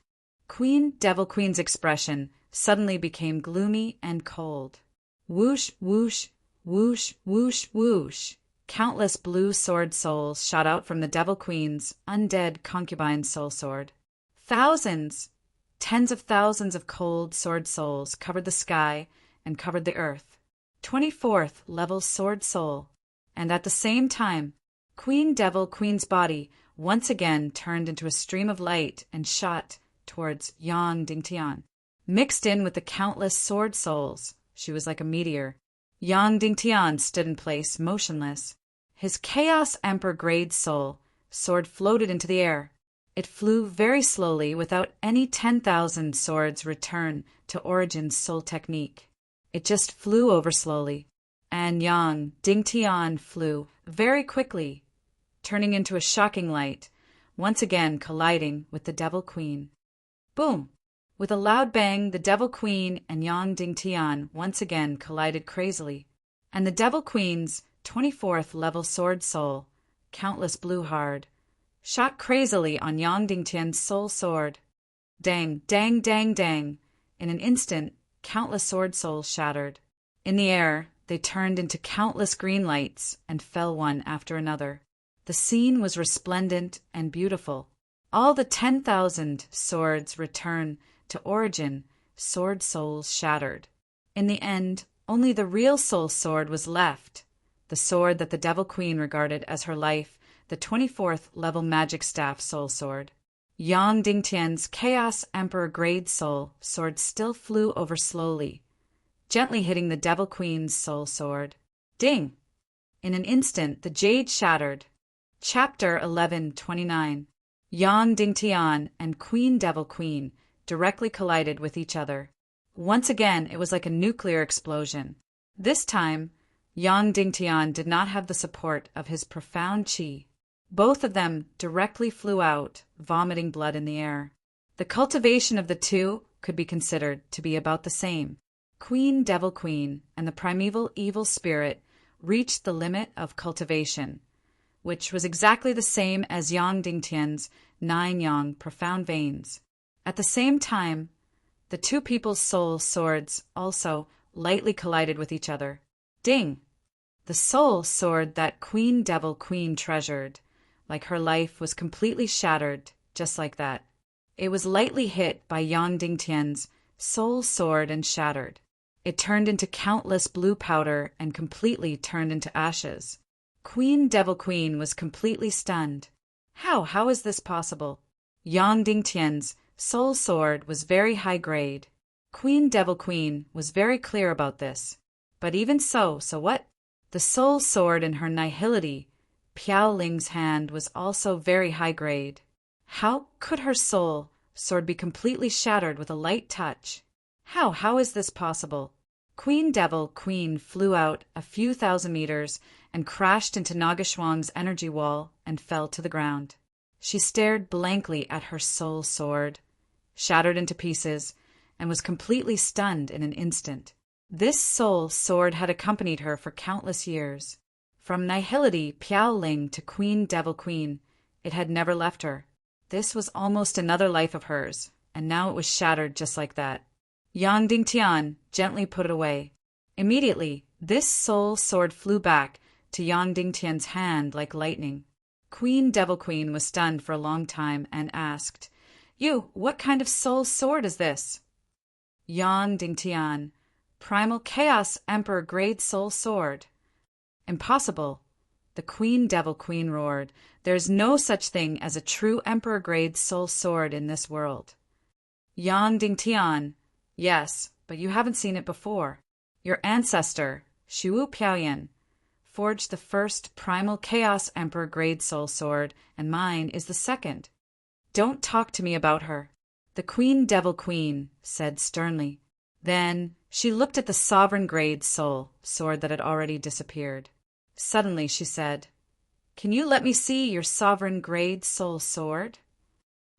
Queen Devil Queen's expression suddenly became gloomy and cold. Whoosh, whoosh, whoosh, whoosh, whoosh. Countless blue sword souls shot out from the Devil Queen's undead concubine soul sword. Thousands, tens of thousands of cold sword souls covered the sky and covered the earth. 24th level sword soul. And at the same time, Queen Devil Queen's body once again turned into a stream of light and shot towards Yang Dingtian. Mixed in with the countless sword souls, she was like a meteor. Yang Dingtian stood in place, motionless. His Chaos Emperor grade soul sword floated into the air. It flew very slowly without any 10,000 swords return to Origin's soul technique. It just flew over slowly. And Yang Dingtian flew very quickly, turning into a shocking light, once again colliding with the Devil Queen. Boom! With a loud bang, the Devil Queen and Yang Dingtian once again collided crazily, and the Devil Queen's 24th level sword soul, Countless Blue Hard, shot crazily on Yang Dingtian's soul sword. Dang, dang, dang, dang. In an instant, countless sword souls shattered. In the air, they turned into countless green lights and fell one after another. The scene was resplendent and beautiful. All the 10,000 swords returned to Origin, sword souls shattered. In the end, only the real soul sword was left, the sword that the Devil Queen regarded as her life, the 24th level magic staff soul sword. Yang Dingtian's Chaos Emperor grade soul sword still flew over slowly, gently hitting the Devil Queen's soul sword. Ding! In an instant, the jade shattered. Chapter 1129. Yang Dingtian and Queen Devil Queen directly collided with each other. Once again, it was like a nuclear explosion. This time, Yang Dingtian did not have the support of his profound qi. Both of them directly flew out, vomiting blood in the air. The cultivation of the two could be considered to be about the same. Queen Devil Queen and the primeval evil spirit reached the limit of cultivation, which was exactly the same as Yang Dingtian's 9 Yang profound veins. At the same time, the two people's soul swords also lightly collided with each other. Ding! The soul sword that Queen Devil Queen treasured, like her life, was completely shattered, just like that. It was lightly hit by Yang Dingtian's soul sword and shattered. It turned into countless blue powder and completely turned into ashes. Queen Devil Queen was completely stunned. How is this possible? Yang Dingtian's soul sword was very high grade. Queen Devil Queen was very clear about this. But even so what? The soul sword in her nihility, Piao Ling's hand, was also very high grade. How could her soul sword be completely shattered with a light touch? How is this possible? Queen Devil Queen flew out a few thousand meters and crashed into Nagashwang's energy wall and fell to the ground. She stared blankly at her soul sword, shattered into pieces, and was completely stunned in an instant. This soul sword had accompanied her for countless years. From nihility Piao Ling to Queen Devil Queen, it had never left her. This was almost another life of hers, and now it was shattered just like that. Yang Dingtian gently put it away. Immediately, this soul sword flew back to Yang Dingtian's hand like lightning. Queen Devil Queen was stunned for a long time and asked, What kind of soul sword is this?" Yang Dingtian, Primal Chaos Emperor grade soul sword. "Impossible," the Queen Devil Queen roared. "There is no such thing as a true Emperor grade soul sword in this world." Yang Dingtian, "Yes, but you haven't seen it before." Your ancestor, Shuwu Piaoyan, forged the first primal Chaos Emperor grade soul sword, and mine is the second. Don't talk to me about her, the Queen Devil Queen said sternly. Then she looked at the sovereign grade soul sword that had already disappeared. Suddenly she said, "Can you let me see your sovereign grade soul sword?"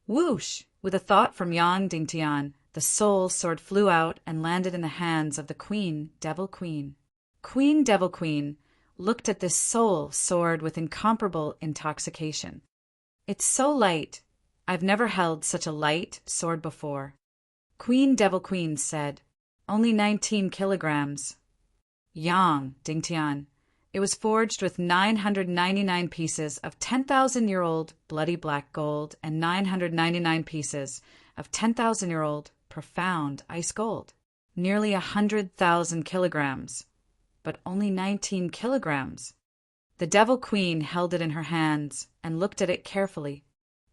Whoosh! With a thought from Yang Dingtian, the soul sword flew out and landed in the hands of the Queen Devil Queen. Queen Devil Queen looked at this soul sword with incomparable intoxication. "It's so light. I've never held such a light sword before." Queen Devil Queen said, "Only 19 kilograms." Yang Dingtian, it was forged with 999 pieces of 10,000-year-old bloody black gold and 999 pieces of 10,000-year-old profound ice gold. Nearly 100,000 kilograms, but only 19 kilograms. The Devil Queen held it in her hands and looked at it carefully.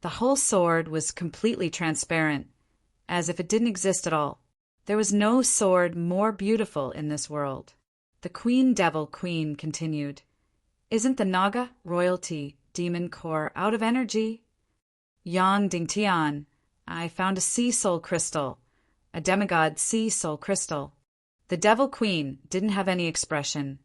The whole sword was completely transparent, as if it didn't exist at all. There was no sword more beautiful in this world. The Queen Devil Queen continued, "Isn't the Naga royalty demon core out of energy?" Yang Dingtian, I found a sea soul crystal, a demigod sea soul crystal. The Devil Queen didn't have any expression,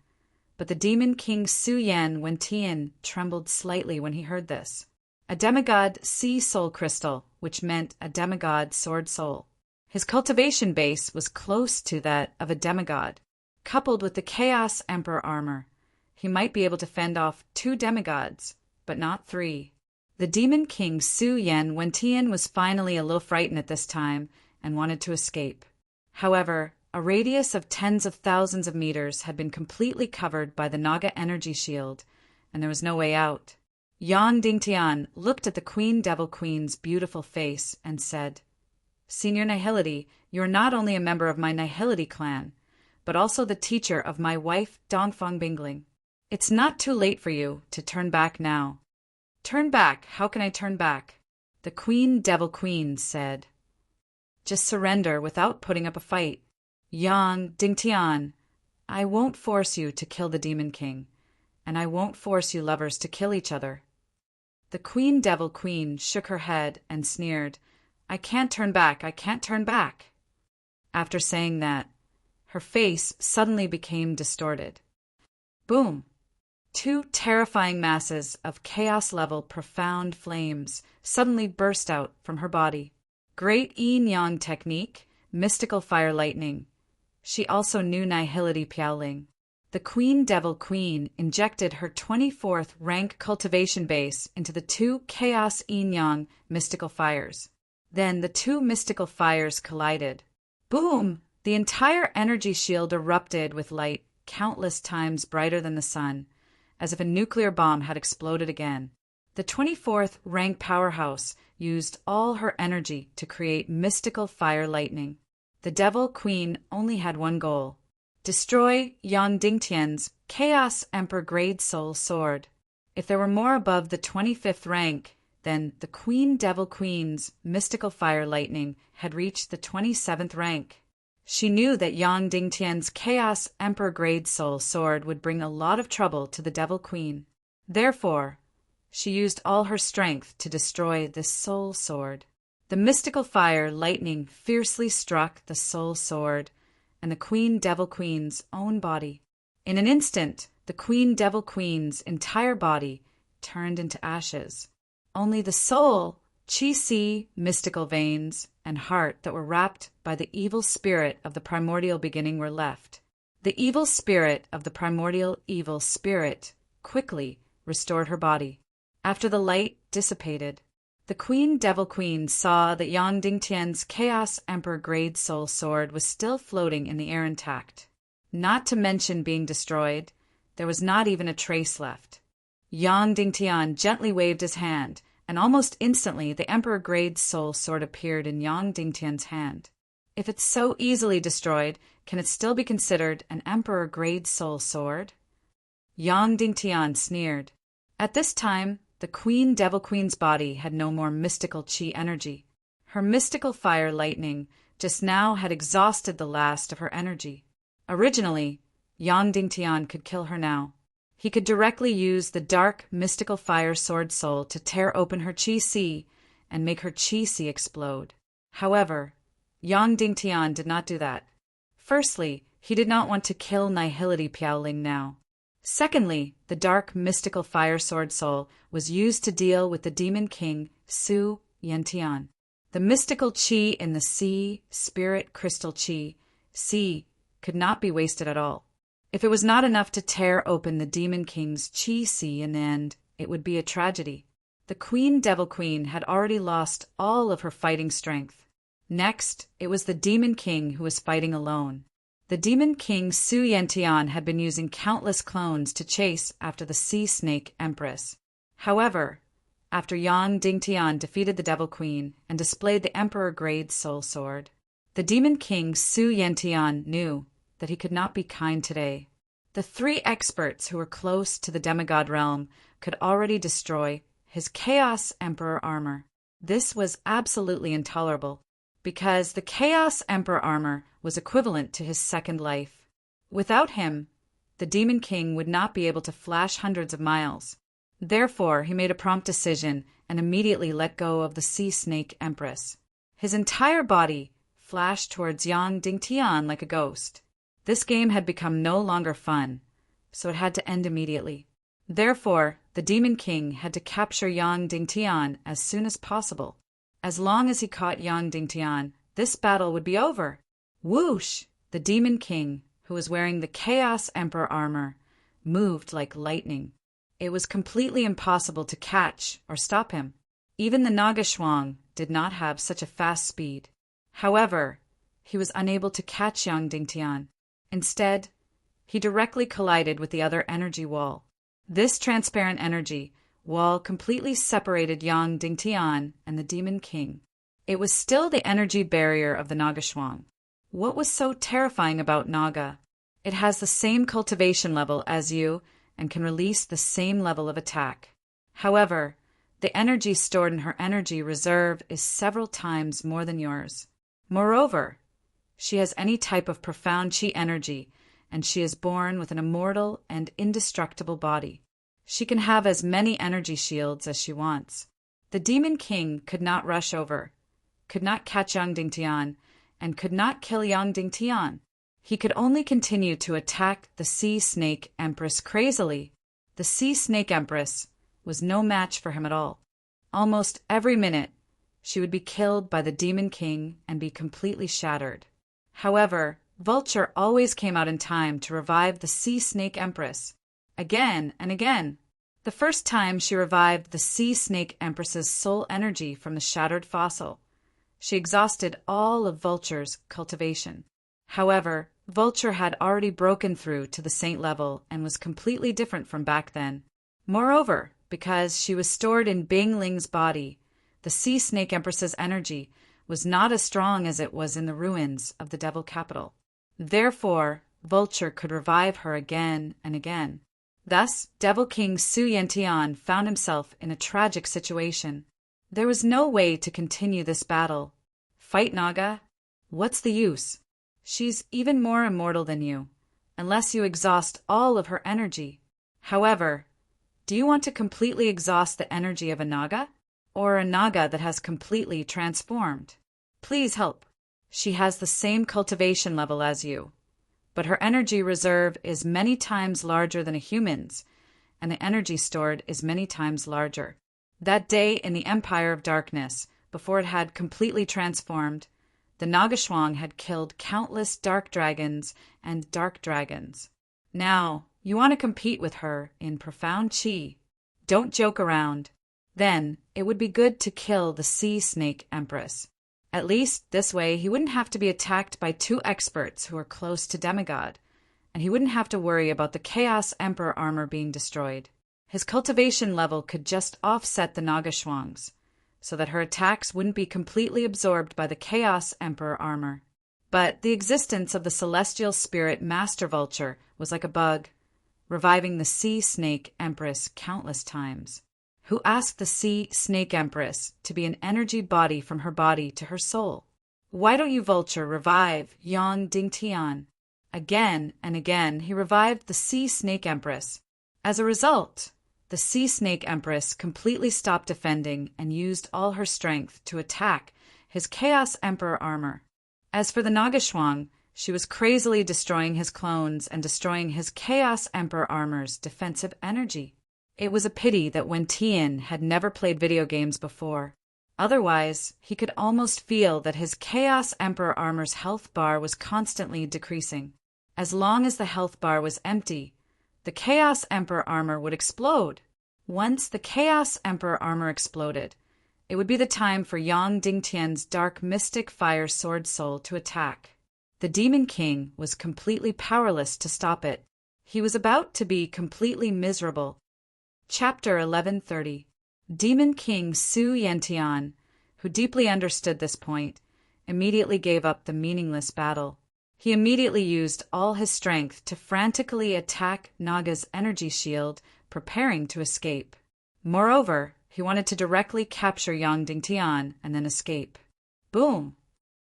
but the Demon King Su Yan Wentian trembled slightly when he heard this. A demigod sea soul crystal, which meant a demigod sword soul. His cultivation base was close to that of a demigod. Coupled with the Chaos Emperor armor, he might be able to fend off 2 demigods, but not 3. The Demon King Su Yan Wentian was finally a little frightened at this time and wanted to escape. However, a radius of tens of thousands of meters had been completely covered by the Naga energy shield, and there was no way out. Yang Dingtian looked at the Queen Devil Queen's beautiful face and said, "Senior Nihility, you are not only a member of my Nihility clan, but also the teacher of my wife Dongfang Bingling. It's not too late for you to turn back now." "Turn back? How can I turn back?" The Queen Devil Queen said. "Just surrender without putting up a fight." Yang Dingtian, I won't force you to kill the Demon King, and I won't force you lovers to kill each other. The Queen Devil Queen shook her head and sneered, "I can't turn back, I can't turn back." After saying that, her face suddenly became distorted. Boom! 2 terrifying masses of chaos-level profound flames suddenly burst out from her body. Great yin-yang technique, mystical fire lightning. She also knew Nihility Piaoling. The Queen Devil Queen injected her 24th rank cultivation base into the 2 chaos yin-yang mystical fires. Then the 2 mystical fires collided. Boom! The entire energy shield erupted with light countless times brighter than the sun, as if a nuclear bomb had exploded again. The 24th rank powerhouse used all her energy to create mystical fire lightning. The Devil Queen only had one goal: destroy Yang Dingtian's Chaos Emperor Grade Soul Sword. If there were more above the 25th rank, then the Queen Devil Queen's mystical fire lightning had reached the 27th rank. She knew that Yang Dingtian's Chaos Emperor Grade Soul Sword would bring a lot of trouble to the Devil Queen. Therefore, she used all her strength to destroy this soul sword. The mystical fire lightning fiercely struck the soul sword and the Queen Devil Queen's own body. In an instant, the Queen Devil Queen's entire body turned into ashes. Only the soul, chi-si, mystical veins, and heart that were wrapped by the evil spirit of the primordial beginning were left. The evil spirit of the primordial evil spirit quickly restored her body. After the light dissipated, the Queen Devil Queen saw that Yang Dingtian's Chaos Emperor Grade Soul Sword was still floating in the air intact. Not to mention being destroyed, there was not even a trace left. Yang Dingtian gently waved his hand, and almost instantly the Emperor Grade Soul Sword appeared in Yang Dingtian's hand. If it's so easily destroyed, can it still be considered an Emperor Grade Soul Sword? Yang Dingtian sneered. At this time, the Queen Devil Queen's body had no more mystical chi energy. Her mystical fire lightning just now had exhausted the last of her energy. Originally, Yang Dingtian could kill her now. He could directly use the dark, mystical fire sword soul to tear open her Qi Si and make her Qi Si explode. However, Yang Dingtian did not do that. Firstly, he did not want to kill Nihility Piaoling now. Secondly, the dark, mystical fire sword soul was used to deal with the demon king Su Yantian. The mystical qi in the sea, spirit crystal qi, Si, could not be wasted at all. If it was not enough to tear open the demon king's qi Si in the end, it would be a tragedy. The Queen Devil Queen had already lost all of her fighting strength. Next, it was the demon king who was fighting alone. The demon king Su Yantian had been using countless clones to chase after the sea snake empress. However, after Yang Dingtian defeated the Devil Queen and displayed the emperor-grade soul sword, the demon king Su Yantian knew that he could not be kind today. The 3 experts who were close to the demigod realm could already destroy his Chaos Emperor armor. This was absolutely intolerable, because the Chaos Emperor armor was equivalent to his second life. Without him, the Demon King would not be able to flash hundreds of miles. Therefore, he made a prompt decision and immediately let go of the Sea Snake Empress. His entire body flashed towards Yang Dingtian like a ghost. This game had become no longer fun, so it had to end immediately. Therefore, the Demon King had to capture Yang Dingtian as soon as possible. As long as he caught Yang Dingtian, this battle would be over. Whoosh! The Demon King, who was wearing the Chaos Emperor armor, moved like lightning. It was completely impossible to catch or stop him. Even the Nagashwang did not have such a fast speed. However, he was unable to catch Yang Dingtian. Instead, he directly collided with the other energy wall. This transparent energy wall completely separated Yang Dingtian and the Demon King. It was still the energy barrier of the Nagashwang. What was so terrifying about Naga? It has the same cultivation level as you and can release the same level of attack. However, the energy stored in her energy reserve is several times more than yours. Moreover, she has any type of profound chi energy, and she is born with an immortal and indestructible body. She can have as many energy shields as she wants. The Demon King could not rush over, could not catch Yang Dingtian, and could not kill Yang Dingtian. He could only continue to attack the Sea Snake Empress crazily. The Sea Snake Empress was no match for him at all. Almost every minute, she would be killed by the Demon King and be completely shattered. However, Vulture always came out in time to revive the Sea Snake Empress. Again and again. The first time she revived the Sea Snake Empress's soul energy from the shattered fossil. She exhausted all of Vulture's cultivation. However, Vulture had already broken through to the saint level and was completely different from back then. Moreover, because she was stored in Bing Ling's body, the Sea Snake Empress's energy was not as strong as it was in the ruins of the Devil Capital. Therefore, Vulture could revive her again and again. Thus, Devil King Su Yantian found himself in a tragic situation. There was no way to continue this battle. Fight Naga? What's the use? She's even more immortal than you, unless you exhaust all of her energy. However, do you want to completely exhaust the energy of a Naga? Or a Naga that has completely transformed? Please help. She has the same cultivation level as you, but her energy reserve is many times larger than a human's, and the energy stored is many times larger. That day in the Empire of Darkness, before it had completely transformed, the Nagashwang had killed countless dark dragons and dark dragons. Now, you want to compete with her in profound chi. Don't joke around. Then, it would be good to kill the Sea Snake Empress. At least, this way, he wouldn't have to be attacked by 2 experts who are close to demigod, and he wouldn't have to worry about the Chaos Emperor armor being destroyed. His cultivation level could just offset the Nagashwang's, so that her attacks wouldn't be completely absorbed by the Chaos Emperor armor. But the existence of the celestial spirit Master Vulture was like a bug, reviving the Sea Snake Empress countless times, who asked the Sea Snake Empress to be an energy body from her body to her soul. Why don't you, Vulture, revive Yang Dingtian? Again and again, he revived the Sea Snake Empress. As a result, the Sea Snake Empress completely stopped defending and used all her strength to attack his Chaos Emperor armor. As for the Nagashwang, she was crazily destroying his clones and destroying his Chaos Emperor armor's defensive energy. It was a pity that Wen Tian had never played video games before. Otherwise, he could almost feel that his Chaos Emperor armor's health bar was constantly decreasing. As long as the health bar was empty, the Chaos Emperor armor would explode. Once the Chaos Emperor armor exploded, it would be the time for Yang Dingtian's dark mystic fire sword soul to attack. The Demon King was completely powerless to stop it. He was about to be completely miserable. Chapter 1130. Demon King Su Yantian, who deeply understood this point, immediately gave up the meaningless battle. He immediately used all his strength to frantically attack Naga's energy shield, preparing to escape. Moreover, he wanted to directly capture Yang Dingtian and then escape. Boom!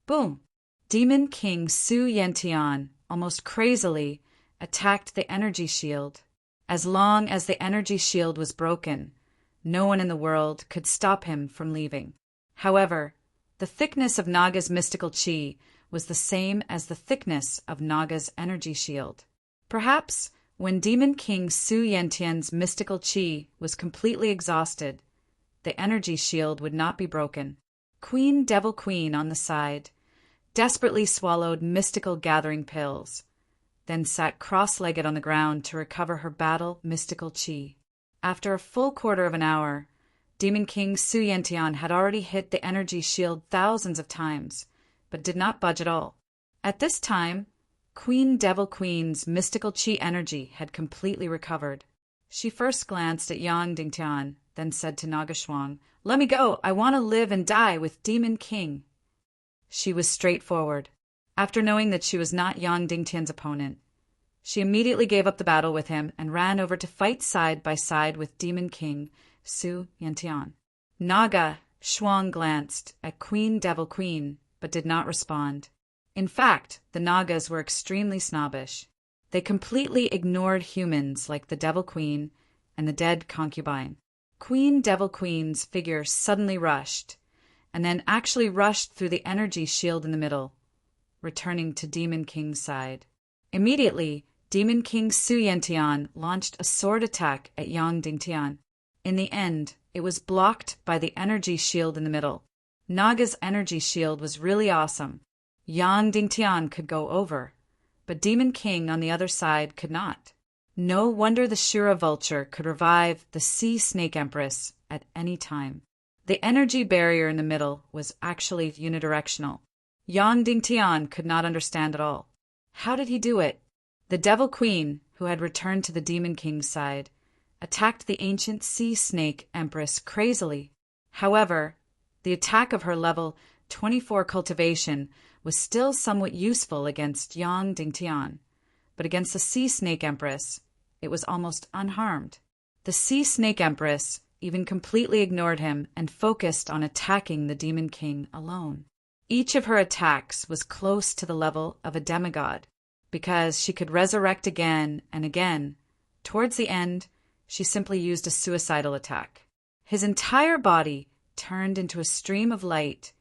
Boom! Demon King Su Yantian, almost crazily, attacked the energy shield. As long as the energy shield was broken, no one in the world could stop him from leaving. However, the thickness of Naga's mystical chi was the same as the thickness of Naga's energy shield. Perhaps when Demon King Su Yantian's mystical chi was completely exhausted, the energy shield would not be broken. Queen Devil Queen on the side desperately swallowed mystical gathering pills, then sat cross-legged on the ground to recover her battle mystical chi. After a full quarter of an hour, Demon King Su Yantian had already hit the energy shield thousands of times, but did not budge at all. At this time, Queen Devil Queen's mystical chi energy had completely recovered. She first glanced at Yang Dingtian, then said to Nagashwang, "Let me go! I want to live and die with Demon King." She was straightforward. After knowing that she was not Yang Dingtian's opponent, she immediately gave up the battle with him and ran over to fight side by side with Demon King Su Yantian. Naga Shuang glanced at Queen Devil Queen, but did not respond. In fact, the Nagas were extremely snobbish. They completely ignored humans like the Devil Queen and the dead concubine. Queen Devil Queen's figure suddenly rushed, and then actually rushed through the energy shield in the middle, returning to Demon King's side. Immediately, Demon King Su Yantian launched a sword attack at Yang Dingtian. In the end, it was blocked by the energy shield in the middle. Naga's energy shield was really awesome. Yang Dingtian could go over, but Demon King on the other side could not. No wonder the Shura Vulture could revive the Sea Snake Empress at any time. The energy barrier in the middle was actually unidirectional. Yang Dingtian could not understand at all. How did he do it? The Devil Queen, who had returned to the Demon King's side, attacked the ancient Sea Snake Empress crazily. However, the attack of her level 24 cultivation was still somewhat useful against Yang Dingtian, but against the Sea Snake Empress, it was almost unharmed. The Sea Snake Empress even completely ignored him and focused on attacking the Demon King alone. Each of her attacks was close to the level of a demigod, because she could resurrect again and again. Towards the end, she simply used a suicidal attack. His entire body turned into a stream of light,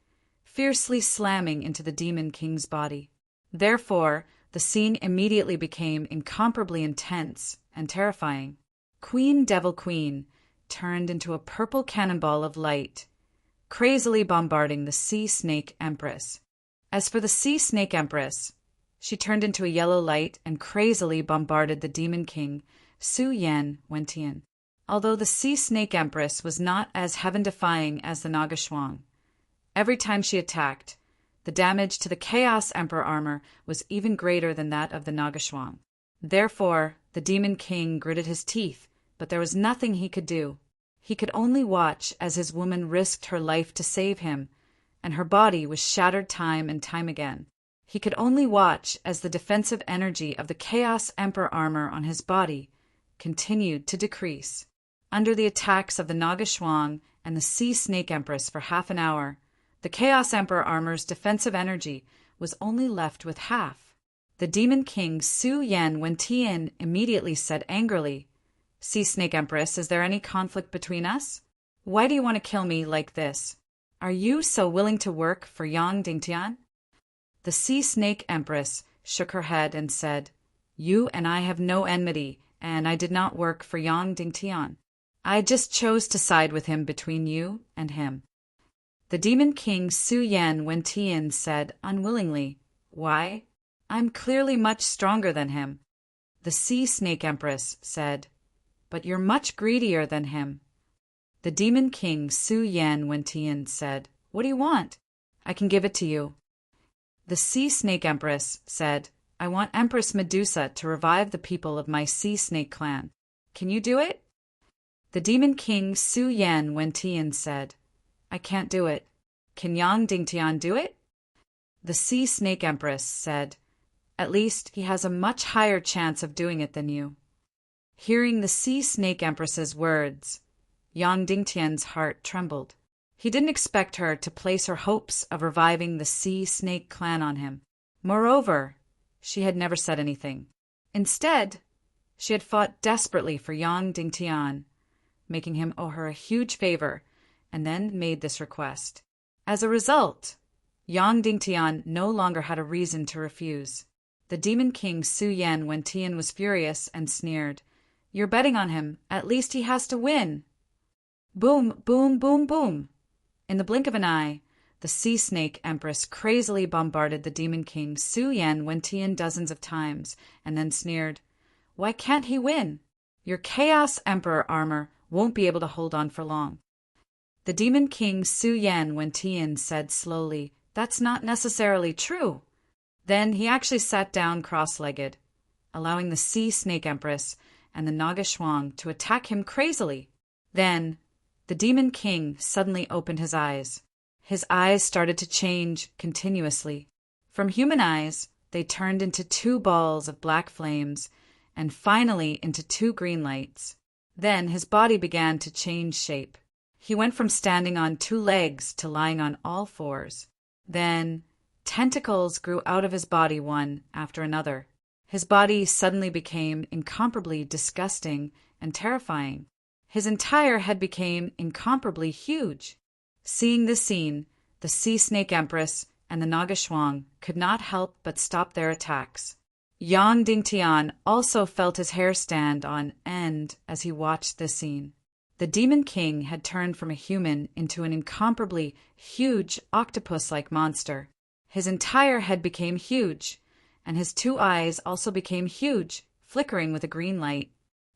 fiercely slamming into the Demon King's body. Therefore, the scene immediately became incomparably intense and terrifying. Queen Devil Queen turned into a purple cannonball of light, crazily bombarding the Sea Snake Empress. As for the Sea Snake Empress, she turned into a yellow light and crazily bombarded the Demon King, Su Yan Wentian. Although the Sea Snake Empress was not as heaven-defying as the Nagashwang, every time she attacked, the damage to the Chaos Emperor armor was even greater than that of the Nagashwang. Therefore, the Demon King gritted his teeth, but there was nothing he could do. He could only watch as his woman risked her life to save him, and her body was shattered time and time again. He could only watch as the defensive energy of the Chaos Emperor armor on his body continued to decrease. Under the attacks of the Nagashwang and the Sea Snake Empress for half an hour, the Chaos Emperor armor's defensive energy was only left with half. The demon king Su Yan Wentian immediately said angrily, "Sea Snake Empress, is there any conflict between us? Why do you want to kill me like this? Are you so willing to work for Yang Dingtian?" The Sea Snake Empress shook her head and said, "You and I have no enmity, and I did not work for Yang Dingtian. I just chose to side with him between you and him." The demon king Su Yan Wentian said unwillingly, "Why? I'm clearly much stronger than him." The Sea Snake Empress said, "But you're much greedier than him." The demon king Su Yan Wentian said, "What do you want? I can give it to you." The Sea Snake Empress said, "I want Empress Medusa to revive the people of my Sea Snake clan. Can you do it?" The demon king Su Yan Wentian said, "I can't do it. Can Yang Dingtian do it?" The Sea Snake Empress said, "At least he has a much higher chance of doing it than you." Hearing the Sea Snake Empress's words, Yang Dingtian's heart trembled. He didn't expect her to place her hopes of reviving the Sea Snake clan on him. Moreover, she had never said anything. Instead, she had fought desperately for Yang Dingtian, making him owe her a huge favor, and then made this request. As a result, Yang Dingtian no longer had a reason to refuse. The demon king Su Yan Wentian was furious and sneered, "You're betting on him. At least he has to win." Boom, boom, boom, boom. In the blink of an eye, the Sea Snake Empress crazily bombarded the demon king Su Yan Wentian dozens of times, and then sneered, "Why can't he win? Your Chaos Emperor armor won't be able to hold on for long." The demon king Su Yan Wentian said slowly, "That's not necessarily true." Then he actually sat down cross-legged, allowing the Sea Snake Empress and the Naga Shuang to attack him crazily. Then the demon king suddenly opened his eyes. His eyes started to change continuously. From human eyes, they turned into two balls of black flames, and finally into two green lights. Then his body began to change shape. He went from standing on two legs to lying on all fours. Then tentacles grew out of his body one after another. His body suddenly became incomparably disgusting and terrifying. His entire head became incomparably huge. Seeing this scene, the Sea Snake Empress and the Naga Shuang could not help but stop their attacks. Yang Dingtian also felt his hair stand on end as he watched this scene. The demon king had turned from a human into an incomparably huge octopus-like monster. His entire head became huge, and his two eyes also became huge, flickering with a green light.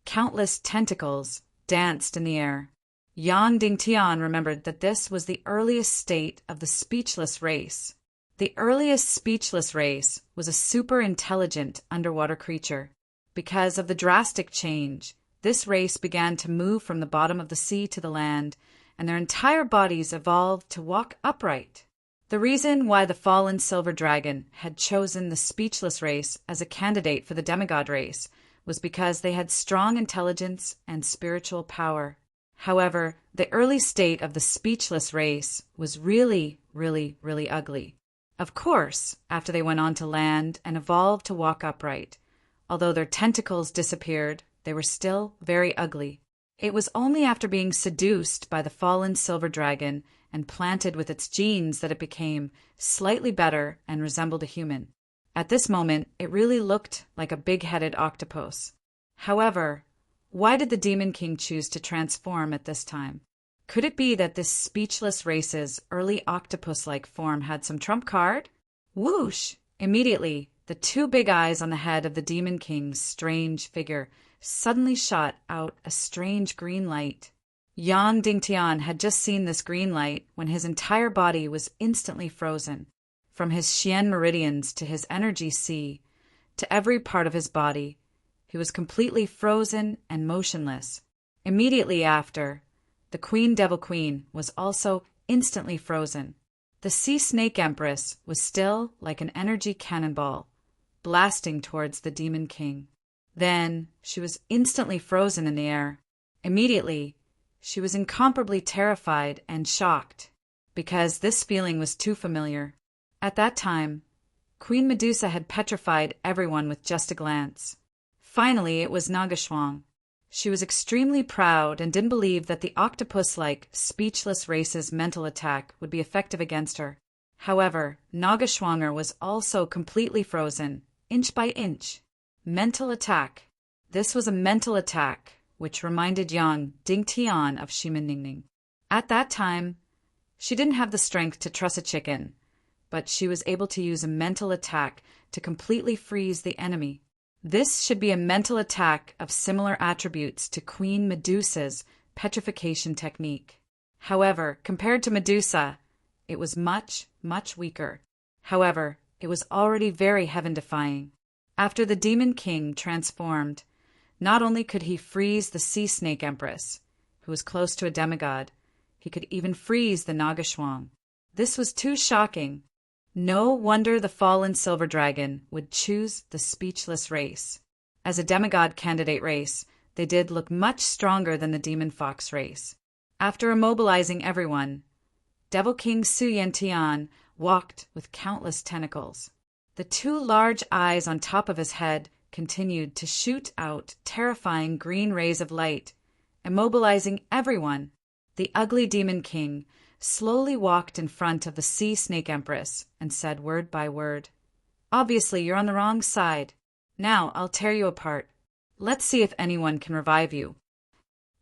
Countless tentacles danced in the air. Yang Dingtian remembered that this was the earliest state of the speechless race. The earliest speechless race was a super-intelligent underwater creature. Because of the drastic change, this race began to move from the bottom of the sea to the land, and their entire bodies evolved to walk upright. The reason why the fallen silver dragon had chosen the speechless race as a candidate for the demigod race was because they had strong intelligence and spiritual power. However, the early state of the speechless race was really, really, really ugly. Of course, after they went on to land and evolved to walk upright, although their tentacles disappeared, they were still very ugly. It was only after being seduced by the fallen silver dragon and planted with its genes that it became slightly better and resembled a human. At this moment, it really looked like a big-headed octopus. However, why did the Demon King choose to transform at this time? Could it be that this speechless race's early octopus-like form had some trump card? Whoosh! Immediately, the two big eyes on the head of the Demon King's strange figure suddenly shot out a strange green light. Yang Dingtian had just seen this green light when his entire body was instantly frozen. From his Xian meridians to his energy sea, to every part of his body, he was completely frozen and motionless. Immediately after, the Queen Devil Queen was also instantly frozen. The Sea Snake Empress was still like an energy cannonball, blasting towards the Demon King. Then she was instantly frozen in the air. Immediately, she was incomparably terrified and shocked, because this feeling was too familiar. At that time, Queen Medusa had petrified everyone with just a glance. Finally, it was Nagashwang. She was extremely proud and didn't believe that the octopus-like, speechless race's mental attack would be effective against her. However, Nagashwanger was also completely frozen, inch by inch. Mental attack. This was a mental attack, which reminded young Ding Tian of Shimin Ningning. At that time, she didn't have the strength to truss a chicken, but she was able to use a mental attack to completely freeze the enemy. This should be a mental attack of similar attributes to Queen Medusa's petrification technique. However, compared to Medusa, it was much, much weaker. However, it was already very heaven-defying. After the Demon King transformed, not only could he freeze the Sea Snake Empress, who was close to a demigod, he could even freeze the Nagashwang. This was too shocking. No wonder the fallen silver dragon would choose the speechless race. As a demigod candidate race, they did look much stronger than the demon fox race. After immobilizing everyone, Devil King Su Yantian walked with countless tentacles. The two large eyes on top of his head continued to shoot out terrifying green rays of light, immobilizing everyone. The ugly Demon King slowly walked in front of the Sea Snake Empress and said word by word, "Obviously, you're on the wrong side. Now I'll tear you apart. Let's see if anyone can revive you."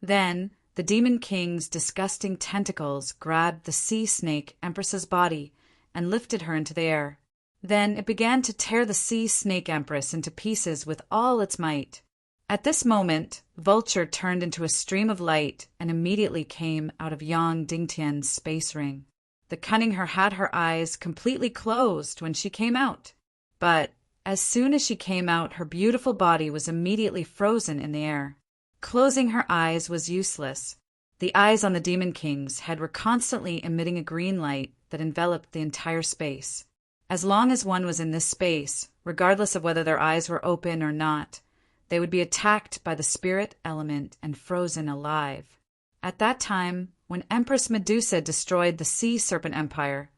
Then, the Demon King's disgusting tentacles grabbed the Sea Snake Empress's body and lifted her into the air. Then it began to tear the Sea Snake Empress into pieces with all its might. At this moment, Vulture turned into a stream of light and immediately came out of Yang Dingtian's space ring. The cunning her had her eyes completely closed when she came out. But as soon as she came out, her beautiful body was immediately frozen in the air. Closing her eyes was useless. The eyes on the Demon King's head were constantly emitting a green light that enveloped the entire space. As long as one was in this space, regardless of whether their eyes were open or not, they would be attacked by the spirit element and frozen alive. At that time, when Empress Medusa destroyed the Sea Serpent Empire,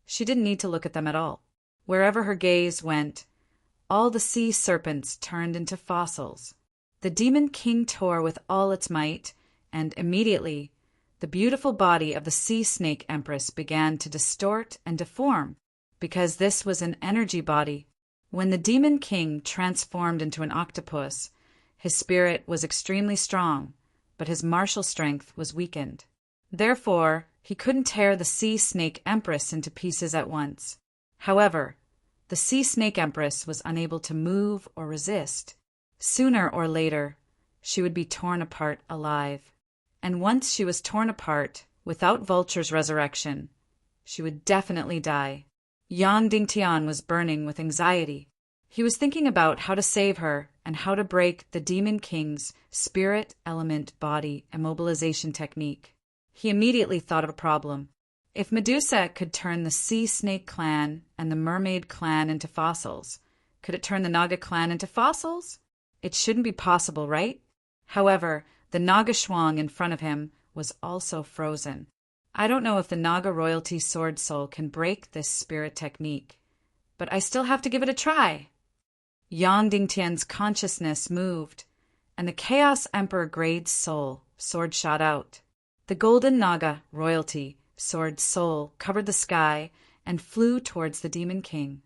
she didn't need to look at them at all. Wherever her gaze went, all the sea serpents turned into fossils. The Demon King tore with all its might, and immediately, the beautiful body of the Sea Snake Empress began to distort and deform, because this was an energy body. When the Demon King transformed into an octopus, his spirit was extremely strong, but his martial strength was weakened. Therefore, he couldn't tear the Sea Snake Empress into pieces at once. However, the Sea Snake Empress was unable to move or resist. Sooner or later, she would be torn apart alive. And once she was torn apart, without Vulture's resurrection, she would definitely die. Yang Dingtian was burning with anxiety. He was thinking about how to save her and how to break the Demon King's spirit element body immobilization technique. He immediately thought of a problem. If Medusa could turn the Sea Snake clan and the Mermaid clan into fossils, could it turn the Naga clan into fossils? It shouldn't be possible, right? However, the Nagashwang in front of him was also frozen. I don't know if the Naga royalty sword soul can break this spirit technique, but I still have to give it a try. Yang Dingtian's consciousness moved, and the Chaos Emperor Grade's soul sword shot out. The Golden Naga royalty sword soul covered the sky and flew towards the Demon King.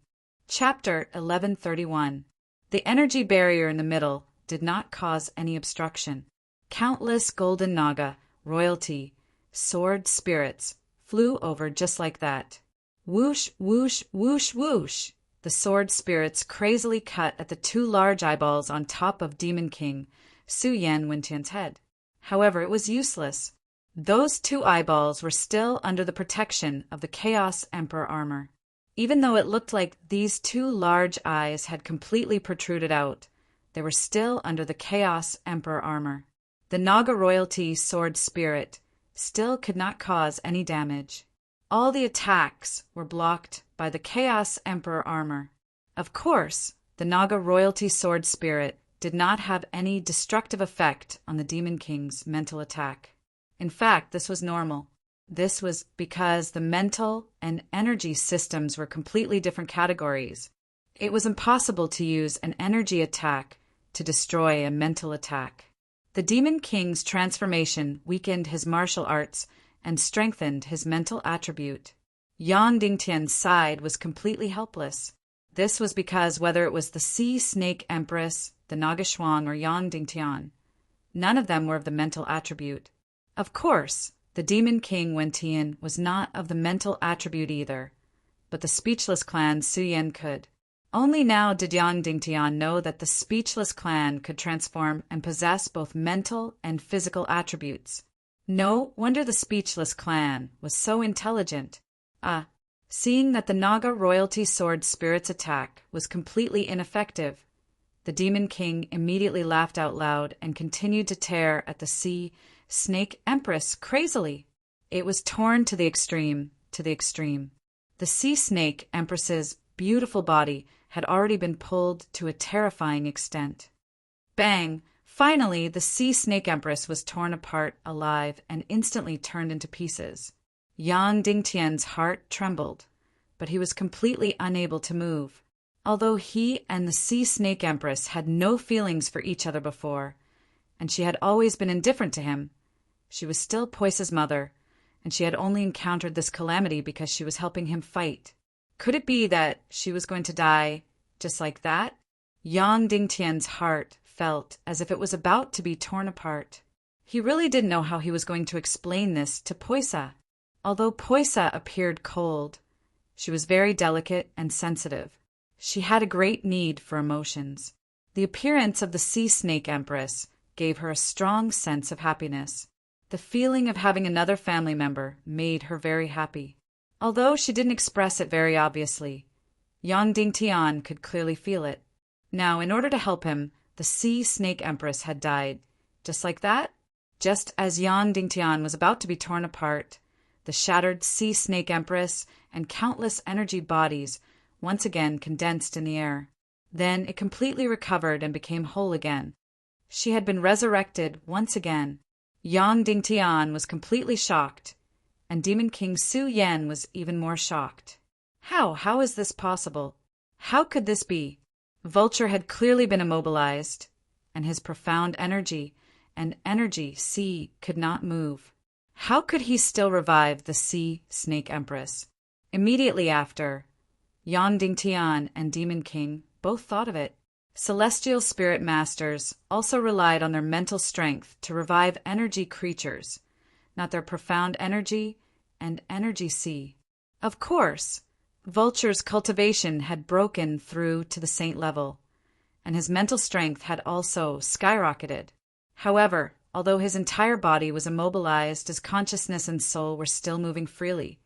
Chapter 1131. The energy barrier in the middle did not cause any obstruction. Countless Golden Naga royalty sword spirits flew over just like that. Whoosh, whoosh, whoosh, whoosh. The sword spirits crazily cut at the two large eyeballs on top of Demon King Su Yan Wintian's head. However, it was useless. Those two eyeballs were still under the protection of the Chaos Emperor armor. Even though it looked like these two large eyes had completely protruded out, they were still under the Chaos Emperor armor. The Naga royalty sword spirit still could not cause any damage. All the attacks were blocked by the Chaos Emperor armor. Of course, the Naga royalty sword spirit did not have any destructive effect on the Demon King's mental attack. In fact, this was normal. This was because the mental and energy systems were completely different categories. It was impossible to use an energy attack to destroy a mental attack. The Demon King's transformation weakened his martial arts and strengthened his mental attribute. Yang Dingtian's side was completely helpless. This was because whether it was the Sea Snake Empress, the Naga Shuang, or Yang Dingtian, none of them were of the mental attribute. Of course, the Demon King Wentian was not of the mental attribute either, but the Speechless Clan Suyen could. Only now did Yang Dingtian know that the Speechless Clan could transform and possess both mental and physical attributes. No wonder the Speechless Clan was so intelligent. Seeing that the Naga royalty sword spirit's attack was completely ineffective, the Demon King immediately laughed out loud and continued to tear at the Sea Snake Empress crazily. It was torn to the extreme, The Sea Snake Empress's beautiful body had already been pulled to a terrifying extent. Bang! Finally, the Sea Snake Empress was torn apart alive and instantly turned into pieces. Yang Dingtian's heart trembled, but he was completely unable to move. Although he and the Sea Snake Empress had no feelings for each other before, and she had always been indifferent to him, she was still Poisa's mother, and she had only encountered this calamity because she was helping him fight. Could it be that she was going to die just like that? Yang Dingtian's heart felt as if it was about to be torn apart. He really didn't know how he was going to explain this to Poisa. Although Poisa appeared cold, she was very delicate and sensitive. She had a great need for emotions. The appearance of the Sea Snake Empress gave her a strong sense of happiness. The feeling of having another family member made her very happy. Although she didn't express it very obviously, Yang Dingtian could clearly feel it. Now, in order to help him, the Sea Snake Empress had died. Just like that? Just as Yang Dingtian was about to be torn apart, the shattered Sea Snake Empress and countless energy bodies once again condensed in the air. Then it completely recovered and became whole again. She had been resurrected once again. Yang Dingtian was completely shocked, and Demon King Su Yen was even more shocked. How is this possible? How could this be? Vulture had clearly been immobilized, and his profound energy and energy sea could not move. How could he still revive the Sea Snake Empress? Immediately after, Yang Dingtian and Demon King both thought of it. Celestial spirit masters also relied on their mental strength to revive energy creatures, not their profound energy and energy sea. Of course, Vulture's cultivation had broken through to the saint level, and his mental strength had also skyrocketed. However, although his entire body was immobilized, his consciousness and soul were still moving freely,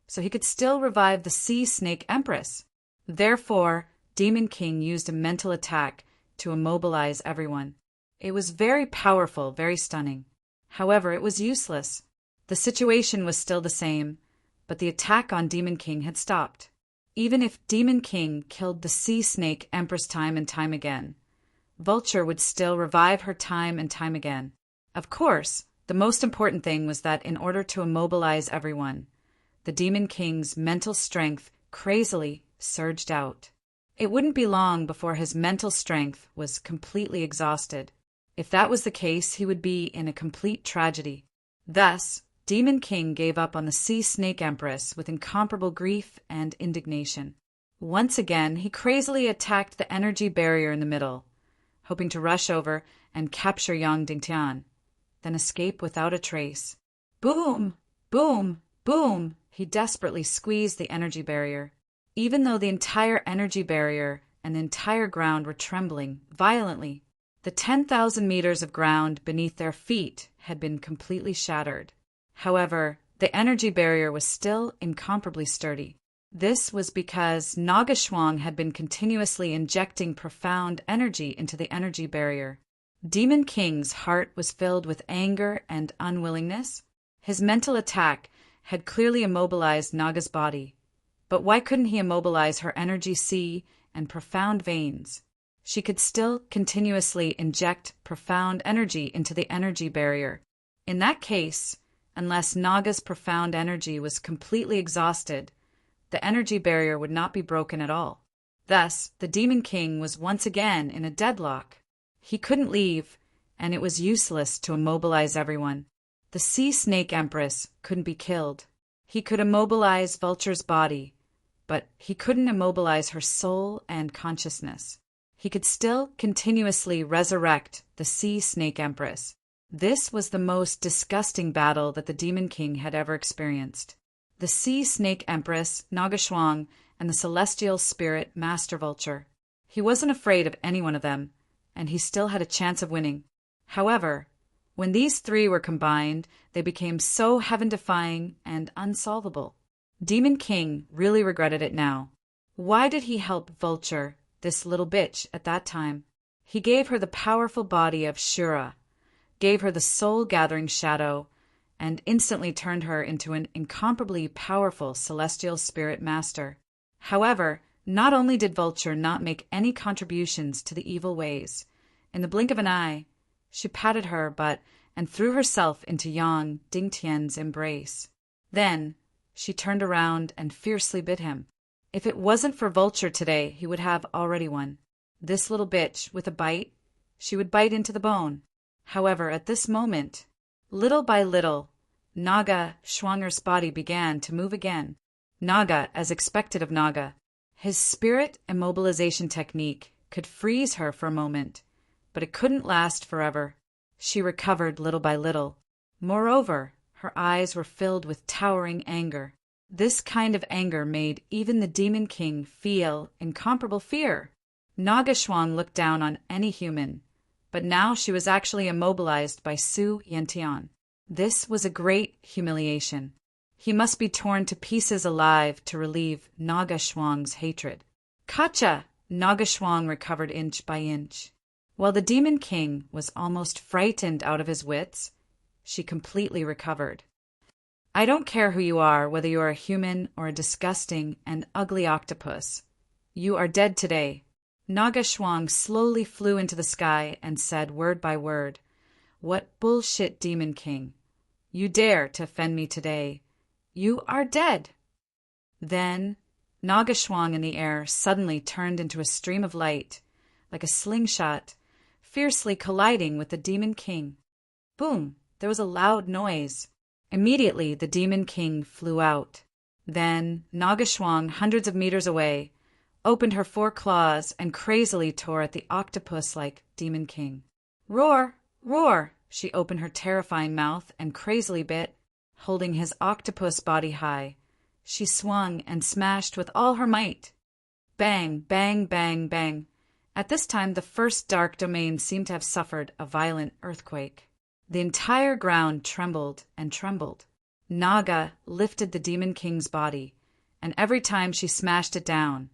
so he could still revive the Sea Snake Empress. Therefore, Demon King used a mental attack to immobilize everyone. It was very powerful, very stunning. However, it was useless. The situation was still the same, but the attack on Demon King had stopped. Even if Demon King killed the Sea Snake Empress time and time again, Vulture would still revive her time and time again. Of course, the most important thing was that in order to immobilize everyone, the Demon King's mental strength crazily surged out. It wouldn't be long before his mental strength was completely exhausted. If that was the case, he would be in a complete tragedy. Thus, Demon King gave up on the Sea Snake Empress with incomparable grief and indignation. Once again, he crazily attacked the energy barrier in the middle, hoping to rush over and capture Yang Dingtian, then escape without a trace. Boom! Boom! Boom! He desperately squeezed the energy barrier. Even though the entire energy barrier and the entire ground were trembling violently, the 10,000 meters of ground beneath their feet had been completely shattered. However, the energy barrier was still incomparably sturdy. This was because Naga Shuang had been continuously injecting profound energy into the energy barrier. Demon King's heart was filled with anger and unwillingness. His mental attack had clearly immobilized Naga's body. But why couldn't he immobilize her energy sea and profound veins? She could still continuously inject profound energy into the energy barrier. In that case, unless Naga's profound energy was completely exhausted, the energy barrier would not be broken at all. Thus, the Demon King was once again in a deadlock. He couldn't leave, and it was useless to immobilize everyone. The Sea Snake Empress couldn't be killed. He could immobilize Vulture's body, but he couldn't immobilize her soul and consciousness. He could still continuously resurrect the Sea Snake Empress. This was the most disgusting battle that the Demon King had ever experienced. The Sea Snake Empress, Nagashwang, and the celestial spirit Master Vulture. He wasn't afraid of any one of them, and he still had a chance of winning. However, when these three were combined, they became so heaven-defying and unsolvable. Demon King really regretted it now. Why did he help Vulture, this little bitch, at that time? He gave her the powerful body of Shura, gave her the soul-gathering shadow, and instantly turned her into an incomparably powerful celestial spirit master. However, not only did Vulture not make any contributions to the evil ways, in the blink of an eye, she patted her butt and threw herself into Yang Dingtian's embrace. Then, she turned around and fiercely bit him. If it wasn't for Vulture today, he would have already won. This little bitch, with a bite, she would bite into the bone. However, at this moment, little by little, Naga Schwanger's body began to move again. Naga, as expected of Naga. His spirit immobilization technique could freeze her for a moment, but it couldn't last forever. She recovered little by little. Moreover, her eyes were filled with towering anger. This kind of anger made even the Demon King feel incomparable fear. Naga Xuang looked down on any human, but now she was actually immobilized by Su Yantian. This was a great humiliation. He must be torn to pieces alive to relieve Naga Xuang's hatred. Kacha! Naga Xuang recovered inch by inch. While the Demon King was almost frightened out of his wits, she completely recovered. I don't care who you are, whether you are a human or a disgusting and ugly octopus. You are dead today. Naga Xuang slowly flew into the sky and said word by word, "What bullshit, Demon King. You dare to offend me today. You are dead." Then, Naga Xuang in the air suddenly turned into a stream of light, like a slingshot, fiercely colliding with the Demon King. Boom! There was a loud noise. Immediately, the Demon King flew out. Then, Naga Xuang, hundreds of meters away, opened her 4 claws and crazily tore at the octopus-like Demon King. Roar! Roar! She opened her terrifying mouth and crazily bit, holding his octopus body high. She swung and smashed with all her might. Bang, bang, bang, bang. At this time, the first dark domain seemed to have suffered a violent earthquake. The entire ground trembled and trembled. Naga lifted the Demon King's body, and every time she smashed it down,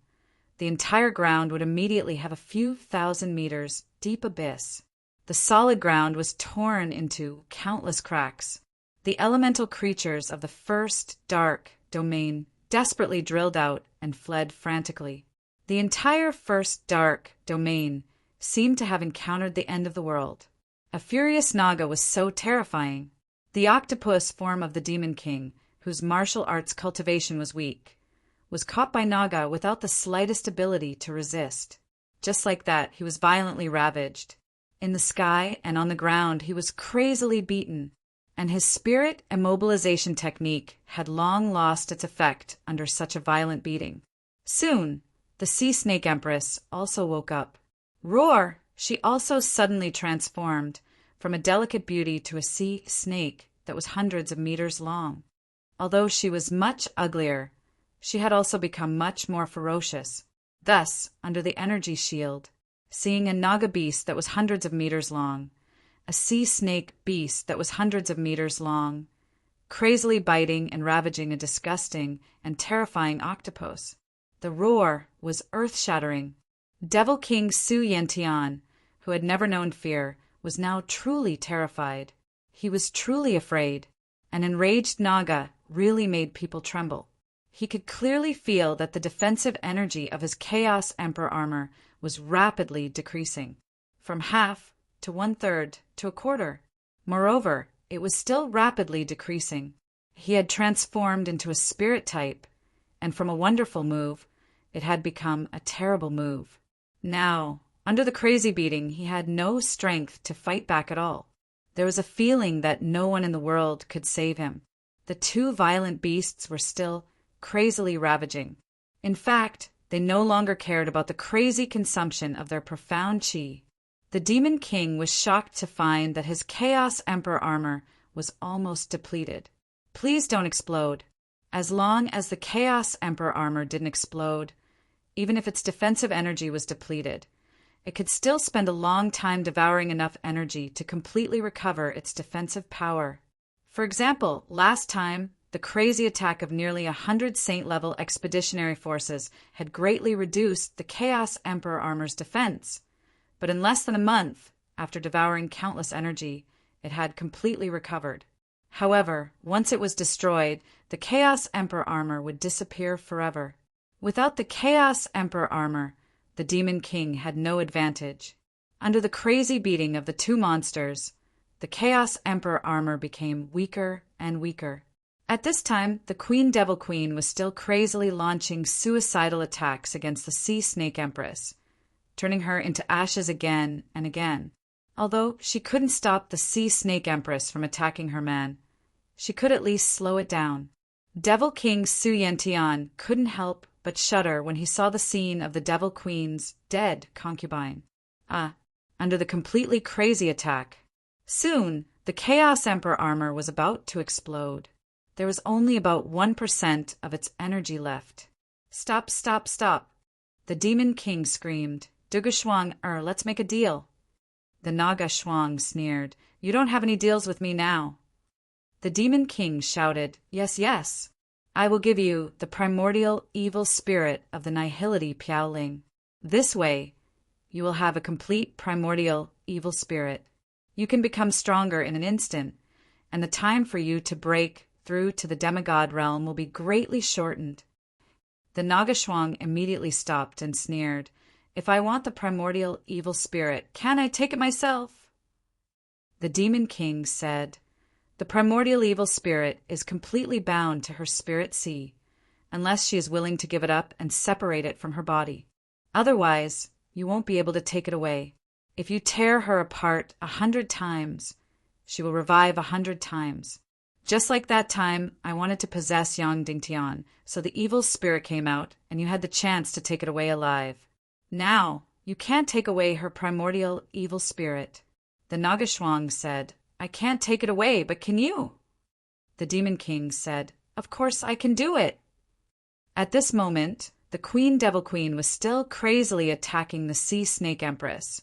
the entire ground would immediately have a few thousand meters deep abyss. The solid ground was torn into countless cracks. The elemental creatures of the first dark domain desperately drilled out and fled frantically. The entire first dark domain seemed to have encountered the end of the world. A furious Naga was so terrifying. The octopus form of the Demon King, whose martial arts cultivation was weak, was caught by Naga without the slightest ability to resist. Just like that, he was violently ravaged. In the sky and on the ground, he was crazily beaten, and his spirit immobilization technique had long lost its effect under such a violent beating. Soon, the Sea Snake Empress also woke up. Roar! She also suddenly transformed from a delicate beauty to a sea snake that was hundreds of meters long. Although she was much uglier, she had also become much more ferocious. Thus, under the energy shield, seeing a Naga beast that was hundreds of meters long, a sea snake beast that was hundreds of meters long, crazily biting and ravaging a disgusting and terrifying octopus. The roar was earth-shattering. Devil King Su Yantian, who had never known fear, was now truly terrified. He was truly afraid. An enraged Naga really made people tremble. He could clearly feel that the defensive energy of his Chaos Emperor armor was rapidly decreasing, from half to 1/3 to 1/4. Moreover, it was still rapidly decreasing. He had transformed into a spirit type, and from a wonderful move, It had become a terrible move. Now, under the crazy beating, he had no strength to fight back at all. There was a feeling that no one in the world could save him. The two violent beasts were still crazily ravaging. In fact, they no longer cared about the crazy consumption of their profound chi. The Demon King was shocked to find that his Chaos Emperor armor was almost depleted. Please don't explode. As long as the Chaos Emperor armor didn't explode, even if its defensive energy was depleted, it could still spend a long time devouring enough energy to completely recover its defensive power. For example, last time, the crazy attack of nearly 100 Saint-level expeditionary forces had greatly reduced the Chaos Emperor armor's defense, but in less than a month, after devouring countless energy, it had completely recovered. However, once it was destroyed, the Chaos Emperor armor would disappear forever. Without the Chaos Emperor armor, the Demon King had no advantage. Under the crazy beating of the two monsters, the Chaos Emperor armor became weaker and weaker. At this time, the Queen Devil Queen was still crazily launching suicidal attacks against the Sea Snake Empress, turning her into ashes again and again. Although she couldn't stop the Sea Snake Empress from attacking her man, she could at least slow it down. Devil King Su Yantian couldn't help but shudder when he saw the scene of the Devil Queen's dead concubine. Under the completely crazy attack. Soon, the Chaos Emperor armor was about to explode. There was only about 1% of its energy left. Stop, stop, stop. The Demon King screamed. Duga Shuang, let's make a deal. The Naga Shuang sneered. You don't have any deals with me now. The Demon King shouted, Yes, yes. I will give you the primordial evil spirit of the Nihility Piaoling. This way, you will have a complete primordial evil spirit. You can become stronger in an instant, and the time for you to break through to the demigod realm will be greatly shortened. The Naga Shuang immediately stopped and sneered. If I want the primordial evil spirit, can I take it myself? The Demon King said, The primordial evil spirit is completely bound to her spirit sea, unless she is willing to give it up and separate it from her body. Otherwise, you won't be able to take it away. If you tear her apart 100 times, she will revive 100 times. Just like that time, I wanted to possess Yang Dingtian, so the evil spirit came out, and you had the chance to take it away alive. Now, you can't take away her primordial evil spirit. The Naga Shuang said, I can't take it away, but can you? The Demon King said, Of course I can do it. At this moment, the Queen Devil Queen was still crazily attacking the Sea Snake Empress,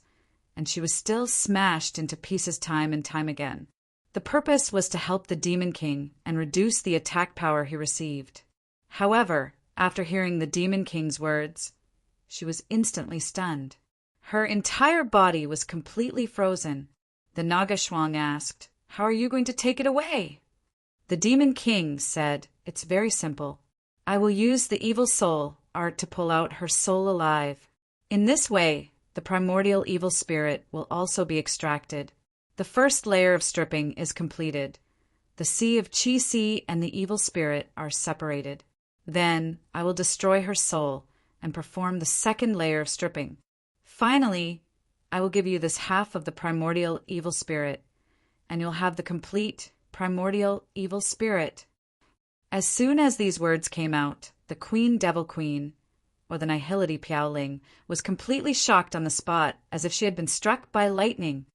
and she was still smashed into pieces time and time again. The purpose was to help the Demon King and reduce the attack power he received. However, after hearing the Demon King's words, she was instantly stunned. Her entire body was completely frozen. The Naga Shuang asked, How are you going to take it away? The Demon King said, It's very simple. I will use the evil soul art to pull out her soul alive. In this way, the primordial evil spirit will also be extracted. The first layer of stripping is completed. The sea of Qi Si and the evil spirit are separated. Then I will destroy her soul and perform the second layer of stripping. Finally, I will give you this half of the primordial evil spirit, and you'll have the complete primordial evil spirit. As soon as these words came out, the Queen Devil Queen, or the Nihility Piaoling, was completely shocked on the spot, as if she had been struck by lightning.